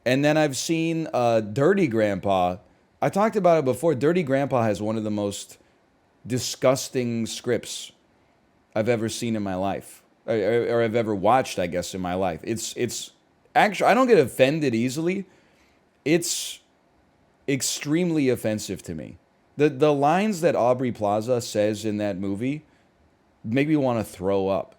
And then I've seen Dirty Grandpa. I talked about it before. Dirty Grandpa has one of the most disgusting scripts I've ever seen in my life, or I've ever watched, I guess, in my life. It's actually, I don't get offended easily. It's extremely offensive to me. The lines that Aubrey Plaza says in that movie make me want to throw up.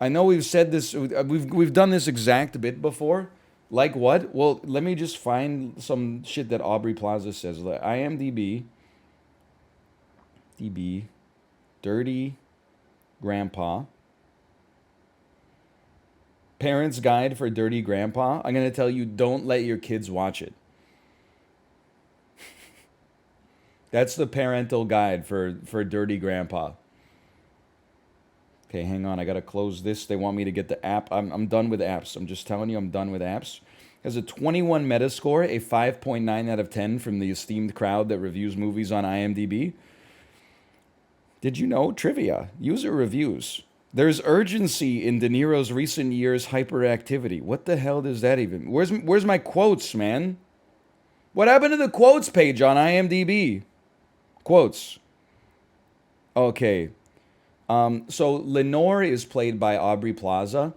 I know we've said this, we've done this exact bit before. Like what? Well, let me just find some shit that Aubrey Plaza says. IMDb. Dirty Grandpa. Parents Guide for Dirty Grandpa. I'm going to tell you, don't let your kids watch it. That's the parental guide for Dirty Grandpa. Okay, hang on. I got to close this. They want me to get the app. I'm done with apps. I'm just telling you, I'm done with apps. Has a 21 Metascore, a 5.9 out of 10 from the esteemed crowd that reviews movies on IMDb. Did you know? Trivia. User reviews. There's urgency in De Niro's recent years' hyperactivity. What the hell does that even... Where's my quotes, man? What happened to the quotes page on IMDb? Quotes. Okay. So Lenore is played by Aubrey Plaza,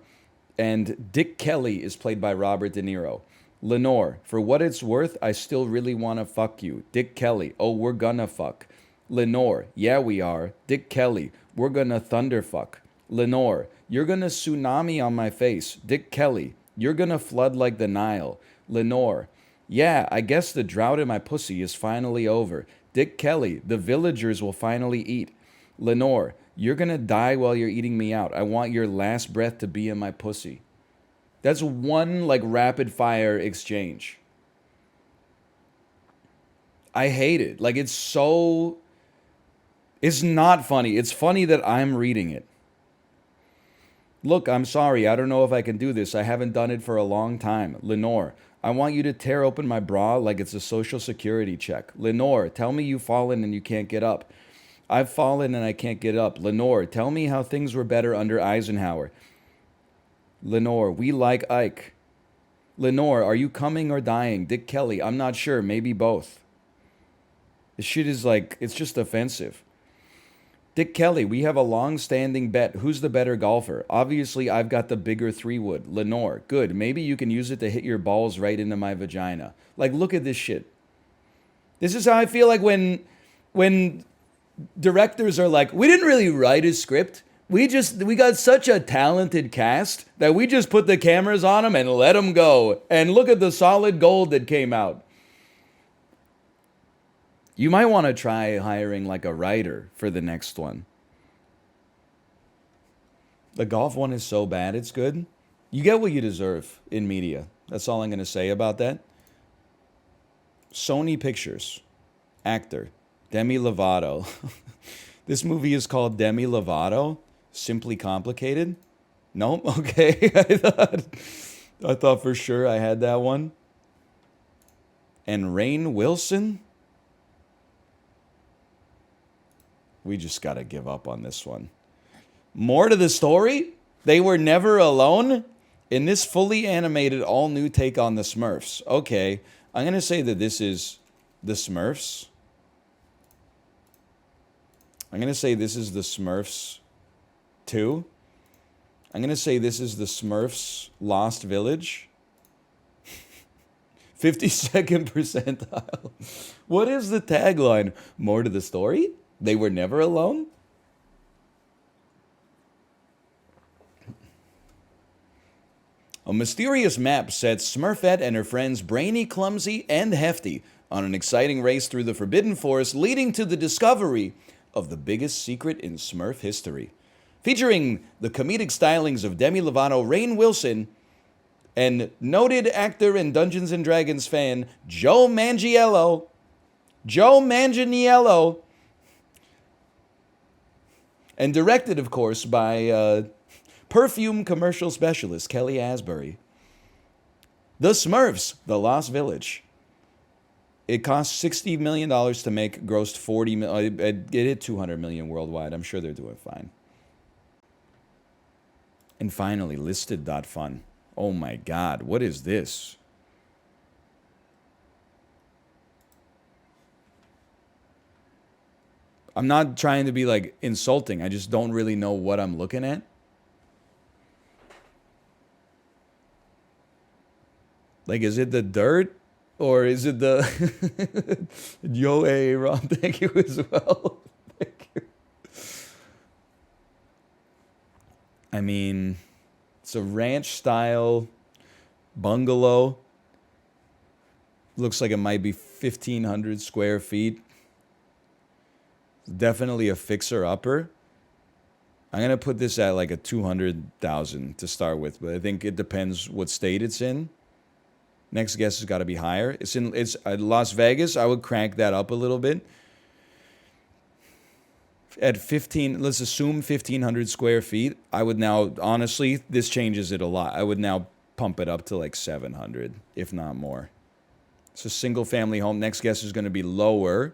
and Dick Kelly is played by Robert De Niro. Lenore, for what it's worth, I still really want to fuck you. Dick Kelly, oh, we're gonna fuck. Lenore, yeah, we are. Dick Kelly, we're gonna thunderfuck. Lenore, you're gonna tsunami on my face. Dick Kelly, you're gonna flood like the Nile. Lenore, yeah, I guess the drought in my pussy is finally over. Dick Kelly, the villagers will finally eat. Lenore, you're gonna die while you're eating me out. I want your last breath to be in my pussy. That's one, like, rapid fire exchange. I hate it. Like, it's so... It's not funny. It's funny that I'm reading it. Look, I'm sorry. I don't know if I can do this. I haven't done it for a long time. Lenore, I want you to tear open my bra like it's a social security check. Lenore, tell me you've fallen and you can't get up. I've fallen and I can't get up. Lenore, tell me how things were better under Eisenhower. Lenore, we like Ike. Lenore, are you coming or dying? Dick Kelly, I'm not sure. Maybe both. This shit is like, it's just offensive. Dick Kelly, we have a long-standing bet. Who's the better golfer? Obviously, I've got the bigger 3-wood. Lenore, good. Maybe you can use it to hit your balls right into my vagina. Like, look at this shit. This is how I feel like when directors are like, we didn't really write a script. We got such a talented cast that we just put the cameras on them and let them go. And look at the solid gold that came out. You might want to try hiring like a writer for the next one. The golf one is so bad, it's good. You get what you deserve in media. That's all I'm going to say about that. Sony Pictures. Actor. Demi Lovato. This movie is called Demi Lovato. Simply Complicated. Nope. Okay. I thought for sure I had that one. And Rainn Wilson. We just got to give up on this one. More to the story? They were never alone? In this fully animated, all-new take on the Smurfs. Okay, I'm going to say that this is the Smurfs. I'm going to say this is the Smurfs 2. I'm going to say this is the Smurfs Lost Village. 52nd percentile. What is the tagline? More to the story? They were never alone? A mysterious map sets Smurfette and her friends brainy, clumsy, and hefty on an exciting race through the Forbidden Forest, leading to the discovery of the biggest secret in Smurf history. Featuring the comedic stylings of Demi Lovato, Rainn Wilson, and noted actor and Dungeons & Dragons fan Joe Manganiello. And directed, of course, by perfume commercial specialist Kelly Asbury. The Smurfs, The Lost Village. It cost $60 million to make, grossed $40 million. It hit $200 million worldwide. I'm sure they're doing fine. And finally, listed.fun. Oh my God, what is this? I'm not trying to be like insulting. I just don't really know what I'm looking at. Like, is it the dirt? Or is it the... Yo, hey, Ron, thank you as well. Thank you. I mean, it's a ranch-style bungalow. Looks like it might be 1,500 square feet. Definitely a fixer-upper. I'm going to put this at like a 200,000 to start with, but I think it depends what state it's in. Next guess has got to be higher. It's Las Vegas. I would crank that up a little bit. At 15, let's assume 1,500 square feet. I would now, honestly, this changes it a lot. I would now pump it up to like 700, if not more. It's a single family home. Next guess is going to be lower.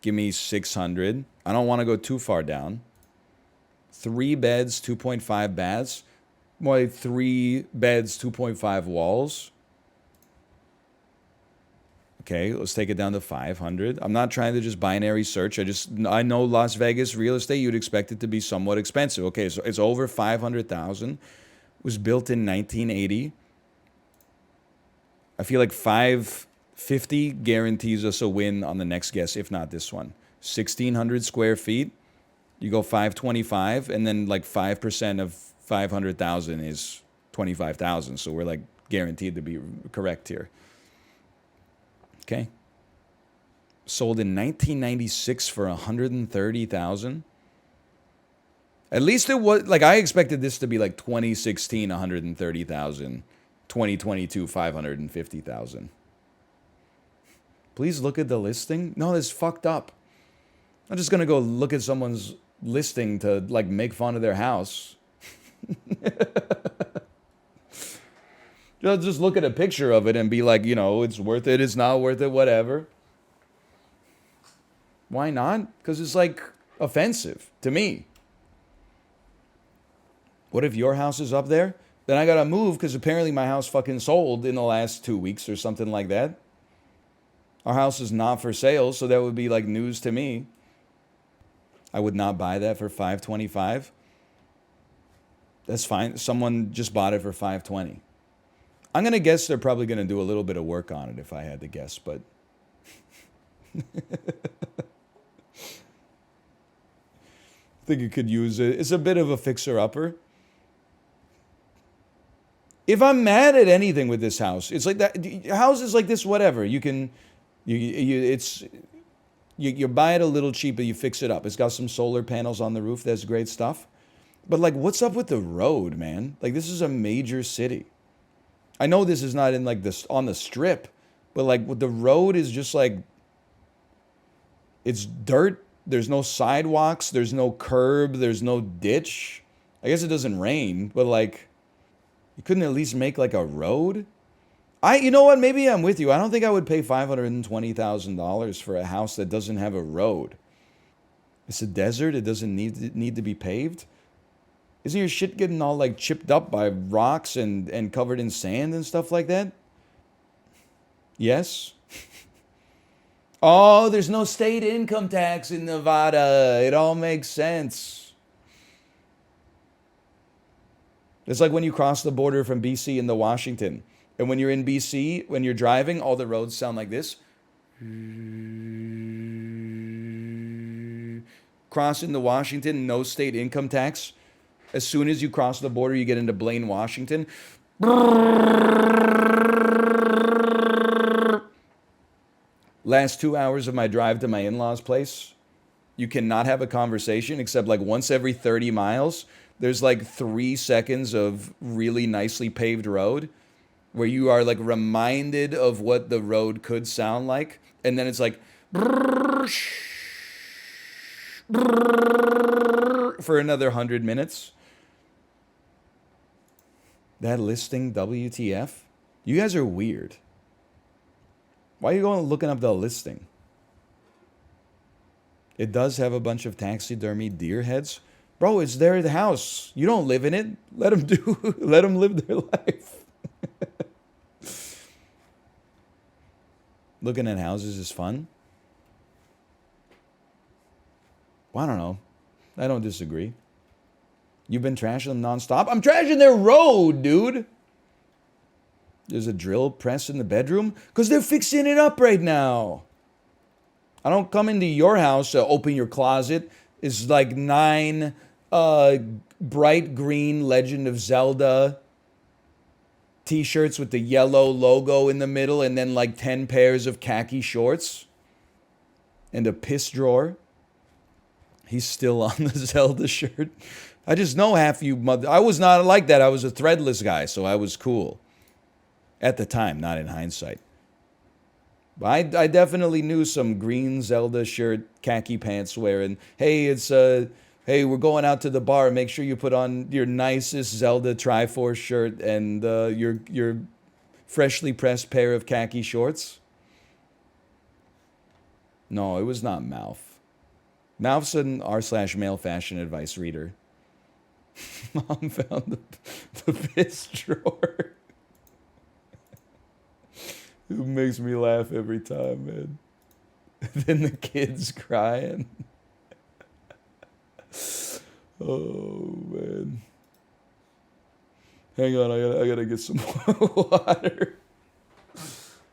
Give me 600. I don't want to go too far down. 3 beds, 2.5 baths. More like 3 beds, 2.5 walls. Okay, let's take it down to 500. I'm not trying to just binary search. I know Las Vegas real estate, you'd expect it to be somewhat expensive. Okay, so it's over 500,000. It was built in 1980. I feel like 550 guarantees us a win on the next guess, if not this one. 1,600 square feet. You go 525, and then like 5% of 500,000 is 25,000. So we're like guaranteed to be correct here. Okay. Sold in 1996 for 130,000. At least it was like I expected this to be like 2016 130,000, 2022 550,000. Please look at the listing. No, that's fucked up. I'm just gonna go look at someone's listing to like make fun of their house. Just look at a picture of it and be like, you know, it's worth it, it's not worth it, whatever. Why not? Because it's like offensive to me. What if your house is up there? Then I gotta move because apparently my house fucking sold in the last 2 weeks or something like that. Our house is not for sale, so that would be like news to me. I would not buy that for 525. That's fine. Someone just bought it for 520. I'm gonna guess they're probably gonna do a little bit of work on it if I had to guess, but I think it could use it. It's a bit of a fixer-upper. If I'm mad at anything with this house, it's like that. Houses like this, whatever. You can, you buy it a little cheaper, you fix it up. It's got some solar panels on the roof. That's great stuff. But like, what's up with the road, man? Like, this is a major city. I know this is not in like this on the strip, but like, the road is just like, it's dirt. There's no sidewalks. There's no curb. There's no ditch. I guess it doesn't rain, but like, you couldn't at least make like a road? You know what? Maybe I'm with you. I don't think I would pay $520,000 for a house that doesn't have a road. It's a desert. It doesn't need to be paved. Isn't your shit getting all like chipped up by rocks and covered in sand and stuff like that? Yes. Oh, there's no state income tax in Nevada. It all makes sense. It's like when you cross the border from BC into Washington. And when you're in BC, when you're driving, all the roads sound like this. Cross into Washington, no state income tax. As soon as you cross the border, you get into Blaine, Washington. Last 2 hours of my drive to my in-laws' place, you cannot have a conversation except like once every 30 miles. There's like 3 seconds of really nicely paved road where you are like reminded of what the road could sound like. And then it's like for another 100 minutes. That listing, WTF? You guys are weird. Why are you going looking up the listing? It does have a bunch of taxidermy deer heads. Bro, it's their house. You don't live in it. Let them live their life. Looking at houses is fun. Well, I don't know. I don't disagree. You've been trashing them nonstop? I'm trashing their road, dude. There's a drill press in the bedroom? Because they're fixing it up right now. I don't come into your house to open your closet. It's like 9 bright green Legend of Zelda t-shirts with the yellow logo in the middle and then like 10 pairs of khaki shorts and a piss drawer. He's still on the Zelda shirt. I just know half you mother... I was not like that. I was a threadless guy, so I was cool. At the time, not in hindsight. But I definitely knew some green Zelda shirt, khaki pants wearing. Hey, hey, we're going out to the bar. Make sure you put on your nicest Zelda Triforce shirt and your freshly pressed pair of khaki shorts. No, it was not MALF. MALF's an r/male fashion advice reader. Mom found the piss drawer. It makes me laugh every time, man. Then the kids crying. Oh, man. Hang on, I gotta get some more water.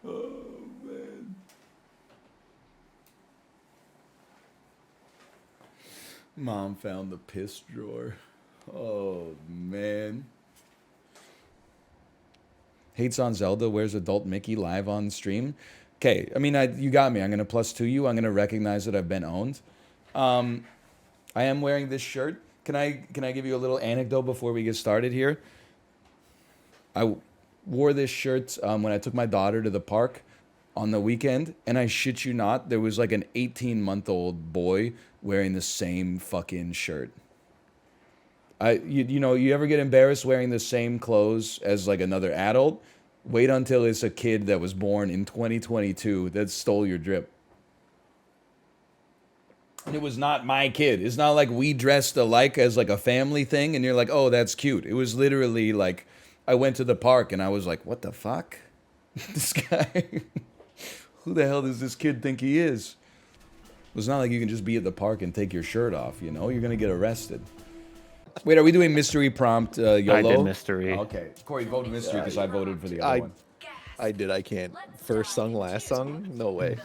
Oh, man. Mom found the piss drawer. Oh, man. Hates on Zelda. Where's adult Mickey live on stream? Okay, I mean, you got me. I'm going to +2 you. I'm going to recognize that I've been owned. I am wearing this shirt. Can I give you a little anecdote before we get started here? I wore this shirt when I took my daughter to the park on the weekend, and I shit you not, there was like an 18-month-old boy wearing the same fucking shirt. You know, you ever get embarrassed wearing the same clothes as like another adult? Wait until it's a kid that was born in 2022 that stole your drip. And it was not my kid. It's not like we dressed alike as like a family thing and you're like, oh, that's cute. It was literally like, I went to the park and I was like, what the fuck? This guy, who the hell does this kid think he is? It's not like you can just be at the park and take your shirt off, you know? You're gonna get arrested. Wait, are we doing mystery prompt YOLO? I did mystery. Okay. Corey, vote mystery because I voted for the other one. I did. I can't. First song, last song? No way.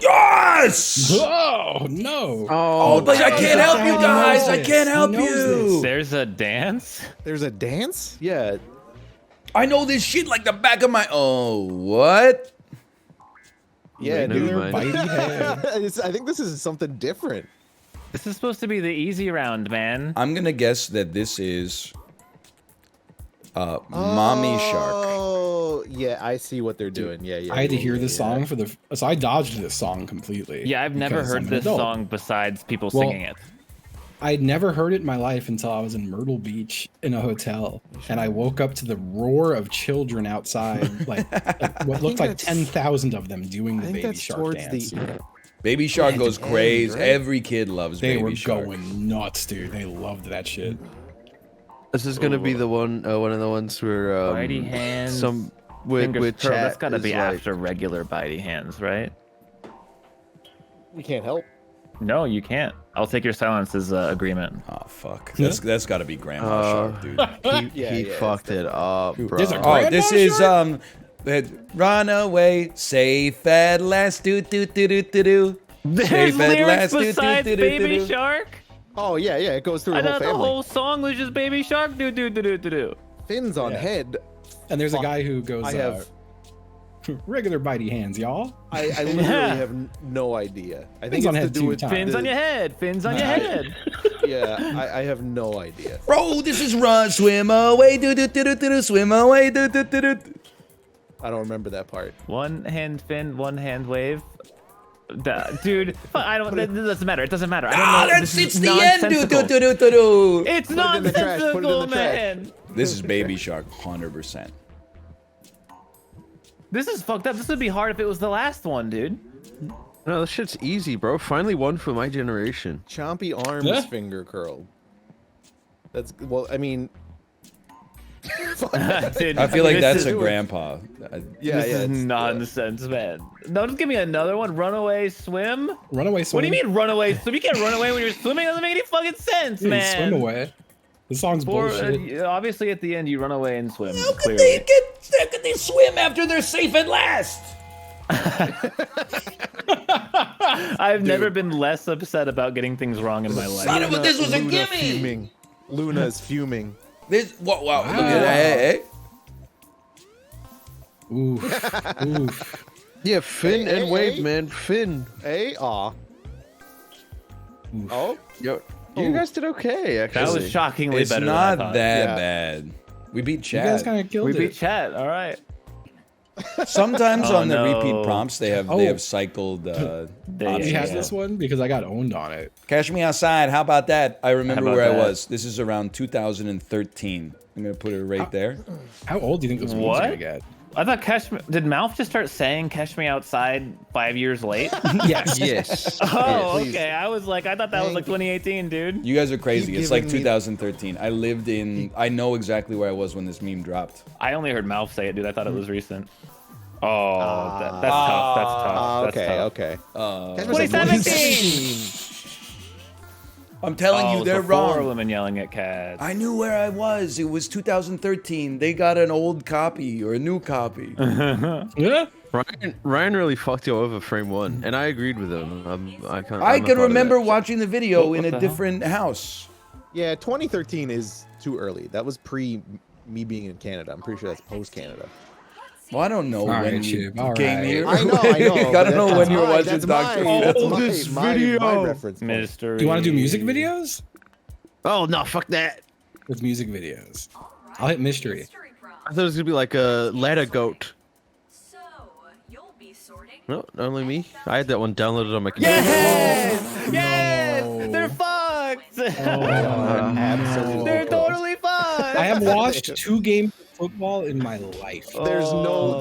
Yes! Oh, no. Oh, but I can't help you guys. I can't help you. There's a dance? There's a dance? Yeah. I know this shit like the back of my... Oh, what? Yeah, Never dude. mind. I think this is something different. This is supposed to be the easy round, man. I'm going to guess that this is... Mommy Shark. Oh, yeah, I see what they're doing. Yeah, yeah. I had to yeah, hear yeah, this song for the... So I dodged this song completely. Yeah, I've never because heard I'm an this adult. song besides people Well, singing it. I'd never heard it in my life until I was in Myrtle Beach in a hotel, and I woke up to the roar of children outside, like what looked like 10,000 of them doing the Baby Shark dance. Baby Shark goes crazy. Right? Every kid loves Baby Shark. They were going nuts, dude. They loved that shit. This is gonna be the one of the ones where Bitey hands. some with Fingers chat. That's gotta be like, after regular bitey hands, right? We can't help. No, you can't. I'll take your silence as agreement. Oh fuck, that's got to be Grandma Shark, dude. He fucked it up, bro. Oh, this is run away, safe at last, do do do do do do. There's lyrics besides Baby Shark. Oh yeah, yeah, it goes through I the whole thought family. the whole song was just Baby Shark, do do do do do do. Fins on head. And there's a guy who goes, I have regular bitey hands, y'all. I literally have no idea. I think Fins on it's to head do 2 with times. Fins on your head, fins on your head. Yeah, I have no idea. Bro, this is run, swim away, do do do do do, swim away, do do do do. I don't remember that part. One hand fin, one hand wave. Dude, I don't. It doesn't matter. It doesn't matter. I don't know. It's the end, do do do do do do. It's nonsensical, man. This is Baby Shark, 100%. This is fucked up. This would be hard if it was the last one, dude. No, this shit's easy, bro. Finally one for my generation. Chompy arms finger curl. That's well. I mean, Dude, I feel like that's a grandpa. Yeah, this is nonsense, man. No, just give me another one. Runaway swim. Runaway swim. What do you mean runaway swim? You can't run away when you're swimming. That doesn't make any fucking sense, You man. swim away. The song's bullshit. Obviously, at the end, you run away and swim. How could they swim after they're safe at last? I've never been less upset about getting things wrong in my life. Son of a, this was a Luna gimme. Fuming. Luna is fuming. This wow. Look at that. Hey. Oof. Oof. Yeah, fin and wave, hey. man. Fin. Hey, aw. Oh, Yo, you guys did okay, actually. That was shockingly It's better not than I thought. that bad. We beat You guys Chad. kind of killed We it. beat chat. All right. Sometimes Oh, on the no. repeat prompts they have cycled. Do you options. have this one? Because I got owned on it. Cash Me Outside. How about that? I remember How about where I that? was. This is around 2013. I'm gonna put it right there. How old do you think this What? one's gonna get? I thought did MALF just start saying "Catch Me Outside" 5 years late? Yes. Yes. Oh, please. okay. I was like, I thought that was like 2018, dude. You guys are crazy. Keep It's like giving me- 2013. I lived in. I know exactly where I was when this meme dropped. I only heard MALF say it, dude. I thought it was recent. Oh, that's tough. That's tough. That's okay, tough. okay. Uh, 2017. I'm telling you, they're before wrong. women yelling at cats. I knew where I was. It was 2013. They got an old copy or a new copy. Yeah. Ryan really fucked you over frame 1, and I agreed with him. I can remember watching the video in a different house. Yeah, 2013 is too early. That was pre me being in Canada. I'm pretty sure that's post Canada. Well, I don't know when you came here. I know. I don't know when you were watching Doctor. That's my reference point. Mystery. Do you want to do music videos? Oh no, fuck that. With music videos. I'll hit mystery. I thought it was gonna be like a ladder goat. No, only me. I had that one downloaded on my computer. Yes! Yes! They're fucked! They're totally fucked! I have watched 2 games of football in my life. There's no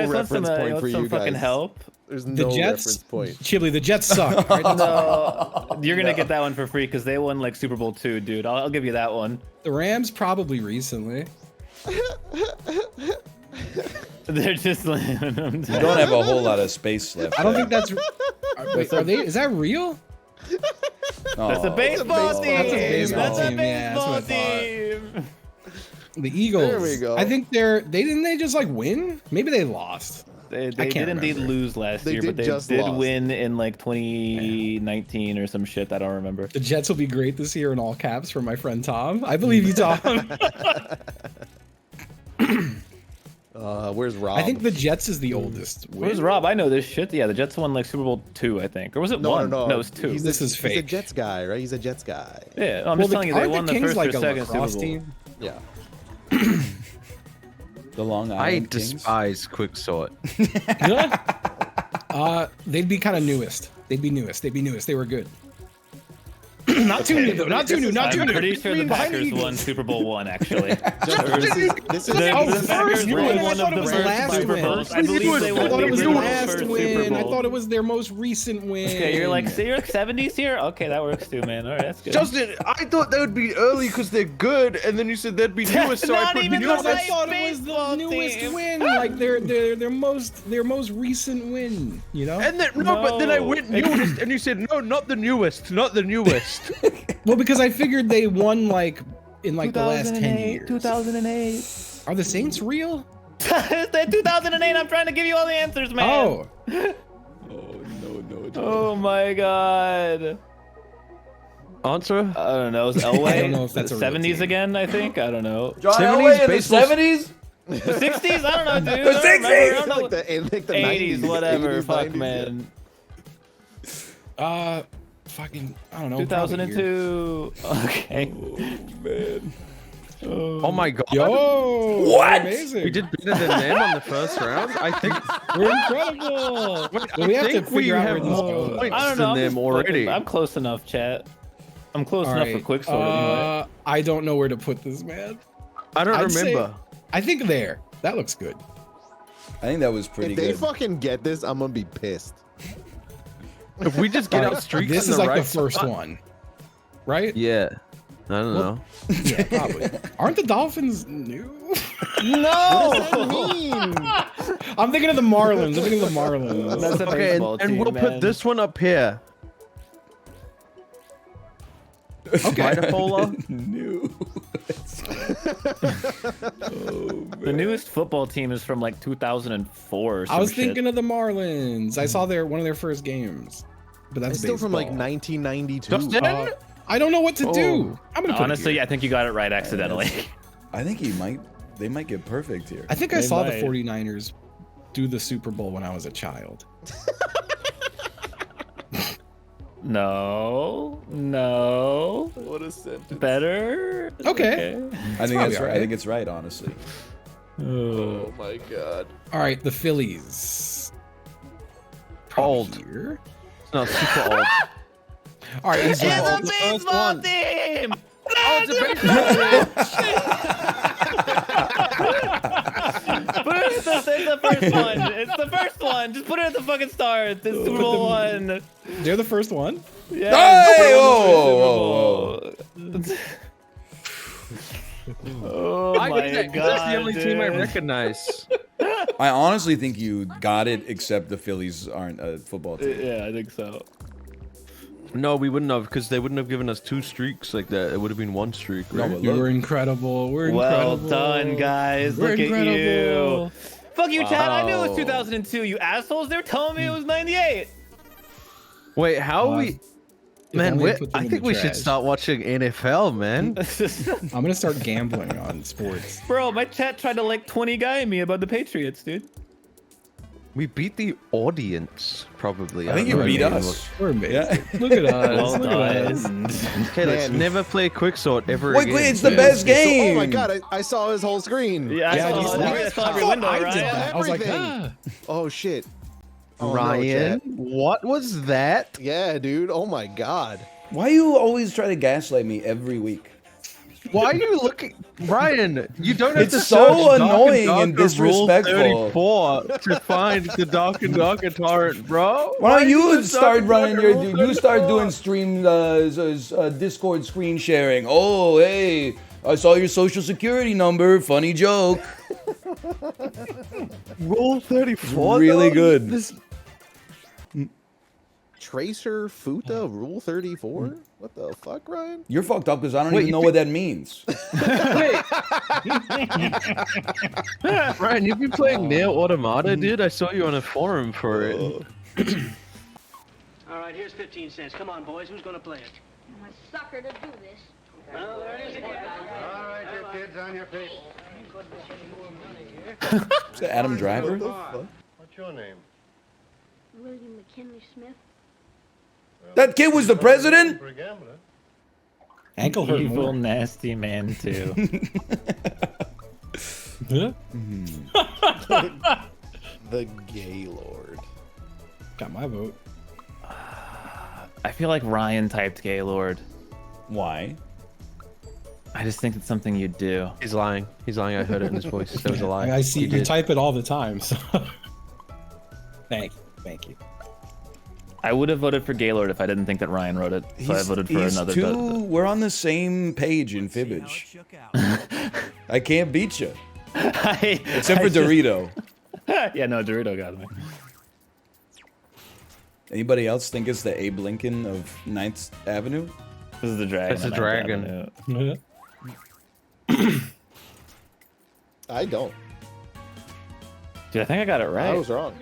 reference point for you guys. Fucking help? There's The no Jets, reference point. Chibli, the Jets suck. Right? No, you're gonna get that one for free because they won like Super Bowl II, dude. I'll give you that one. The Rams probably recently. They're just like, You don't have a whole lot of space left. I don't think that's. Wait, are they? Is that real? That's a baseball team. That's a baseball team. Yeah, that's what I thought. The Eagles. There we go. I think didn't they just like win? Maybe they lost. They did indeed lose last year, but they did win in like 2019 or some shit. I don't remember. The Jets will be great this year in all caps for my friend Tom. I believe you, Tom. Where's Rob? I think the Jets is the oldest. Where's Rob? I know this shit. Yeah, the Jets won like Super Bowl II, I think. Or was it one? No, it was 2. This is fake. He's a Jets guy, right? He's a Jets guy. Yeah, I'm just telling you, they won the first like or second a Super lacrosse Bowl. team? Yeah. The Long I Island Kings. despise Quicksort. They'd be kind of newest. They'd be newest. They were good. Not too new though. Not too new. Not too new. I'm pretty sure the Packers won Super Bowl I, actually. This is the Packers win. won I one thought of it the was the first last Super win. Bowls. I believe they I won thought it was the the last first win. Super I Bowl. thought it was their most recent win. Okay, you're like 70s here? Okay, that works too, man. All right, that's good. Justin, I thought they would be early because they're good, and then you said they'd be newest, so I Not put even newest. I thought it was the newest team. win, like their most recent win. You know. And then but then I went newest, and you said no, not the newest, not the newest. Well, because I figured they won like in like the last 10 years. 2008. Are the Saints real? That 2008. I'm trying to give you all the answers, man. Oh. No. Oh my god. Answer? I don't know. Is Elway? I don't know if that's a real 70s team. again. I think. I don't know. John 70s, Elway in the baseball- 70s? The 60s? I don't know, dude. The I don't remember. I 60s? don't know. Like the 80s, 90s, whatever. 80s, Fuck, 90s, man. Fucking I don't know. 2002. Okay. Man. Oh my god. Yo. What? Amazing. We did better than them on the first round. I think We're incredible. Wait, Well, we have to think figure out have where these more go. points I don't know. than them already. I'm close enough, chat. I'm close All enough right, for quick sort anyway. I don't know where to put this, man. I don't I'd say- remember. I think there. That looks good. I think that was pretty If they good. fucking get this, I'm gonna be pissed. If we just get All out right, streaks this in is the like right the first spot- one, right? Yeah. I don't know. Yeah, probably. Aren't the Dolphins new? No. What does that mean? I'm thinking of the Marlins. I'm thinking of the Marlins. That's a Okay, baseball and team, we'll man. put this one up here. Okay. Vitafola. New. The newest football team is from like 2004 or some I was shit. thinking of the Marlins. I saw one of their first games, but that's It's still from like baseball. 1992. Justin? I don't know what to do. I'm gonna put it Honestly, here. I think you got it right accidentally. I think they might get perfect here. I think I They saw might. the 49ers do the Super Bowl when I was a child. No. What a sentence. Better. Okay. I think probably that's right. I alright. think it's right, honestly. Oh my god. All right, the Phillies. Old. Here. No, super old. All right, easy. It's a the first baseball one. team. Oh, it's a baseball. Put it at the first one. It's the first one. Just put it at the fucking start. It's Super Bowl one. They're the first one. Yeah. Hey! Whoa! Oh I my think that- god! that's the only team I dude. recognize. I honestly think you got it, except the Phillies aren't a football team. Yeah, I think so. No, we wouldn't have, because they wouldn't have given us 2 streaks like that. It would have been 1 streak, right? No, you were incredible. We're Well incredible. done, guys. We're Look incredible. at you. Fuck you, Chad. I knew it was Wow. 2002. You assholes. They were telling me it was 98. Wait, how we... Man, only I put them I in think the we should trash. start watching NFL, man. I'm gonna start gambling on sports. Bro, my chat tried to like 20 guy me about the Patriots, dude. We beat the audience, probably. I think you don't know. beat I mean, us. We're amazing. Yeah. Look at us. Well Look at us. done. Okay, let's never play Quicksort ever Wait, again. it's the best game. Oh my god, I saw his whole screen. Yeah, I saw every window, I right? did that. I was like, Everything. Oh shit. Oh, no, Ryan, Chad. what was that? Yeah, dude. Oh my god. Why you always try to gaslight me every week? Why are you looking, Ryan? You don't have It's to so search annoying Dark and Darker Rule disrespectful. 34 to find the Dark and Darker torrent, bro. Why don't you the start Dark running Darker your? Rule You start 34? doing stream Discord screen sharing. Oh, hey, I saw your social security number. Funny joke. Rule 34. Really though? good. This, Tracer Futa Rule 34? What the fuck, Ryan? You're fucked up because I don't Wait, even you know thi- what that means. Ryan, you've been playing Neo Automata, dude. I saw you on a forum for it. All right, here's 15 cents. Come on, boys. Who's going to play it? I'm a sucker to do this. Well, there it is again. All right, you kids on your feet. Is that Adam Driver? What's your name? William McKinley Smith. That kid was the president? For a gambler. Ankle hurt Evil, more. nasty man, too. Huh? The Gaylord. Got my vote. I feel like Ryan typed Gaylord. Why? I just think it's something you'd do. He's lying. He's lying. I heard it in his voice. That was a lie. I see He you did. type it all the time. So. Thank you. I would have voted for Gaylord if I didn't think that Ryan wrote it. So I voted for another. We're on the same page in Fibbage. I can't beat you. Except for Dorito. Yeah, no, Dorito got me. Anybody else think it's the Abe Lincoln of 9th Avenue? This is the dragon. That's a dragon. I don't. Dude, I think I got it right. I was wrong.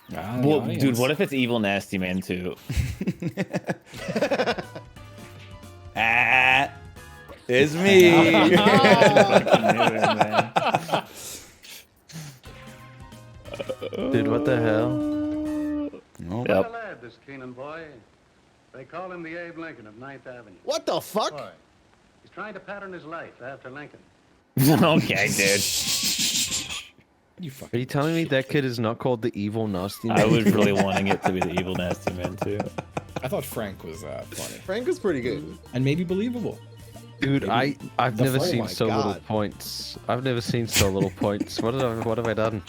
Well, dude, what if it's Evil Nasty Man too? Ah, it's me. Dude, what the hell? What a lad, this Keenan boy. They call him the Abe Lincoln of 9th Avenue. What the fuck? Why? He's trying to pattern his life after Lincoln. Okay, dude. Are you telling me that kid is not called the Evil Nasty Man? I was really wanting it to be the Evil Nasty Man too. I thought Frank was funny. Frank was pretty good. And maybe believable. Dude, I've The never fun- seen oh my so little God. points. I've never seen so little points. What have I done?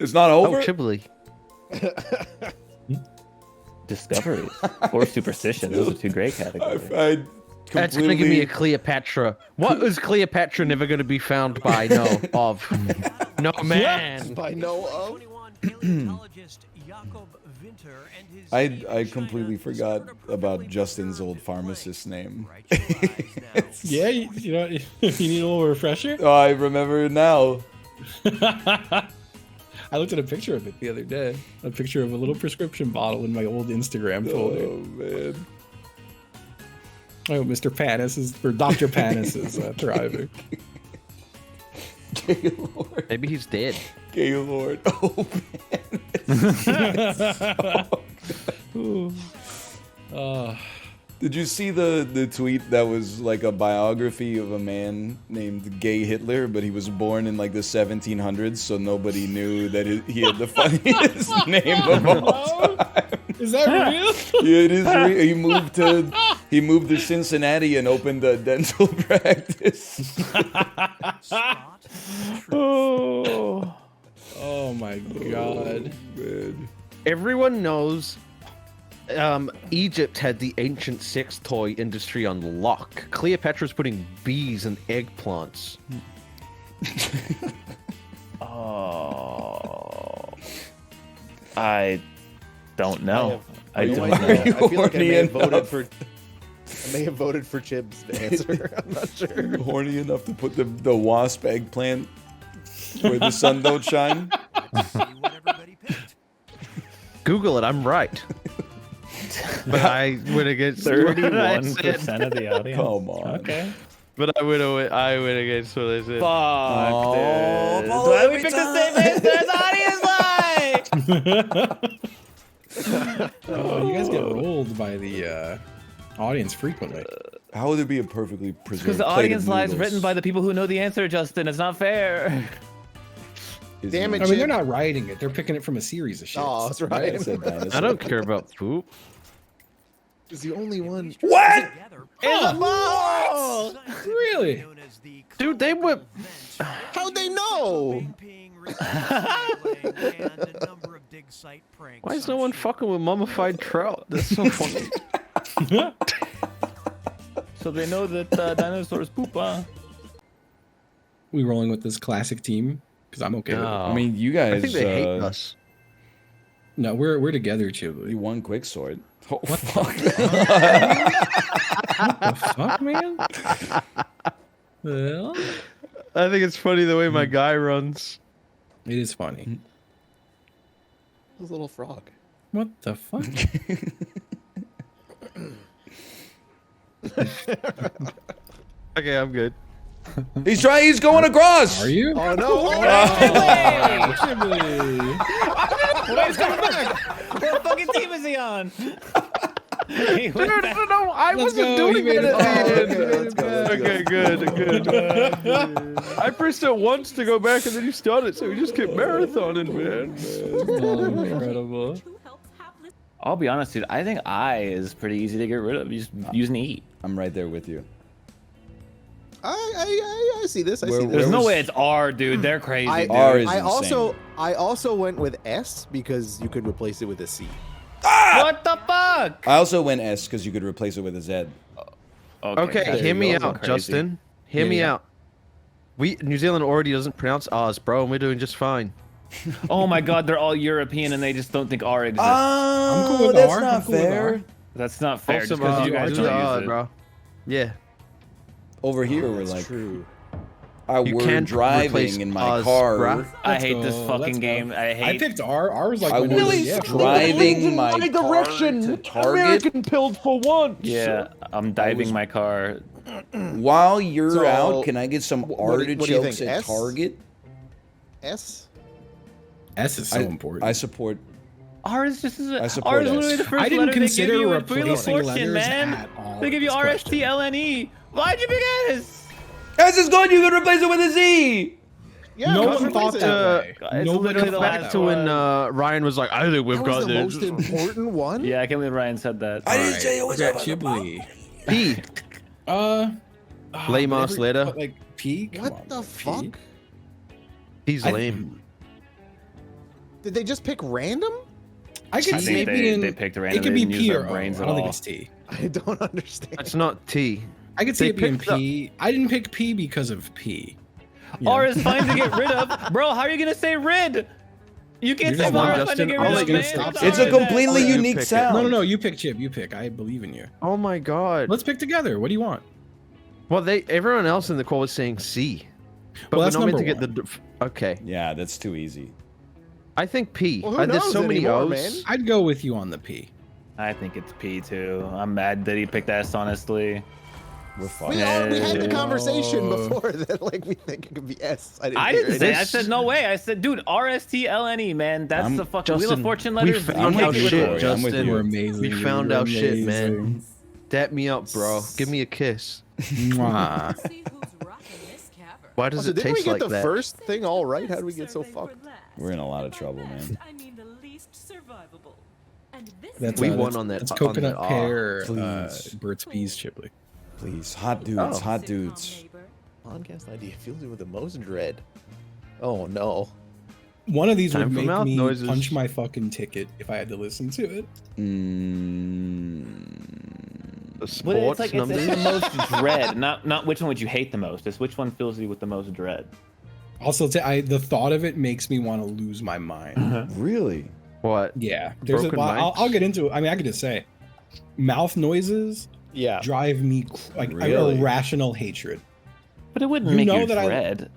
It's not over? Oh, Chibli. Discovery or superstition. Those are two great categories. That's gonna give me a Cleopatra. What is Cleopatra never gonna be found by? No, of. No man. By no of. I completely forgot about Justin's old pharmacist name. Yeah, you know, you need a little refresher? Oh, I remember it now. I looked at a picture of it the other day. A picture of a little prescription bottle in my old Instagram folder. Oh, man. I hope Mr. Panis is, or Dr. Panis is thriving. Gaylord. Maybe he's dead. Gaylord. Oh, man. Did you see the tweet that was like a biography of a man named Gay Hitler, but he was born in like the 1700s, so nobody knew that he had the funniest name of all time. Is that real? Yeah, it is real. He moved to Cincinnati and opened a dental practice. Oh my god. Man. Everyone knows Egypt had the ancient sex toy industry on lock. Cleopatra's putting bees in eggplants. Oh, I don't know. I No don't idea. know. I feel like I may have Horny voted for. I may have voted for Chib's answer. I'm not sure. Horny enough to put the wasp eggplant where the sun don't shine. Google it. I'm right. But I went against 31% of the audience. Come on. Okay. But I went against what I said. Fuck, dude. Why we pick the same answer as audience lie? Oh, you guys get rolled by the audience frequently. How would it be a perfectly preserved Because the plate audience of lie is noodles? written by the people who know the answer, Justin. It's not fair. Damn it, I mean, they're Chib. not writing it. They're picking it from a series of shit. Oh, that's right. I don't care about poop. Is the only one. What? What? Really? Dude, they were. How'd they know? Why is no one fucking with mummified trout? That's so funny. So they know that dinosaurs poop, huh? We rolling with this classic team? Because I'm okay with it. I mean, you guys. I think they hate us. No, we're together, Chib. You won quick sword. Oh, What fuck. What the fuck, man? Well, I think it's funny the way my guy runs. it is funny. This little frog. What the fuck? Okay, I'm good. He's trying. He's going across. Are you? Oh no! Where's coming back? What fucking team is he on? He went back. No, I Let's wasn't go, he doing made it it at the back. end. Okay, good. I pressed it once to go back and then you started, so we just kept marathoning, man. Oh, incredible. I'll be honest, dude. I think I is pretty easy to get rid of. You just use an E. I'm right there with you. I see this. I see this. There's no way it's R, dude. They're crazy. Dude. R is I insane. also went with S because you could replace it with a C. What the fuck? I also went S because you could replace it with a Z. Okay, hear me out, Justin. Hear me out. New Zealand already doesn't pronounce R's, bro, and we're doing just fine. Oh my God, they're all European and they just don't think R exists. I'm cool with that's R. not I'm cool with fair. R. That's not fair. Also, Just because you R guys to don't R, use it. bro. Yeah. Over here, we're That's like, true. we're can't replace driving in my Oz, car. bruh. I Let's hate go, this let's fucking go. game. I I hate. picked R. R was like I my was number- yeah, driving my car direction. to Target. American pilled for once. Yeah, I'm diving my car. While you're So, out, can I get some what do you artichokes think, at S? Target? S. S is so important. I support. R is just. I support R is S. literally the first I didn't letter they give consider you in replacing Wheel of Fortune, letters man. at all They give you this question. RSTLNE. Why'd you pick S? S is good. You can replace it with a Z. Yeah, No let's one replace thought it. that way. It's Nobody literally the thought last Back that to way. when Ryan was like, I think we've That got was the this. most important one. Yeah, I can't believe Ryan said that. I didn't say it was Got a Chibli. P. Lame ass whatever- letter. but, like P. Come What on, the P. fuck? He's I- lame. Did they just pick random? I could I see think maybe they, in. they picked a It random. could They be didn't use P their or O. I brains don't at think all. it's T. I don't understand. That's not T. I could see They it being picked up- P. I didn't pick P because of P. R is fine to get rid of. Bro, how are you going to say rid? You can't You're say just R not- is fine to Justin, get I'll rid let of, you man. stop. What's It's wrong a with that? completely You unique pick it. sound. No. You pick Chib. You pick. I believe in you. Oh my god. Let's pick together. What do you want? Well, everyone else in the call was saying C. But Well, we're that's not meant to number get the. Okay. Yeah, that's too easy. I think P. Well, who There's knows so many anymore, O's. man? I'd go with you on the P. I think it's P too. I'm mad that he picked S, honestly. We're fine. We had the Yeah. conversation Oh. before that, like we think it could be S. I hear didn't it. say. I said no way. I said, dude, RSTLNE, man. That's I'm- the fucking Wheel of Justin, Fortune we letters. found You our can't get rid shit, of it. I'm with Justin. you. We're amazing. We found We're our shit, man. amazing. Dap me up, bro. Give me a kiss. Mwah. Why does Also, it didn't we taste get like the that? first thing all right? How did we get so fucked? We're in a lot of trouble, man. That's, We won that's- on that- That's on coconut that R. pear. Please. Burt's Bees Chibli. Please, hot dudes, Oh. hot dudes. Podcast idea fills me with the most dread. Oh no. One of these Time would for make mouth me noises. punch my fucking ticket if I had to listen to it. But Sports it's like numbers. it's the most dread. Not which one would you hate the most. It's which one fills you with the most dread. Also, the thought of it makes me want to lose my mind. Really? What? Yeah, there's Broken I'll get into it. I mean, I could just say, mouth noises drive me like Really? irrational hatred. But it wouldn't make you dread.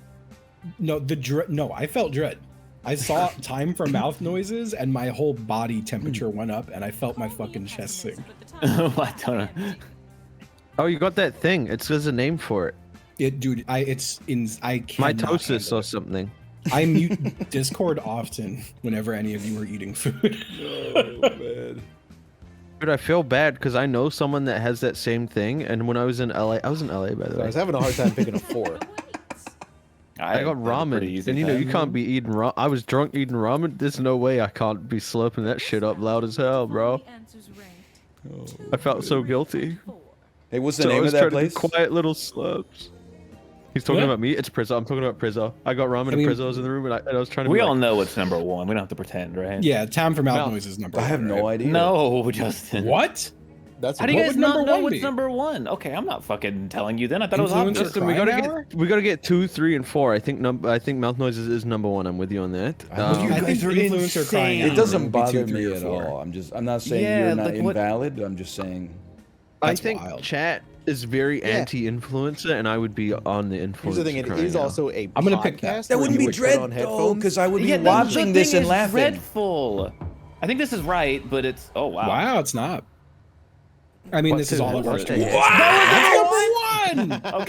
No, I felt dread. I saw time for mouth noises, and my whole body temperature went up, and I felt my fucking chest sink. I don't know. Oh, you got that thing. There's a name for it. I cannot mitosis handle or it. something. I mute Discord often whenever any of you are eating food. Oh, man. Dude, I feel bad because I know someone that has that same thing, and when I was in LA, by the way. I was having a hard time picking a 4. I got ramen, and you can't be eating ramen. I was drunk eating ramen. There's no way I can't be slurping that shit up loud as hell, bro. Oh, I felt so guilty. Hey, what's the So I name was of that trying to do place? quiet little slurps. He's talking Yeah. about me. It's Prizzo. I'm talking about Prizzo. I got ramen I mean, and Prizzo's in the room, and I was trying to. We be all like, know what's number 1. We don't have to pretend, right? Yeah, time for mouth noises number I one. have no idea. No, Justin. What? That's How do you what guys would not number know one what's be? number 1? Okay, I'm not fucking telling you then. I thought it was Influencer obvious. Justin, we gotta get 2, 3, and 4. I think mouth noises is number 1. I'm with you on that. I think influencer crying out It doesn't would be bother 2, 3, me or at 4. all. I'm not saying Yeah, you're not like what- invalid. I'm just saying. I That's think wild. chat is very anti-influencer, and I would be on the influencer. Here's the thing, it crying is out. also a I'm gonna pick podcast That where wouldn't you be would put dread on though, headphones. because I would be Yeah, watching the this thing and is laughing. dreadful. I think this is right, but it's wow. Wow, it's not. I mean, this is all over it. Okay,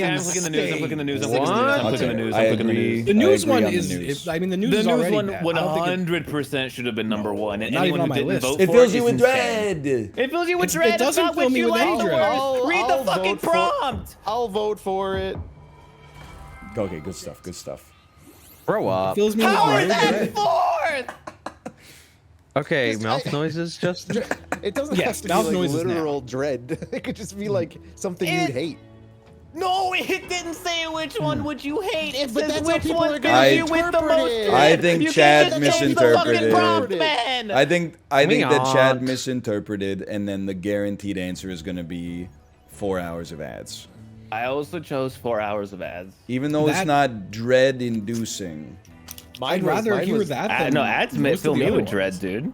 I'm clicking the news. I'm clicking the news. I'm clicking the news. I'm clicking the news. I I'm clicking the agree. news. The news I agree one on the is. news. I mean, the news The is news already one bad. I don't think 100% should have been number 1. And Not even anyone on who my didn't list. vote It for fills it you is with insane. dread. It fills you with It dread. doesn't It's not fill what me you with like any the dread. words. Read the fucking prompt. I'll vote for it. Okay, good stuff. Good stuff. Grow It up. fills me How are with that dread. 4th? Okay, mouth noises, Justin. It doesn't Yes, have to mouth be like noises now. literal dread. It could just be like something you'd hate. No, it didn't say which one would you hate. It But says that's how which people one are fills gonna you with the interpret most it. dread. I think You Chad can't just change the fucking misinterpreted. prompt, man. I think that Chad on. misinterpreted, and then the guaranteed answer is going to be 4 hours of ads. I also chose 4 hours of ads. Even though it's That- not dread-inducing. I'd rather hear that than No, ads most fill of the me other with ones. dread, dude.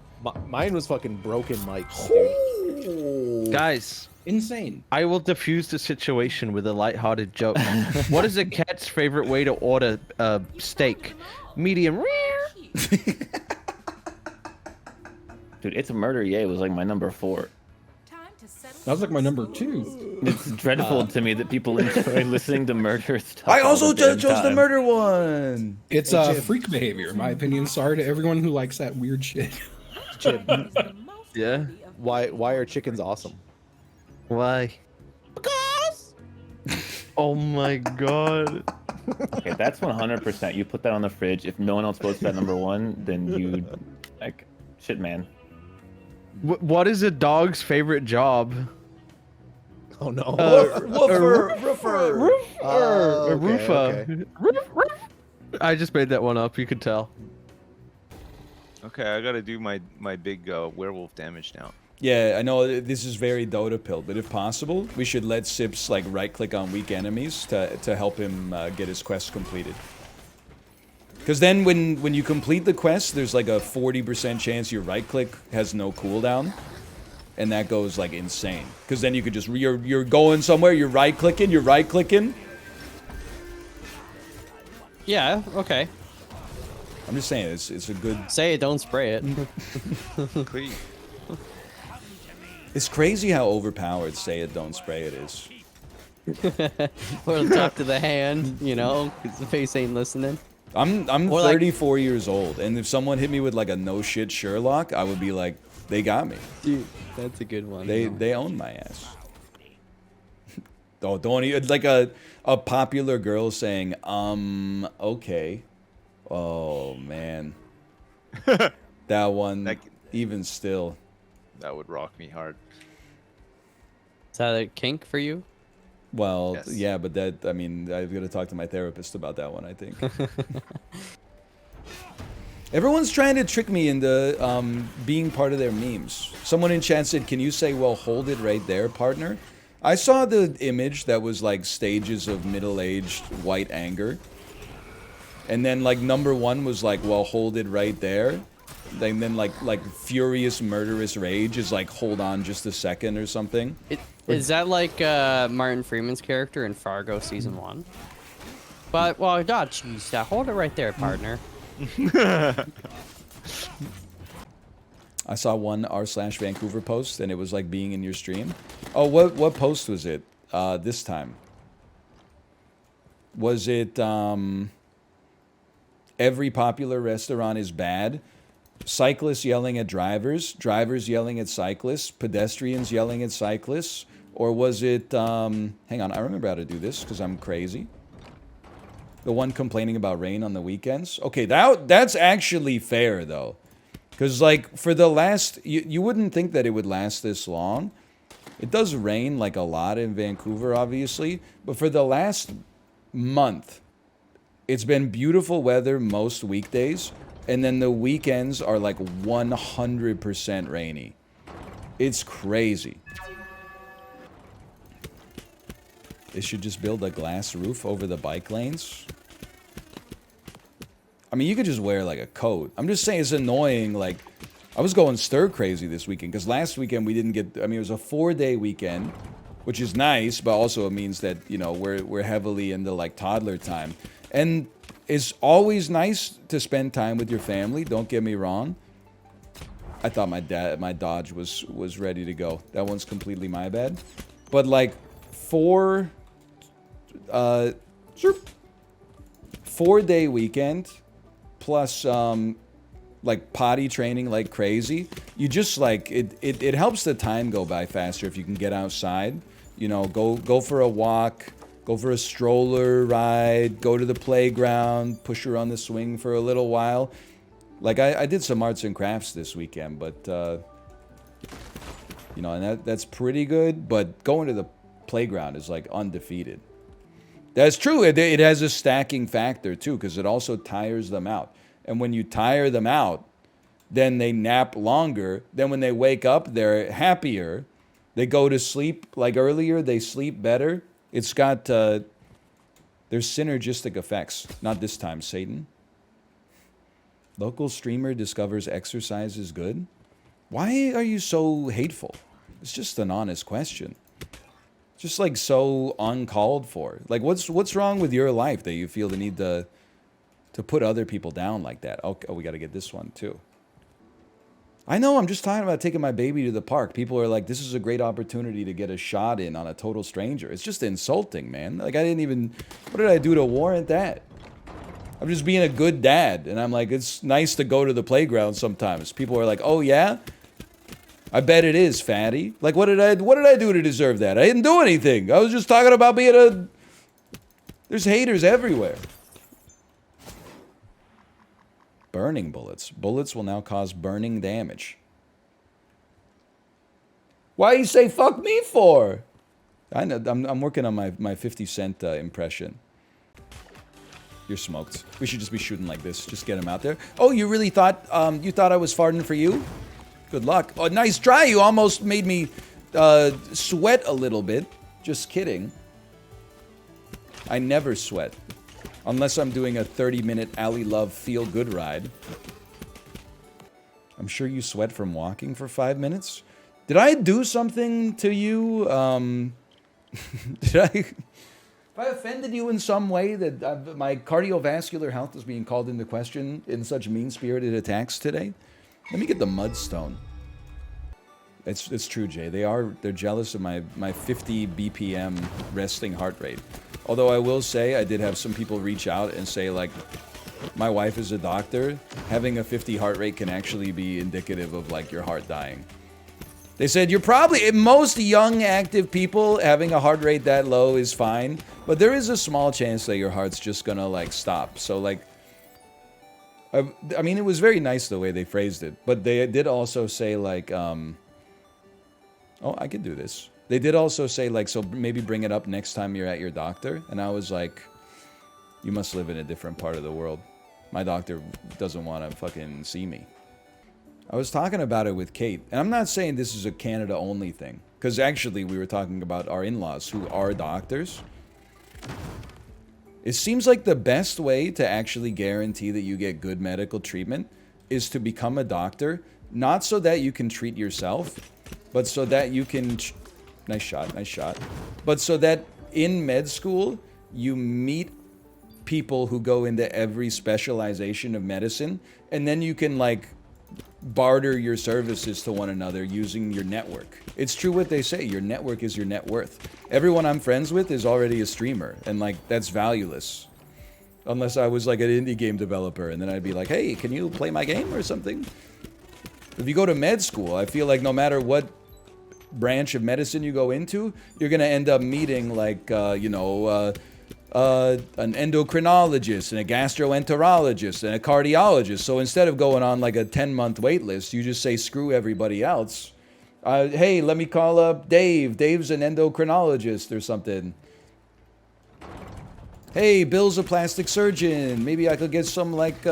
Mine was fucking broken mics, dude. Guys, Insane. I will diffuse the situation with a lighthearted joke. What is a cat's favorite way to order steak? Medium rare. Dude, It's a Murder Yay was like my number 4. That was like my number 2. It's dreadful to me that people enjoy listening to murder stuff. I all also the damn chose the time. murder one. It's freak behavior, in my opinion. Sorry to everyone who likes that weird shit. Chib, Yeah. why are chickens awesome? Why? Because. Oh my god. Okay, that's 100%. You put that on the fridge. If no one else votes that number 1, then you, like, shit, man. What is a dog's favorite job? Oh no. Roofer. A roofer. Okay. I just made that one up. You could tell. Okay, I gotta do my big werewolf damage now. Yeah, I know this is very Dota pill, but if possible, we should let Sips like right-click on weak enemies to help him get his quest completed. Because then when you complete the quest, there's like a 40% chance your right-click has no cooldown, and that goes like insane. Because then you could just you're going somewhere, you're right-clicking. Yeah, okay. I'm just saying it's a good. Say it, don't spray it. Please. It's crazy how overpowered say it, don't spray it is. Or talk to the hand, you know, 'cause the face ain't listening. I'm Or like- 34 years old, and if someone hit me with like a no shit Sherlock, I would be like, they got me. Dude, that's a good one. They own my ass. Oh, don't even like a popular girl saying, okay. Oh man. That one even still. That would rock me hard. Is that a kink for you? Well, Yes. yeah, but that, I mean, I've got to talk to my therapist about that one, I think. Everyone's trying to trick me into being part of their memes. Someone in chat said, can you say, well, hold it right there, partner? I saw the image that was like stages of middle-aged white anger. And then like number 1 was like, well, hold it right there. then like furious murderous rage is like hold on just a second or something. Is that like Martin Freeman's character in Fargo season 1? But well, God, jeez, hold it right there, partner. I saw one r/Vancouver post and it was like being in your stream. Oh, what post was it this time? Was it every popular restaurant is bad? Cyclists yelling at drivers, drivers yelling at cyclists, pedestrians yelling at cyclists? Or was it, hang on, I remember how to do this because I'm crazy. The one complaining about rain on the weekends? Okay, that's actually fair though. Because like for the last, you wouldn't think that it would last this long. It does rain like a lot in Vancouver, obviously. But for the last month, it's been beautiful weather most weekdays. And then the weekends are like 100% rainy. It's crazy. They should just build a glass roof over the bike lanes. I mean, you could just wear like a coat. I'm just saying it's annoying. Like, I was going stir crazy this weekend because last weekend we didn't get. I mean, it was a 4-day weekend, which is nice, but also it means that you know we're heavily into like toddler time, and it's always nice to spend time with your family. Don't get me wrong. I thought my Dodge was ready to go. That one's completely my bad, but like 4-day weekend plus like potty training like crazy. You just like it helps the time go by faster if you can get outside, you know, go for a walk, go for a stroller ride, go to the playground, push her on the swing for a little while. Like I did some arts and crafts this weekend, but you know, and that's pretty good, but going to the playground is like undefeated. That's true. It has a stacking factor too, because it also tires them out. And when you tire them out, then they nap longer. Then when they wake up, they're happier. They go to sleep like earlier. They sleep better. It's got there's synergistic effects. Not this time, Satan. Local streamer discovers exercise is good. Why are you so hateful? It's just an honest question. Just like so uncalled for. Like what's wrong with your life that you feel the need to put other people down like that? Oh, we got to get this one too. I know, I'm just talking about taking my baby to the park. People are like, this is a great opportunity to get a shot in on a total stranger. It's just insulting, man. Like I didn't even, what did I do to warrant that? I'm just being a good dad. And I'm like, it's nice to go to the playground sometimes. People are like, oh yeah? I bet it is, fatty. Like, what did I do to deserve that? I didn't do anything. I was just talking about being a... There's haters everywhere. Burning bullets. Bullets will now cause burning damage. Why you say fuck me for? I know, I'm working on my 50 Cent impression. You're smoked. We should just be shooting like this. Just get him out there. Oh, you really thought, you thought I was farting for you? Good luck. Oh, nice try. You almost made me sweat a little bit. Just kidding. I never sweat. Unless I'm doing a 30-minute Ally Love feel-good ride. I'm sure you sweat from walking for 5 minutes. Did I do something to you? Did I... Have I offended you in some way that my cardiovascular health is being called into question in such mean-spirited attacks today? Let me get the mudstone. It's true, Jay. They're jealous of my 50 BPM resting heart rate. Although I will say I did have some people reach out and say like, my wife is a doctor. Having a 50 heart rate can actually be indicative of like your heart dying. They said you're probably, most young active people having a heart rate that low is fine, but there is a small chance that your heart's just gonna like stop. So like, I mean, it was very nice the way they phrased it, but they did also say like, oh, I could do this. They did also say like, so maybe bring it up next time you're at your doctor. And I was like, you must live in a different part of the world. My doctor doesn't want to fucking see me. I was talking about it with Kate, and I'm not saying this is a Canada only thing, because actually we were talking about our in-laws who are doctors. It seems like the best way to actually guarantee that you get good medical treatment is to become a doctor, not so that you can treat yourself, but so that you can... Nice shot, nice shot. But so that in med school, you meet people who go into every specialization of medicine, and then you can, like, barter your services to one another using your network. It's true what they say, your network is your net worth. Everyone I'm friends with is already a streamer, and, like, that's valueless. Unless I was, like, an indie game developer, and then I'd be like, hey, can you play my game or something? If you go to med school, I feel like no matter what branch of medicine you go into, you're gonna end up meeting, like, you know, an endocrinologist and a gastroenterologist and a cardiologist. So instead of going on like a 10-month wait list, you just say screw everybody else. Hey, let me call up Dave. Dave's an endocrinologist or something. Hey, Bill's a plastic surgeon. Maybe I could get some like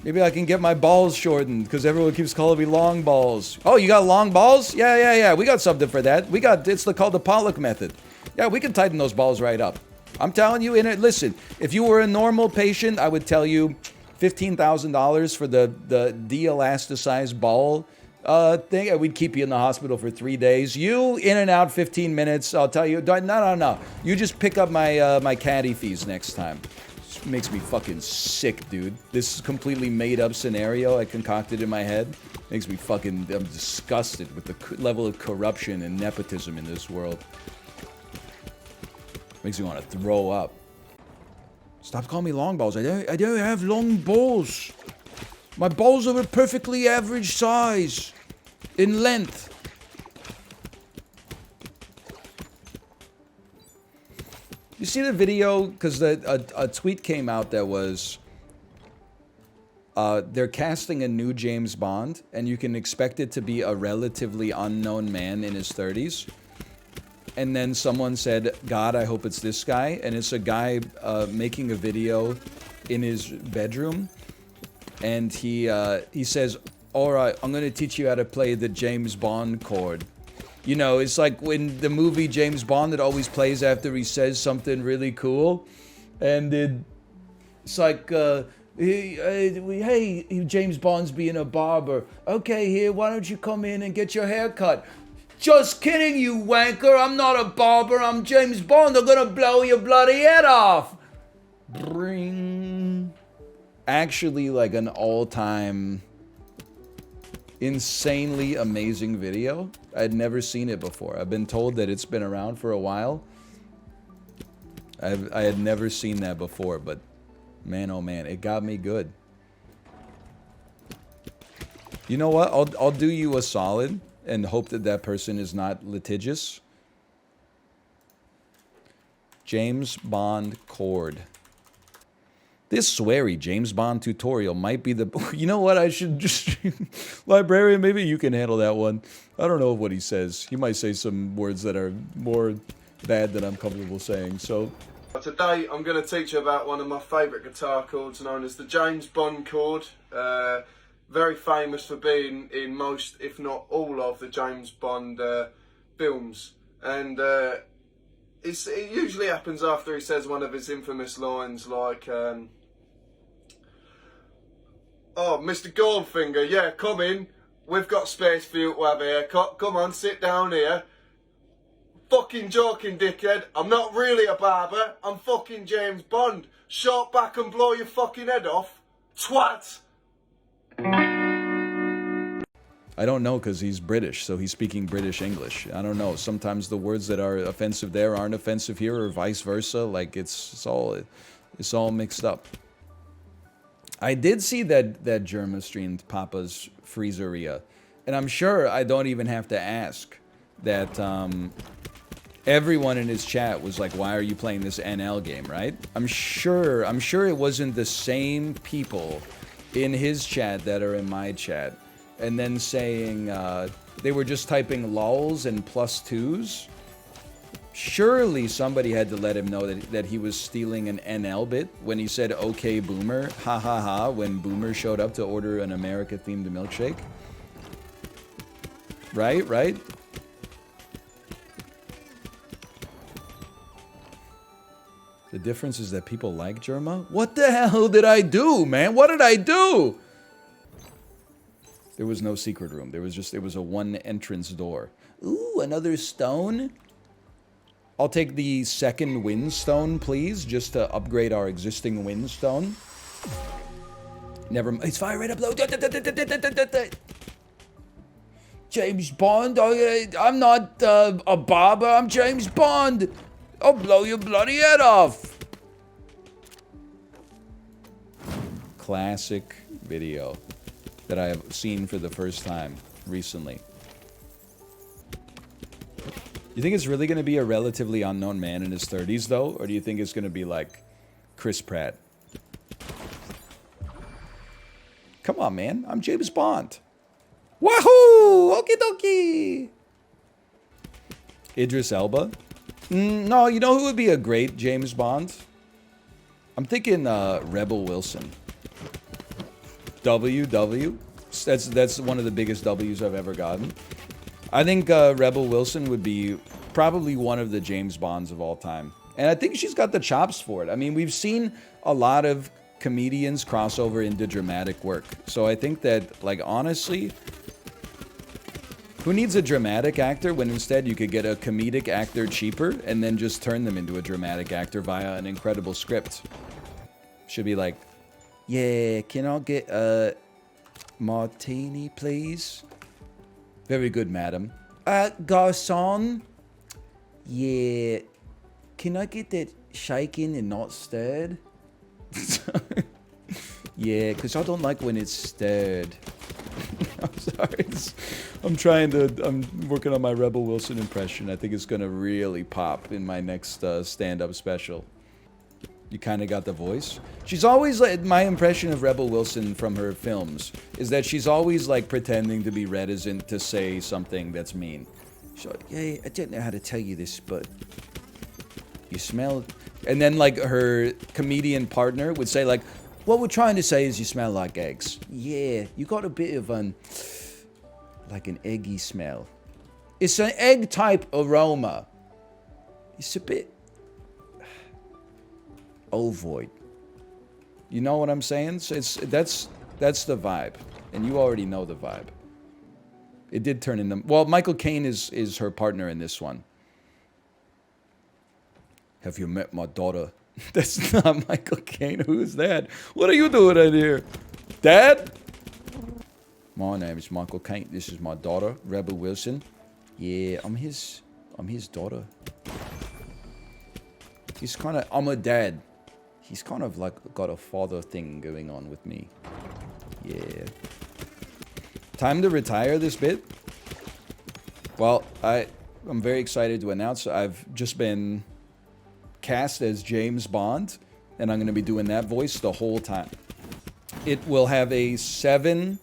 maybe I can get my balls shortened because everyone keeps calling me long balls. Oh, you got long balls? Yeah. We got something for that. It's called the Pollock method. Yeah, we can tighten those balls right up. I'm telling you, listen, if you were a normal patient, I would tell you $15,000 for the de-elasticized ball thing, and we'd keep you in the hospital for 3 days. You, in and out 15 minutes, I'll tell you, no. You just pick up my my caddy fees next time. This makes me fucking sick, dude. This completely made up scenario I concocted in my head makes me fucking, I'm disgusted with the level of corruption and nepotism in this world. Makes me want to throw up. Stop calling me long balls. I don't have long balls. My balls are a perfectly average size in length. You see the video? Because a tweet came out that was they're casting a new James Bond, and you can expect it to be a relatively unknown man in his 30s. And then someone said, God, I hope it's this guy. And it's a guy making a video in his bedroom. And he says, all right, I'm going to teach you how to play the James Bond chord. You know, it's like when the movie James Bond, it always plays after he says something really cool. And it's like, hey, James Bond's being a barber. Okay, here, why don't you come in and get your hair cut? Just kidding, you wanker. I'm not a barber. I'm James Bond. I'm gonna blow your bloody head off. Bring. Actually, like an all-time insanely amazing video. I'd never seen it before. I've been told that it's been around for a while. I had never seen that before, but man, oh man, it got me good. You know what? I'll do you a solid and hope that that person is not litigious. James Bond chord. This sweary James Bond tutorial might be the... You know what? I should just... Librarian, maybe you can handle that one. I don't know what he says. He might say some words that are more bad than I'm comfortable saying, so... Today, I'm going to teach you about one of my favourite guitar chords known as the James Bond chord. Very famous for being in most, if not all, of the James Bond films. And it usually happens after he says one of his infamous lines like, oh, Mr. Goldfinger, yeah, come in. We've got space for you to have a haircut. Come on, sit down here. Fucking joking, dickhead. I'm not really a barber. I'm fucking James Bond. Short back and blow your fucking head off. Twat! I don't know because he's British, so he's speaking British English. I don't know. Sometimes the words that are offensive there aren't offensive here, or vice versa. Like it's all mixed up. I did see that Germa streamed Papa's Freezeria, and I'm sure I don't even have to ask that. Everyone in his chat was like, "Why are you playing this NL game?" Right? I'm sure it wasn't the same people in his chat that are in my chat. And then saying they were just typing lols and +2s. Surely somebody had to let him know that he was stealing an NL bit when he said "Okay, Boomer," ha ha ha, when Boomer showed up to order an America-themed milkshake. Right? The difference is that people like Germa? What the hell did I do, man? What did I do? There was no secret room. There was a one entrance door. Ooh, another stone. I'll take the second wind stone, please, just to upgrade our existing wind stone. Never mind. It's fire right up low. James Bond. I'm not a barber. I'm James Bond. I'll blow your bloody head off. Classic video that I have seen for the first time recently. You think it's really going to be a relatively unknown man in his 30s, though? Or do you think it's going to be like Chris Pratt? Come on, man. I'm James Bond. Wahoo! Okie dokie! Idris Elba? No, you know who would be a great James Bond? I'm thinking Rebel Wilson. W. That's one of the biggest W's I've ever gotten. I think Rebel Wilson would be probably one of the James Bonds of all time. And I think she's got the chops for it. I mean, we've seen a lot of comedians cross over into dramatic work. So I think that, like, honestly, who needs a dramatic actor when instead you could get a comedic actor cheaper and then just turn them into a dramatic actor via an incredible script? Should be like, yeah, can I get a martini, please? Very good, madam. Garçon? Yeah. Can I get that shaken and not stirred? Yeah, because I don't like when it's stirred. I'm sorry. I'm working on my Rebel Wilson impression. I think it's going to really pop in my next stand-up special. You kind of got the voice. She's always like, my impression of Rebel Wilson from her films is that she's always like pretending to be reticent to say something that's mean. She's like, yeah, I don't know how to tell you this, but you smell. And then like her comedian partner would say like, what we're trying to say is you smell like eggs. Yeah, you got a bit of like an eggy smell. It's an egg type aroma. It's a bit ovoid. You know what I'm saying? So that's the vibe, and you already know the vibe. It did turn into, well, Michael Caine is her partner in this one. Have you met my daughter? That's not Michael Caine. Who is that? What are you doing in here, Dad? My name is Michael Caine. This is my daughter, Rebel Wilson. Yeah, I'm his daughter. He's kind of, I'm a dad. He's kind of like got a father thing going on with me. Yeah. Time to retire this bit. Well, I'm very excited to announce I've just been cast as James Bond, and I'm going to be doing that voice the whole time. It will have a 7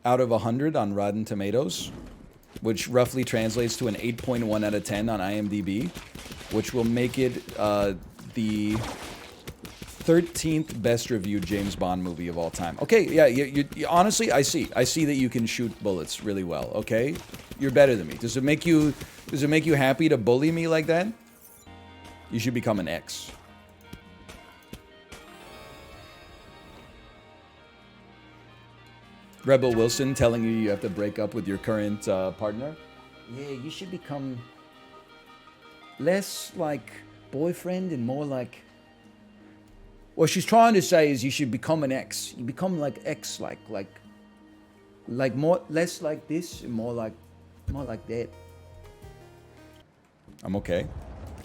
out of 100 on Rotten Tomatoes, which roughly translates to an 8.1 out of 10 on IMDb, which will make it the 13th best reviewed James Bond movie of all time. Okay, yeah, you honestly, I see that you can shoot bullets really well. Okay, you're better than me. Does it make you happy to bully me like that? You should become an X. Rebel Wilson telling you have to break up with your current partner. Yeah, you should become less like boyfriend and more like. What she's trying to say is you should become an X. You become like X, like more, less like this and more like that. I'm okay.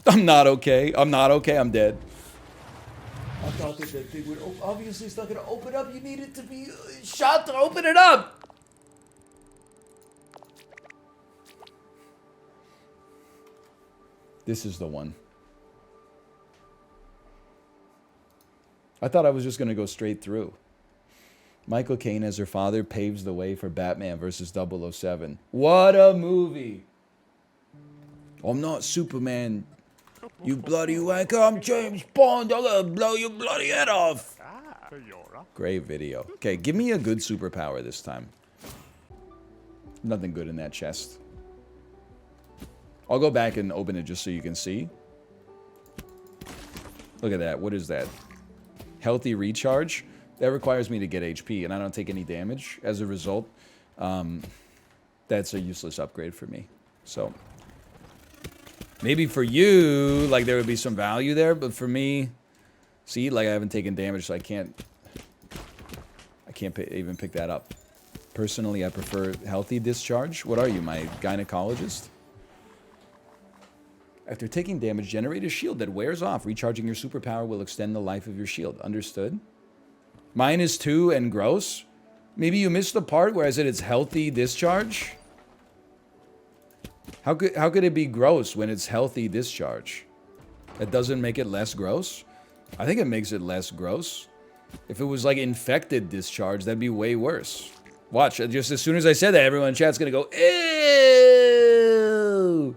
I'm not okay. I'm not okay. I'm dead. I thought that thing would. Obviously, it's not gonna open up. You need it to be shot to open it up. This is the one. I thought I was just gonna go straight through. Michael Caine as her father paves the way for Batman vs. 007. What a movie! I'm not Superman. You bloody wanker, I'm James Bond. I'm gonna blow your bloody head off. Great video. Okay, give me a good superpower this time. Nothing good in that chest. I'll go back and open it just so you can see. Look at that. What is that? Healthy recharge? That requires me to get HP, and I don't take any damage as a result. that's a useless upgrade for me. So maybe for you, like there would be some value there, but for me, see, like I haven't taken damage, so I can't even pick that up. Personally, I prefer healthy discharge. What are you, my gynecologist? After taking damage, generate a shield that wears off. Recharging your superpower will extend the life of your shield. Understood? -2 and gross? Maybe you missed the part where I said it's healthy discharge? How could it be gross when it's healthy discharge? That doesn't make it less gross? I think it makes it less gross. If it was like infected discharge, that'd be way worse. Watch, just as soon as I said that, everyone in chat's gonna go, ew!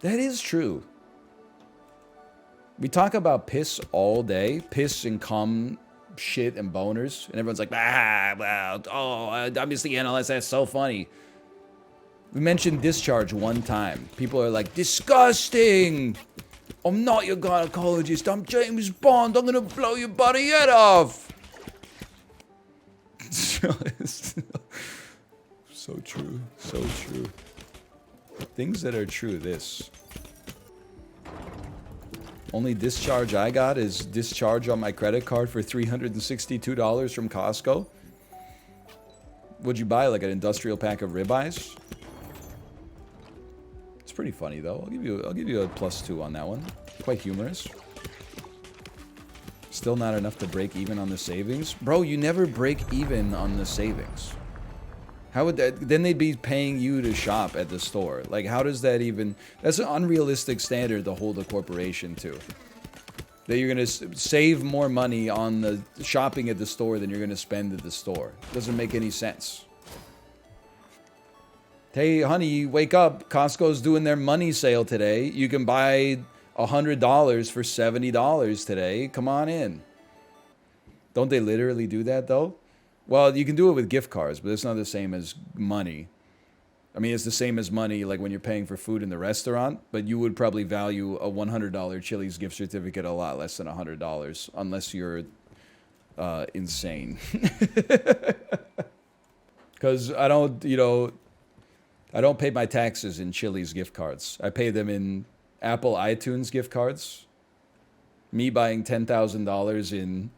That is true. We talk about piss all day. Piss and cum, shit and boners. And everyone's like, well, obviously NLSS, so funny. We mentioned discharge one time. People are like, disgusting! I'm not your gynecologist, I'm James Bond, I'm gonna blow your bloody head off! So true, so true. Things that are true, this. Only discharge I got is discharge on my credit card for $362 from Costco. Would you buy, like an industrial pack of ribeyes? It's pretty funny though. I'll give you a +2 on that one. Quite humorous. Still not enough to break even on the savings. Bro, you never break even on the savings. How would that, then they'd be paying you to shop at the store. Like, how does that even, that's an unrealistic standard to hold a corporation to. That you're gonna save more money on the shopping at the store than you're gonna spend at the store. Doesn't make any sense. Hey, honey, wake up. Costco's doing their money sale today. You can buy $100 for $70 today. Come on in. Don't they literally do that, though? Well, you can do it with gift cards, but it's not the same as money. I mean, it's the same as money, like when you're paying for food in the restaurant, but you would probably value a $100 Chili's gift certificate a lot less than $100, unless you're insane. Because I don't, you know, I don't pay my taxes in Chili's gift cards. I pay them in Apple iTunes gift cards. Me buying $10,000 in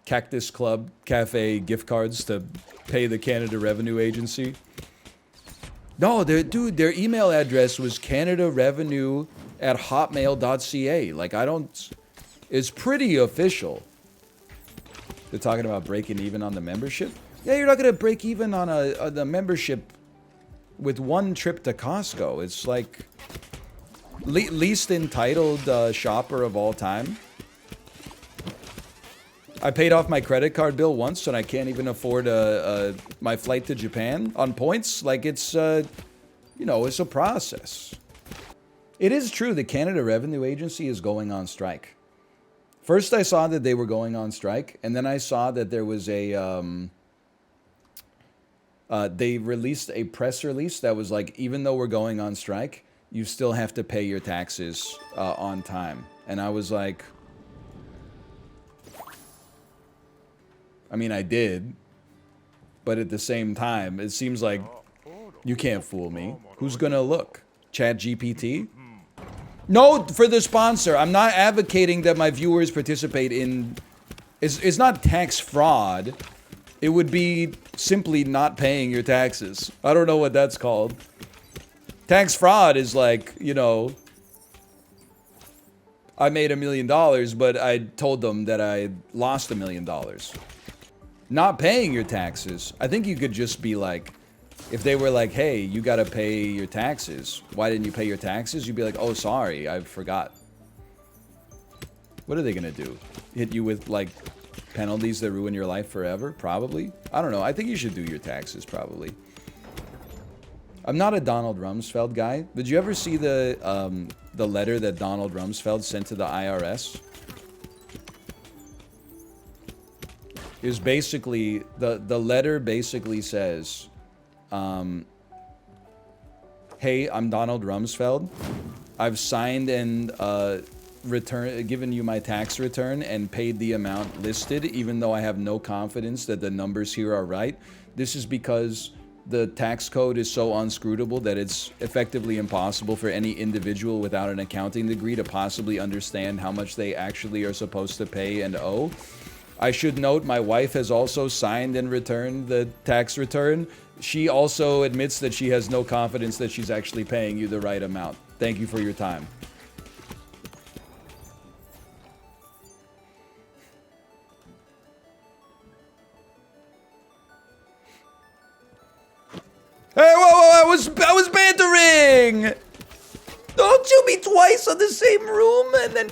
Cactus Club Cafe gift cards to pay the Canada Revenue Agency. No, dude, their email address was canadarevenue@hotmail.ca. Like, I don't... It's pretty official. They're talking about breaking even on the membership? Yeah, you're not going to break even on the membership with one trip to Costco. It's like... least entitled shopper of all time. I paid off my credit card bill once, and I can't even afford my flight to Japan on points. Like, it's, you know, it's a process. It is true the Canada Revenue Agency is going on strike. First, I saw that they were going on strike, and then I saw that there was a, they released a press release that was like, even though we're going on strike, you still have to pay your taxes on time. And I was like... I mean, I did, but at the same time, it seems like you can't fool me. Who's gonna look? ChatGPT? No, for the sponsor. I'm not advocating that my viewers participate in... It's not tax fraud. It would be simply not paying your taxes. I don't know what that's called. Tax fraud is like, you know... I made $1 million, but I told them that I lost $1 million. Not paying your taxes, I think you could just be like, if they were like, hey, you gotta pay your taxes. Why didn't you pay your taxes? You'd be like, oh, sorry, I forgot. What are they gonna do? Hit you with, like, penalties that ruin your life forever? Probably. I don't know. I think you should do your taxes, probably. I'm not a Donald Rumsfeld guy. Did you ever see the letter that Donald Rumsfeld sent to the IRS? It was basically, the letter basically says, hey, I'm Donald Rumsfeld. I've signed and given you my tax return and paid the amount listed, even though I have no confidence that the numbers here are right. This is because the tax code is so unscrutable that it's effectively impossible for any individual without an accounting degree to possibly understand how much they actually are supposed to pay and owe. I should note my wife has also signed and returned the tax return. She also admits that she has no confidence that she's actually paying you the right amount. Thank you for your time. Hey, whoa, I was bantering! Don't shoot me twice on the same room and then...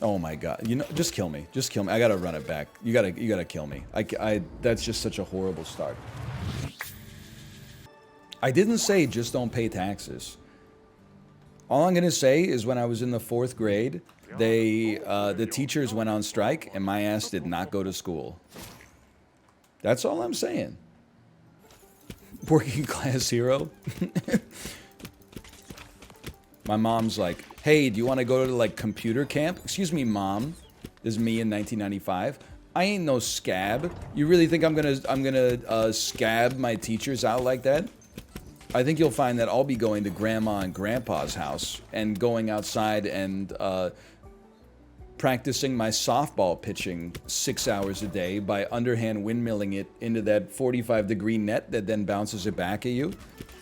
Oh my god. You know, just kill me. Just kill me. I gotta run it back. You gotta kill me. That's just such a horrible start. I didn't say just don't pay taxes. All I'm gonna say is when I was in the 4th grade, the teachers went on strike and my ass did not go to school. That's all I'm saying. Working class hero. My mom's like, hey, do you want to go to like computer camp? Excuse me, mom. This is me in 1995. I ain't no scab. You really think I'm gonna scab my teachers out like that? I think you'll find that I'll be going to grandma and grandpa's house and going outside and practicing my softball pitching 6 hours a day by underhand windmilling it into that 45-degree net that then bounces it back at you.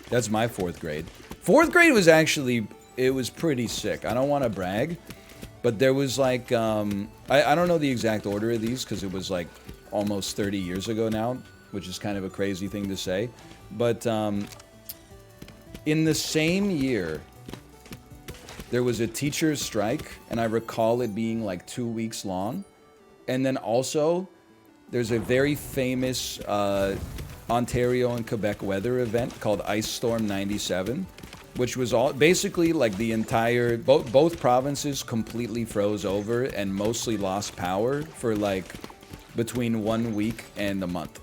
That's my 4th grade. 4th grade was actually, it was pretty sick. I don't want to brag, but there was like, I don't know the exact order of these because it was like almost 30 years ago now, which is kind of a crazy thing to say. But in the same year, there was a teacher's strike, and I recall it being like 2 weeks long. And then also, there's a very famous Ontario and Quebec weather event called Ice Storm 97, which was all basically like the entire, both provinces completely froze over and mostly lost power for like between 1 week and a month.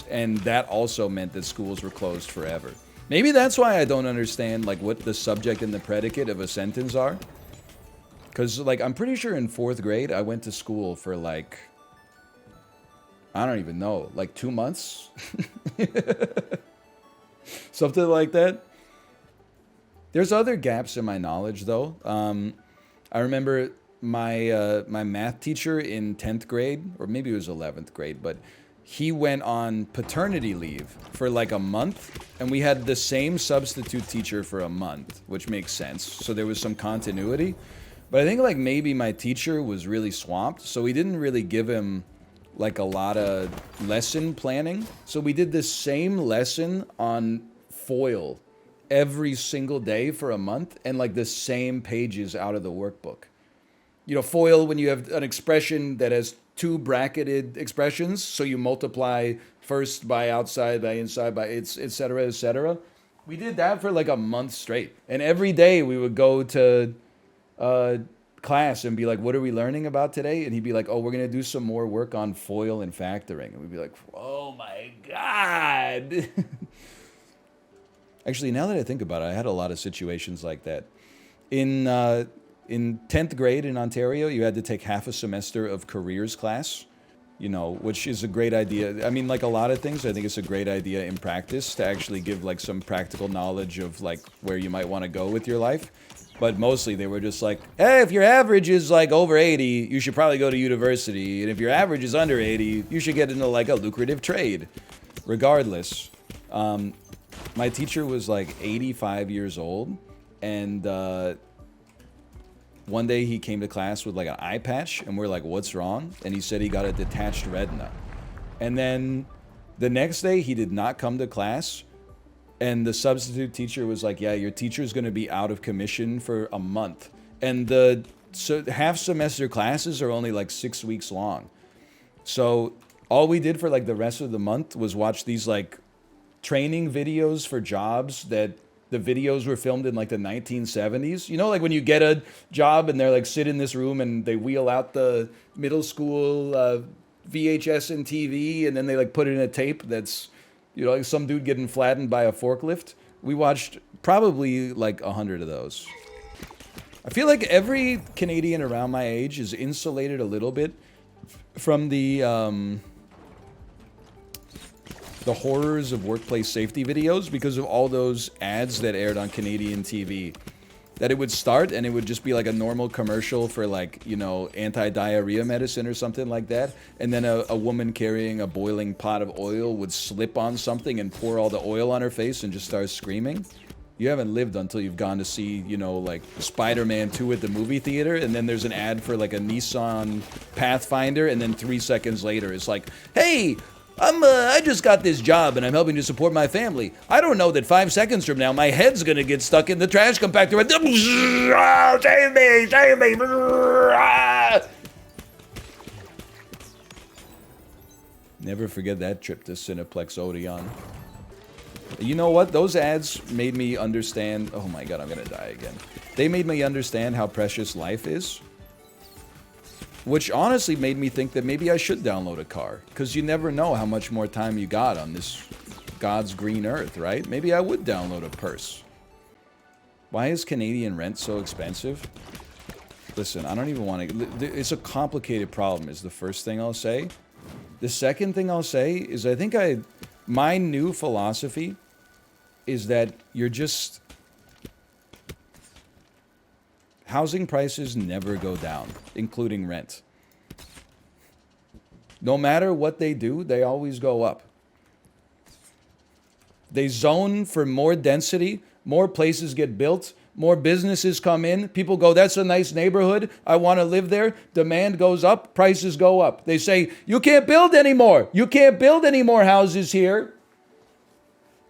And that also meant that schools were closed forever. Maybe that's why I don't understand like what the subject and the predicate of a sentence are. Because like I'm pretty sure in 4th grade I went to school for like, I don't even know, like 2 months? Something like that. There's other gaps in my knowledge though. I remember my my math teacher in 10th grade, or maybe it was 11th grade, but he went on paternity leave for like a month, and we had the same substitute teacher for a month, which makes sense. So there was some continuity. But I think like maybe my teacher was really swamped, so we didn't really give him like a lot of lesson planning. So we did the same lesson on foil every single day for a month, and like the same pages out of the workbook. You know, foil, when you have an expression that has 2 bracketed expressions, so you multiply first by outside, by inside, by et cetera, et cetera. We did that for like a month straight. And every day we would go to class and be like, what are we learning about today? And he'd be like, oh, we're going to do some more work on foil and factoring. And we'd be like, oh my God. Actually, now that I think about it, I had a lot of situations like that. In 10th grade in Ontario, you had to take half a semester of careers class, you know, which is a great idea. I mean, like a lot of things, I think it's a great idea in practice to actually give like some practical knowledge of like where you might want to go with your life. But mostly they were just like, hey, if your average is like over 80, you should probably go to university. And if your average is under 80, you should get into like a lucrative trade. Regardless, my teacher was like 85 years old, and one day he came to class with like an eye patch, and we're like, what's wrong? And he said he got a detached retina. And then the next day he did not come to class, and the substitute teacher was like, yeah, your teacher's going to be out of commission for a month. And the half semester classes are only like 6 weeks long. So all we did for like the rest of the month was watch these like training videos for jobs that the videos were filmed in like the 1970s. You know, like when you get a job and they're like, sit in this room and they wheel out the middle school VHS and TV, and then they like put it in a tape that's, you know, like some dude getting flattened by a forklift. We watched Probably like 100 of those. I feel like every Canadian around my age is insulated a little bit from the horrors of workplace safety videos because of all those ads that aired on Canadian TV. That it would start and it would just be like a normal commercial for like, you know, anti-diarrhea medicine or something like that. And then a woman carrying a boiling pot of oil would slip on something and pour all the oil on her face and just start screaming. You haven't lived until you've gone to see, you know, like Spider-Man 2 at the movie theater, and then there's an ad for like a Nissan Pathfinder, and then 3 seconds later it's like, hey, I just got this job and I'm helping to support my family. I don't know that 5 seconds from now my head's gonna get stuck in the trash compactor. Save me! Save me! Never forget that trip to Cineplex Odeon. You know what? Those ads made me understand... Oh my god, I'm gonna die again. They made me understand how precious life is. Which honestly made me think that maybe I should download a car. Because you never know how much more time you got on this God's green earth, right? Maybe I would download a purse. Why is Canadian rent so expensive? Listen, I don't even want to... It's a complicated problem is the first thing I'll say. The second thing I'll say is I think my new philosophy is that you're just... Housing prices never go down, including rent. No matter what they do, they always go up. They zone for more density, more places get built, more businesses come in, people go, that's a nice neighborhood, I want to live there, demand goes up, prices go up. They say, you can't build anymore, you can't build any more houses here.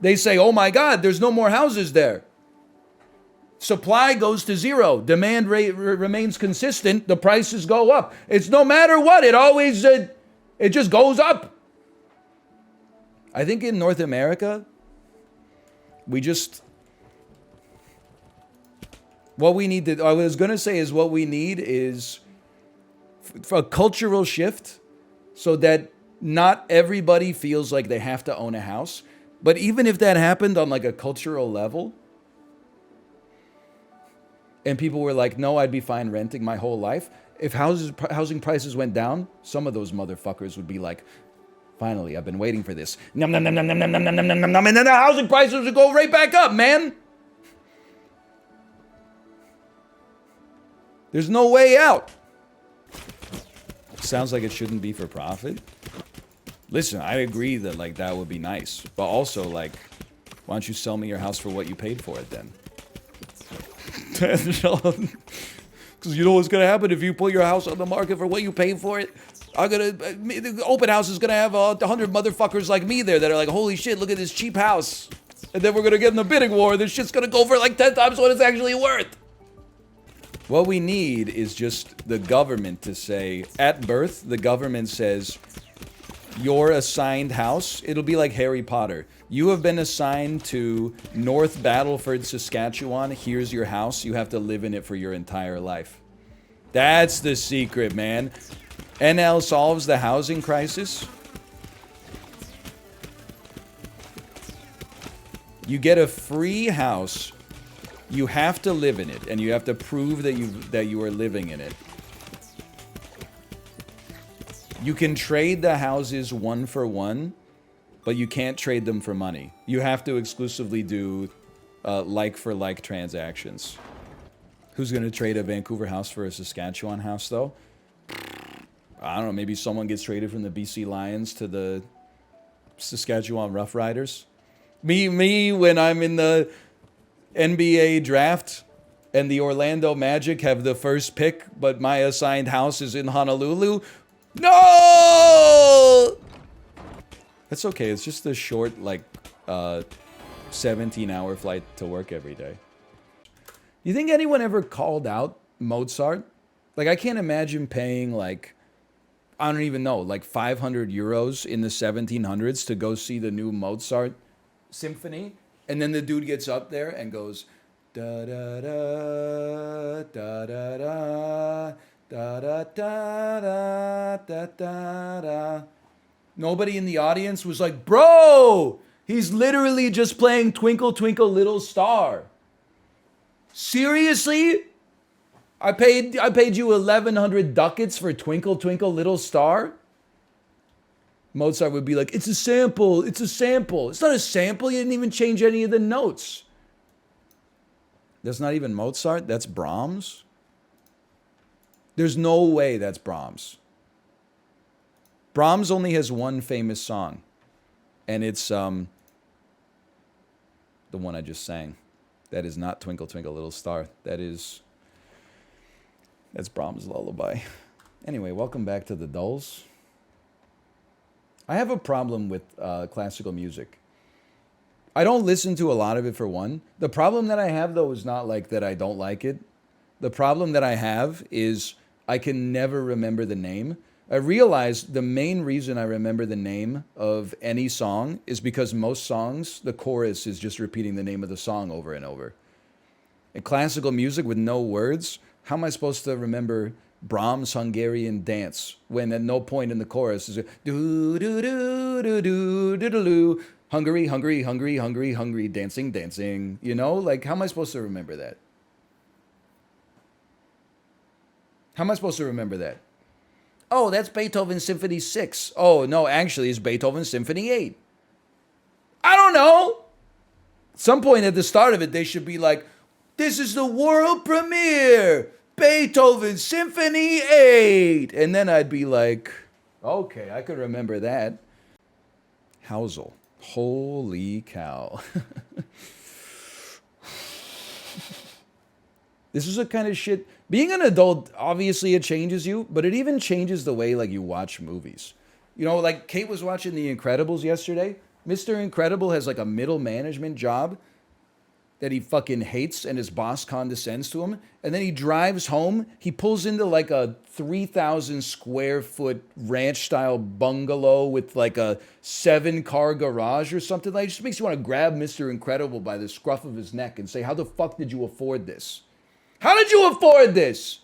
They say, oh my God, there's no more houses there. Supply goes to zero. Demand rate remains consistent. The prices go up. It's no matter what. It always, it just goes up. I think in North America, we just... What we need to... I was going to say is what we need is a cultural shift so that not everybody feels like they have to own a house. But even if that happened on like a cultural level... And people were like, no, I'd be fine renting my whole life. If housing prices went down, some of those motherfuckers would be like, finally, I've been waiting for this. Nom, nom, nom, nom, nom, nom, nom, nom, nom, nom, nom, and then the housing prices would go right back up, man. There's no way out. Sounds like it shouldn't be for profit. Listen, I agree that like that would be nice. But also like, why don't you sell me your house for what you paid for it then? Because you know what's gonna happen if you put your house on the market for what you paid for it. The open house is gonna have 100 motherfuckers like me there that are like, holy shit, look at this cheap house. And then we're gonna get in the bidding war. This shit's gonna go for like 10 times what it's actually worth. What we need is just the government to say, at birth, the government says, your assigned house, it'll be like Harry Potter. You have been assigned to North Battleford, Saskatchewan. Here's your house. You have to live in it for your entire life. That's the secret, man. NL solves the housing crisis. You get a free house. You have to live in it, and you have to prove that you are living in it. You can trade the houses 1 for 1, but you can't trade them for money. You have to exclusively do like-for-like transactions. Who's going to trade a Vancouver house for a Saskatchewan house, though? I don't know, maybe someone gets traded from the BC Lions to the Saskatchewan Roughriders? Me when I'm in the NBA draft and the Orlando Magic have the first pick, but my assigned house is in Honolulu? No! That's okay. It's just a short, like, 17-hour flight to work every day. You think anyone ever called out Mozart? Like, I can't imagine paying, like, I don't even know, like 500 euros in the 1700s to go see the new Mozart symphony. And then the dude gets up there and goes, da-da-da, da-da-da. Da da da da da da da. Nobody in the audience was like, bro, He's literally just playing Twinkle Twinkle Little Star. Seriously? I paid you 1,100 ducats for Twinkle Twinkle Little Star? Mozart would be like, it's a sample, it's a sample. It's not a sample, you didn't even change any of the notes. That's not even Mozart, that's Brahms? There's no way that's Brahms. Brahms only has one famous song, and it's the one I just sang. That is not Twinkle Twinkle Little Star. That's Brahms' Lullaby. Anyway, welcome back to the Dulls. I have a problem with classical music. I don't listen to a lot of it, for one. The problem that I have, though, is not like that I don't like it. The problem that I have is I can never remember the name. I realized the main reason I remember the name of any song is because most songs, the chorus is just repeating the name of the song over and over. In classical music with no words, how am I supposed to remember Brahms' Hungarian Dance when at no point in the chorus is do do do do do do do Hungary, Hungary, Hungary, Hungary, Hungary, dancing, dancing. You know, like how am I supposed to remember that? How am I supposed to remember that? Oh, that's Beethoven's Symphony 6. Oh, no, actually, it's Beethoven's Symphony 8. I don't know. At some point at the start of it, they should be like, this is the world premiere, Beethoven's Symphony 8. And then I'd be like, okay, I could remember that. Housel. Holy cow. This is the kind of shit. Being an adult, obviously it changes you, but it even changes the way like you watch movies. You know, like Kate was watching The Incredibles yesterday. Mr. Incredible has like a middle management job that he fucking hates, and his boss condescends to him. And then he drives home. He pulls into like a 3,000 square foot ranch style bungalow with like a 7-car garage or something. Like, it just makes you want to grab Mr. Incredible by the scruff of his neck and say, how the fuck did you afford this? How did you afford this?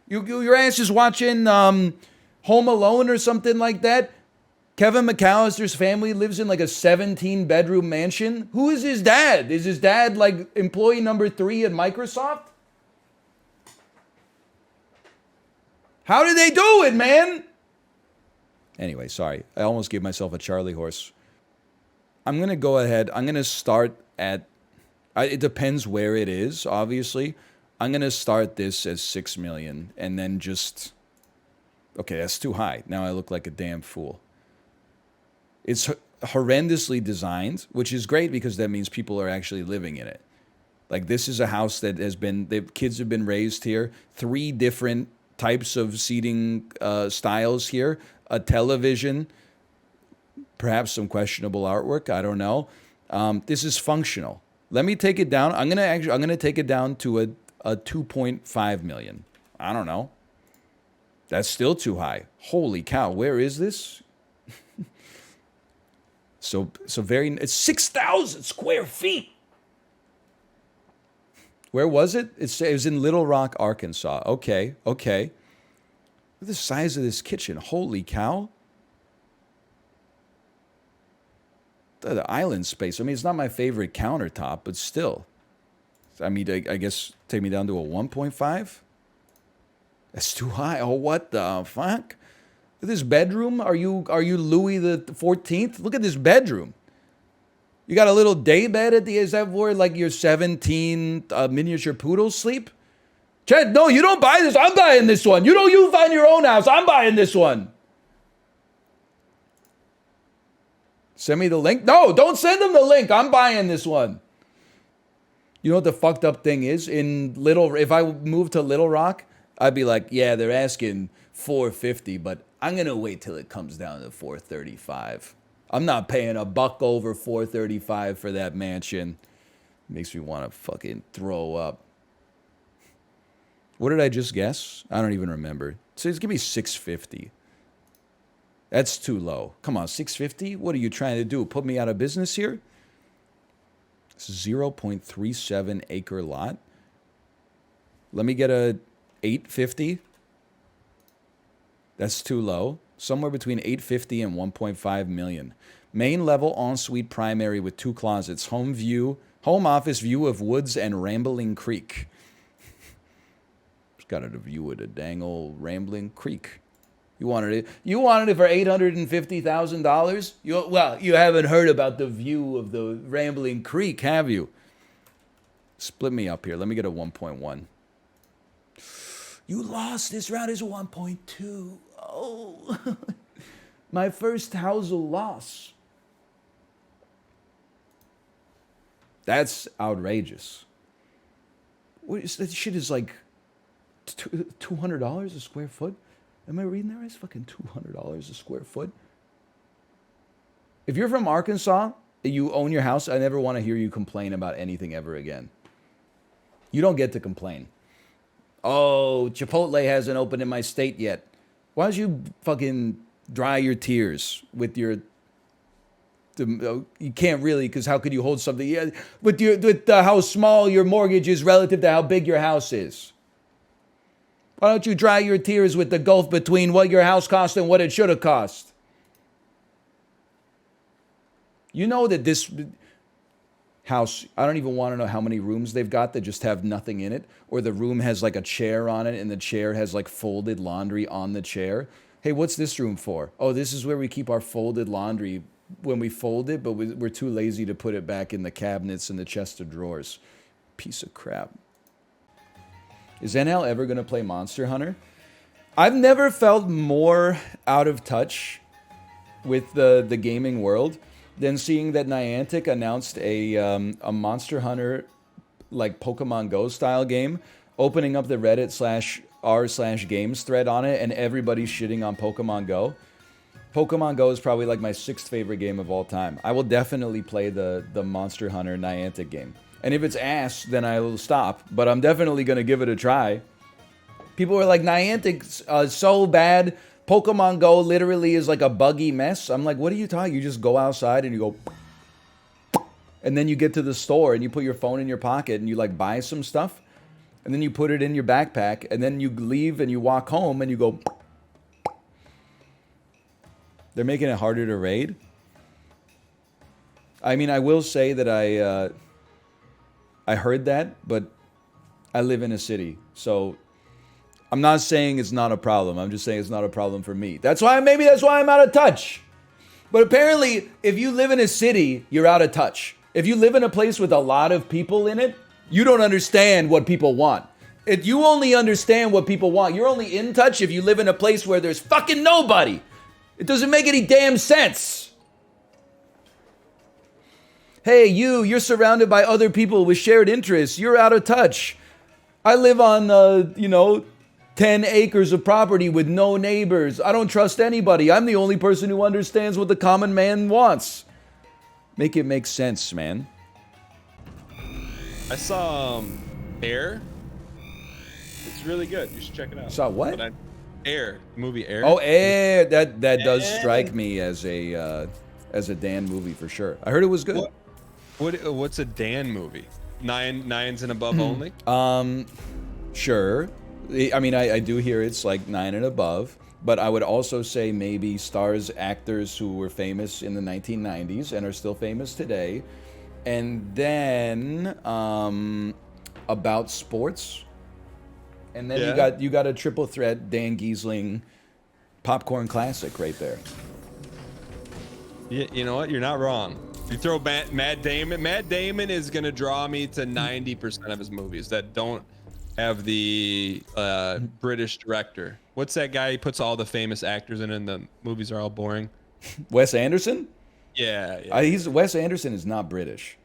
Your ass is watching Home Alone or something like that? Kevin McAllister's family lives in like a 17-bedroom mansion. Who is his dad? Is his dad like employee number 3 at Microsoft? How did they do it, man? Anyway, sorry. I almost gave myself a Charlie horse. I'm going to go ahead. I'm going to start at... it depends where it is, obviously. I'm going to start this as 6 million and then just... Okay, that's too high. Now I look like a damn fool. It's horrendously designed, which is great because that means people are actually living in it. Like, this is a house that has been... The kids have been raised here. 3 different types of seating styles here. A television. Perhaps some questionable artwork. I don't know. This is functional. Let me take it down. I'm gonna take it down to a 2.5 million. I don't know. That's still too high. Holy cow, where is this? It's 6,000 square feet. Where was it? It was in Little Rock, Arkansas. Okay. Look at the size of this kitchen. Holy cow. The island space. I mean, it's not my favorite countertop, but still. I mean, I guess take me down to a 1.5? That's too high. Oh, what the fuck? Look at this bedroom. Are you Louis the 14th? Look at this bedroom. You got a little day bed at the... Is that where, like, your 17 miniature poodles sleep? Chad, no, you don't buy this. I'm buying this one. You find your own house. I'm buying this one. Send me the link. No, don't send them the link. I'm buying this one. You know what the fucked up thing is? If I moved to Little Rock, I'd be like, yeah, they're asking $450, but I'm going to wait till it comes down to $435. I'm not paying $1 over $435 for that mansion. Makes me want to fucking throw up. What did I just guess? I don't even remember. So it's going to be $650. That's too low. Come on, $650? What are you trying to do? Put me out of business here? 0.37 acre lot. Let me get a $850. That's too low. Somewhere between $850 and $1.5 million. Main level ensuite primary with 2 closets. Home office view of woods and rambling creek. Just got a view of the dang old rambling creek. You wanted it for $850,000? Well, you haven't heard about the view of the rambling creek, have you? Split me up here. Let me get a 1.1. You lost. This round is 1.2. Oh. My first Housel loss. That's outrageous. What is that shit is like $200 a square foot? Am I reading that right? It's fucking $200 a square foot. If you're from Arkansas and you own your house, I never want to hear you complain about anything ever again. You don't get to complain. Oh, Chipotle hasn't opened in my state yet. Why don't you fucking dry your tears with your... You can't really, because how could you hold something? Yeah, with how small your mortgage is relative to how big your house is. Why don't you dry your tears with the gulf between what your house cost and what it should have cost? You know that this house, I don't even want to know how many rooms they've got that just have nothing in it, or the room has like a chair on it and the chair has like folded laundry on the chair. Hey, what's this room for? Oh, this is where we keep our folded laundry when we fold it, but we're too lazy to put it back in the cabinets and the chest of drawers. Piece of crap. Is NL ever going to play Monster Hunter? I've never felt more out of touch with the gaming world than seeing that Niantic announced a Monster Hunter like Pokemon Go style game, opening up the Reddit /r/games thread on it, and everybody's shitting on Pokemon Go. Pokemon Go is probably like my 6th favorite game of all time. I will definitely play the Monster Hunter Niantic game. And if it's ass, then I will stop. But I'm definitely going to give it a try. People are like, Niantic's so bad. Pokemon Go literally is like a buggy mess. I'm like, what are you talking? You just go outside and you go... And then you get to the store and you put your phone in your pocket and you like buy some stuff. And then you put it in your backpack. And then you leave and you walk home and you go... They're making it harder to raid. I mean, I will say that I heard that, but I live in a city. So I'm not saying it's not a problem. I'm just saying it's not a problem for me. Maybe that's why I'm out of touch. But apparently, if you live in a city, you're out of touch. If you live in a place with a lot of people in it, you don't understand what people want. If you only understand what people want, you're only in touch if you live in a place where there's fucking nobody. It doesn't make any damn sense. Hey, you're surrounded by other people with shared interests. You're out of touch. I live on, 10 acres of property with no neighbors. I don't trust anybody. I'm the only person who understands what the common man wants. Make it make sense, man. I saw Air. It's really good. You should check it out. Saw what? Air. The movie Air. Oh, Air. That does strike me as a Dan movie for sure. I heard it was good. What's a Dan movie? Nines and above only? Sure. I mean, I do hear it's like 9 and above, but I would also say maybe stars actors who were famous in the 1990s and are still famous today. And then about sports. And then you got a triple threat Dan Giesling popcorn classic right there. You know what? You're not wrong. You throw Matt Damon. Matt Damon is gonna draw me to 90% of his movies that don't have the British director. What's that guy? He puts all the famous actors in, and the movies are all boring. Wes Anderson? Yeah. Wes Anderson is not British.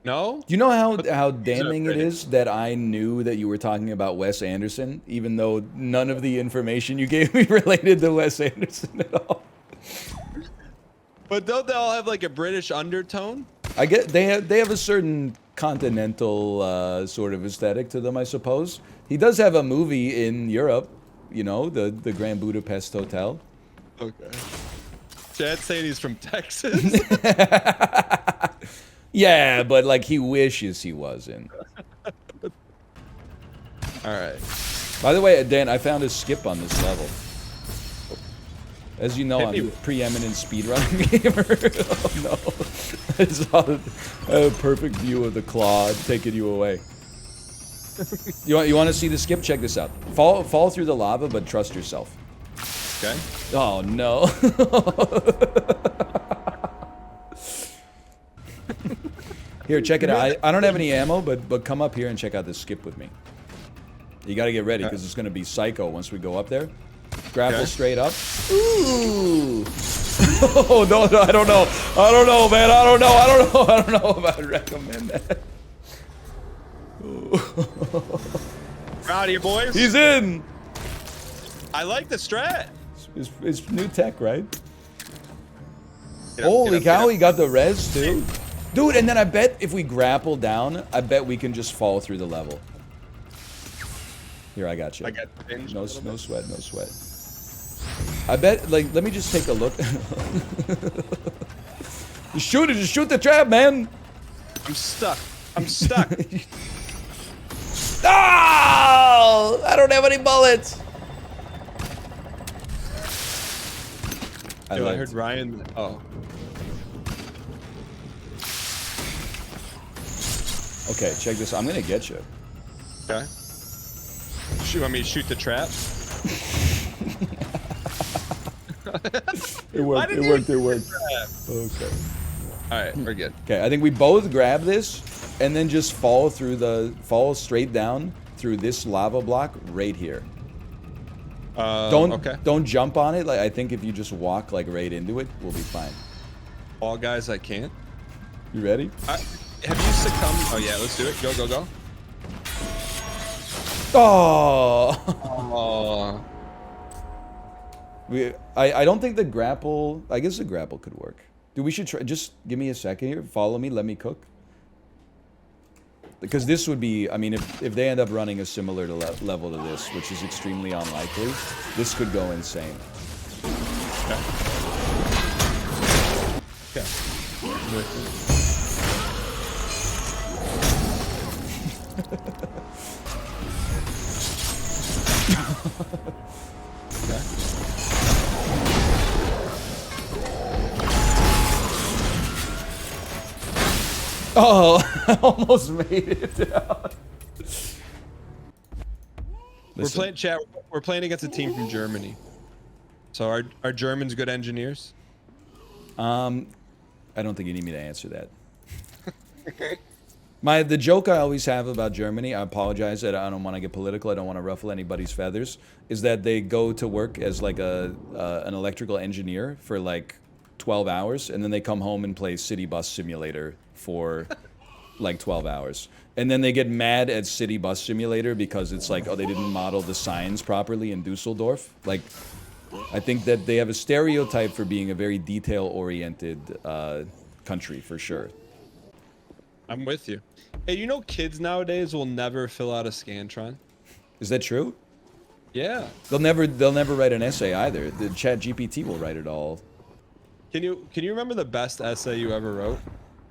No? Do you know how damning it is that I knew that you were talking about Wes Anderson, even though none of the information you gave me related to Wes Anderson at all? But don't they all have like a British undertone? I get they have a certain continental sort of aesthetic to them, I suppose. He does have a movie in Europe, the Grand Budapest Hotel. Okay. Chad's saying he's from Texas. Yeah, but like he wishes he wasn't. All right. By the way, Dan, I found a skip on this level. As you know, Hit I'm me. a preeminent speedrunning gamer. Oh no. I saw a perfect view of the claw taking you away. You want to see the skip? Check this out. Fall through the lava, but trust yourself. Okay. Oh no. Here, check it out. I don't have any ammo, but come up here and check out this skip with me. You got to get ready because it's going to be psycho once we go up there. Grapple straight up. Ooh. Oh no, I don't know. I don't know, man. I don't know if I'd recommend that. Proud of you, boys. He's in. I like the strat. It's new tech, right? Get up, Holy get up, cow, get up. he got the res too. Dude, and then I bet if we grapple down, I bet we can just fall through the level. Here, I got you. I got binged No sweat, no sweat. I bet, like, let me just take a look. Just shoot it, just shoot the trap, man. I'm stuck. I'm stuck. Oh, I don't have any bullets. I heard Ryan. Oh. Okay, check this out. I'm gonna get you. Okay. You want me to shoot the trap? It worked. It worked. It worked. Okay. All right, we're good. Okay, I think we both grab this and then just fall straight down through this lava block right here. Don't jump on it. Like I think if you just walk like right into it, we'll be fine. All guys, I can't. You ready? Have you succumbed? Oh yeah, let's do it. Go, go, go. Oh. I don't think the grapple. I guess the grapple could work. Dude, we should try. Just give me a second here. Follow me. Let me cook. Because this would be. I mean, if they end up running a similar level to this, which is extremely unlikely, this could go insane. Okay. Oh, I almost made it down. We're playing chat. We're playing against a team from Germany. So are Germans good engineers? I don't think you need me to answer that. The joke I always have about Germany, I apologize that I don't want to get political, I don't want to ruffle anybody's feathers, is that they go to work as like an electrical engineer for like 12 hours, and then they come home and play City Bus Simulator for like 12 hours. And then they get mad at City Bus Simulator because it's like, oh, they didn't model the signs properly in Dusseldorf. Like, I think that they have a stereotype for being a very detail-oriented country, for sure. I'm with you. Hey, you know kids nowadays will never fill out a Scantron? Is that true? Yeah. They'll never write an essay either. The ChatGPT will write it all. Can you remember the best essay you ever wrote?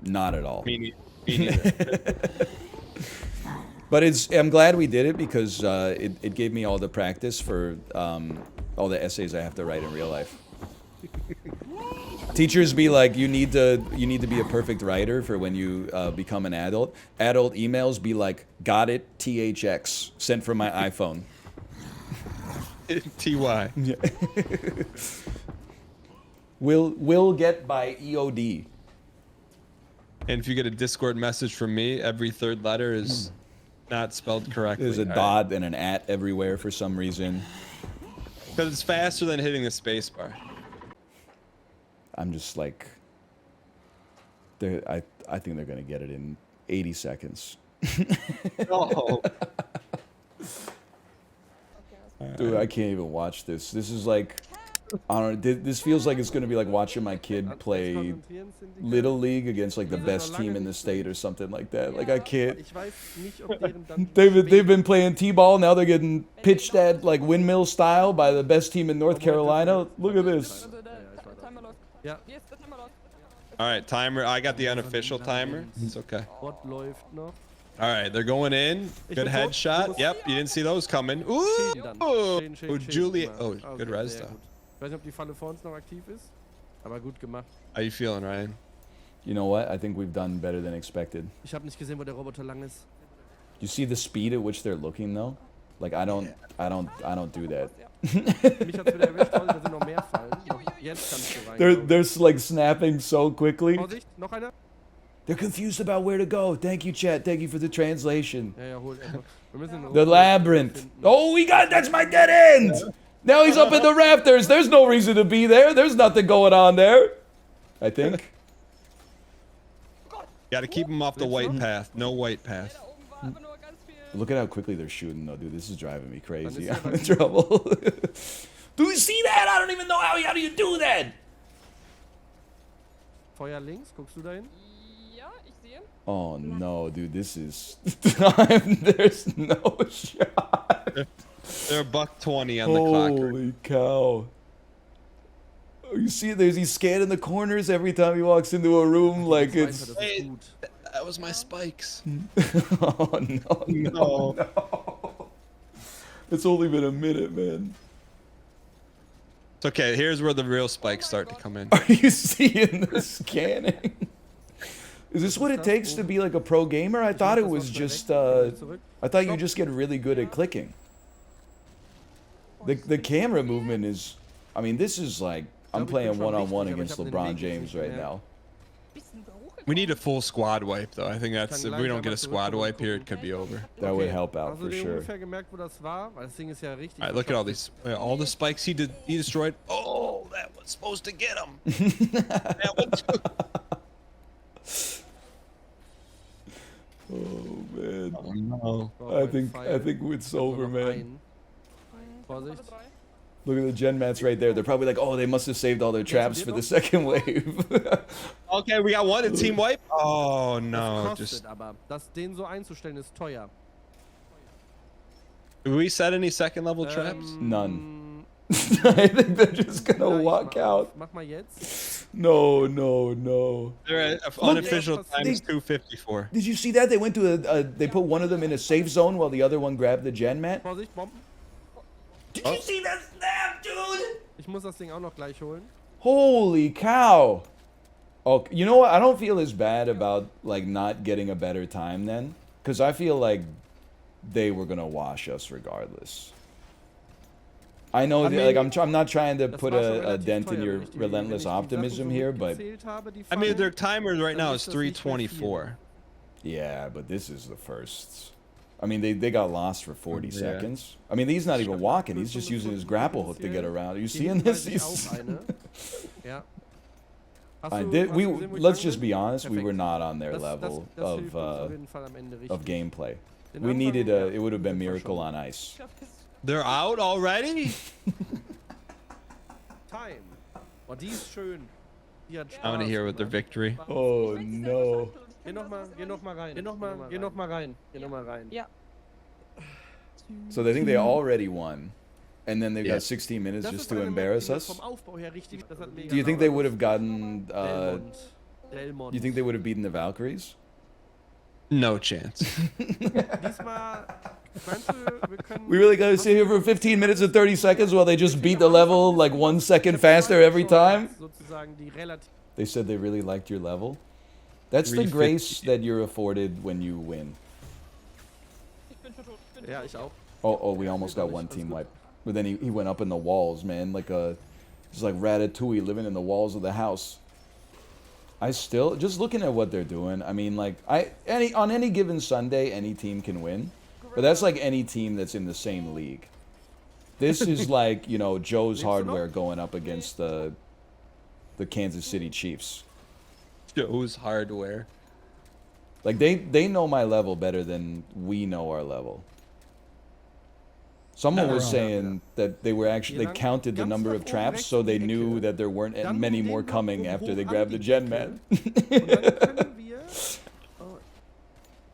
Not at all. Me neither. But I'm glad we did it because it gave me all the practice for all the essays I have to write in real life. Teachers be like, you need to be a perfect writer for when you become an adult. Adult emails be like, got it, THX, sent from my iPhone. TY. Yeah. Will get by EOD. And if you get a Discord message from me, every third letter is not spelled correctly. There's a dot and an at everywhere for some reason. Because it's faster than hitting the space bar. I'm just like, I think they're gonna get it in 80 seconds. Oh. Dude, I can't even watch this. This is like, I don't know. This feels like it's gonna be like watching my kid play Little League against like the best team in the state or something like that. Like I can't. They've been playing t-ball. Now they're getting pitched at like windmill style by the best team in North Carolina. Look at this. Yeah. All right, timer. I got the unofficial timer. It's okay. All right, they're going in. Good headshot. Yep, you didn't see those coming. Ooh, Julia. Oh, good res though. weiß nicht, ob die Falle vor uns noch aktiv ist. Aber gut gemacht. How you feeling, Ryan? You know what? I think we've done better than expected. Ich habe nicht gesehen, wo der Roboter lang ist. You see the speed at which they're looking though? Like I don't do that. Mich hat's wieder erwischt, da sind noch mehr Fallen. Jetzt kannst du rein. They're like snapping so quickly. Vorsicht, noch einer. They're confused about where to go. Thank you, chat. Thank you for the translation. Ja, hol. Wir müssen The labyrinth. Oh, that's my dead end. Now he's up in the rafters. There's no reason to be there. There's nothing going on there. I think. Gotta keep him off the white path. No white path. Look at how quickly they're shooting though, dude. This is driving me crazy. I'm in trouble. Do you see that? I don't even know how do you do that? Feuer links, guckst du dahin? Oh no, dude, this is there's no shot. They're $1.20 on the clock. Holy cow. Oh, you see he's scanning the corners every time he walks into a room like it's Hey, that was my spikes. Oh no. It's only been a minute, man. It's okay, here's where the real spikes start to come in. Are you seeing the scanning? Is this what it takes to be like a pro gamer? I thought it was just, I thought you just get really good at clicking. The camera movement is, I mean, this is like, I'm playing one-on-one against LeBron James right now. We need a full squad wipe, though. I think that's, if we don't get a squad wipe here, it could be over. That would help out for sure. Alright, look at all these, all the spikes he destroyed. Oh, that was supposed to get him. That one too. Oh man. Oh, no. I think it's over, man. Look at the gen mats right there. They're probably like, oh, they must have saved all their traps for the second wave. Okay, we got one. A team wipe. Oh no, just. Aber den so einzustellen ist teuer. Did we set any second level traps? None. I think they're just gonna walk out. Mach mal jetzt. No. They're at unofficial times 254. Did you see that? They went to they put one of them in a safe zone while the other one grabbed the gen mat. Vorsicht, Bomben. Did you see that snap, dude? Ich muss das Ding auch noch gleich holen. Holy cow. Oh, you know what? I don't feel as bad about like not getting a better time then, because I feel like they were gonna wash us regardless. I know, like I'm not trying to put a dent in your relentless optimism here, but I mean, their timer right now is 3:24. Yeah, but this is the first. I mean, they got lost for 40 seconds. I mean, he's not even walking. He's just using his grapple hook to get around. Are you seeing this? Let's just be honest. We were not on their level of gameplay. We needed it would have been Miracle on Ice. They're out already? Time. Oh, die ist schön. Die hat Spaß. I'm gonna hear with their victory. Oh no. Geh noch mal rein. Geh noch mal rein. Ja. So they think they already won, and then they've got 16 minutes just to embarrass us. Do you think they would have gotten? You think they would have beaten the Valkyries? No chance. We really gotta sit here for 15 minutes and 30 seconds while they just beat the level like 1 second faster every time? They said they really liked your level. That's the grace that you're afforded when you win. Ja, ich auch. Oh, we almost got one team wipe. But then he went up in the walls, man, like just like Ratatouille living in the walls of the house. I still, just looking at what they're doing, I mean, like, on any given Sunday, any team can win. But that's like any team that's in the same league. This is like, you know, Joe's Hardware going up against the Kansas City Chiefs. Joe's Hardware. Like, they know my level better than we know our level. Someone was saying that they were actually, they counted the number of traps so they knew that there weren't many more coming after they grabbed the gen man.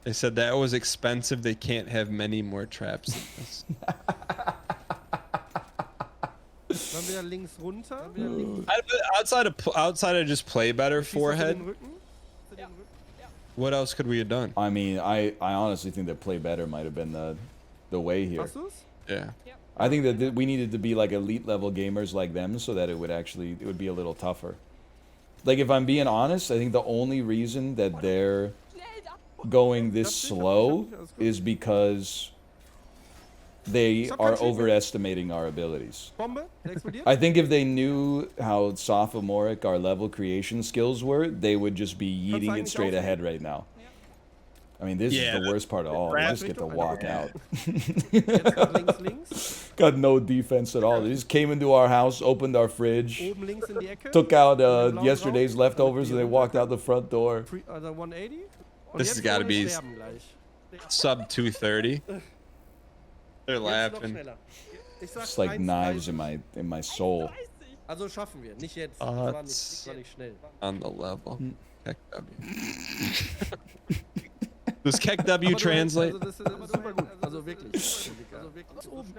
They said that was expensive. They can't have many more traps than this. Dann wieder links runter. Outside of just play better forehead. What else could we have done? I mean, I honestly think that play better might have been the way here. Yeah. I think that we needed to be like elite level gamers like them so that it would be a little tougher. Like, if I'm being honest, I think the only reason that they're going this slow is because they are overestimating our abilities. I think if they knew how sophomoric our level creation skills were, they would just be yeeting it straight ahead right now. I mean, this is the worst part of all. They just get to walk out. Got no defense at all. They just came into our house, opened our fridge, took out yesterday's leftovers, and they walked out the front door. This has got to be sub 230. They're laughing. It's like knives in my soul. On the level. Does Keck W translate?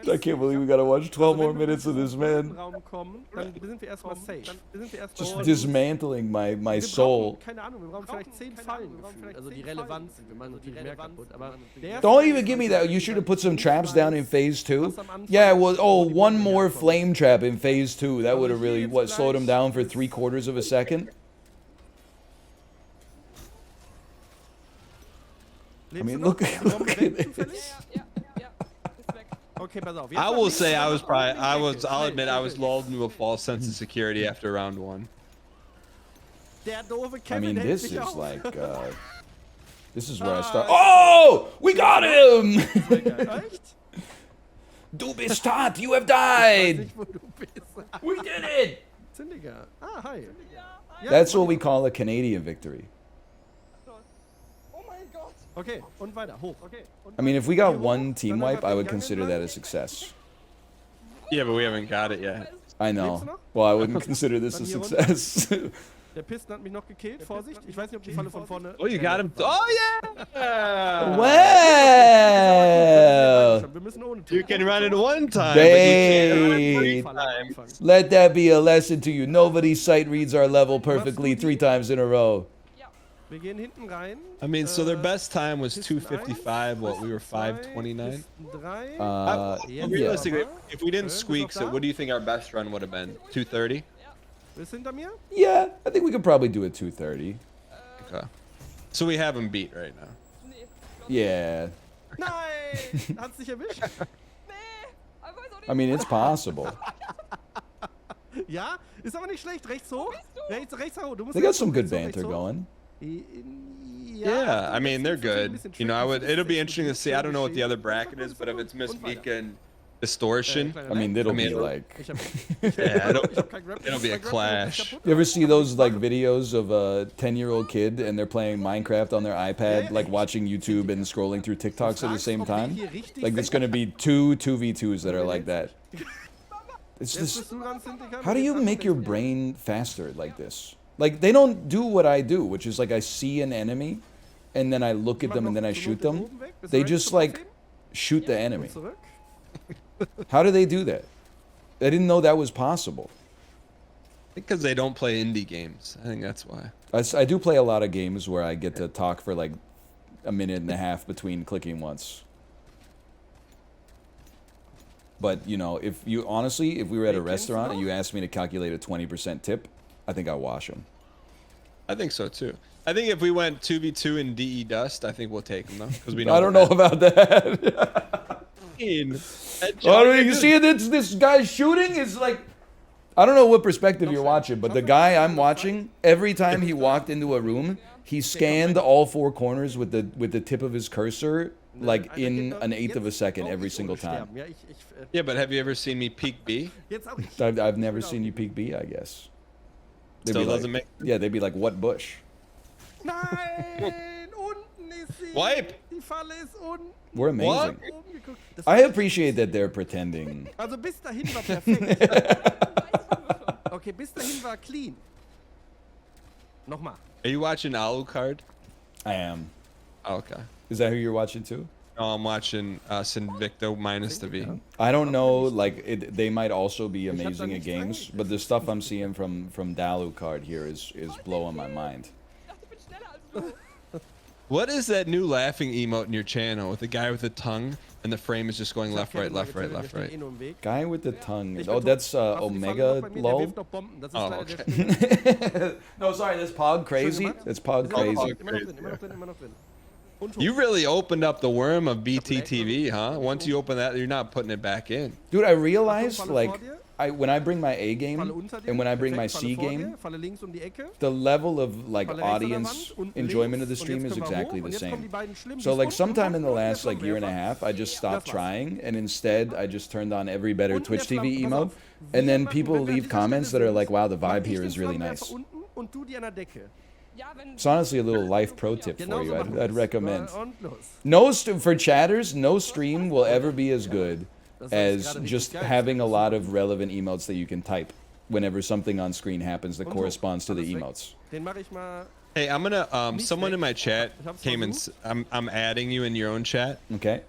I can't believe we gotta watch 12 more minutes of this, man. Just dismantling my soul. Don't even give me that. You should have put some traps down in phase 2. Yeah, well, one more flame trap in phase 2. That would have really, slowed him down for 3/4 of a second? I mean, look at this. I will say I'll admit I was lulled into a false sense of security after round 1. I mean, this is like, this is where I start. Oh! We got him! Du bist tot! You have died! We did it! That's what we call a Canadian victory. I mean, if we got one team wipe, I would consider that a success. Yeah, but we haven't got it yet. I know. Well, I wouldn't consider this a success. Oh, you got him. Oh, yeah! Well! You can run it one time, Wait. Let that be a lesson to you. Nobody's sight reads our level perfectly 3 times in a row. I mean, so their best time was 2:55. What, we were 5:29? Realistically, if we didn't squeak, so what do you think our best run would have been? 2:30? Yeah, I think we could probably do a 2:30. Okay. So we have him beat right now. Yeah. I mean, it's possible. They got some good banter going. Yeah, I mean, they're good. You know, it'll be interesting to see. I don't know what the other bracket is, but if it's Miss Mika and Distortion, I mean, it'll be like... yeah, it'll be a clash. You ever see those, like, videos of a 10-year-old kid and they're playing Minecraft on their iPad, like, watching YouTube and scrolling through TikToks at the same time? Like, it's gonna be 2v2s that are like that. It's just... How do you make your brain faster like this? Like, they don't do what I do, which is, like, I see an enemy, and then I look at them, and then I shoot them. They just, like, shoot the enemy. How do they do that? I didn't know that was possible. Because they don't play indie games. I think that's why. I do play a lot of games where I get to talk for, like, a minute and a half between clicking once. But, you know, if you, honestly, if we were at a restaurant and you asked me to calculate a 20% tip, I think I'll wash them. I think so too. I think if we went 2v2 in DE Dust, I think we'll take them though, because we know. I don't know about that. You see this guy shooting is like, I don't know what perspective you're watching, but the guy I'm watching, every time he walked into a room, he scanned all 4 corners with the tip of his cursor, like in an 1/8 of a second every single time. Yeah, but have you ever seen me peek B? I've never seen you peek B, I guess. Still doesn't make... Yeah, they'd be like, what bush? Wipe! We're amazing. I appreciate that they're pretending. Also bis dahin war perfekt. Okay, bis dahin war clean. Nochmal. Are you watching Alucard? I am. Oh, okay. Is that who you're watching too? No, I'm watching Sinvicto minus the V. I don't know, like, they might also be amazing at games, but the stuff I'm seeing from Alucard here is blowing my mind. What is that new laughing emote in your channel with the guy with the tongue and the frame is just going left, right, left, right, left, right? Guy with the tongue. Oh, that's Omega lol. Oh, okay. No, sorry, that's Pog Crazy. That's Pog Crazy. You really opened up the worm of BTTV, huh? Once you open that, you're not putting it back in. Dude, I realized, like, when I bring my A game and when I bring my C game, the level of, like, audience enjoyment of the stream is exactly the same. So, like, sometime in the last, like, year and a half, I just stopped trying, and instead, I just turned on every better Twitch TV emote, and then people leave comments that are like, wow, the vibe here is really nice. It's honestly a little life pro tip for you. I'd recommend. For chatters, no stream will ever be as good as just having a lot of relevant emotes that you can type whenever something on screen happens that corresponds to the emotes. Hey, I'm gonna someone in my chat came and I'm adding you in your own chat. Okay.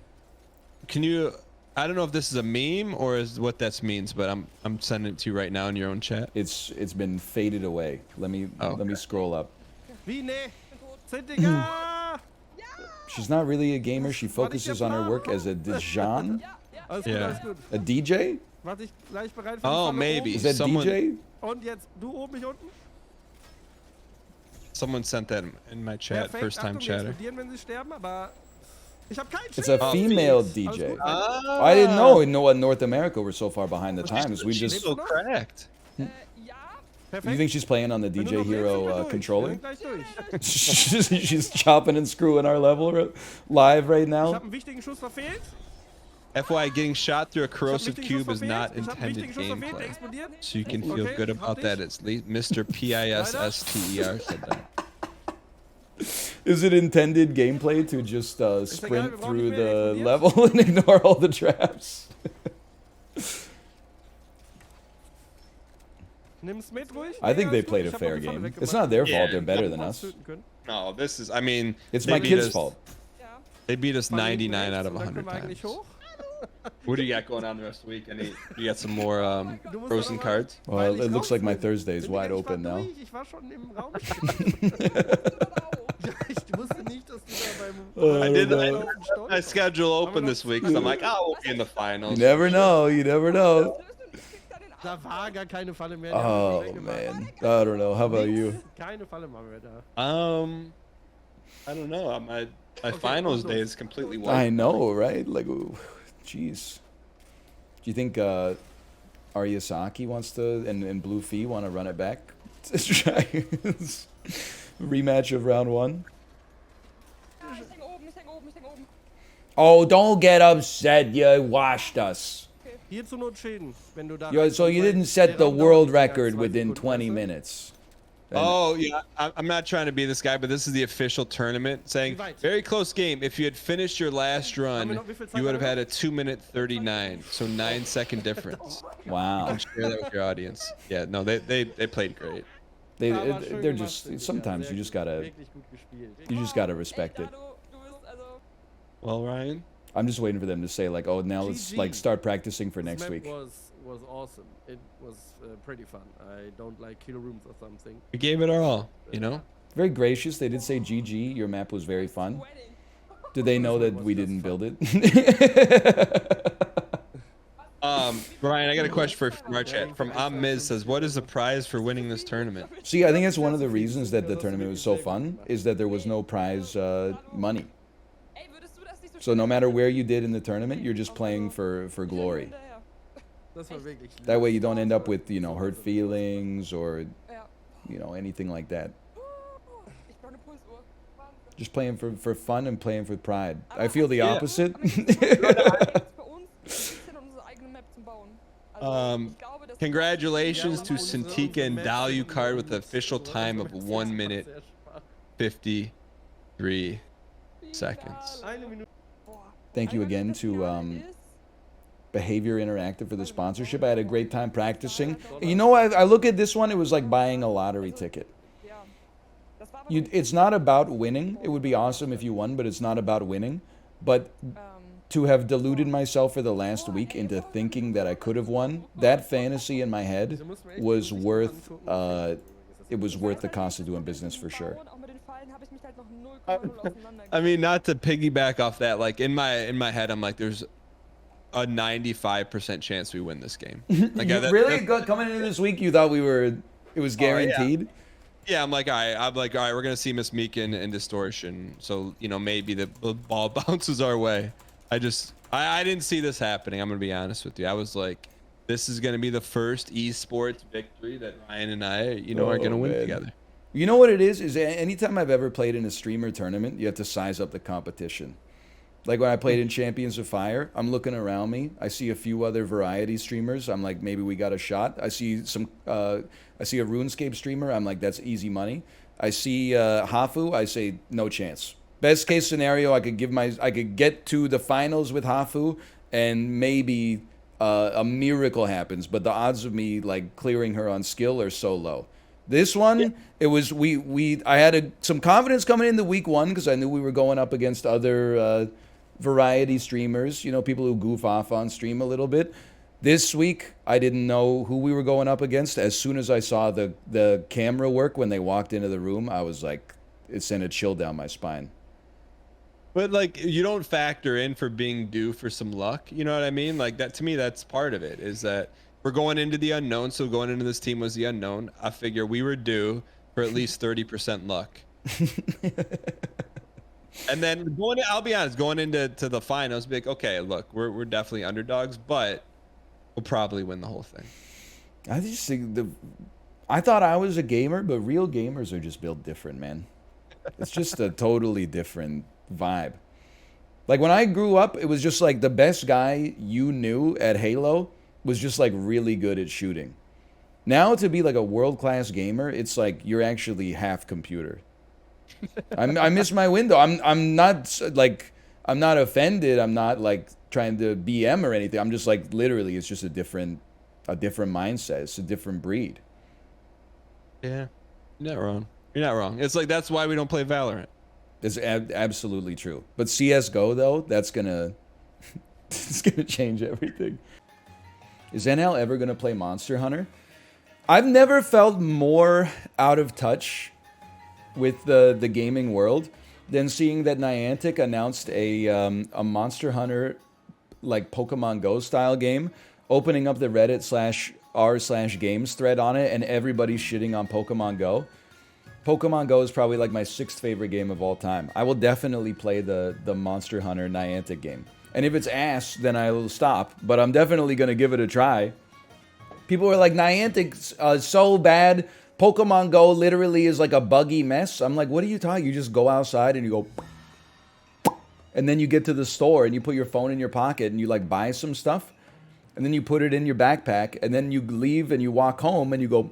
Can you? I don't know if this is a meme or is what that means, but I'm sending it to you right now in your own chat. It's been faded away. Let me scroll up. She's not really a gamer. She focuses on her work as a Dijon. Yeah. A DJ? Oh, maybe. Is that someone, DJ? Someone sent that in my chat, first time chatter. It's a female DJ. I didn't know in North America we're so far behind the times. We just so cracked. You think she's playing on the DJ Hero controller? She's chopping and screwing our level live right now. FYI, getting shot through a corrosive cube is not intended gameplay, so you can feel good about that. It's Mr. PISSTER said that. Is it intended gameplay to just sprint through the level and ignore all the traps? I think they played a fair game. It's not their fault. They're better than us. No, this is. I mean, it's my kids' fault. They beat us 99 out of 100 times. What do you got going on the rest of the week? You got some more frozen cards? Well, it looks like my Thursday is wide open now. I did my schedule open this week, so I'm like, oh, we'll be in the finals. You never know. You never know. Da war gar keine Falle mehr. Oh man, I don't know. How about you? Keine Falle machen wir da. I don't know. My finals day is completely wild. I know, right? Like, jeez. Do you think Ariasaki wants to and Blue Fee want to run it back? Rematch of round 1. Oh, don't get upset. You washed us. So you didn't set the world record within 20 minutes. Oh, yeah. I'm not trying to be this guy, but this is the official tournament saying, very close game. If you had finished your last run, you would have had a 2-minute 39. So 9-second difference. Wow. You can share that with your audience. Yeah, no, they played great. They're just, sometimes you just gotta respect it. Well, Ryan? I'm just waiting for them to say like, oh, now let's like start practicing for next week. Was awesome. It was pretty fun. I don't like kill rooms or something. We gave it our all, you know? Very gracious. They did say GG. Your map was very fun. Did they know that we didn't build it? Brian, I got a question from our chat. From Miz says, what is the prize for winning this tournament? See, I think that's one of the reasons that the tournament was so fun, is that there was no prize money. So no matter where you did in the tournament, you're just playing for glory. That way you don't end up with, you know, hurt feelings or, you know, anything like that. Just playing for fun and playing for pride. I feel the opposite. Congratulations to Santika and Dalucard with the official time of 1 minute 53 seconds. Thank you again to Behavior Interactive for the sponsorship. I had a great time practicing. You know, I look at this one, it was like buying a lottery ticket. It's not about winning. It would be awesome if you won, but it's not about winning. But to have deluded myself for the last week into thinking that I could have won, that fantasy in my head was worth, it was worth the cost of doing business for sure. I mean, not to piggyback off that, like in my head, I'm like, there's a 95% chance we win this game. Like, Really? Coming into this week, you thought it was guaranteed? Yeah, I'm like, all right, we're gonna see Miss Meekin and Distortion, so you know maybe the ball bounces our way. I didn't see this happening. I'm gonna be honest with you. I was like, this is gonna be the first esports victory that Ryan and I, are gonna win together. You know what it is? Is anytime I've ever played in a streamer tournament, you have to size up the competition. Like when I played in Champions of Fire, I'm looking around me. I see a few other variety streamers. I'm like, maybe we got a shot. I see a RuneScape streamer. I'm like, that's easy money. I see Hafu. I say, no chance. Best case scenario, I could get to the finals with Hafu, and maybe a miracle happens. But the odds of me like clearing her on skill are so low. This one, it was I had some confidence coming into week 1 because I knew we were going up against other variety streamers, people who goof off on stream a little bit. This week, I didn't know who we were going up against. As soon as I saw the camera work when they walked into the room, I was like, it sent a chill down my spine. But like, you don't factor in for being due for some luck. You know what I mean? Like that, to me, that's part of it, is that we're going into the unknown. So going into this team was the unknown. I figure we were due for at least 30% luck. And then I'll be honest, going into the finals, be like, okay, look, we're definitely underdogs, but we'll probably win the whole thing. I just think I thought I was a gamer, but real gamers are just built different, man. It's just a totally different vibe. Like when I grew up, it was just like the best guy you knew at Halo was just like really good at shooting. Now to be like a world-class gamer, it's like you're actually half computer. I miss my window. I'm not offended. I'm not like trying to BM or anything. I'm just like literally, it's just a different mindset. It's a different breed. Yeah, you're not wrong. You're not wrong. It's like that's why we don't play Valorant. It's absolutely true. But CS:GO though, that's gonna it's gonna change everything. Is NL ever gonna play Monster Hunter? I've never felt more out of touch with the gaming world than seeing that Niantic announced a Monster Hunter like Pokemon Go style game, opening up the Reddit /r/games thread on it, and everybody's shitting on Pokemon Go. Pokemon Go is probably like my 6th favorite game of all time. I will definitely play the Monster Hunter Niantic game. And if it's ass, then I will stop. But I'm definitely going to give it a try. People are like, Niantic's so bad. Pokemon Go literally is like a buggy mess. I'm like, what are you talking? You just go outside and you go... And then you get to the store and you put your phone in your pocket and you like buy some stuff. And then you put it in your backpack. And then you leave and you walk home and you go...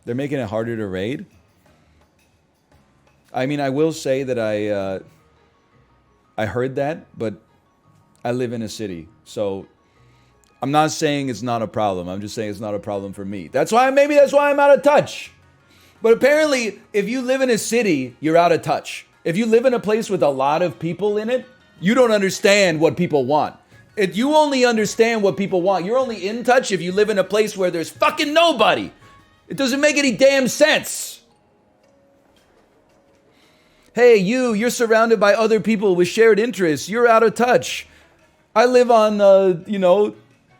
They're making it harder to raid. I mean, I will say that I heard that, but I live in a city. So I'm not saying it's not a problem. I'm just saying it's not a problem for me. Maybe that's why I'm out of touch. But apparently, if you live in a city, you're out of touch. If you live in a place with a lot of people in it, you don't understand what people want. If you only understand what people want, you're only in touch if you live in a place where there's fucking nobody. It doesn't make any damn sense. Hey, you're surrounded by other people with shared interests. You're out of touch. I live on,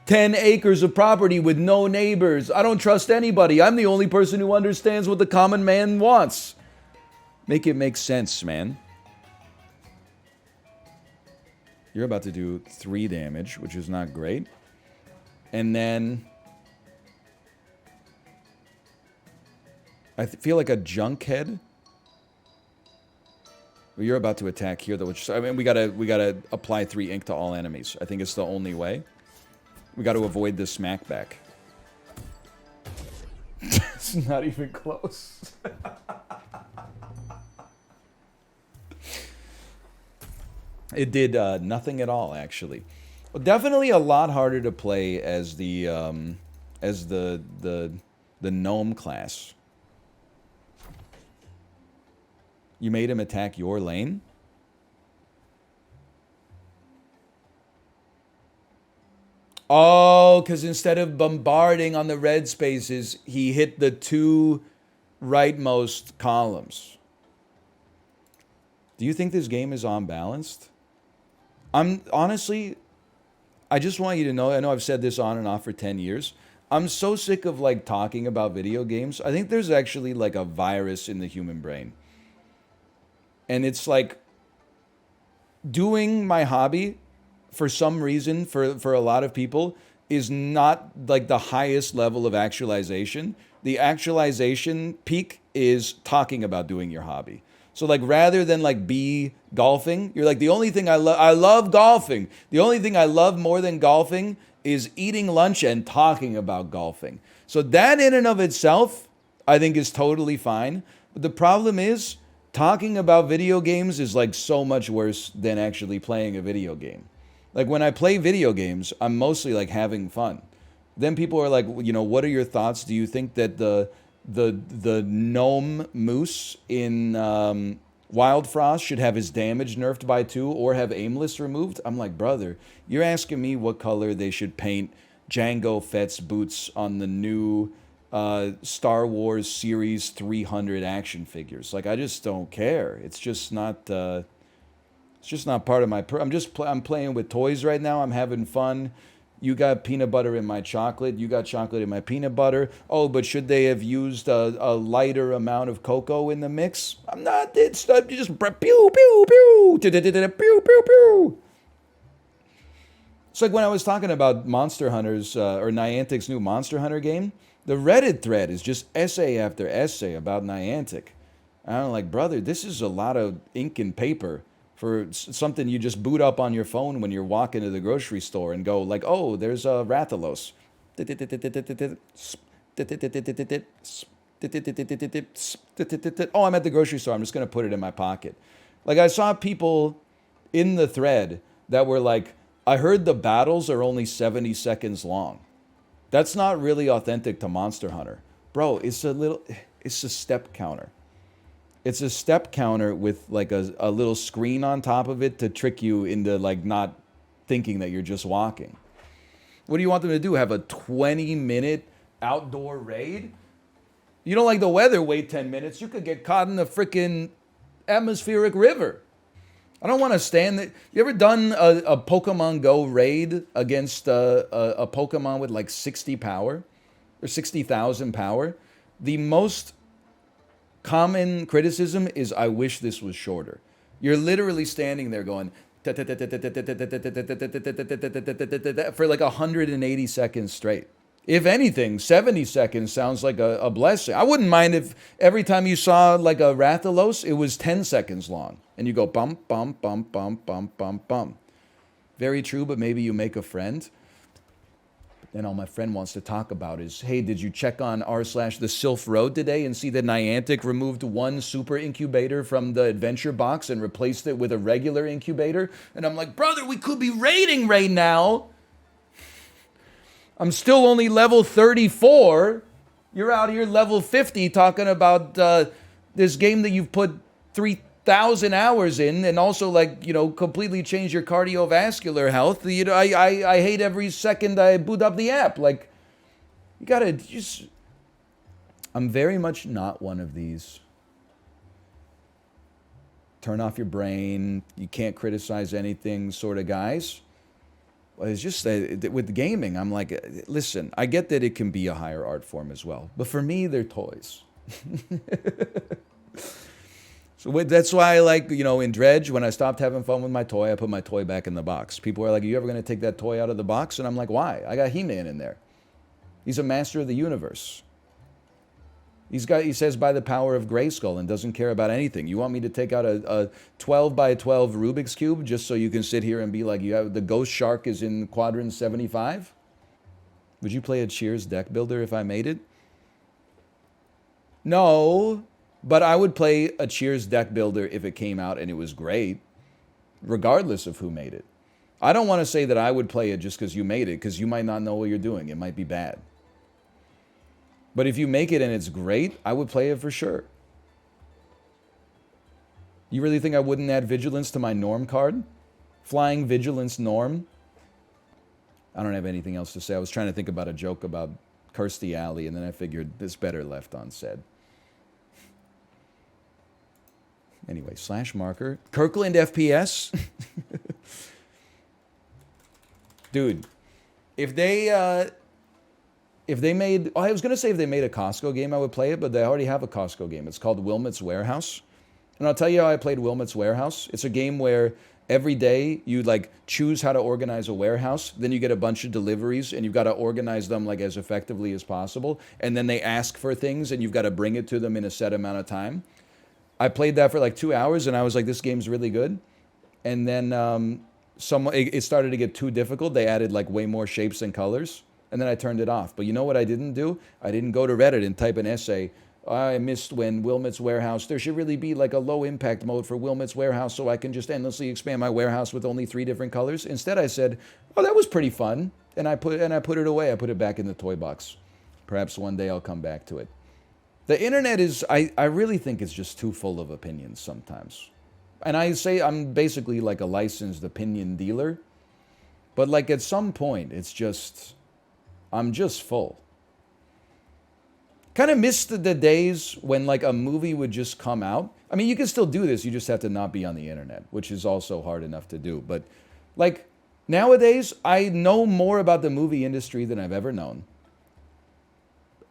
10 acres of property with no neighbors. I don't trust anybody. I'm the only person who understands what the common man wants. Make it make sense, man. You're about to do 3 damage, which is not great. And then... I feel like a junk head. Well, you're about to attack here, though. Which we gotta apply 3 ink to all enemies. I think it's the only way. We got to avoid this smackback. It's not even close. It did nothing at all, actually. Well, definitely a lot harder to play as the gnome class. You made him attack your lane? Oh, because instead of bombarding on the red spaces, he hit the 2 rightmost columns. Do you think this game is unbalanced? I'm honestly, I just want you to know, I know I've said this on and off for 10 years. I'm so sick of like talking about video games. I think there's actually like a virus in the human brain. And it's like doing my hobby for some reason for a lot of people is not like the highest level of actualization. The actualization peak is talking about doing your hobby. So like rather than like be golfing, you're like the only thing I love golfing. The only thing I love more than golfing is eating lunch and talking about golfing. So that in and of itself, I think is totally fine. But the problem is talking about video games is like so much worse than actually playing a video game. Like when I play video games, I'm mostly like having fun. Then people are like, you know, what are your thoughts? Do you think that the gnome moose in Wild Frost should have his damage nerfed by 2 or have aimless removed? I'm like, brother, you're asking me what color they should paint Jango Fett's boots on the new Star Wars Series 300 action figures. Like, I just don't care. It's just not part of my... I'm playing with toys right now. I'm having fun. You got peanut butter in my chocolate. You got chocolate in my peanut butter. Oh, but should they have used a lighter amount of cocoa in the mix? I'm not. It's just pew, pew, pew. Pew, pew, pew. It's like when I was talking about Monster Hunters, or Niantic's new Monster Hunter game. The Reddit thread is just essay after essay about Niantic. And I'm like, brother, this is a lot of ink and paper for something you just boot up on your phone when you're walking to the grocery store and go like, oh, there's a Rathalos. Oh, I'm at the grocery store. I'm just going to put it in my pocket. Like I saw people in the thread that were like, I heard the battles are only 70 seconds long. That's not really authentic to Monster Hunter. Bro, it's a step counter. It's a step counter with like a little screen on top of it to trick you into like not thinking that you're just walking. What do you want them to do? Have a 20-minute outdoor raid? You don't like the weather, wait 10 minutes. You could get caught in the freaking atmospheric river. I don't want to stand there. You ever done a Pokemon Go raid against a Pokemon with like 60 power or 60,000 power? The most common criticism is, I wish this was shorter. You're literally standing there going for like 180 seconds straight. If anything, 70 seconds sounds like a blessing. I wouldn't mind if every time you saw like a Rathalos, it was 10 seconds long. And you go bump, bump, bump, bump, bump, bump, bump. Very true, but maybe you make a friend. Then all my friend wants to talk about is, hey, did you check on r/the Sylph Road today and see that Niantic removed one super incubator from the adventure box and replaced it with a regular incubator? And I'm like, brother, we could be raiding right now. I'm still only level 34. You're out here level 50 talking about this game that you've put 3,000 hours in and also like, you know, completely change your cardiovascular health. You know, I hate every second I boot up the app. Like, you gotta just... I'm very much not one of these turn off your brain, you can't criticize anything sort of guys. It's just that with gaming, I'm like, listen, I get that it can be a higher art form as well. But for me, they're toys. So that's why I like, you know, in Dredge, when I stopped having fun with my toy, I put my toy back in the box. People are like, are you ever going to take that toy out of the box? And I'm like, why? I got He-Man in there. He's a master of the universe. He says by the power of Grayskull and doesn't care about anything. You want me to take out a 12 by 12 Rubik's Cube just so you can sit here and be like, you have the ghost shark is in quadrant 75? Would you play a Cheers deck builder if I made it? No, but I would play a Cheers deck builder if it came out and it was great, regardless of who made it. I don't want to say that I would play it just because you made it, because you might not know what you're doing. It might be bad. But if you make it and it's great, I would play it for sure. You really think I wouldn't add vigilance to my norm card? Flying vigilance norm? I don't have anything else to say. I was trying to think about a joke about Kirstie Alley, and then I figured it's better left unsaid. Anyway, slash marker. Kirkland FPS. Dude, if they made, oh, I was going to say if they made a Costco game, I would play it, but they already have a Costco game. It's called Wilmot's Warehouse. And I'll tell you how I played Wilmot's Warehouse. It's a game where every day you like choose how to organize a warehouse. Then you get a bunch of deliveries and you've got to organize them like as effectively as possible. And then they ask for things and you've got to bring it to them in a set amount of time. I played that for like 2 hours and I was like, this game's really good. And then it started to get too difficult. They added like way more shapes and colors. And then I turned it off. But you know what I didn't do? I didn't go to Reddit and type an essay. I missed when Wilmot's Warehouse. There should really be like a low impact mode for Wilmot's Warehouse so I can just endlessly expand my warehouse with only 3 different colors. Instead, I said, oh, that was pretty fun. And I put it away. I put it back in the toy box. Perhaps one day I'll come back to it. The internet is, I really think it's just too full of opinions sometimes. And I say I'm basically like a licensed opinion dealer. But like at some point, it's just, I'm just full. Kind of missed the days when like a movie would just come out. I mean, you can still do this. You just have to not be on the internet, which is also hard enough to do. But like nowadays, I know more about the movie industry than I've ever known.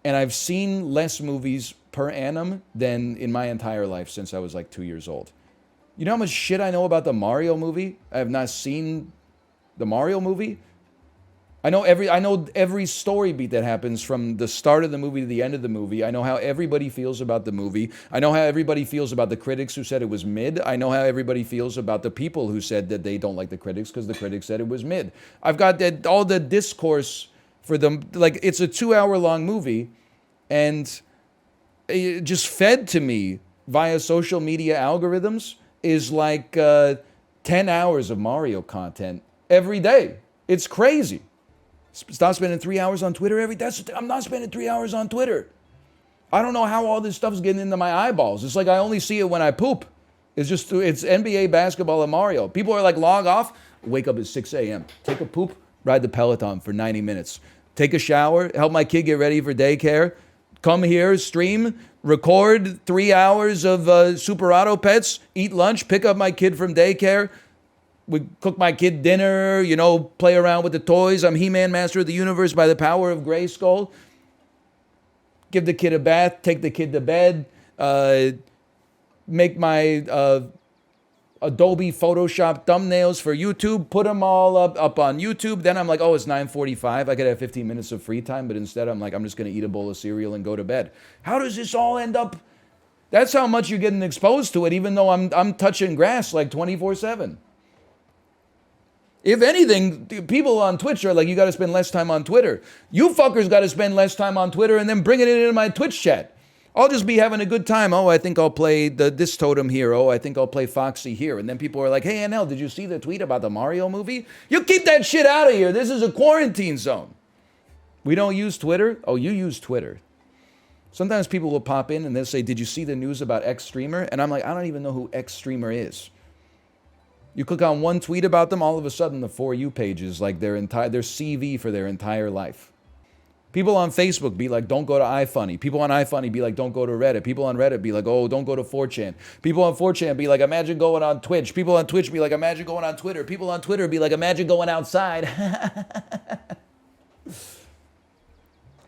And I've seen less movies per annum than in my entire life since I was like 2 years old. You know how much shit I know about the Mario movie? I have not seen the Mario movie. I know every story beat that happens from the start of the movie to the end of the movie. I know how everybody feels about the movie. I know how everybody feels about the critics who said it was mid. I know how everybody feels about the people who said that they don't like the critics because the critics said it was mid. I've got all the discourse for them. Like, it's a 2-hour-long movie, and it just fed to me via social media algorithms is like 10 hours of Mario content every day. It's crazy. Stop spending 3 hours on Twitter every day. I'm not spending 3 hours on Twitter. I don't know how all this stuff's getting into my eyeballs. It's like I only see it when I poop. It's NBA basketball and Mario. People are like, log off, wake up at 6 a.m., take a poop, ride the Peloton for 90 minutes, take a shower, help my kid get ready for daycare, come here, stream, record 3 hours of Super Auto Pets, eat lunch, pick up my kid from daycare, we cook my kid dinner, you know, play around with the toys. I'm He-Man, Master of the Universe by the power of Grayskull. Give the kid a bath, take the kid to bed, make my Adobe Photoshop thumbnails for YouTube, put them all up on YouTube. Then I'm like, oh, it's 9:45. I could have 15 minutes of free time, but instead I'm like, I'm just going to eat a bowl of cereal and go to bed. How does this all end up? That's how much you're getting exposed to it, even though I'm touching grass like 24/7. If anything, people on Twitch are like, you got to spend less time on Twitter. You fuckers got to spend less time on Twitter and then bringing it into my Twitch chat. I'll just be having a good time. Oh, I think I'll play this totem here. Oh, I think I'll play Foxy here. And then people are like, hey, NL, did you see the tweet about the Mario movie? You keep that shit out of here. This is a quarantine zone. We don't use Twitter? Oh, you use Twitter. Sometimes people will pop in and they'll say, did you see the news about X streamer? And I'm like, I don't even know who X streamer is. You click on one tweet about them, all of a sudden the For You page is like their CV for their entire life. People on Facebook be like, don't go to iFunny. People on iFunny be like, don't go to Reddit. People on Reddit be like, oh, don't go to 4chan. People on 4chan be like, imagine going on Twitch. People on Twitch be like, imagine going on Twitter. People on Twitter be like, imagine going outside. It's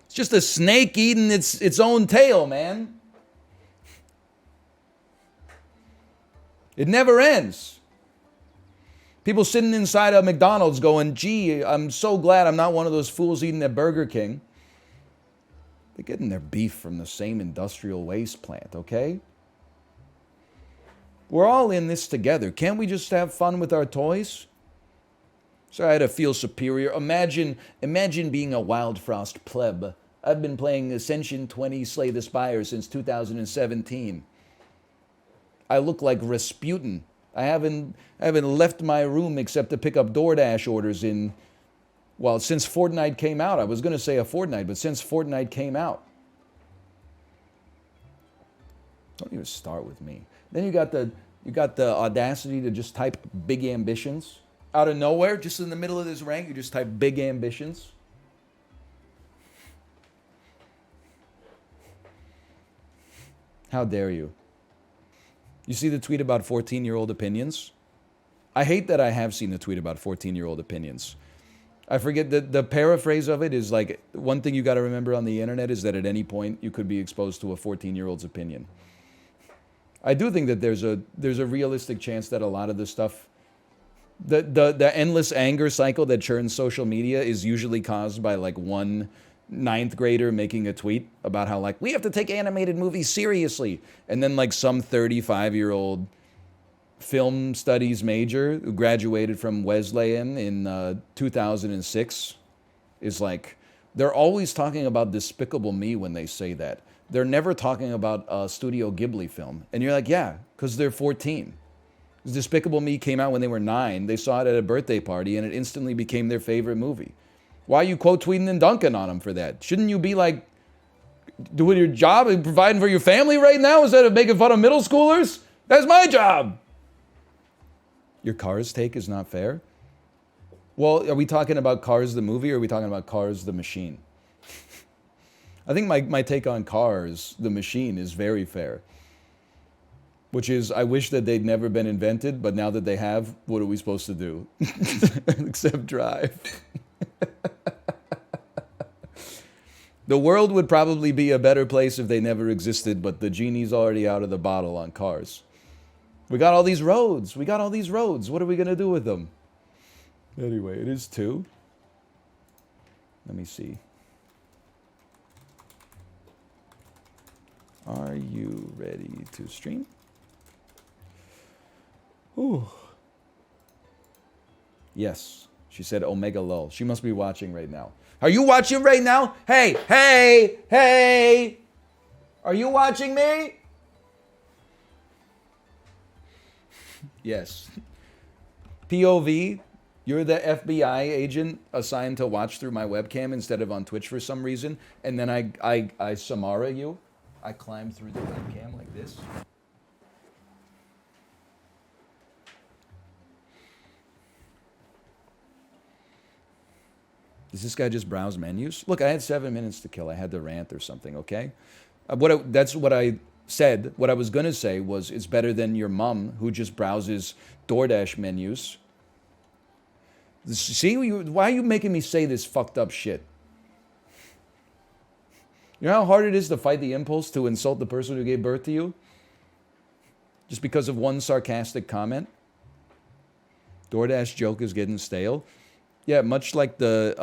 just a snake eating its own tail, man. It never ends. People sitting inside a McDonald's going, gee, I'm so glad I'm not one of those fools eating at Burger King. They're getting their beef from the same industrial waste plant, okay? We're all in this together. Can't we just have fun with our toys? So I had to feel superior. Imagine being a Wild Frost pleb. I've been playing Ascension 20 Slay the Spire since 2017. I look like Rasputin. I haven't left my room except to pick up DoorDash orders since Fortnite came out. I was going to say a fortnight, but since Fortnite came out. Don't even start with me. Then you got the audacity to just type big ambitions. Out of nowhere, just in the middle of this rank, you just type big ambitions. How dare you? You see the tweet about 14-year-old opinions? I hate that I have seen the tweet about 14-year-old opinions. I forget that the paraphrase of it is like, one thing you got to remember on the internet is that at any point you could be exposed to a 14-year-old's opinion. I do think that there's a realistic chance that a lot of the stuff, the endless anger cycle that churns social media is usually caused by like one 9th grader making a tweet about how like, we have to take animated movies seriously. And then like some 35-year-old film studies major who graduated from Wesleyan in 2006 is like, they're always talking about Despicable Me when they say that. They're never talking about a Studio Ghibli film. And you're like, yeah, because they're 14. Despicable Me came out when they were 9. They saw it at a birthday party and it instantly became their favorite movie. Why are you quote tweeting and dunking on them for that? Shouldn't you be like doing your job and providing for your family right now instead of making fun of middle schoolers? That's my job. Your Cars take is not fair? Well, are we talking about Cars the movie or are we talking about Cars the machine? I think my take on Cars the machine is very fair. Which is, I wish that they'd never been invented, but now that they have, what are we supposed to do? Except drive. The world would probably be a better place if they never existed, but the genie's already out of the bottle on Cars. We got all these roads. We got all these roads. What are we going to do with them? Anyway, it is 2. Let me see. Are you ready to stream? Ooh. Yes. She said Omega Lol. She must be watching right now. Are you watching right now? Hey, hey, hey! Are you watching me? Yes. POV, you're the FBI agent assigned to watch through my webcam instead of on Twitch for some reason. And then I Samara you. I climb through the webcam like this. Does this guy just browse menus? Look, I had 7 minutes to kill. I had to rant or something, okay? That's what I said. What I was going to say was it's better than your mom who just browses DoorDash menus. See, why are you making me say this fucked up shit? You know how hard it is to fight the impulse to insult the person who gave birth to you? Just because of one sarcastic comment? DoorDash joke is getting stale. Yeah, much like the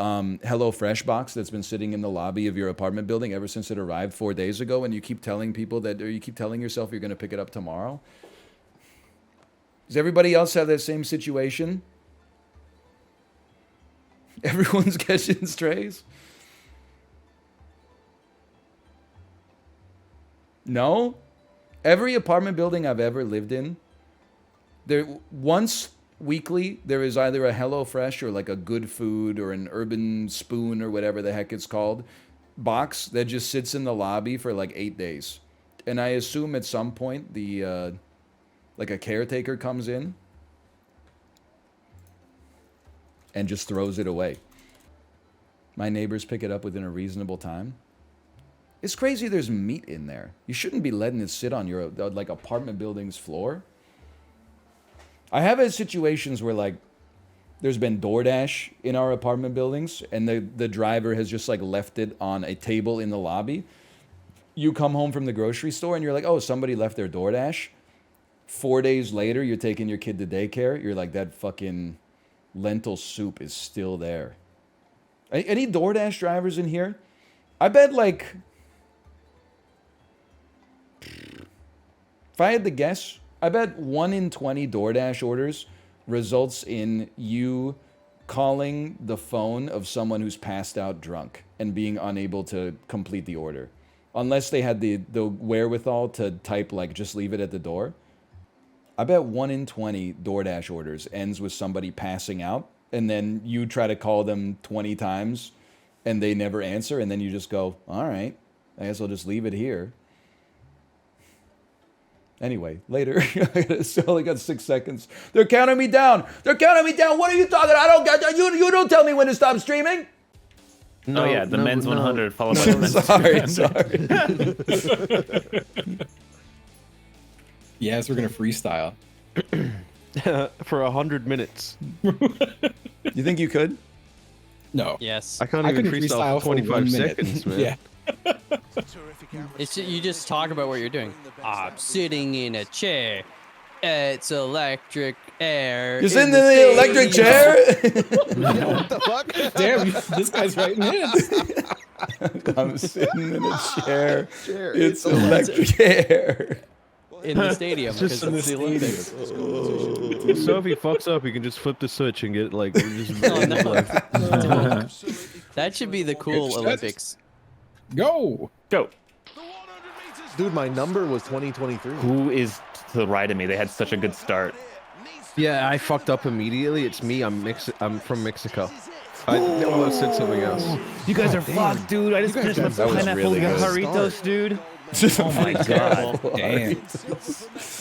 HelloFresh box that's been sitting in the lobby of your apartment building ever since it arrived 4 days ago, and you keep telling people that, or you keep telling yourself you're going to pick it up tomorrow. Does everybody else have that same situation? Everyone's catching strays? No? Every apartment building I've ever lived in, once weekly, there is either a HelloFresh or like a Good Food or an Urban Spoon or whatever the heck it's called box that just sits in the lobby for like 8 days. And I assume at some point the like a caretaker comes in and just throws it away. My neighbors pick it up within a reasonable time. It's crazy there's meat in there. You shouldn't be letting it sit on your like apartment building's floor. I have had situations where like there's been DoorDash in our apartment buildings and the driver has just like left it on a table in the lobby. You come home from the grocery store and you're like, oh, somebody left their DoorDash. 4 days later, you're taking your kid to daycare. You're like, that fucking lentil soup is still there. Any DoorDash drivers in here? I bet like, if I had to guess, I bet 1 in 20 DoorDash orders results in you calling the phone of someone who's passed out drunk and being unable to complete the order. Unless they had the wherewithal to type like, just leave it at the door. I bet 1 in 20 DoorDash orders ends with somebody passing out and then you try to call them 20 times and they never answer and then you just go, all right, I guess I'll just leave it here. Anyway, later. I only got 6 seconds. They're counting me down. They're counting me down. What are you talking? I don't get that. You don't tell me when to stop streaming. No, yeah, the men's 100 followed by the men's sorry. Yes, we're gonna freestyle. For 100 minutes. You think you could? No. Yes. I can't even freestyle for 25 seconds, man. Yeah. You just talk about what you're doing. I'm sitting in a chair. It's electric air. You're sitting in the electric chair? What the fuck? Damn, this guy's writing hits. I'm sitting in a chair. It's electric air. In the stadium, Just because it's the Olympics. So if he fucks up, he can just flip the switch and get like. Just Oh, no. That should be the cool Olympics. Go. Dude, my number was 2023. Who is to the right of me? They had such a good start. Yeah, I fucked up immediately. It's me. I'm from Mexico. I almost said something else. You guys are fucked, dude. I just finished my pineapple burritos, dude. Oh my god. Damn.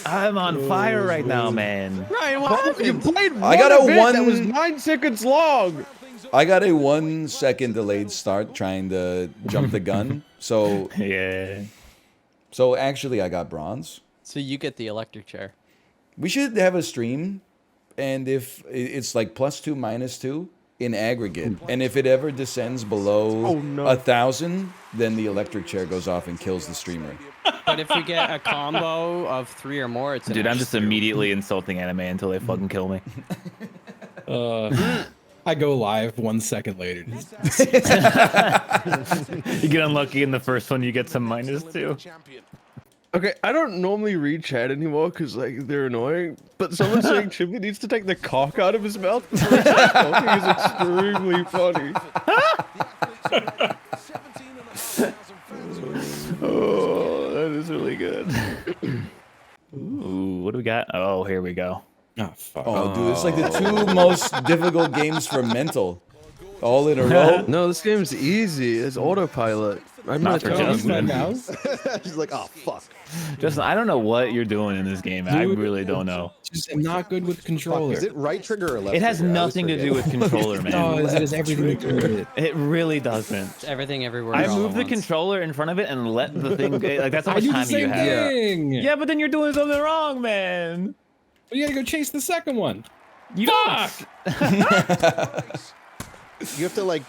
I'm on fire right now, man. Ryan, what happened? You played I got a event that one- was 9 seconds long. I got a 1 second delayed start trying to jump the gun. So Yeah. so actually I got bronze. So you get the electric chair. We should have a stream, and if it's like +2, -2 in aggregate, and if it ever descends below 1,000, then the electric chair goes off and kills the streamer. But if we get a combo of 3 or more, it's an Dude, I'm X just through. immediately insulting anime until they fucking kill me. I go live 1 second later. You get unlucky in the first one, you get some -2. Okay, I don't normally read chat anymore because like they're annoying. But someone saying Chibi needs to take the cock out of his mouth before he starts talking is extremely funny. Oh, that is really good. Ooh, what do we got? Oh, here we go. Oh, fuck. Oh, dude, it's like the 2 most difficult games for mental. All in a row. No, this game's easy. It's autopilot. I'm not for telling Justin. you. She's like, oh fuck. Justin, I don't know what you're doing in this game. I Dude, really don't know. Just am not good with Fuck, controller. is it right trigger or left It has trigger? I always nothing to do forget. with controller, man. No, it has everything to do with it. It really doesn't. It's everything everywhere. I all moved at the once. controller in front of it and let the thing. Like that's how I much do the time you same have. thing. Yeah, but then you're doing something wrong, man. You gotta go chase the second one. You Fuck! You have to like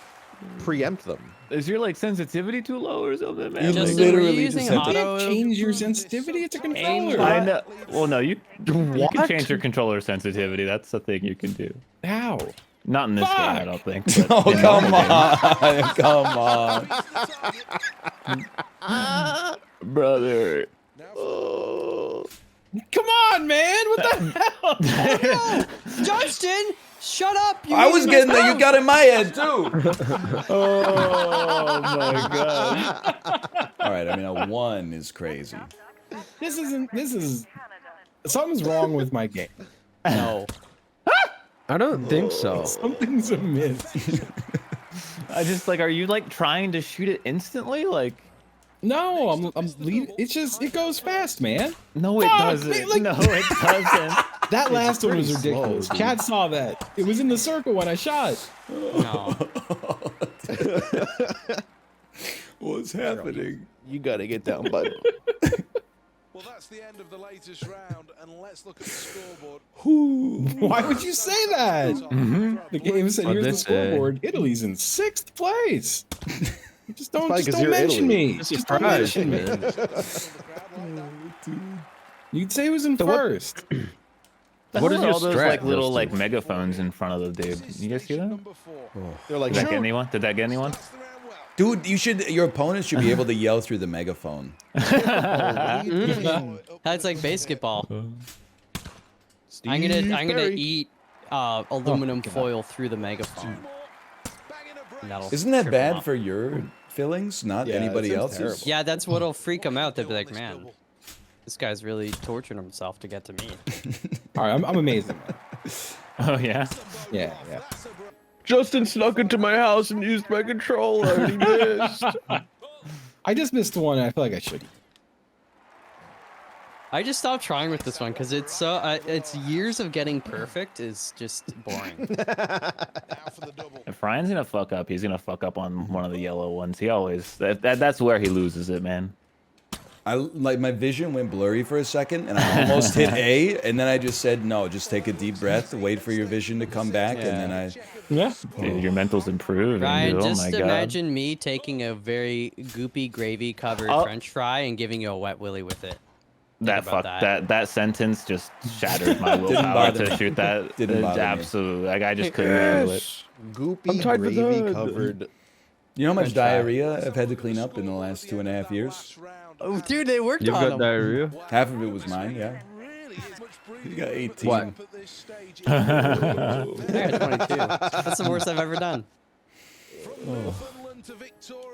preempt them. Is your like sensitivity too low or something, man? You Just Like, literally using just have to- You auto. can't change your sensitivity. It's a controller. I know. Well, no, you can What? change your controller sensitivity. That's the thing you can do. How? Not in this game, I Fuck. don't think. but Oh, in come other on. Come on. games. Brother. Come on, man! What the hell? Justin, shut up! You I made was me getting mess that. You up. got in my head, too. Oh, my God. All right, I mean, a 1 is crazy. This is something's wrong with my game. No. I don't think so. Something's amiss. I just like, are you like trying to shoot it instantly? Like, No, I'm leading. It's just it goes fast, man. no, it Fuck, doesn't. man, like- No, it doesn't. That last one was pretty slow, ridiculous. dude. Chad saw that. It was in the circle when I shot. No. What's happening? You gotta get down, bud. Well, that's the end of the latest round, and let's look at the scoreboard. Why would you say that? The game said, On "Here's the this, scoreboard." Italy's in 6th place. Just don't, probably just 'cause don't you're mention Italy. me. Just don't mention me. You'd say it was in first. What is your all those strat, like little Justin? like megaphones in front of the dude? You guys see that? They're like, Did that get anyone? Did that get anyone? Dude, your opponent should be able to yell through the megaphone. That's like basketball. I'm gonna eat aluminum foil through the megaphone. And that'll Isn't that trip 'em bad up. for your feelings, not Yeah, it anybody seems else's? terrible. Yeah, that's what'll freak them out. They'll be like, man, this guy's really torturing himself to get to me. All right, I'm amazing. Oh yeah. Yeah. Justin snuck into my house and used my controller and he missed. I just missed one. And I feel like I should. I just stopped trying with this one because it's so it's years of getting perfect is just boring. If Ryan's gonna fuck up, he's gonna fuck up on one of the yellow ones. He always that's where he loses it, man. like my vision went blurry for a second, and I almost hit A, and then I just said no. Just take a deep breath, wait for your vision to come back, and then I. Yeah. Dude, your mental's improved. Ryan, dude. Oh just my God. imagine me taking a very goopy gravy covered French fry and giving you a wet willy with it. That sentence just shattered my willpower to shoot that. Absolutely, like I just couldn't handle it. Goopy gravy covered. You know how much diarrhea I've had to clean up in the last 2.5 years? Oh, dude, they worked You've on got them. diarrhea? Half of it was mine, yeah. You got 18. What? I got 22. That's the worst I've ever done.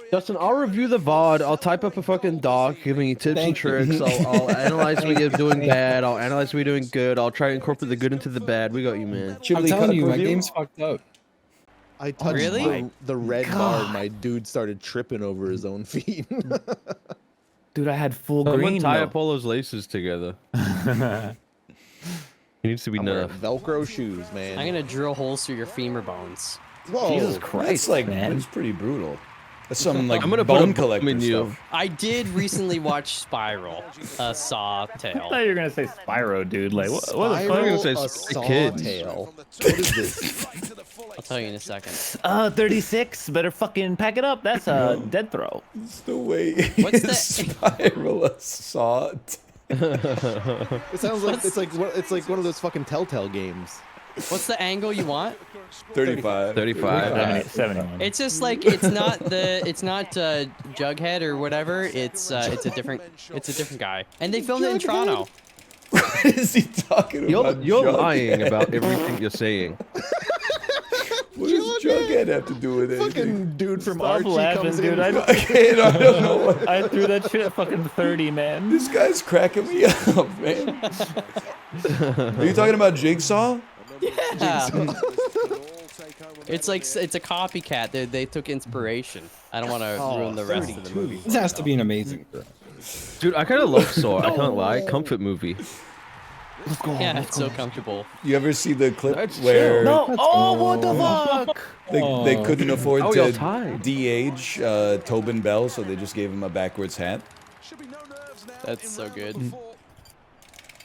Justin, I'll review the VOD. I'll type up a fucking doc giving you tips and tricks. I'll analyze when you're doing bad. I'll analyze when you're doing good. I'll try to incorporate the good into the bad. We got you, man. I'm telling you, my game's fucked up. I touched the red bar, and my dude started tripping over his own feet. Dude, I had full I'm green. gonna tie though. Apollo's laces together. He needs to be wearing nerfed. Velcro shoes, man. I'm gonna drill holes through your femur bones. Whoa. Jesus Christ, That's like, man. it's pretty brutal. That's some like I'm gonna put a bone bomb collector in you. stuff. I did recently watch Spiral, a Saw I tale. thought you were gonna say Spyro, dude. Like, what the fuck? I'm gonna say a Spy saw Kids. tail. What is this? I'll tell you in a second. 36. Better fucking pack it up. That's a dead throw. It's the way What's you that? spiral a saw. It sounds like it's like one of those fucking Telltale games. What's the angle you want? 35. 35. 71. It's just like it's not Jughead or whatever. It's a different guy, and they filmed it in Toronto. What is he talking about? You're Jughead? lying about everything you're saying. What does Jughead have to do with it? Fucking dude from Stop Archie laughing, comes dude. in. I don't know what. I threw that shit at fucking 30, man. This guy's cracking me up, man. Are you talking about Jigsaw? Yeah. It's like it's a copycat. They took inspiration. I don't want to ruin the rest of the movie. This has to be an amazing. Dude, I kind of love Saw. I can't lie. Comfort movie. Yeah, it's so comfortable. You ever see the clip where what the fuck? they couldn't afford you're to tied. de-age Tobin Bell, so they just gave him a backwards hat? That's so good.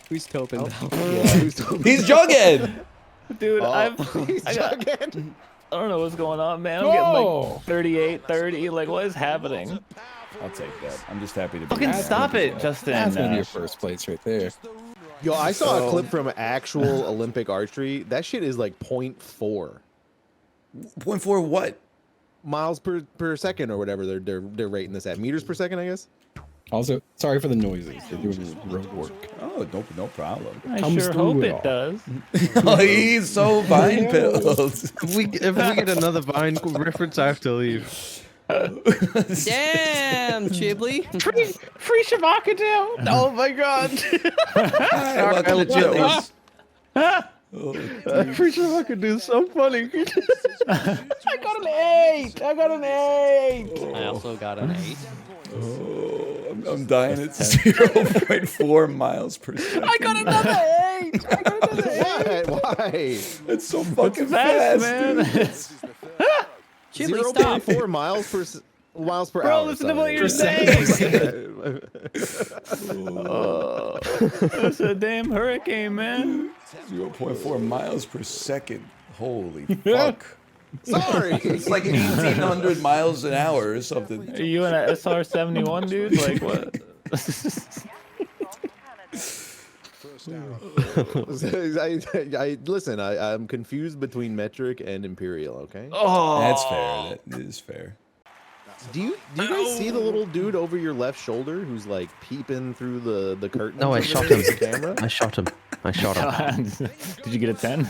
Who's Tobin Bell? He's Jughead! Dude, I Jughead. don't know what's going on, man. I'm getting like 38, 30. Like, what is happening? I'll take that. I'm just happy to be Fucking stop it, Justin. That's gonna be your first place right there. Yo, I saw a clip from actual Olympic archery. That shit is like 0.4 0.4 what? miles per second or whatever they're rating this at. Meters per second, I guess. Also, sorry for the noises. They're doing road work. Oh, no problem. I Comes sure through hope it it all. does. Oh, he's so vine pilled. If we get another Vine reference, I have to leave. Damn, Chibli. Free Shabakadoo. Oh my god. I legitimately. Free Shabakadoo is so funny. I got an 8. I got an 8. I also got an 8. Oh, I'm dying at 0.4 miles per second. I got another 8. I got another 8. Why? It's so fucking fast, fast, man. dude. Chibli, stop. 0.4 miles per Bro, hour. listen to what sorry. you're saying. That's a damn hurricane, man. 0.4 miles per second. Holy fuck. Sorry. It's like 1,800 miles an hour or something. Are you in an SR-71, dude? Like, what? Listen, I'm confused between metric and imperial, okay? Oh, That's fair. That is fair. Do you guys see the little dude over your left shoulder who's like peeping through the curtain? No, I shot him. I shot him. Did you get a 10?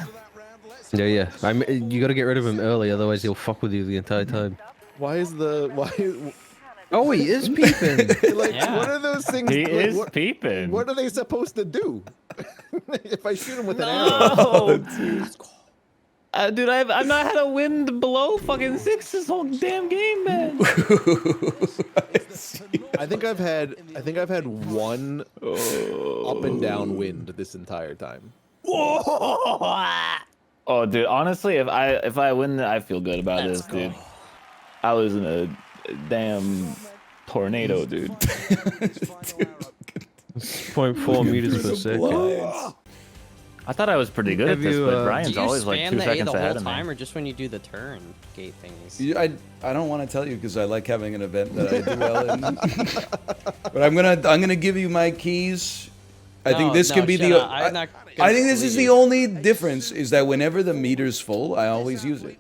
Yeah. You gotta get rid of him early, otherwise he'll fuck with you the entire time. Oh, he is peeping. Like, Yeah. what are those things? He like, is peeping. What are they supposed to do? If I shoot him with an No. arrow? Dude, I've not had a wind below fucking 6 this whole damn game, man. I think I've had one up and down wind this entire time. Oh, dude, honestly, if I win, I feel good about this, dude. I was in a damn Tornado, dude. 0.4 meters per second. I thought I was pretty good at this, but Brian's always like 2 seconds ahead of me. Time or just when you do the turn gate things? I don't want to tell you because I like having an event that I do well in. But I'm gonna give you my keys. I think this can be the. I think this is the only difference is that whenever the meter's full, I always use it.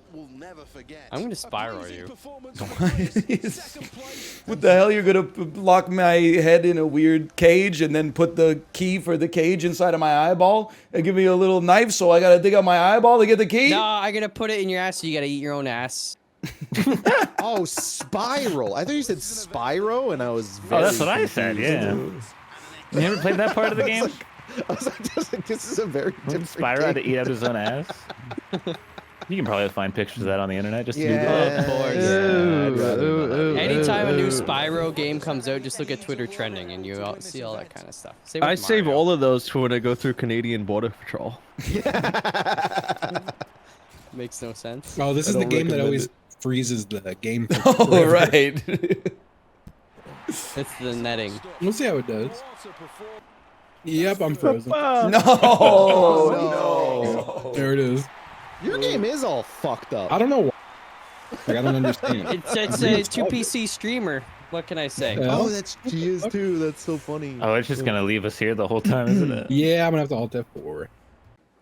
I'm gonna spiral you. What the hell? You're gonna lock my head in a weird cage and then put the key for the cage inside of my eyeball and give me a little knife so I gotta dig out my eyeball to get the key? No, I'm gonna put it in your ass so you gotta eat your own ass. Oh, spiral. I thought you said Spyro, and I was very that's what I said, yeah. You haven't played that part of the game? I was like, this is a very different Spyro had to eat out his own ass? You can probably find pictures of that on the internet. Just Google it. Of course. Anytime a new Spyro game comes out, just look at Twitter trending and you see all that kind of stuff. I save all of those for when I go through Canadian Border Patrol. Makes no sense. Oh, this is the game that always freezes the game. Oh, right. It's the netting. We'll see how it does. Yep, I'm frozen. No. There it is. Your game is all fucked up. I don't know why. Like, I don't understand. It's a 2PC streamer. What can I say? Oh, she is too. That's so funny. Oh, it's just gonna leave us here the whole time, isn't it? Yeah, I'm gonna have to alt F4.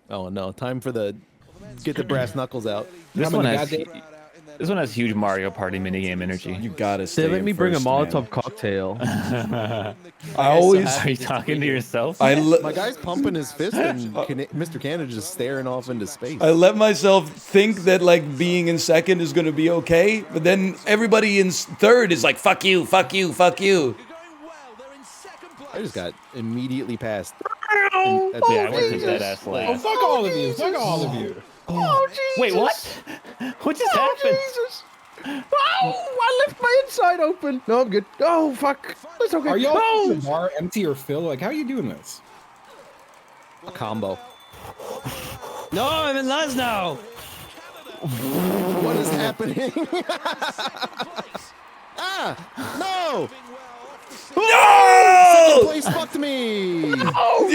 Oh no, time for get the brass knuckles out. This one has huge Mario Party minigame energy. You gotta stay. They let me bring a Molotov man. cocktail. I always. Are you talking to yourself? My guy's pumping his fist, and Mr. Canada's just staring off into space. I let myself think that like being in second is gonna be okay, but then everybody in third is like, "Fuck you, fuck you, fuck you." I just got immediately passed. Yeah, I went to dead ass last. Oh, fuck all of you! Fuck all of you! Oh, Jesus. Wait, what? What just happened? Jesus. Oh, I left my inside open. No, I'm good. Oh, fuck. It's okay. Are y'all the bar empty or fill? Like, how are you doing this? A combo. No, I'm in Les now. What is happening? No! No! Second place fucked me! No!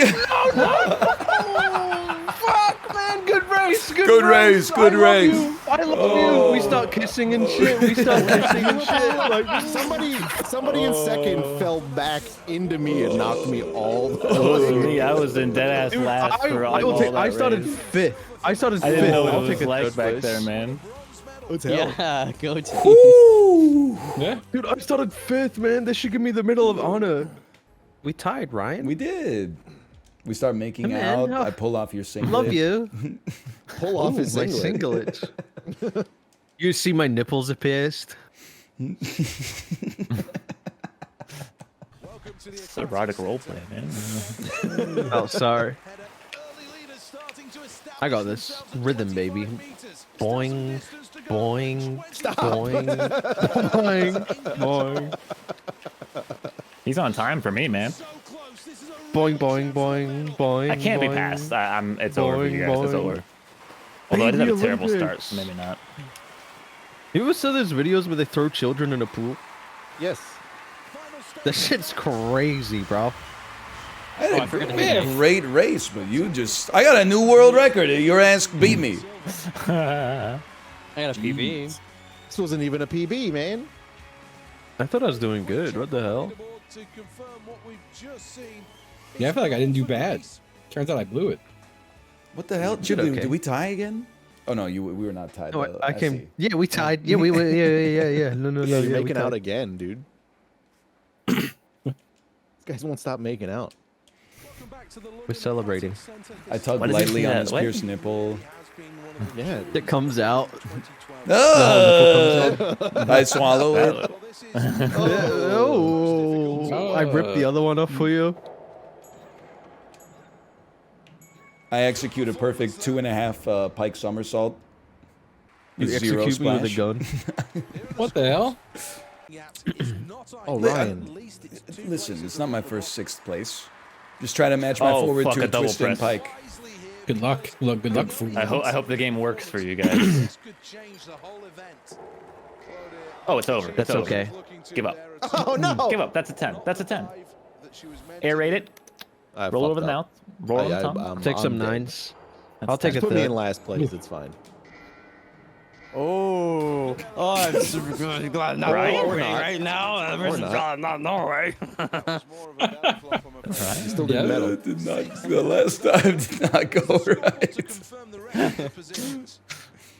Fuck, man. Good race. Good race. Good race. I love you. We start kissing and shit. Like somebody in second fell back into me and knocked me all the way. It wasn't me. I was in dead ass last for all that I started race. fifth. I didn't know I'll it take was like back there, man. Yeah, go team. Yeah. Dude, I started fifth, man. They should give me the Medal of Honor. We tied, Ryan. We did. We start making Hey, man. out. I pull off your singlet. Love you. Pull off his my singlet. singlet. You see my nipples are pierced? It's erotic roleplay, man. Oh, sorry. I got this. Rhythm, baby. Boing, boing, Stop. boing, boing, boing. He's on time for me, man. Boing, boing, boing, boing. I can't be boing. passed. It's over for you guys. It's Boing, over. Although I did have a Baby terrible start, Olympics. so maybe not. You ever saw those videos where they throw children in a pool? Yes. That shit's crazy, bro. I had a great race, but I got a new world record. Your ass beat me. I got a PB. This wasn't even a PB, man. I thought I was doing good. What the hell? Yeah, I feel like I didn't do bad. Turns out I blew it. What the hell? Did Did we tie again? Oh no, we were not tied. No, I came. see. Yeah, we tied. Yeah, we were. Yeah. No. You're Yeah, making out again, dude. These guys won't stop making out. We're celebrating. I tugged What does he lightly say on that? his What? pierced nipple. Yeah. It comes out. I swallow it. Oh, I ripped the other one off for you. I execute a perfect 2.5 pike somersault. You Zero execute me with a splash. gun. What the hell? Oh, Ryan. Listen, it's not my first 6th place. Just try to match my Oh, forward fuck, to a a double twist and press. pike. Good luck. Good luck for you. I hope the game works for you guys. Oh, it's over. That's It's over. okay. Give up. Oh no! Give up. That's a 10. That's a 10. Aerate it. Roll over the mouth. Roll on the tongue. Take some dead. 9s. I'll take a Put me in third. last place. It's fine. Oh, I'm super good. Glad not Right? Norway Or not. right now. Or not. Glad not Norway. You still did metal. Did not, the last time did not go right.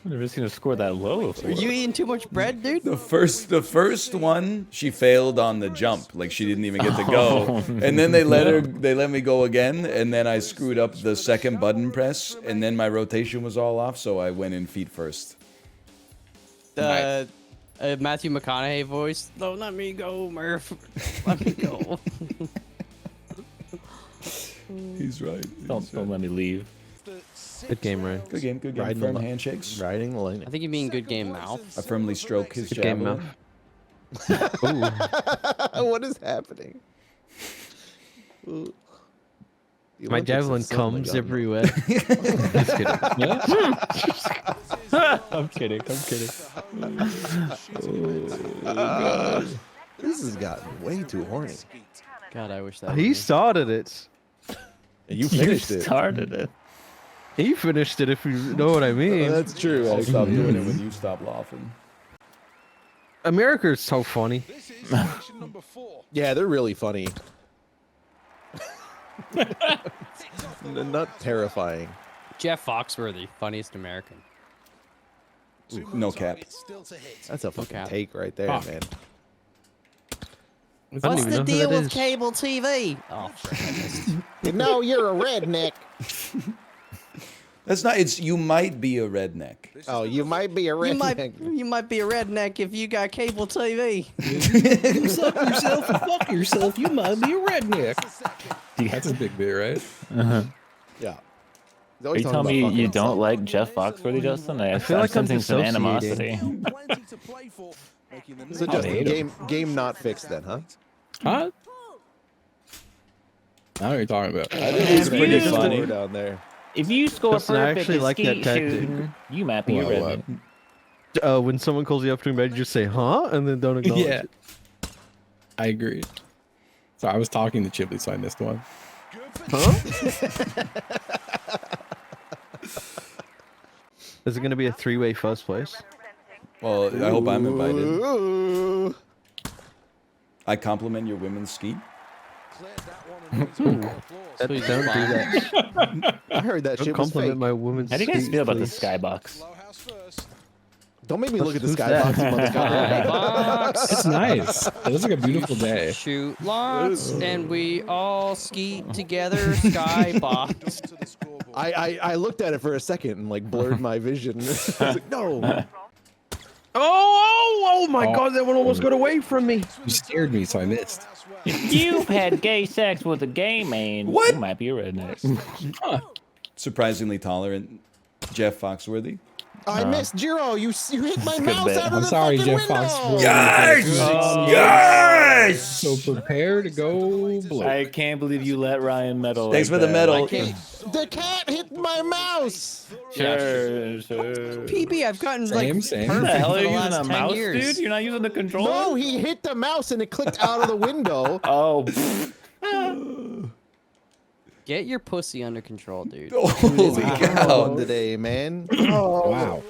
I've never seen her score that low before. Are you eating too much bread, dude? The first one, she failed on the jump. Like she didn't even get to go. And then they let me go again. And then I screwed up the second button press. And then my rotation was all off. So I went in feet first. Matthew McConaughey voice. Don't let me go, Murph. Let me go. He's right. Don't let me leave. Good game, Ryan. Good game, good game. Riding Firm the- handshakes. Riding the lightning. I think you mean good game, mouth. I firmly stroke his Good game, javelin. Mouth. What is happening? Ooh. The My Olympics javelin have suddenly comes gone- everywhere. Just kidding. I'm kidding. I'm kidding. This has gotten way too horny. God, I wish that. He was me. started it. And you finished it. Started it. He finished it, if you know what I mean. That's true. I'll actually. stop doing it when you stop laughing. America is so funny. Yeah, they're really funny. Not terrifying. Jeff Foxworthy, funniest American. Ooh, no cap. That's a fucking cap. take right there, Fuck. man. don't What's even the know who deal that with is. cable TV? Oh, frick. No, you're a redneck. That's not. It's you might be a redneck. Oh, you might be a You redneck. might be a redneck if you got cable TV. You suck yourself and fuck yourself. You might be a redneck. That's a big bit, right? Yeah. Are you telling me you don't like Jeff Foxworthy, Justin? I feel I'm like I'm sensing some dissociating. animosity. So just game not fixed then, huh? Huh? I don't know what you're talking about. I think it's pretty you- funny. Down there. If you score Justin, I perfect actually at like that skeet tactic. shooting, you might be a What? redneck. When someone calls you up to in bed, you just say, huh? And then don't acknowledge Yeah. it. I agree. So I was talking to Chibley, so I missed one. Is it going to be a 3-way first place? Well, I hope I'm invited. Ooh. I compliment your women's ski. Please Don't do that. I heard that Don't shit was compliment fake. my woman's How do you guys feet, feel about the please. skybox? Don't make me look at the Who's skybox, you that? motherfucker. Box. It's nice. It looks like a beautiful day. Shoot lots, and we all skeet together. Skybox. I looked at it for a second and like blurred my vision. I was like, no. Oh my God, that one almost got away from me. You scared me, so I missed. If you've had gay sex with a gay man, What? you might be a redneck. Surprisingly tolerant, Jeff Foxworthy. I missed Gyro. You hit my Good mouse bit. out of I'm the sorry, fucking Jeff window. Foxworthy. Yes! So prepare to go blow. I can't believe you let Ryan medal. Thanks like for the that. medal. The cat hit my mouse. Sure. PB, I've gotten Same, like same. What the perfect hell for are the you last using a 10 mouse, years. dude? You're not using the controller? No, he hit the mouse and it clicked out of the window. Oh. Get your pussy under control, dude. Holy cow. One today, man. Wow.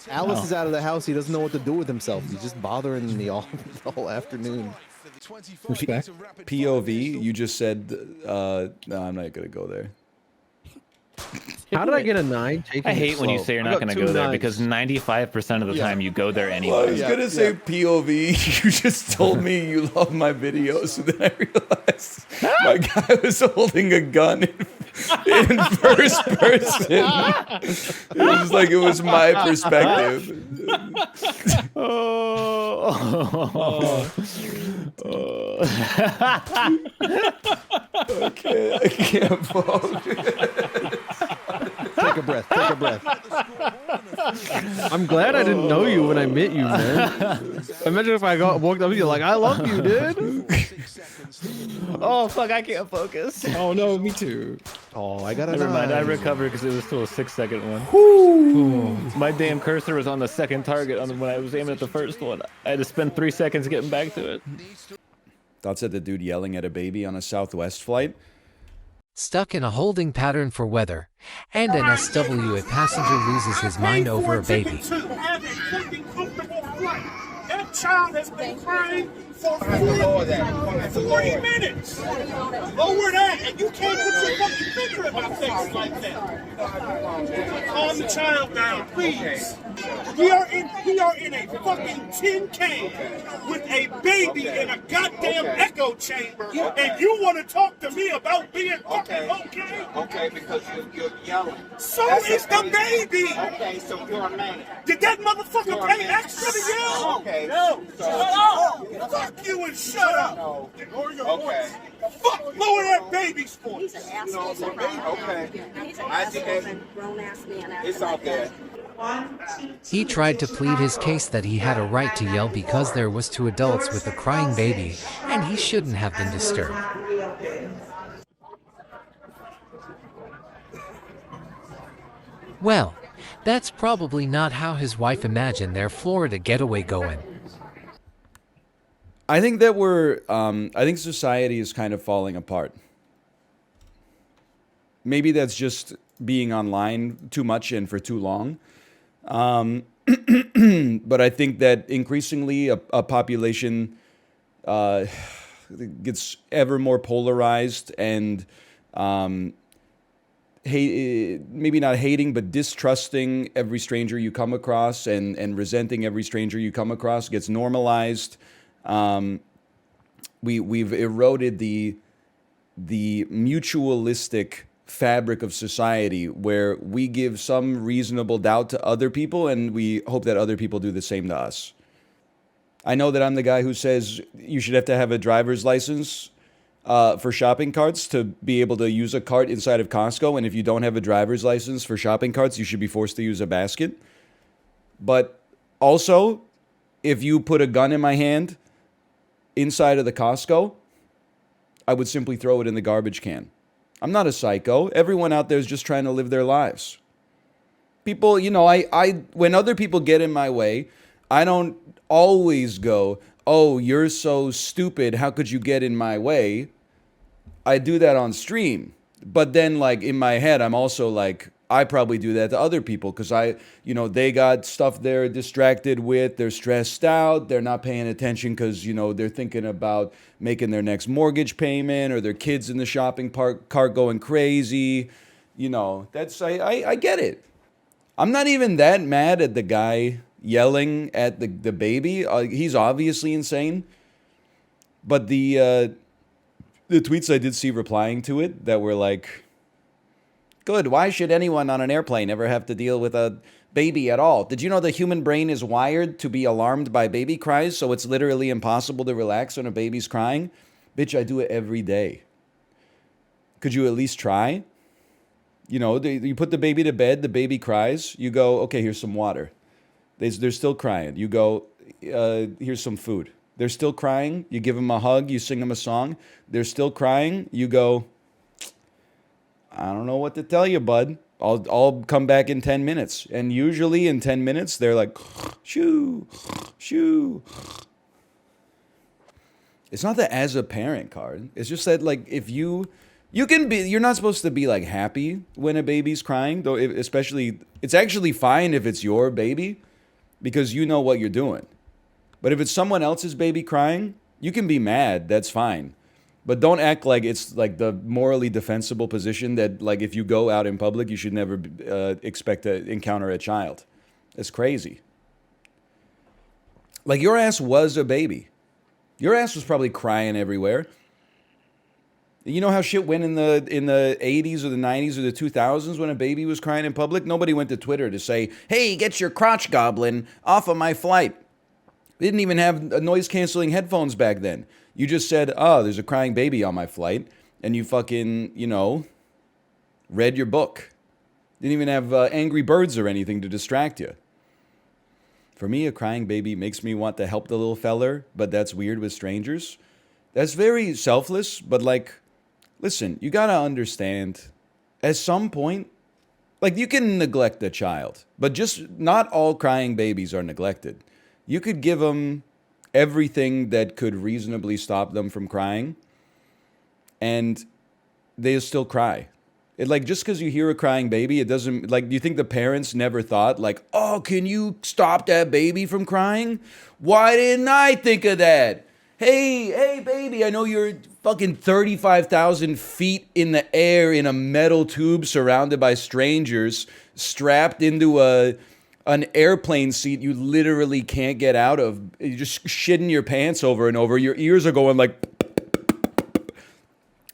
Alice is out of the house. He doesn't know what to do with himself. He's just bothering me all the whole afternoon. Respect. POV, you just said, no, I'm not going to go there. How did I get a 9? I hate when you say you're not going to go there because 95% of the time you go there anyway. Well, I was going to say POV. You just told me you love my videos, and then I realized my guy was holding a gun in first person. It was like it was my perspective. Okay, I can't vote. Take a breath. Take a breath. I'm glad I didn't know you when I met you, man. Imagine if I walked up to you like, I love you, dude. Oh fuck! I can't focus. Oh no, me too. Oh, I got a Never mind. I 9. recovered because it was still a 6-second one. My damn cursor was on the second target when I was aiming at the first one. I had to spend 3 seconds getting back to it. Thoughts at the dude yelling at a baby on a Southwest flight? Stuck in a holding pattern for weather, and an SW, a passenger loses his mind over a baby. That child has been crying for 40 minutes. Lower that, and you can't put your fucking finger in my face like that. Calm the child down, please. We are in a fucking tin can with a baby in a goddamn echo chamber, and you want to talk to me about being fucking okay? Okay, because you're yelling. So is the baby. Okay, so you're a man. Did that motherfucker pay extra to yell? Okay. No. So, Shut up. Fuck you and shut up. No. Lower your Okay. voice. Fuck, lower that baby's voice. Okay. I think it's out there. He tried to plead his case that he had a right to yell because there was 2 adults with a crying baby, and he shouldn't have been disturbed. Well, that's probably not how his wife imagined their Florida getaway going. I think that I think society is kind of falling apart. Maybe that's just being online too much and for too long. But I think that increasingly a population gets ever more polarized and maybe not hating, but distrusting every stranger you come across and resenting every stranger you come across gets normalized. We've eroded the mutualistic fabric of society where we give some reasonable doubt to other people and we hope that other people do the same to us. I know that I'm the guy who says you should have to have a driver's license for shopping carts to be able to use a cart inside of Costco, and if you don't have a driver's license for shopping carts, you should be forced to use a basket. But also, if you put a gun in my hand inside of the Costco, I would simply throw it in the garbage can. I'm not a psycho. Everyone out there is just trying to live their lives. People, you know, when other people get in my way, I don't always go, oh, you're so stupid, how could you get in my way? I do that on stream. But then, like, in my head, I'm also like, I probably do that to other people because they got stuff they're distracted with, they're stressed out, they're not paying attention because, they're thinking about making their next mortgage payment or their kids in the shopping cart going crazy. I get it. I'm not even that mad at the guy yelling at the baby. He's obviously insane. But the tweets I did see replying to it that were like, good, why should anyone on an airplane ever have to deal with a baby at all? Did you know the human brain is wired to be alarmed by baby cries, so it's literally impossible to relax when a baby's crying? Bitch, I do it every day. Could you at least try? You put the baby to bed, the baby cries, you go, okay, here's some water. They're still crying. You go, here's some food. They're still crying. You give them a hug. You sing them a song. They're still crying. You go, I don't know what to tell you, bud. I'll come back in 10 minutes. And usually in 10 minutes, they're like, shoo, shoo. It's not the as a parent card. It's just that, like, if you're not supposed to be, like, happy when a baby's crying, though, especially, it's actually fine if it's your baby because you know what you're doing. But if it's someone else's baby crying, you can be mad. That's fine. But don't act like it's like the morally defensible position that, like, if you go out in public, you should never expect to encounter a child. It's crazy. Like, your ass was a baby. Your ass was probably crying everywhere. You know how shit went in the 80s or the 90s or the 2000s when a baby was crying in public? Nobody went to Twitter to say, hey, get your crotch goblin off of my flight. They didn't even have noise-canceling headphones back then. You just said, oh, there's a crying baby on my flight, and you fucking, read your book. Didn't even have Angry Birds or anything to distract you. For me, a crying baby makes me want to help the little feller, but that's weird with strangers. That's very selfless, but like, listen, you gotta understand, at some point, like you can neglect a child, but just not all crying babies are neglected. You could give them everything that could reasonably stop them from crying, and they'll still cry. It, like, just because you hear a crying baby, it doesn't, like, do you think the parents never thought, like, oh, can you stop that baby from crying? Why didn't I think of that? Hey, baby, I know you're fucking 35,000 feet in the air in a metal tube surrounded by strangers, strapped into an airplane seat you literally can't get out of. You're just shitting your pants over and over. Your ears are going like...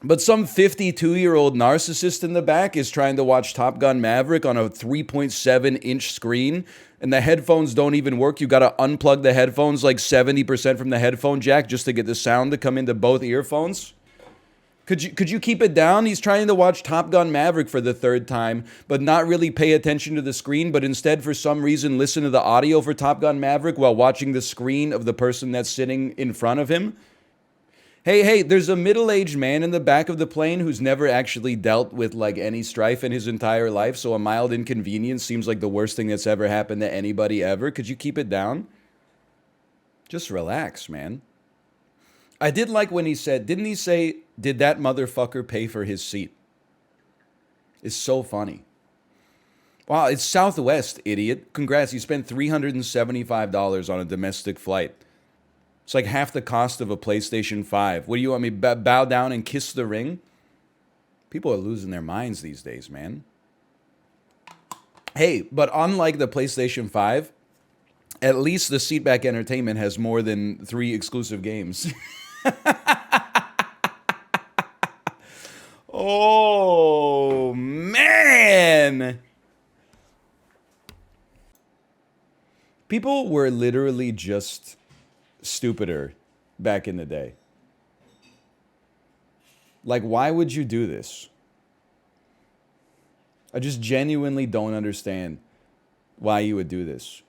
But some 52-year-old narcissist in the back is trying to watch Top Gun Maverick on a 3.7-inch screen, and the headphones don't even work. You got to unplug the headphones like 70% from the headphone jack just to get the sound to come into both earphones. Could you keep it down? He's trying to watch Top Gun Maverick for the third time, but not really pay attention to the screen, but instead, for some reason, listen to the audio for Top Gun Maverick while watching the screen of the person that's sitting in front of him. Hey, there's a middle-aged man in the back of the plane who's never actually dealt with, like, any strife in his entire life, so a mild inconvenience seems like the worst thing that's ever happened to anybody ever. Could you keep it down? Just relax, man. I did like when he said, didn't he say, did that motherfucker pay for his seat? It's so funny. Wow, it's Southwest, idiot. Congrats, you spent $375 on a domestic flight. It's like half the cost of a PlayStation 5. What do you want me to bow down and kiss the ring? People are losing their minds these days, man. Hey, but unlike the PlayStation 5, at least the Seatback Entertainment has more than 3 exclusive games. Oh, man. People were literally just stupider back in the day. Like, why would you do this? I just genuinely don't understand why you would do this.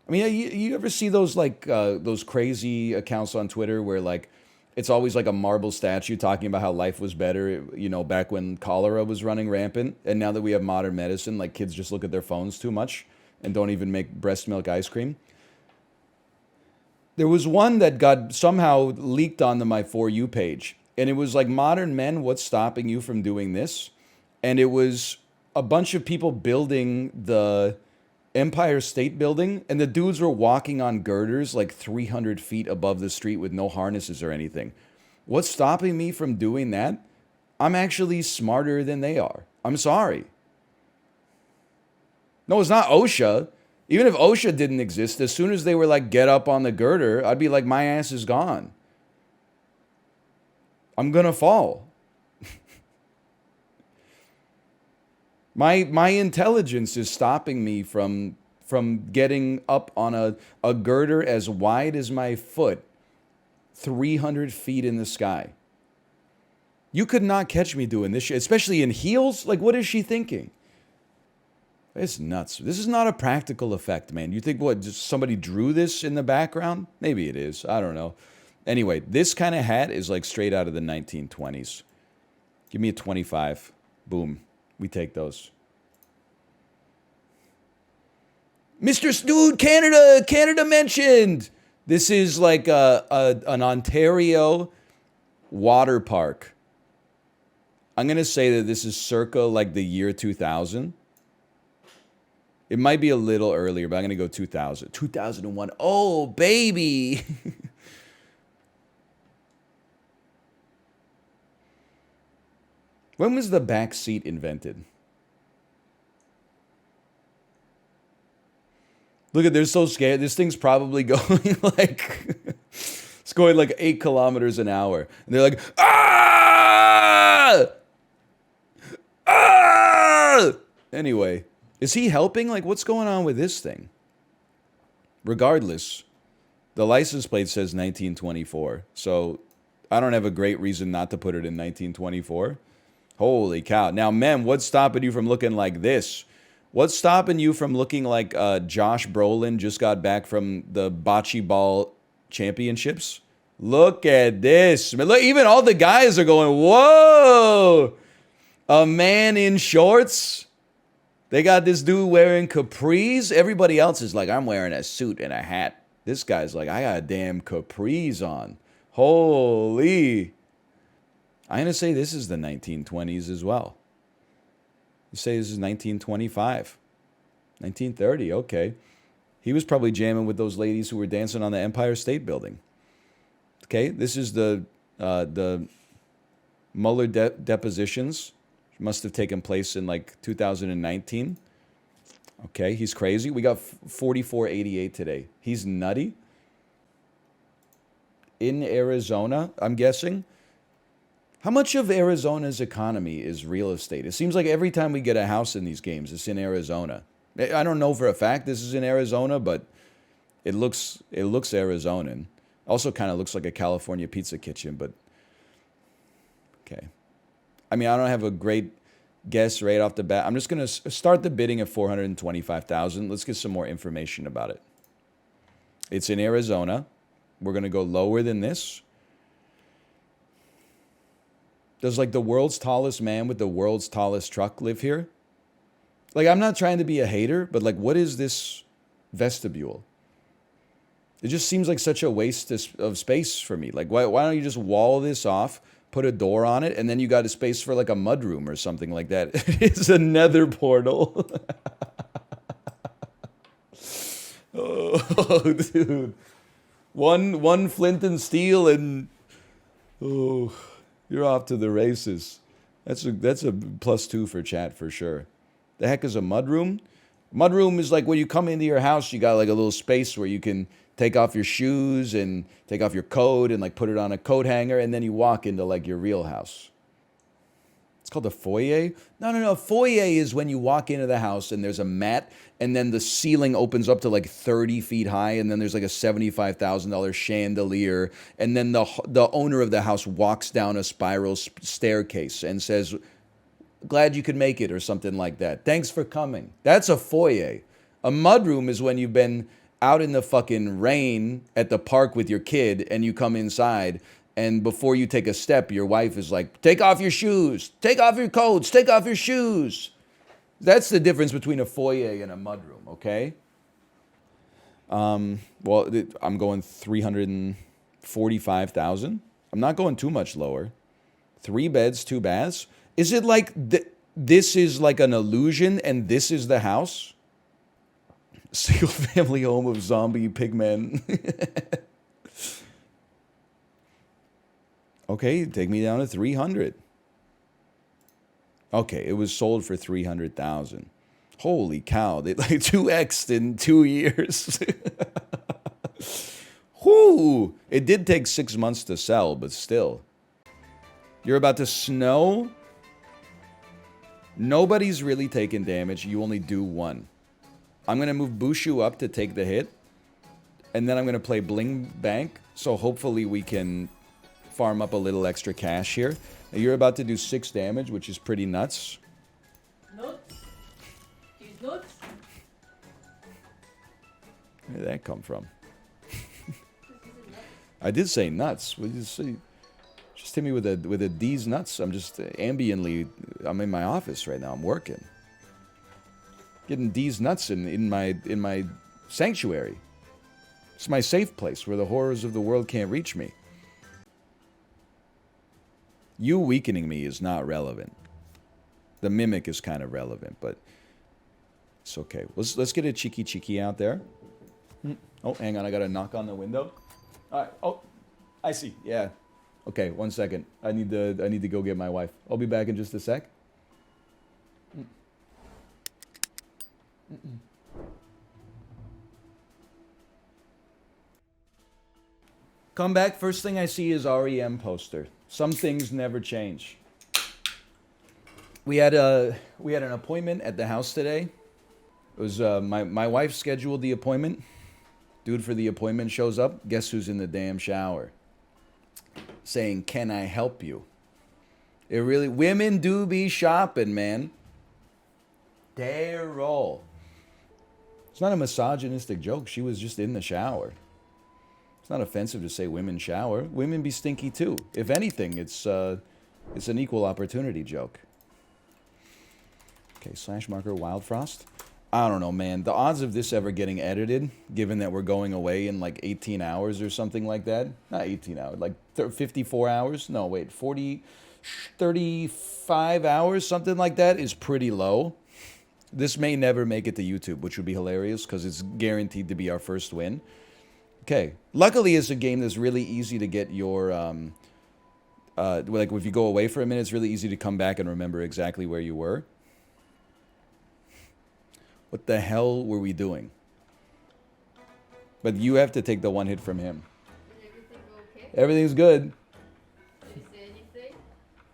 I mean, you ever see those, like, those crazy accounts on Twitter where, like, it's always like a marble statue talking about how life was better, you know, back when cholera was running rampant, and now that we have modern medicine, like, kids just look at their phones too much and don't even make breast milk ice cream. There was one that got somehow leaked onto my For You page. And it was like, modern men, what's stopping you from doing this? And it was a bunch of people building the Empire State Building. And the dudes were walking on girders like 300 feet above the street with no harnesses or anything. What's stopping me from doing that? I'm actually smarter than they are. I'm sorry. No, it's not OSHA. Even if OSHA didn't exist, as soon as they were like, get up on the girder, I'd be like, my ass is gone. I'm gonna fall. My intelligence is stopping me from getting up on a girder as wide as my foot, 300 feet in the sky. You could not catch me doing this shit, especially in heels. Like, what is she thinking? It's nuts. This is not a practical effect, man. You think, what, just somebody drew this in the background? Maybe it is. I don't know. Anyway, this kind of hat is like straight out of the 1920s. Give me a 25. Boom. We take those. Mr. Dude, Canada mentioned. This is like an Ontario water park. I'm going to say that this is circa like the year 2000. It might be a little earlier, but I'm going to go 2000. 2001. Oh, baby. When was the back seat invented? Look at, they're so scared. This thing's probably going like, it's going like 8 kilometers an hour. And they're like, ah! Ah! Anyway. Is he helping? Like, what's going on with this thing? Regardless, the license plate says 1924. So, I don't have a great reason not to put it in 1924. Holy cow. Now, men, what's stopping you from looking like this? What's stopping you from looking like Josh Brolin just got back from the bocce ball championships? Look at this. Look, even all the guys are going, whoa! A man in shorts? They got this dude wearing capris. Everybody else is like, I'm wearing a suit and a hat. This guy's like, I got a damn capris on. Holy. I'm going to say this is the 1920s as well. You say this is 1925. 1930, okay. He was probably jamming with those ladies who were dancing on the Empire State Building. Okay, this is the Mueller depositions. Must have taken place in like 2019. Okay, he's crazy. We got 4488 today. He's nutty. In Arizona, I'm guessing. How much of Arizona's economy is real estate? It seems like every time we get a house in these games, it's in Arizona. I don't know for a fact this is in Arizona, but it looks Arizonan. Also kind of looks like a California pizza kitchen, but okay. I mean, I don't have a great guess right off the bat. I'm just going to start the bidding at 425,000. Let's get some more information about it. It's in Arizona. We're going to go lower than this. Does like the world's tallest man with the world's tallest truck live here? Like, I'm not trying to be a hater, but like, what is this vestibule? It just seems like such a waste of space for me. Like, why don't you just wall this off, put a door on it, and then you got a space for like a mudroom or something like that. It's a nether portal. Oh, dude. One flint and steel and... Oh, you're off to the races. That's a +2 for chat for sure. The heck is a mudroom? Mudroom is like when you come into your house, you got like a little space where you can take off your shoes and take off your coat and like put it on a coat hanger, and then you walk into like your real house. It's called a foyer? No. Foyer is when you walk into the house and there's a mat, and then the ceiling opens up to like 30 feet high, and then there's like a $75,000 chandelier, and then the owner of the house walks down a spiral staircase and says, glad you could make it, or something like that. Thanks for coming. That's a foyer. A mudroom is when you've been out in the fucking rain at the park with your kid and you come inside, and before you take a step, your wife is like, take off your shoes, take off your coats, take off your shoes. That's the difference between a foyer and a mudroom, okay? Well, I'm going 345,000. I'm not going too much lower. 3 beds, 2 baths. Is it like this is like an illusion and this is the house? Single family home of zombie pigmen. Okay, take me down to 300. Okay, it was sold for 300,000. Holy cow, they like 2x'd in 2 years. Whoo! It did take 6 months to sell, but still. You're about to snow? Nobody's really taking damage. You only do 1. I'm going to move Bushu up to take the hit. And then I'm going to play Bling Bank. So hopefully we can farm up a little extra cash here. Now you're about to do 6 damage, which is pretty nuts. Nuts? He's nuts? Where did that come from? I did say nuts. What did you say? Just hit me with a D's nuts. I'm just ambiently. I'm in my office right now. I'm working. Getting D's nuts in my sanctuary. It's my safe place where the horrors of the world can't reach me. You weakening me is not relevant. The mimic is kind of relevant, but it's okay. Let's get a cheeky out there. Oh, hang on. I got to knock on the window. All right. Oh, I see. Yeah. Okay, 1 second. I need to go get my wife. I'll be back in just a sec. Come back. First thing I see is REM poster. Some things never change. We had an appointment at the house today. It was my wife scheduled the appointment. Dude for the appointment shows up. Guess who's in the damn shower? Saying, "Can I help you?" It really, women do be shopping, man. Dare roll. It's not a misogynistic joke. She was just in the shower. It's not offensive to say women shower. Women be stinky too. If anything, it's an equal opportunity joke. Okay, slash marker Wild Frost. I don't know, man. The odds of this ever getting edited, given that we're going away in like 18 hours or something like that. Not 18 hours, like 54 hours. No, wait, 35 hours, something like that, is pretty low. This may never make it to YouTube, which would be hilarious because it's guaranteed to be our first win. Okay. Luckily, it's a game that's really easy to get your, like if you go away for a minute, it's really easy to come back and remember exactly where you were. What the hell were we doing? But you have to take the one hit from him. Everything's good.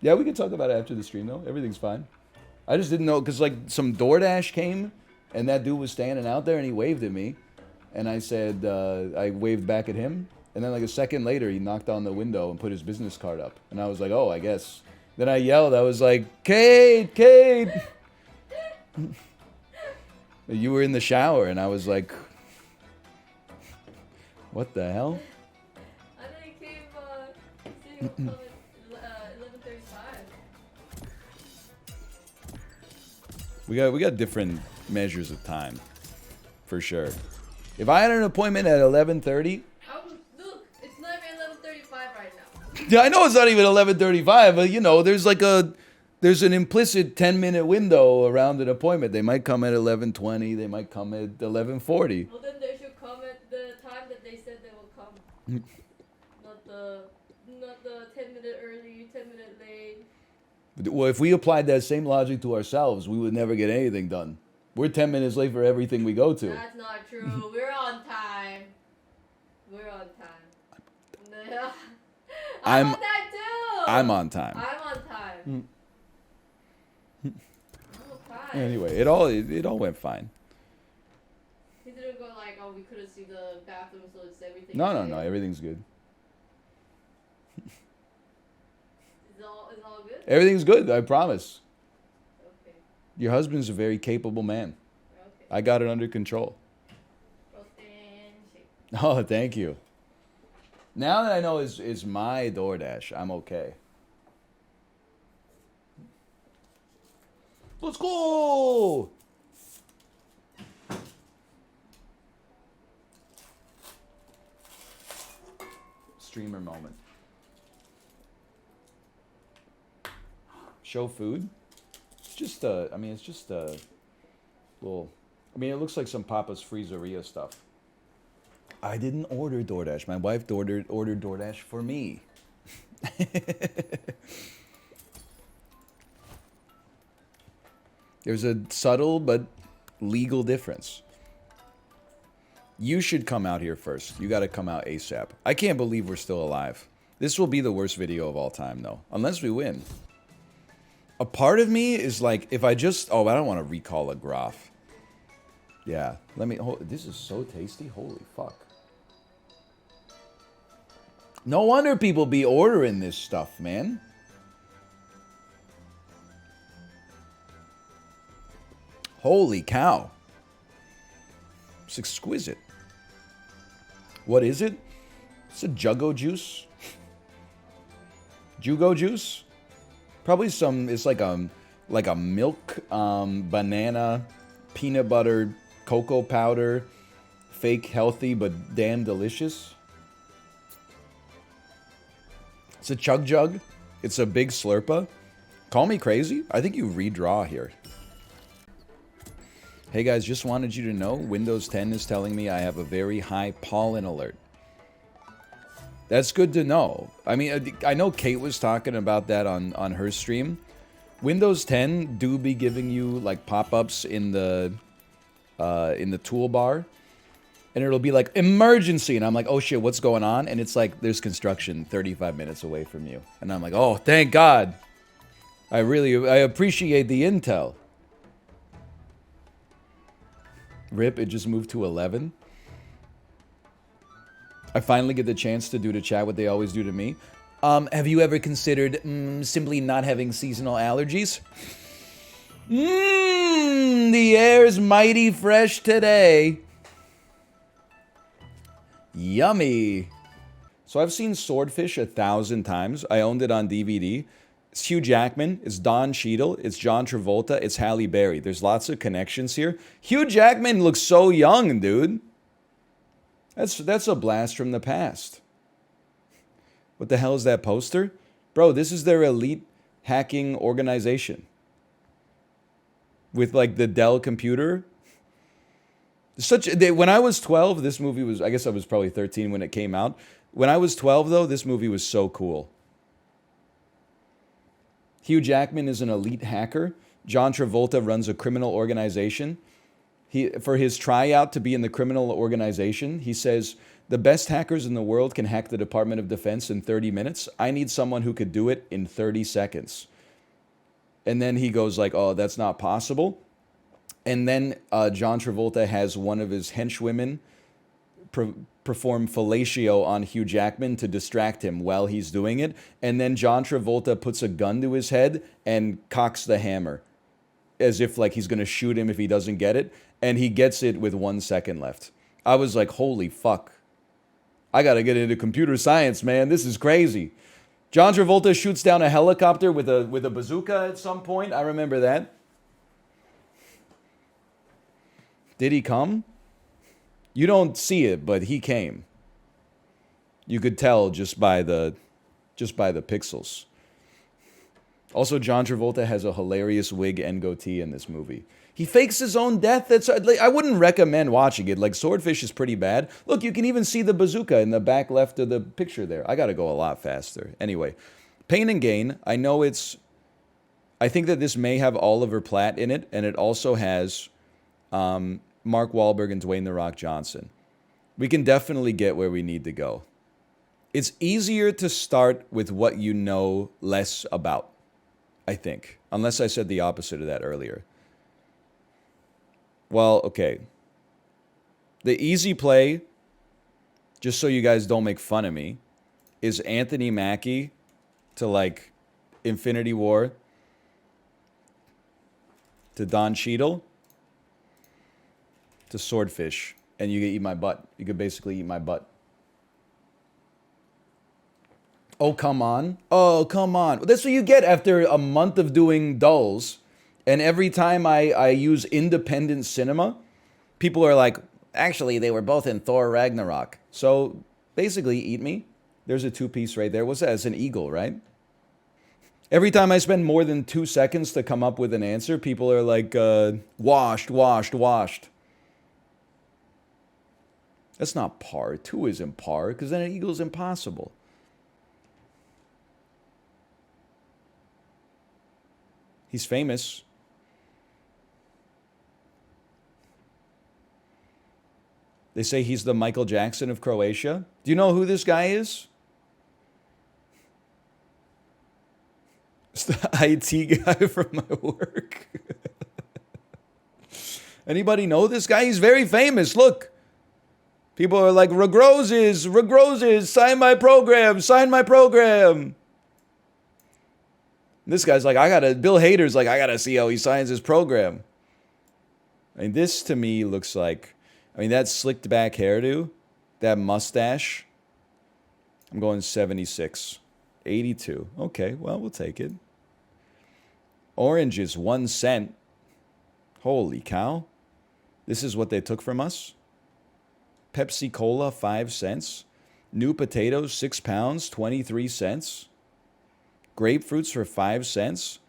Yeah, we can talk about it after the stream, though. Everything's fine. I just didn't know, because, like, some DoorDash came, and that dude was standing out there, and he waved at me. And I said, I waved back at him. And then, like, a second later, he knocked on the window and put his business card up. And I was like, oh, I guess. Then I yelled. I was like, Kate, Kate! You were in the shower, and I was like, what the hell? I think it came, you said it was 11:35. We got different measures of time, for sure. If I had an appointment at 11:30, Look, it's not even 11:35 right now. yeah, I know it's not even 11:35, but you know, there's an implicit 10-minute window around an appointment. They might come at 11:20, they might come at 11:40. Well, then they should come at the time that they said they will come. not the 10-minute early, 10-minute late. Well, if we applied that same logic to ourselves, we would never get anything done. We're 10 minutes late for everything we go to. That's not true. We're on time. We're on time. I'm on time too. I'm on time. I'm on time. Anyway, it all went fine. He didn't go like, oh, we couldn't see the bathroom, so it's everything. No, everything's good. Is all good? Everything's good, I promise. Okay. Your husband's a very capable man. Okay. I got it under control. Oh, thank you. Now that I know it's my DoorDash, I'm okay. Let's go! Streamer moment. Show food? It's just it's just a little, it looks like some Papa's Freezeria stuff. I didn't order DoorDash. My wife ordered DoorDash for me. There's a subtle but legal difference. You should come out here first. You got to come out ASAP. I can't believe we're still alive. This will be the worst video of all time, though. Unless we win. A part of me is like, if I just... Oh, I don't want to recall a graph. Yeah. Let me... This is so tasty. Holy fuck. No wonder people be ordering this stuff, man. Holy cow. It's exquisite. What is it? It's a Juggo juice. Jugo juice? Probably some, it's like a milk, banana, peanut butter, cocoa powder, fake healthy but damn delicious. It's a chug jug. It's a big slurpa. Call me crazy? I think you redraw here. Hey guys, just wanted you to know, Windows 10 is telling me I have a very high pollen alert. That's good to know. I mean, I know Kate was talking about that on her stream. Windows 10 do be giving you like pop-ups in the toolbar, and it'll be like emergency, and I'm like, oh shit, what's going on? And it's like there's construction 35 minutes away from you, and I'm like, oh, thank God. I appreciate the intel. Rip, it just moved to 11. I finally get the chance to do to chat what they always do to me. Have you ever considered simply not having seasonal allergies? The air's mighty fresh today. Yummy. So I've seen Swordfish 1,000 times. I owned it on DVD. It's Hugh Jackman. It's Don Cheadle. It's John Travolta. It's Halle Berry. There's lots of connections here. Hugh Jackman looks so young, dude. That's a blast from the past. What the hell is that poster? Bro, this is their elite hacking organization. With like the Dell computer. When I was 12, this movie was, I guess I was probably 13 when it came out. When I was 12, though, this movie was so cool. Hugh Jackman is an elite hacker. John Travolta runs a criminal organization. For his tryout to be in the criminal organization, he says, the best hackers in the world can hack the Department of Defense in 30 minutes. I need someone who could do it in 30 seconds. And then he goes like, oh, that's not possible. And then John Travolta has one of his henchwomen perform fellatio on Hugh Jackman to distract him while he's doing it. And then John Travolta puts a gun to his head and cocks the hammer as if like he's going to shoot him if he doesn't get it. And he gets it with 1 second left. I was like, holy fuck. I got to get into computer science, man. This is crazy. John Travolta shoots down a helicopter with a bazooka at some point. I remember that. Did he come? You don't see it, but he came. You could tell just by the pixels. Also, John Travolta has a hilarious wig and goatee in this movie. He fakes his own death. I wouldn't recommend watching it. Like, Swordfish is pretty bad. Look, you can even see the bazooka in the back left of the picture there. I gotta go a lot faster. Anyway, Pain and Gain. I think that this may have Oliver Platt in it, and it also has Mark Wahlberg and Dwayne "The Rock" Johnson. We can definitely get where we need to go. It's easier to start with what you know less about, I think. Unless I said the opposite of that earlier. Well, okay. The easy play, just so you guys don't make fun of me, is Anthony Mackie to like Infinity War to Don Cheadle to Swordfish, and you can eat my butt. You could basically eat my butt. Oh, come on. Oh, come on. That's what you get after a month of doing dulls. And every time I use independent cinema, people are like, actually, they were both in Thor Ragnarok. So basically, eat me. There's a two-piece right there. What's that? It's an eagle, right? Every time I spend more than 2 seconds to come up with an answer, people are like, washed, washed, washed. That's not par. 2 isn't par, because then an eagle's impossible. He's famous. They say he's the Michael Jackson of Croatia. Do you know who this guy is? It's the IT guy from my work. Anybody know this guy? He's very famous. Look. People are like, Regroses, sign my program, sign my program. This guy's like, Bill Hader's like, I gotta see how he signs his program. I mean, this to me looks like, that slicked back hairdo, that mustache. I'm going 76. 82. Okay, well, we'll take it. Orange is 1 cent. Holy cow. This is what they took from us? Pepsi Cola, 5 cents. New potatoes, 6 pounds, 23 cents. Grapefruits for 5 cents.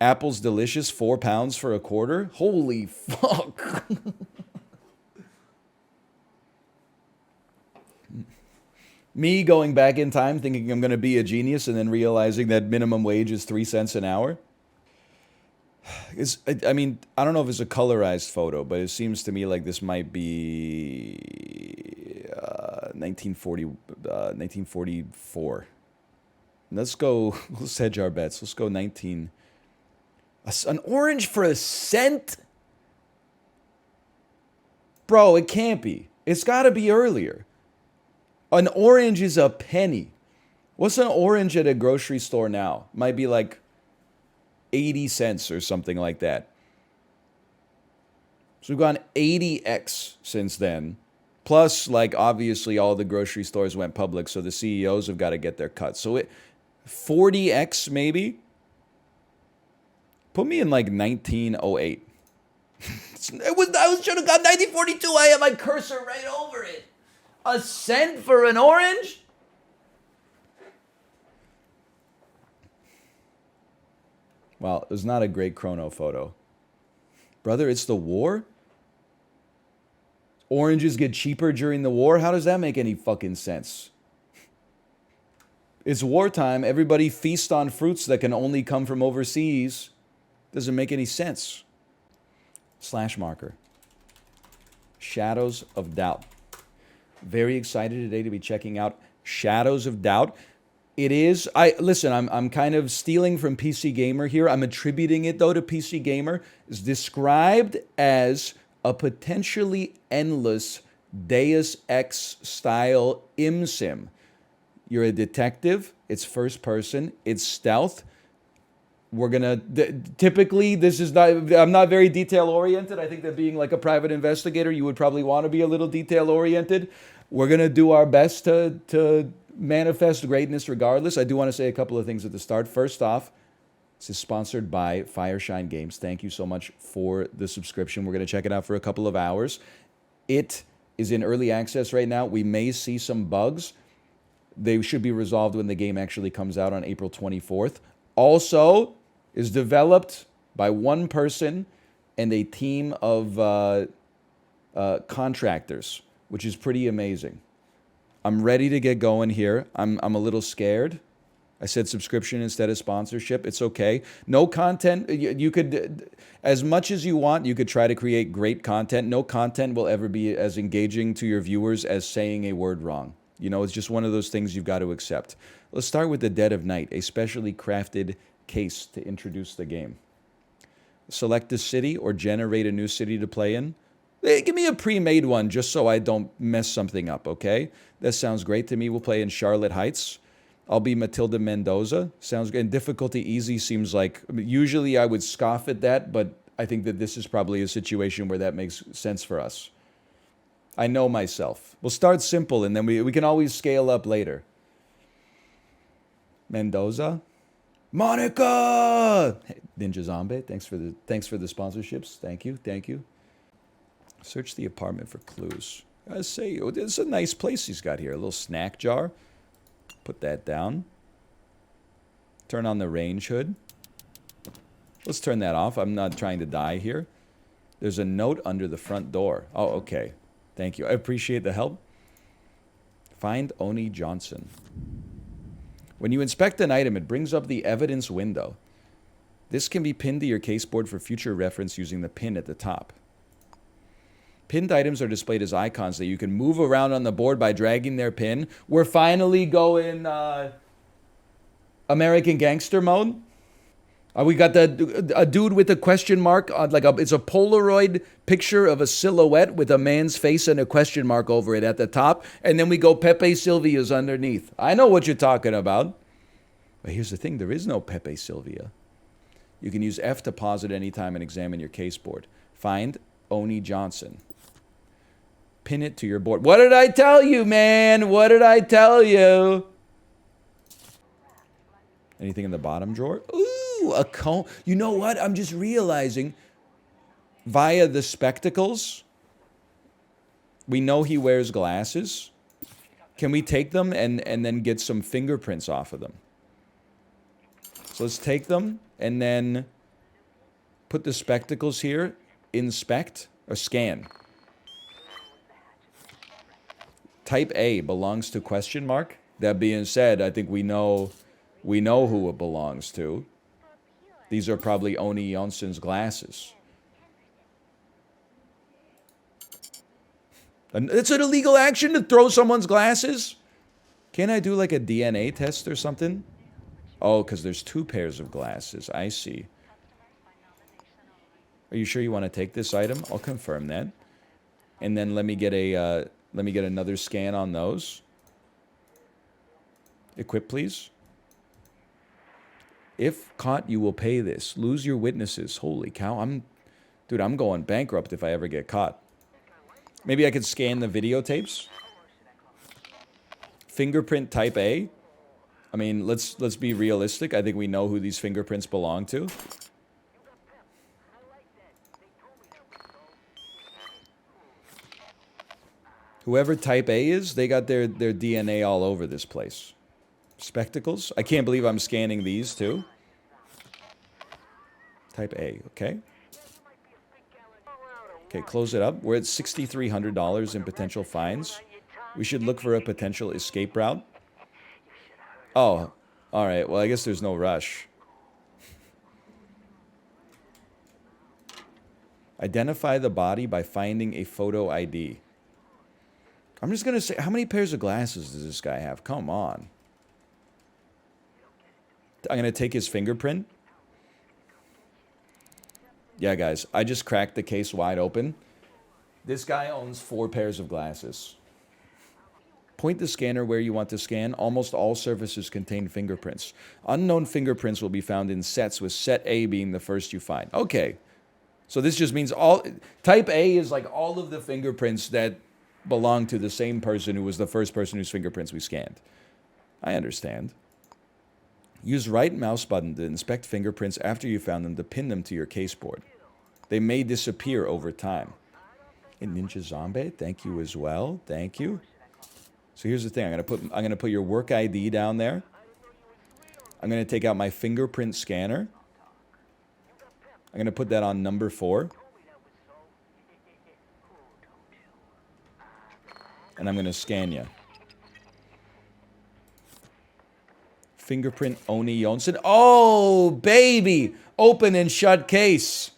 Apples Delicious, 4 pounds for a quarter. Holy fuck. Me going back in time thinking I'm going to be a genius and then realizing that minimum wage is 3 cents an hour. I don't know if it's a colorized photo, but it seems to me like this might be 1944. Let's go, let's hedge our bets. Let's go 19. An orange for a cent? Bro, it can't be. It's got to be earlier. An orange is a penny. What's an orange at a grocery store now? Might be like 80 cents or something like that. So we've gone 80x since then, Plus, like, obviously all the grocery stores went public, so the CEOs have got to get their cut. So it 40x maybe? Put me in like 1908. I should have got 1942. I have my cursor right over it. A cent for an orange? Well, it was not a great ChronoPhoto. Brother, it's the war? Oranges get cheaper during the war? How does that make any fucking sense? It's wartime. Everybody feast on fruits that can only come from overseas. Doesn't make any sense. Slash marker. Shadows of Doubt. Very excited today to be checking out Shadows of Doubt. It is, listen, I'm kind of stealing from PC Gamer here. I'm attributing it though to PC Gamer. It's described as a potentially endless Deus Ex style ImSim. You're a detective, it's first person, it's stealth. We're gonna, typically this is not, I'm not very detail oriented. I think that being like a private investigator, you would probably want to be a little detail oriented. We're gonna do our best to manifest greatness regardless. I do want to say a couple of things at the start. First off, this is sponsored by Fireshine Games. Thank you so much for the subscription. We're going to check it out for a couple of hours. It is in early access right now. We may see some bugs. They should be resolved when the game actually comes out on April 24th. Also, is developed by one person and a team of contractors, which is pretty amazing. I'm ready to get going here. I'm a little scared. I said subscription instead of sponsorship. It's okay. No content. You could, as much as you want, you could try to create great content. No content will ever be as engaging to your viewers as saying a word wrong. You know, it's just one of those things you've got to accept. Let's start with the Dead of Night, a specially crafted case to introduce the game. Select a city or generate a new city to play in. Hey, give me a pre-made one just so I don't mess something up, okay? That sounds great to me. We'll play in Charlotte Heights. I'll be Matilda Mendoza. Sounds good. And difficulty easy seems like, I mean, usually I would scoff at that, but I think that this is probably a situation where that makes sense for us. I know myself. We'll start simple and then we can always scale up later. Mendoza. Monica! Hey, Ninja Zombie, thanks for the sponsorships. Thank you. Search the apartment for clues. I say, it's a nice place he's got here. A little snack jar. Put that down. Turn on the range hood. Let's turn that off. I'm not trying to die here. There's a note under the front door. Oh, okay. Thank you. I appreciate the help. Find Oni Johnson. When you inspect an item, it brings up the evidence window. This can be pinned to your caseboard for future reference using the pin at the top. Pinned items are displayed as icons that you can move around on the board by dragging their pin. We're finally going American Gangster mode. We got a dude with a question mark on, it's a Polaroid picture of a silhouette with a man's face and a question mark over it at the top, and then we go Pepe Silvia's underneath. I know what you're talking about. But here's the thing, there is no Pepe Silvia. You can use F to pause at any time and examine your caseboard. Find Oni Johnson. Pin it to your board. What did I tell you, man? What did I tell you? Anything in the bottom drawer? Ooh, a comb. You know what? I'm just realizing via the spectacles, we know he wears glasses. Can we take them and then get some fingerprints off of them? So let's take them and then put the spectacles here, inspect, or scan. Type A belongs to question mark. That being said, I think we know who it belongs to. These are probably Oni Johnson's glasses. And it's an illegal action to throw someone's glasses? Can't I do like a DNA test or something? Oh, because there's two pairs of glasses. I see. Are you sure you want to take this item? I'll confirm that. And then let me get another scan on those. Equip, please. If caught, you will pay this. Lose your witnesses. Holy cow. I'm going bankrupt if I ever get caught. Maybe I could scan the videotapes. Fingerprint type A. I mean, let's be realistic. I think we know who these fingerprints belong to. Whoever type A is, they got their DNA all over this place. Spectacles. I can't believe I'm scanning these too. Type A, okay. Okay, close it up. We're at $6,300 in potential fines. We should look for a potential escape route. Oh, all right. Well, I guess there's no rush. Identify the body by finding a photo ID. I'm just going to say, how many pairs of glasses does this guy have? Come on. I'm going to take his fingerprint. Yeah, guys, I just cracked the case wide open. This guy owns 4 pairs of glasses. Point the scanner where you want to scan. Almost all surfaces contain fingerprints. Unknown fingerprints will be found in sets, with set A being the first you find. Okay. So this just means all... Type A is like all of the fingerprints that belong to the same person who was the first person whose fingerprints we scanned. I understand. Use right mouse button to inspect fingerprints after you found them to pin them to your caseboard. They may disappear over time. And Ninja Zombie, thank you as well. Thank you. So here's the thing. I'm gonna put your work ID down there. I'm gonna take out my fingerprint scanner. I'm gonna put that on number 4. And I'm gonna scan you. Fingerprint Oni Jonsson. Oh, baby! Open and shut case.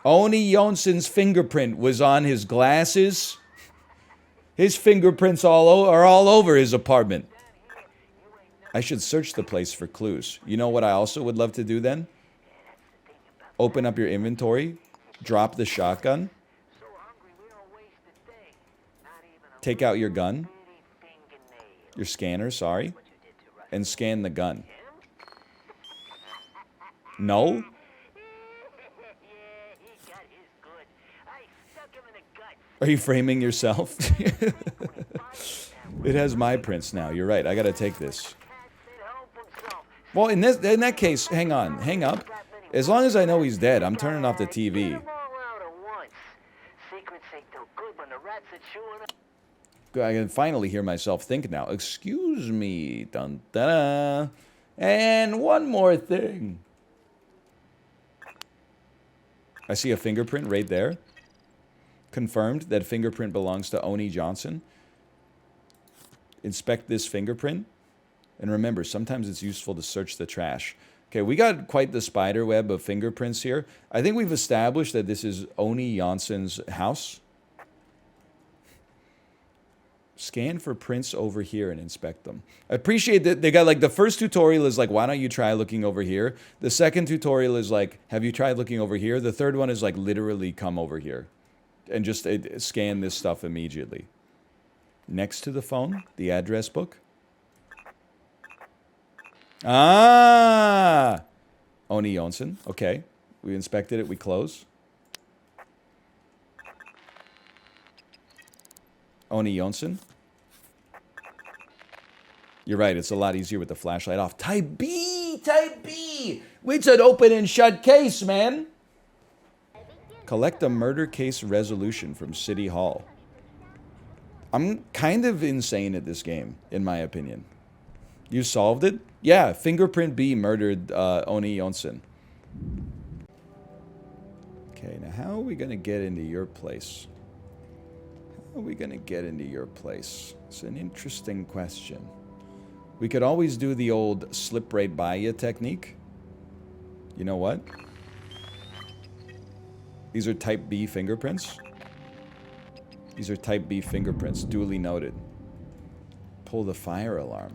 Oni Jonsson's fingerprint was on his glasses. His fingerprints are all over his apartment. I should search the place for clues. You know what I also would love to do then? Open up your inventory. Drop the shotgun. Take out your gun. Your scanner, sorry. And scan the gun. No? Are you framing yourself? It has my prints now. You're right. I gotta take this. Well, in that case, hang on. Hang up. As long as I know he's dead, I'm turning off the TV. I can finally hear myself think now. Excuse me. Dun, da, da. And one more thing. I see a fingerprint right there. Confirmed that fingerprint belongs to Oni Jonsson. Inspect this fingerprint. And remember, sometimes it's useful to search the trash. Okay, we got quite the spider web of fingerprints here. I think we've established that this is Oni Jonsson's house. Scan for prints over here and inspect them. I appreciate that they got like the first tutorial is like, why don't you try looking over here? The second tutorial is like, have you tried looking over here? The third one is like, literally come over here and just scan this stuff immediately. Next to the phone, the address book. Ah! Oni Jonsson. Okay. We inspected it. We close. Oni Jonsson. You're right. It's a lot easier with the flashlight off. Type B! Type B! It's an open and shut case, man. Collect a murder case resolution from City Hall. I'm kind of insane at this game, in my opinion. You solved it? Yeah, Fingerprint B murdered Oni Jonsson. Okay, now how are we going to get into your place? How are we going to get into your place? It's an interesting question. We could always do the old slip right by you technique. You know what? These are type B fingerprints. These are type B fingerprints, duly noted. Pull the fire alarm.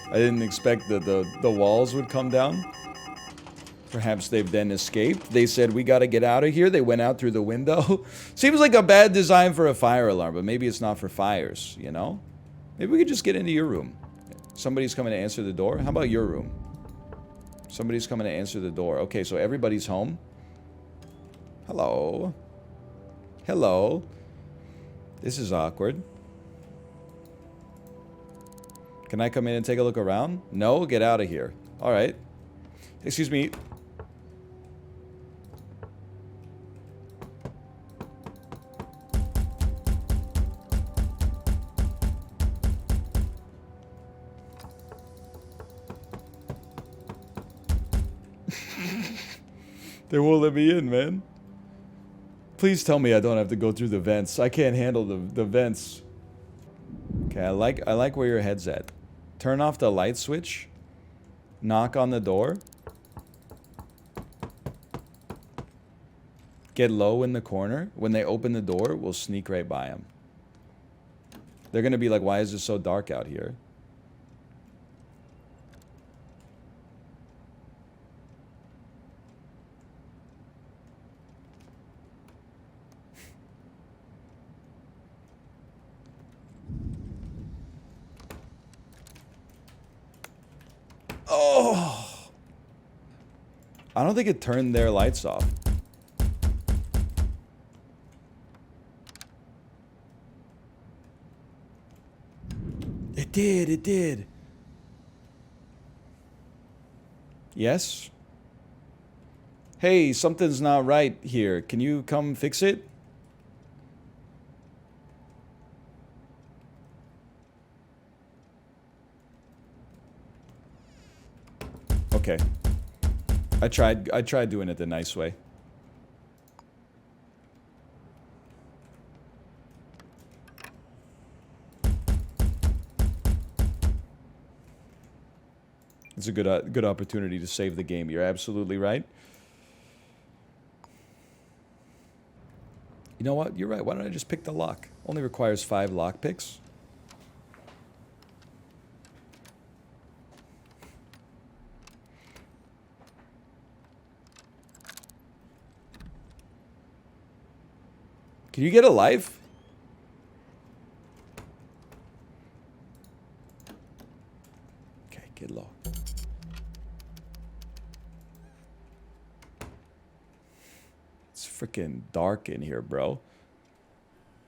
I didn't expect that the walls would come down. Perhaps they've then escaped. They said, we gotta get out of here. They went out through the window. Seems like a bad design for a fire alarm, but maybe it's not for fires, you know? Maybe we could just get into your room. Somebody's coming to answer the door. How about your room? Somebody's coming to answer the door. Okay, so everybody's home. Hello. Hello. This is awkward. Can I come in and take a look around? No? Get out of here. Alright. Excuse me. They won't let me in, man. Please tell me I don't have to go through the vents. I can't handle the vents. Okay, I like where your head's at. Turn off the light switch. Knock on the door. Get low in the corner. When they open the door, we'll sneak right by them. They're gonna be like, why is it so dark out here? Oh! I don't think it turned their lights off. It did, it did. Yes? Hey, something's not right here. Can you come fix it? Okay. I tried doing it the nice way. It's a good opportunity to save the game. You're absolutely right. You know what? You're right. Why don't I just pick the lock? Only requires 5 lock picks. Can you get a life? Okay, get low. It's freaking dark in here, bro.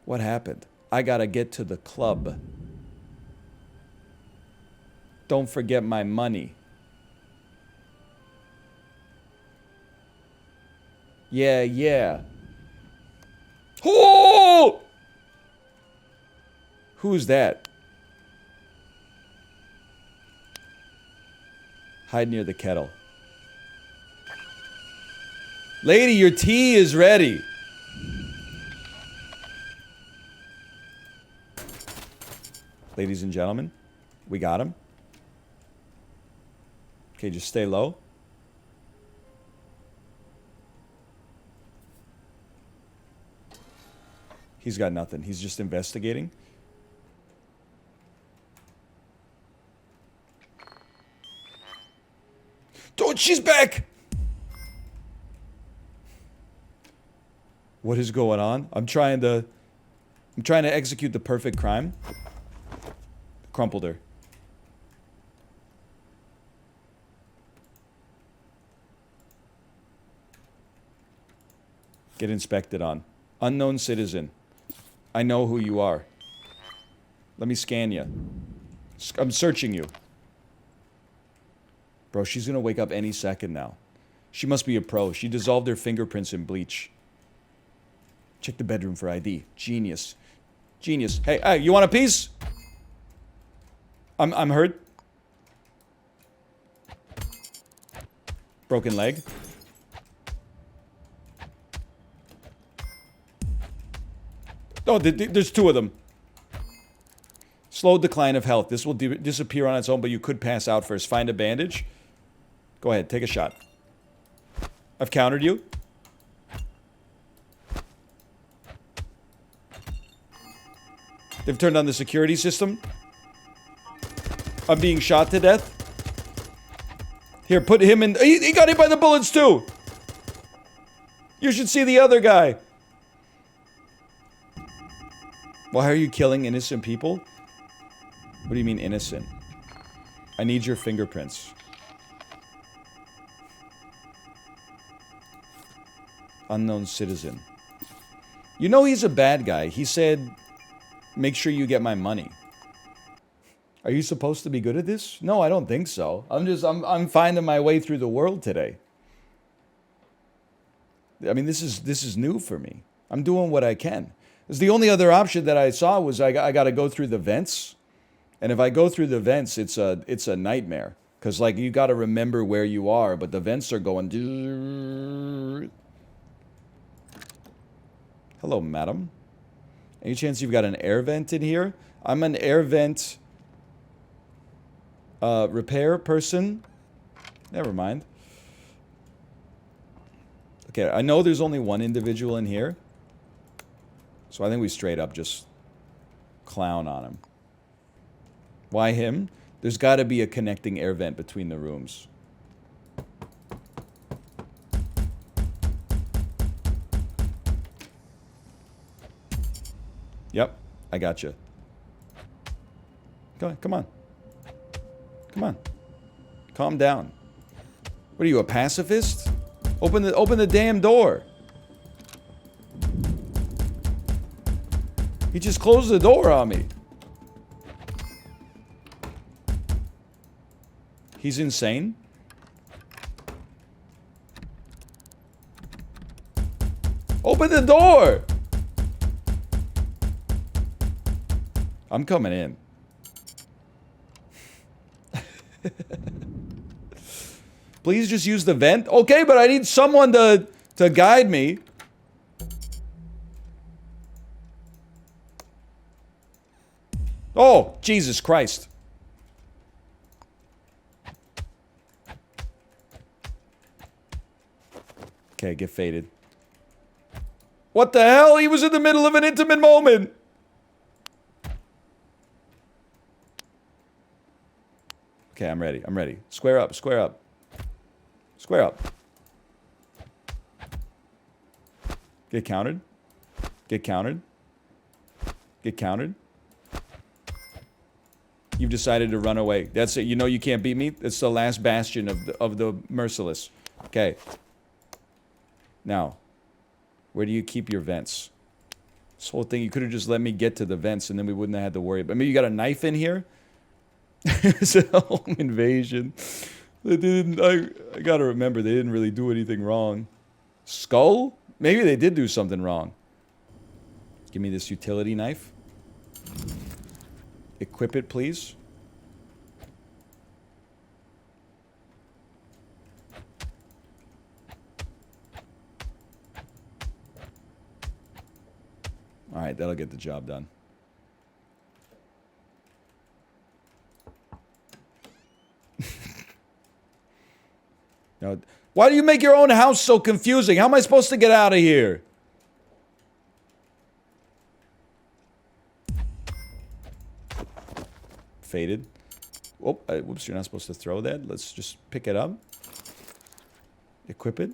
What happened? I gotta get to the club. Don't forget my money. Yeah, yeah. Oh! Who's that? Hide near the kettle. Lady, your tea is ready. Ladies and gentlemen, we got him. Okay, just stay low. He's got nothing. He's just investigating. Don't, she's back! What is going on? I'm trying to execute the perfect crime. Crumpled her. Get inspected on. Unknown citizen. I know who you are. Let me scan you. I'm searching you. Bro, she's gonna wake up any second now. She must be a pro. She dissolved her fingerprints in bleach. Check the bedroom for ID. Genius. Genius. Hey, hey, you want a piece? I'm hurt. Broken leg. Oh, there's 2 of them. Slow decline of health. This will disappear on its own, but you could pass out first. Find a bandage. Go ahead, take a shot. I've countered you. They've turned on the security system. I'm being shot to death. Here, put him in. He got hit by the bullets too. You should see the other guy. Why are you killing innocent people? What do you mean innocent? I need your fingerprints. Unknown citizen. You know he's a bad guy. He said, make sure you get my money. Are you supposed to be good at this? No, I don't think so. I'm finding my way through the world today. I mean, this is new for me. I'm doing what I can. Because the only other option that I saw was I got to go through the vents. And if I go through the vents, it's a nightmare. Because, like, you got to remember where you are, but the vents are going... Hello, madam. Any chance you've got an air vent in here? I'm an air vent repair person. Never mind. Okay, I know there's only one individual in here. So I think we straight up just clown on him. Why him? There's got to be a connecting air vent between the rooms. Yep, I gotcha. Come on. Come on. Calm down. What are you, a pacifist? Open the damn door. He just closed the door on me. He's insane. Open the door. I'm coming in. Please just use the vent. Okay, but I need someone to guide me. Oh, Jesus Christ. Okay, get faded. What the hell? He was in the middle of an intimate moment. Okay, I'm ready. I'm ready. Square up, square up. Square up. Get countered. Get countered. Get countered. You've decided to run away. That's it. You know you can't beat me. It's the last bastion of the merciless. Okay. Now, where do you keep your vents? This whole thing, you could have just let me get to the vents and then we wouldn't have had to worry. But maybe you got a knife in here? It's a home invasion. They didn't. I gotta remember they didn't really do anything wrong. Skull? Maybe they did do something wrong. Give me this utility knife. Equip it, please. All right, that'll get the job done. Now, why do you make your own house so confusing? How am I supposed to get out of here? Faded. Oh, whoops, you're not supposed to throw that. Let's just pick it up. Equip it.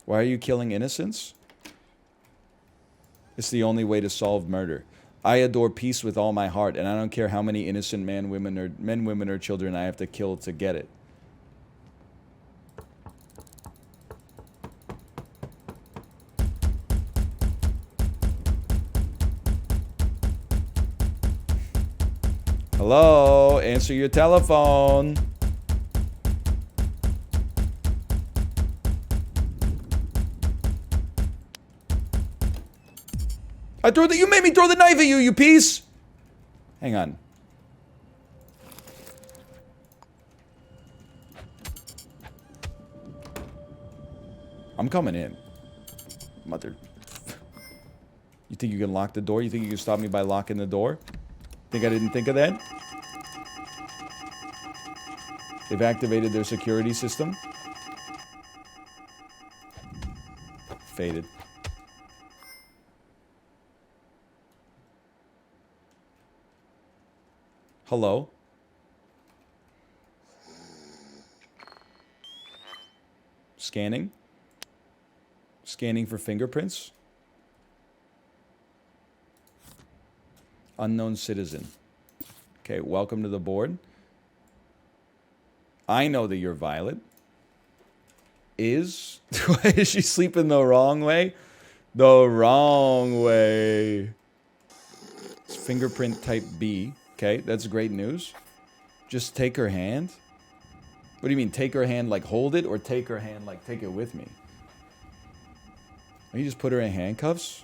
Why are you killing innocents? It's the only way to solve murder. I adore peace with all my heart, and I don't care how many innocent men, women, or children I have to kill to get it. Hello? Answer your telephone. You made me throw the knife at you, you piece! Hang on. I'm coming in. Mother. You think you can lock the door? You think you can stop me by locking the door? Think I didn't think of that? They've activated their security system. Faded. Hello? Scanning. Scanning for fingerprints. Unknown citizen. Okay, welcome to the board. I know that you're Violet. Is she sleeping the wrong way? The wrong way. It's fingerprint type B. Okay, that's great news. Just take her hand. What do you mean, take her hand like hold it, or take her hand like take it with me? You just put her in handcuffs?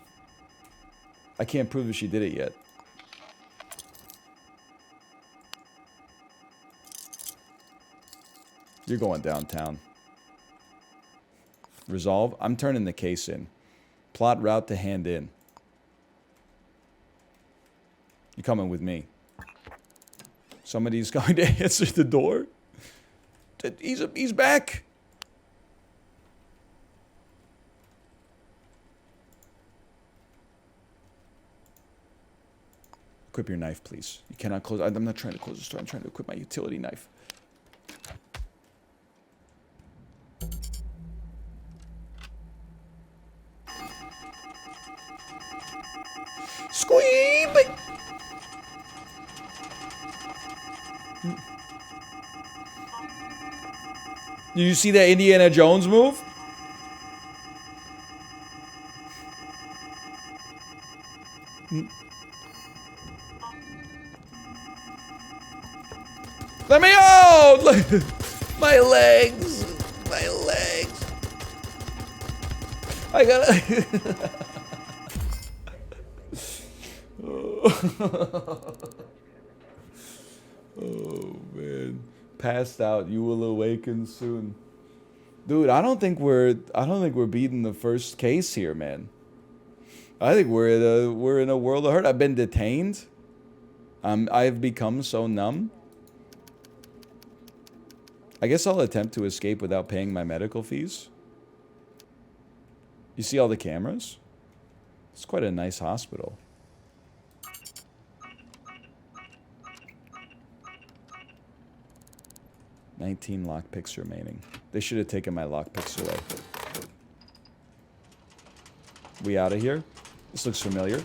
I can't prove that she did it yet. You're going downtown. Resolve. I'm turning the case in. Plot route to hand in. You're coming with me. Somebody's going to answer the door. He's back. Equip your knife, please. You cannot close. I'm not trying to close the store. I'm trying to equip my utility knife. Squeeb! Did you see that Indiana Jones move? Let me out! My legs! My legs! I gotta... Oh man, passed out. You will awaken soon, dude. I don't think we're beating the first case here, man. I think we're in a world of hurt. I've been detained. I've become so numb. I guess I'll attempt to escape without paying my medical fees. You see all the cameras? It's quite a nice hospital. 19 lockpicks remaining. They should have taken my lockpicks away. We out of here? This looks familiar.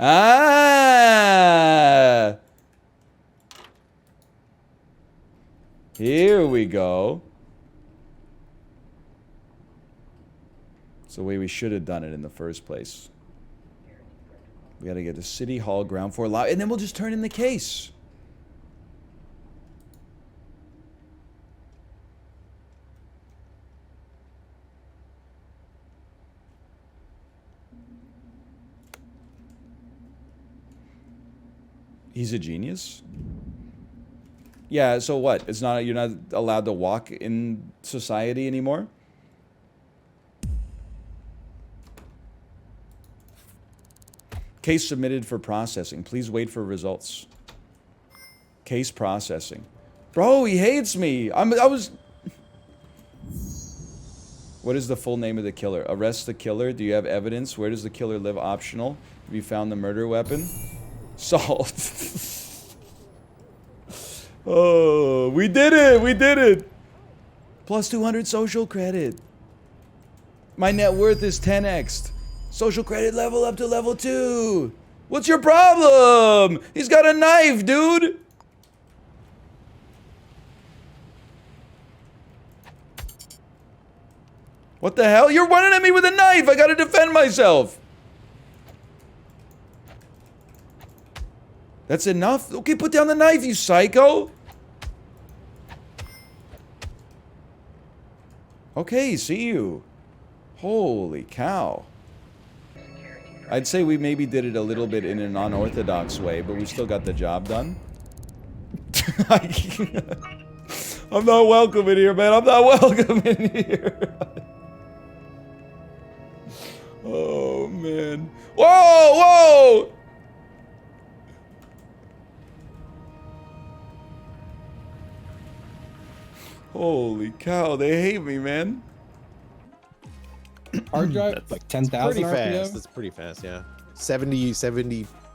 Ah! Here we go. It's the way we should have done it in the first place. We gotta get to City Hall, ground floor, and then we'll just turn in the case. He's a genius? Yeah, so what? It's not, you're not allowed to walk in society anymore? Case submitted for processing. Please wait for results. Case processing. Bro, he hates me. I was... What is the full name of the killer? Arrest the killer. Do you have evidence? Where does the killer live? Optional. Have you found the murder weapon? Salt. Oh, we did it. We did it. Plus 200 social credit. My net worth is 10x'd. Social credit level up to level 2. What's your problem? He's got a knife, dude. What the hell? You're running at me with a knife. I gotta defend myself. That's enough? Okay, put down the knife, you psycho. Okay, see you. Holy cow. I'd say we maybe did it a little bit in an unorthodox way, but we still got the job done. I'm not welcome in here, man. I'm not welcome in here. Oh, man. Whoa, whoa! Holy cow, they hate me, man. Hard drive, like 10,000 Pretty RPM? fast. That's pretty fast, yeah. 70,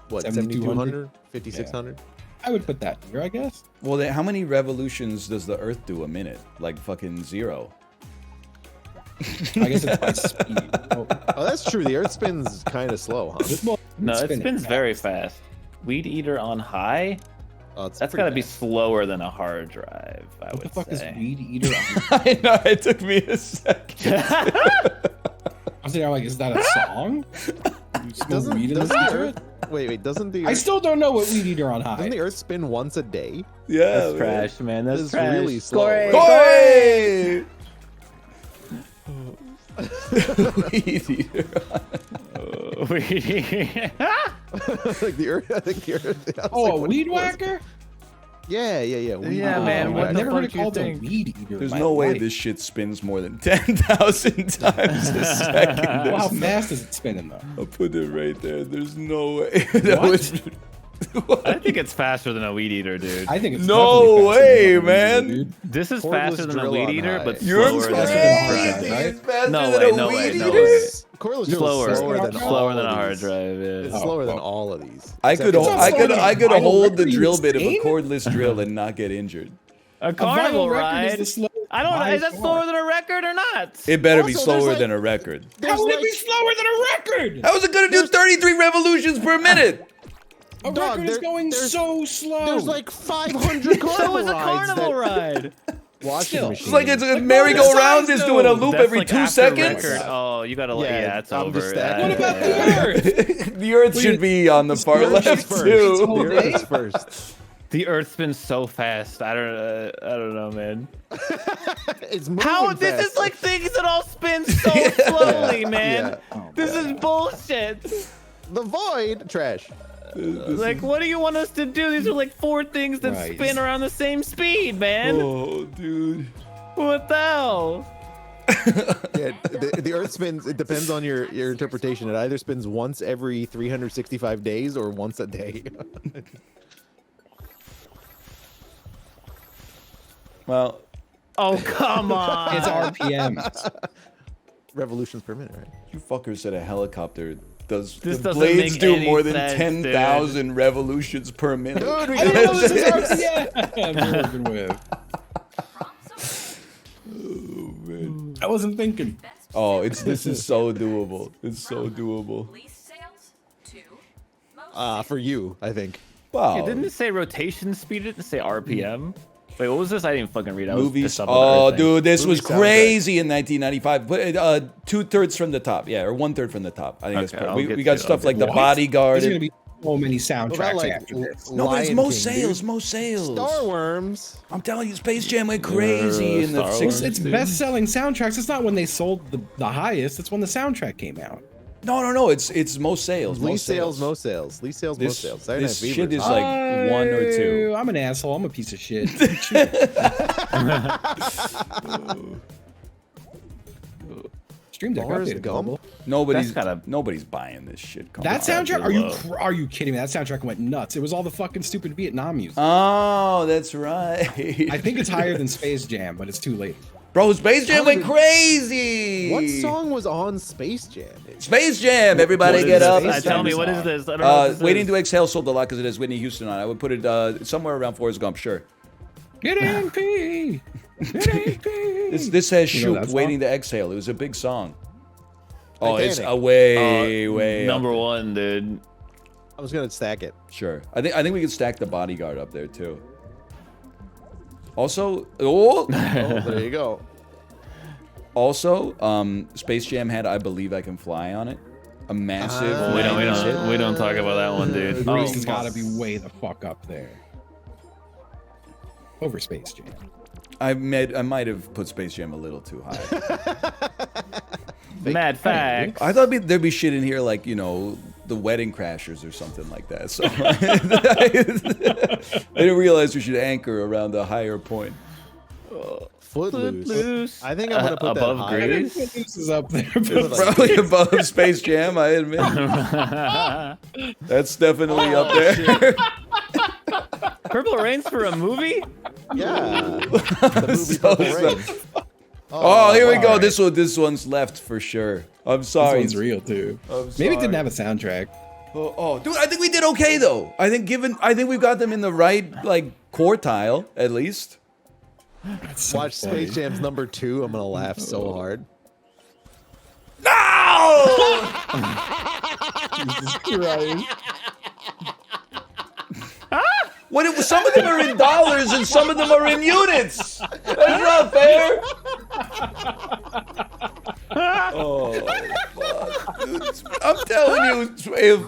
what, 7,200? 5,600? I would put that here, I guess. Well, then, how many revolutions does the Earth do a minute? Like fucking 0. I guess it's by speed. Oh, that's true. The Earth spins kind of slow, huh? No, it spins very fast. Weed Eater on high? That's pretty gotta be fast. slower than a hard drive, I What the would fuck is say. Weed Eater? I know, it took me a second. I'm saying, like, is that a song? You smoke weed in this the Earth? Wait, doesn't the I Earth, still don't know what Weed Eater on high. doesn't the Earth spin once a day? Yeah, That's trash, man. That's It's trash. really slow. Corey! Corey! Weed Eater. Like the Earth, I think the Earth. I was Oh, like, a what weed was- whacker? Yeah. Weed Yeah, Eater. man, what I've the never heard fuck it you called a think? Weed Eater. There's in no my way life. this shit spins more than 10,000 times a second. Well, how There's fast is it spinning, though? I'll put it right there. There's no way. That would- I think it's faster than a Weed Eater, dude. I think it's No definitely faster way, than a Weed man. Eater, dude. This is Cordless faster than a drill Weed on Eater, high. but You're slower than a crazy. hard drive. It's right? faster No than way, a no weed way, no eater? way. Cordless drill Slower. is slower than Slower all than a of hard these. drive, yeah. It's slower than all of these. I Except could for not slower than I a could vinyl hold the record. drill bit of a Insane? cordless drill and not get injured. A carnival vinyl record ride? is the slowest I don't know. by Is that far. slower than a record or not? It better be Also, there's slower like- than a record. How would it be slower than a record? How is it gonna do 33 revolutions per minute? A Dog, record is going so slow. There's like 500 So carnival is a rides carnival that- ride. Washing Still. machine. It's like it's a Like, merry-go-round size, is doing a though. loop That's every like 2 after seconds. record. Oh, you gotta let. Yeah, Yeah, it's I'm over. just that- What about the Earth? The Earth should be on the far Earth is left first. too. The Earth is first. The Earth spins so fast. I don't know, man. It's moving How this fast. is like things that all spin so slowly, man. Yeah. This is bullshit. The void trash. Like, what do you want us to do? These are like 4 things that Right. spin around the same speed, man. Oh, dude. What the hell? Yeah, the Earth spins. It depends on your interpretation. It either spins once every 365 days or once a day. Well, Oh, come on. It's RPMs. Revolutions per minute, right? you fuckers said a helicopter does. This the doesn't blades make do any more than sense, 10,000 revolutions per minute. Dude, we I don't know this is That's- RPM we're working with. I wasn't thinking. Oh, this is so doable. It's so doable. For you, I think. Wow. Yeah, didn't it say rotation speed? It didn't say RPM. Wait, what was this? I didn't fucking read. I was Movies. pissed off on the Oh, Earth thing. dude, this was Movie soundtrack. crazy in 1995. Put 2/3 from the top, yeah, or 1/3 from the top. I think that's Okay, perfect. I'll We get got to it, stuff I'll like The get to it. Bodyguard. There's gonna and- be so many soundtracks What about, like, after this. No, but it's Lion most King, sales, dude. most sales. Star Worms. I'm telling you, Space Jam went crazy in the Star Wars. 60s. It's best-selling soundtracks. It's not when they sold the highest. It's when the soundtrack came out. No. It's most sales. Least most sales, most sales. Least sales, most This, sales. Saturday this Night Fever. shit is like 1 or 2. I'm an asshole. I'm a piece of shit. Stream Deck Forrest updated Gump? global. Nobody's buying this shit. Come That on. soundtrack? Are you kidding me? That soundtrack went nuts. It was all the fucking stupid Vietnam music. Oh, that's right. I think it's higher than Space Jam, but it's too late. Bro, Space Jam went crazy. What song was on Space Jam? Space Jam, everybody What get is up. this? Tell me, what is this? I don't know what this Waiting is. to Exhale sold a lot because it has Whitney Houston on it. I would put it somewhere around Forrest Gump, sure. Get in, P. Get in, P. This has You know Shoop, that song? Waiting to Exhale. It was a big song. Oh, it's Titanic. way number up. 1, dude. I was gonna stack it. Sure. I think we could stack The Bodyguard up there too. Also, oh, There you go. also, Space Jam had I Believe I Can Fly on it. A massive. We 90s hit. don't talk about that one, dude. Grease has got to be way the fuck up there. Over Space Jam. I might have put Space Jam a little too high. Mad facts. I thought there'd be shit in here like, you know, the Wedding Crashers or something like that. So I didn't realize we should anchor around a higher point. Footloose. I think I'm gonna put above that higher. Grease. This is up there. Probably above Space Jam, I admit. That's definitely up there. Purple Rain's for a movie? Yeah. The movie Purple Rain. Oh, here we go. alright. This one's left for sure. I'm sorry. This one's real too. I'm Maybe it didn't sorry. have a soundtrack. Oh, dude, I think we did okay though. I think we've got them in the right like quartile at least. So Watch funny. Space Jam's number 2. I'm gonna laugh so hard. No! Jesus Christ. What? Some of them are in dollars and some of them are in units. That's not fair. Oh, fuck. Dude, I'm telling you, if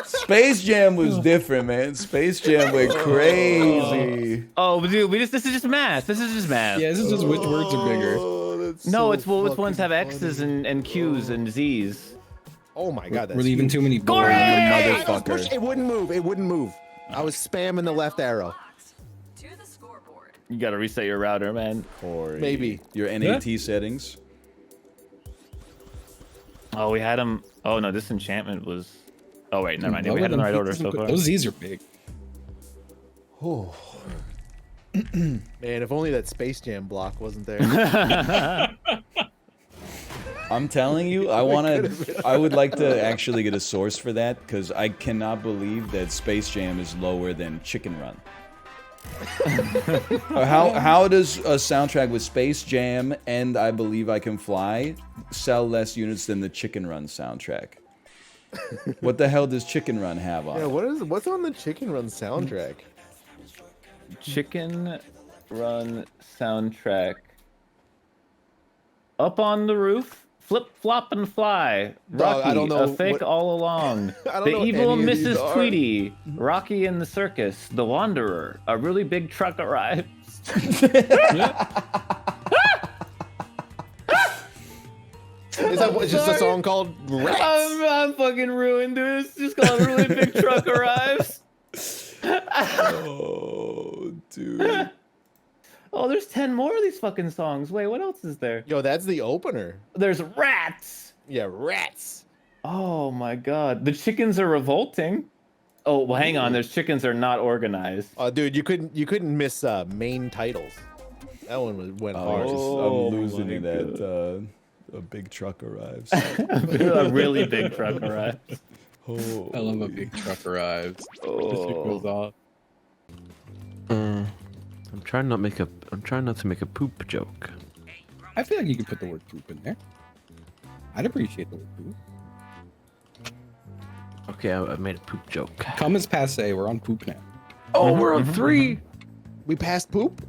Space Jam was different, man. Space Jam went crazy. Oh, dude, this is just math. This is just math. Yeah, this is just which words are bigger. No, it's which ones have X's and Q's and Z's. Oh my god, that's we're leaving too many Corey! motherfucker. It wouldn't move. It wouldn't move. I was spamming the left arrow. You gotta reset your router, man. Corey. Maybe. Your NAT settings. Oh, we had him. Oh no, this enchantment was. Oh wait, never mind. Yeah, we had it in the right order so far. Those Z's are big. Oh. Man, if only that Space Jam block wasn't there. I'm telling you, I would like to actually get a source for that because I cannot believe that Space Jam is lower than Chicken Run. How does a soundtrack with Space Jam and I Believe I Can Fly sell less units than the Chicken Run soundtrack? What the hell does Chicken Run have on? Yeah, what's on the Chicken Run soundtrack? Chicken Run soundtrack. Up on the roof. Flip, flop, and fly. Rocky, I don't know a fake all along. The evil Mrs. Tweety. Rocky in the circus. The Wanderer. A really big truck arrives. Is that just a song called Rats? I'm fucking ruined, dude. It's just called A Really Big Truck Arrives. Oh, dude. Oh, there's 10 more of these fucking songs. Wait, what else is there? Yo, that's the opener. There's Rats. Yeah, Rats. Oh my god. The chickens are revolting. Oh, well, hang on. There's chickens are not organized. Oh, dude, you couldn't miss main titles. That one went hard. I'm losing to that. A big truck arrives. A really big truck arrives. Oh, I love a big truck arrives. Oh. Just goes off. I'm trying not to make a poop joke. I feel like you can put the word poop in there. I'd appreciate the word poop. Okay, I made a poop joke. Cum is passe. We're on poop now. Oh, we're on 3. We passed poop?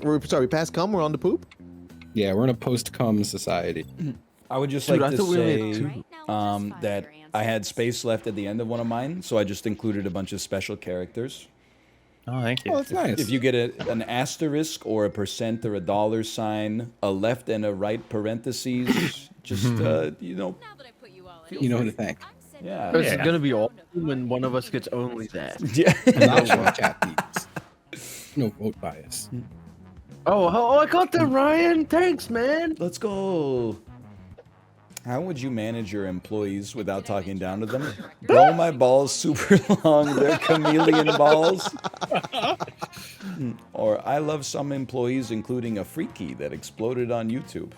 We're sorry, we passed cum, we're on to poop? Yeah, we're in a post-cum society. I would just Dude, like I to thought we only say had 2. that I had space left at the end of one of mine, so I just included a bunch of special characters. Oh, thank you. Oh, that's nice. If you get an asterisk or a percent or a dollar sign, a left and a right parentheses, just you know You know who to thank. Yeah. This is gonna be all when one of us gets only that. Yeah. I'm not sure what chat needs. No vote bias. Oh, I got that, Ryan. Thanks, man. Let's go. How would you manage your employees without talking down to them? Grow my balls super long, they're chameleon balls. Or I love some employees, including a freaky that exploded on YouTube.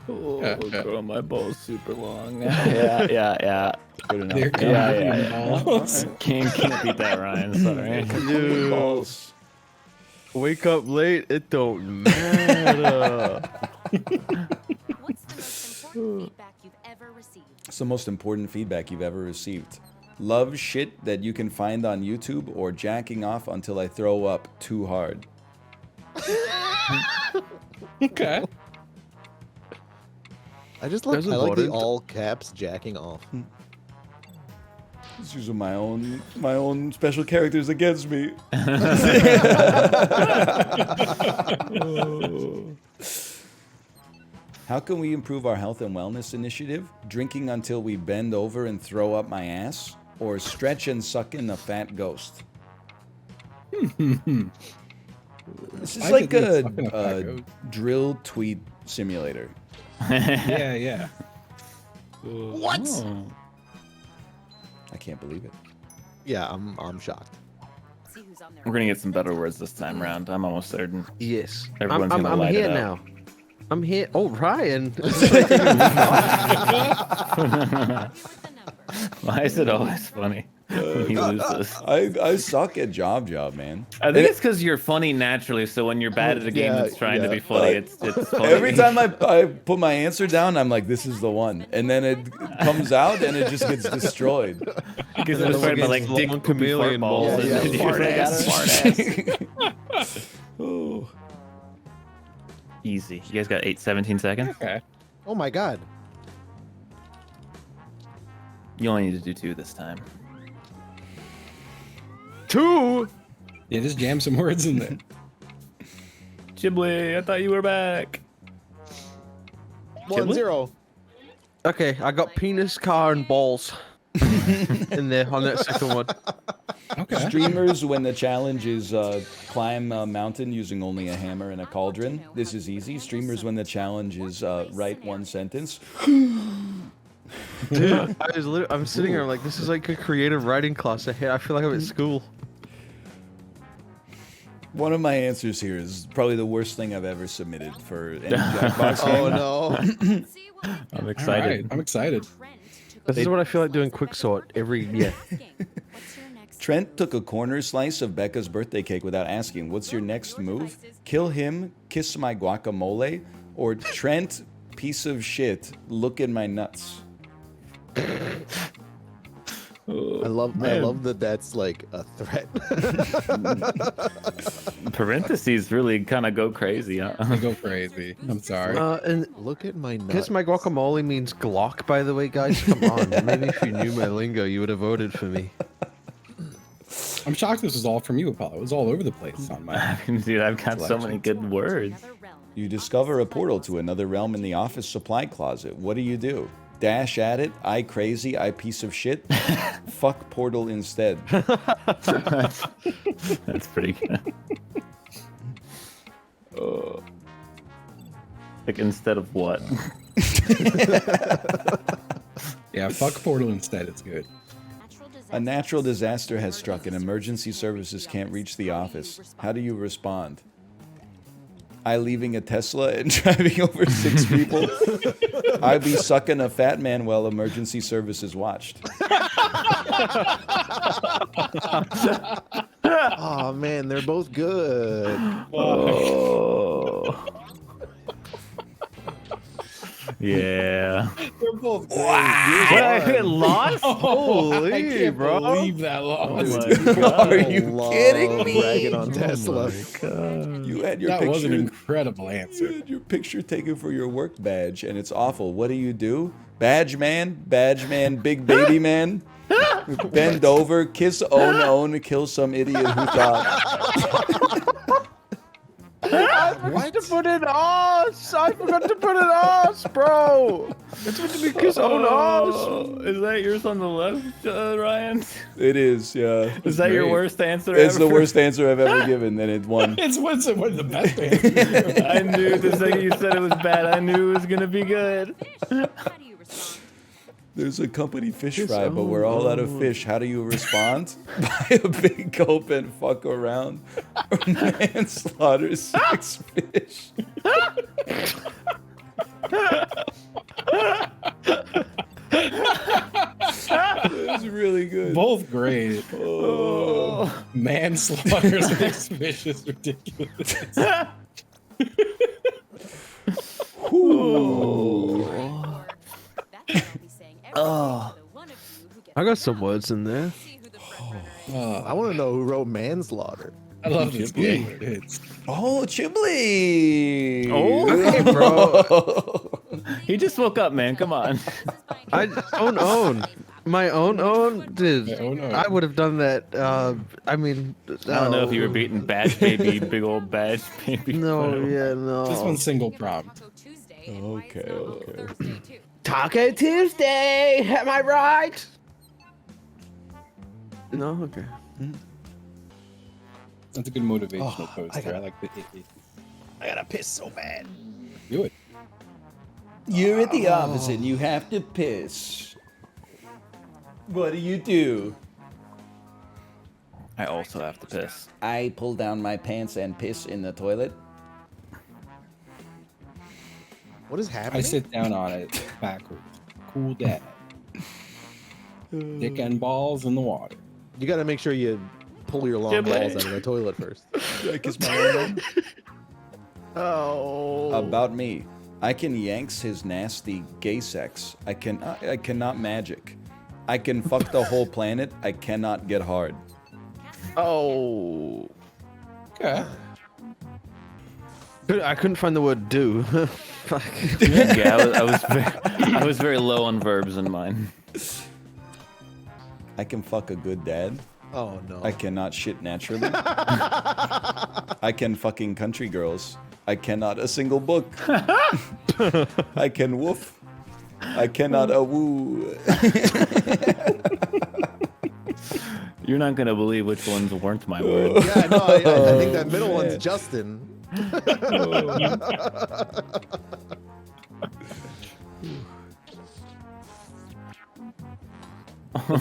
Oh, grow my balls super long. Yeah. Good enough. They're chameleon balls. Can't beat that, Ryan. Sorry. Dude. Balls. Wake up late, it don't matter. What's the most important feedback you've ever received? Love shit that you can find on YouTube or jacking off until I throw up too hard. Okay. I like the all caps jacking off. Just using my own special characters against me. Oh. How can we improve our health and wellness initiative? Drinking until we bend over and throw up my ass? Or stretch and suck in a fat ghost? This is like a drill tweet simulator. Yeah. What? Oh. I can't believe it. Yeah, I'm shocked. We're gonna get some better words this time around. I'm almost certain. Yes. Everyone's I'm gonna light here it up. now. I'm here. Oh, Ryan. Why is it always funny when he loses? I suck at job, man. I think it's because you're funny naturally, so when you're bad at a game that's trying to be funny, it's funny. Every time I put my answer down, I'm like, this is the one. And then it comes out and it just gets destroyed. Because it's afraid about like dick chameleon balls. Fart ass. Oh. Easy. You guys got 17 seconds? Okay. Oh my god. You only need to do 2 this time. 2? Yeah, just jam some words in there. Chibli, I thought you were back. 1-0. Okay, I got penis, car, and balls in there on that second one. Okay. Streamers, when the challenge is climb a mountain using only a hammer and a cauldron, this is easy. Streamers, when the challenge is write one sentence. Dude, I'm sitting here, I'm like, this is like a creative writing class. I feel like I'm at school. One of my answers here is probably the worst thing I've ever submitted for any Jackbox game. Oh no. I'm excited. Right, I'm excited. This is what I feel like doing quicksort every year. Trent took a corner slice of Becca's birthday cake without asking, what's your next move? Kill him, kiss my guacamole, or Trent, piece of shit, look in my nuts. I love that that's like a threat. Parentheses really kind of go crazy, huh? They go crazy. I'm sorry. And look at my nuts. Kiss my guacamole means Glock, by the way, guys. Come on. Maybe if you knew my lingo, you would have voted for me. I'm shocked this was all from you, Apollo. It was all over the place on my. Dude, I've got so many good words. You discover a portal to another realm in the office supply closet. What do? Dash at it, I crazy, I piece of shit. Fuck portal instead. That's pretty good. Like instead of what? Yeah, fuck portal instead. It's good. A natural disaster has struck and emergency services can't reach the office. How do you respond? I leaving a Tesla and driving over 6 people. I be sucking a fat man while emergency services watched. Oh man, they're both good. Oh. Yeah. They're both great. Wow. I lost? Holy, I can't bro. believe that lost. Are you kidding me? Bragging on Tesla. You had your That picture. was an incredible answer. You had your picture taken for your work badge, and it's awful. What do? Badge man, big baby man. Bend over, kiss own, kill some idiot who thought. I forgot to put in us! I forgot to put in us, bro! It's meant to be kiss on us! Is that yours on the left, Ryan? It is, yeah. Is that your worst answer It's ever? the worst answer I've ever given, and it won. It's what's the best answer. I knew the second you said it was bad, I knew it was gonna be good. There's a company fish fry, but we're all out of fish. How do you respond? Buy a big gulp and fuck around. Or manslaughter 6 fish. That's really good. Both great. Oh. Manslaughter 6 fish is ridiculous. Oh. I got some words in there. I want to know who wrote manslaughter. I love this game. It's Oh, Chibli! Oh, okay, bro. He just woke up, man. Come on. I own. My own? Dude, My own. I would have done that. I mean, I don't know if you were beating Badge Baby, big old Badge Baby. No, yeah, no. this one's single prompt. Okay. Taco Tuesday, am I right? No, okay. That's a good motivational poster. I like the I gotta piss so bad. Do it. You're at the office and you have to piss. What do? I also have to piss. I pull down my pants and piss in the toilet. What is happening? I sit down on it backwards. Cool dad. Dick and balls in the water. You got to make sure you pull your long balls out of the toilet first. I kiss my own. Oh. About me. I can yanks his nasty gay sex. I cannot magic. I can fuck the whole planet. I cannot get hard. Oh. Okay. I couldn't find the word do. Fuck. Yeah, I was very low on verbs in mine. I can fuck a good dad. Oh no. I cannot shit naturally. I can fucking country girls. I cannot a single book. I can woof. I cannot a woo. You're not gonna believe which ones weren't my words. Yeah, no, I think that middle one's Justin.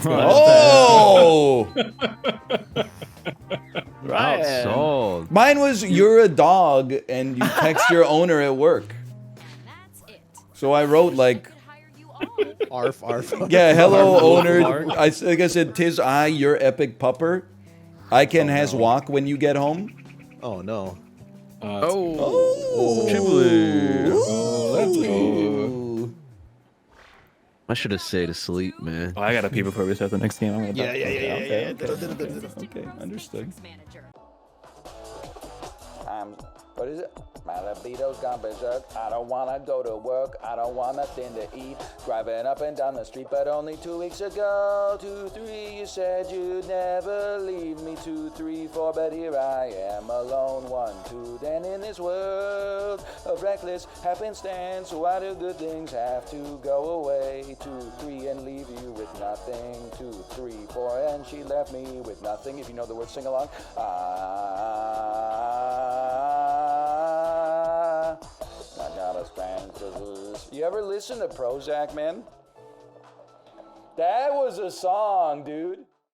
Oh! Right. Sold. Mine was you're a dog and you text your owner at work. So I wrote like Arf, arf. yeah, hello Arf, owner. arf. Like I said, tis I, your epic pupper. I can has walk when you get home. Oh no. Chibli. Oh, that's good. I should have stayed asleep, man. Oh, I got to pee before we start the next game. I'm gonna Okay, understood. What is it? My libido's gone berserk. I don't wanna go to work. I don't want nothing to eat. Driving up and down the street, but only 2 weeks ago, 2, 3, you said you'd never leave me. 2, 3, 4, but here I am alone. 1, 2, then in this world of reckless happenstance, why do good things have to go away? 2, 3, and leave you with nothing. 2, 3, 4, and she left me with nothing. If you know the words, sing along. I got a spank. You ever listen to Prozac, man? That was a song, dude.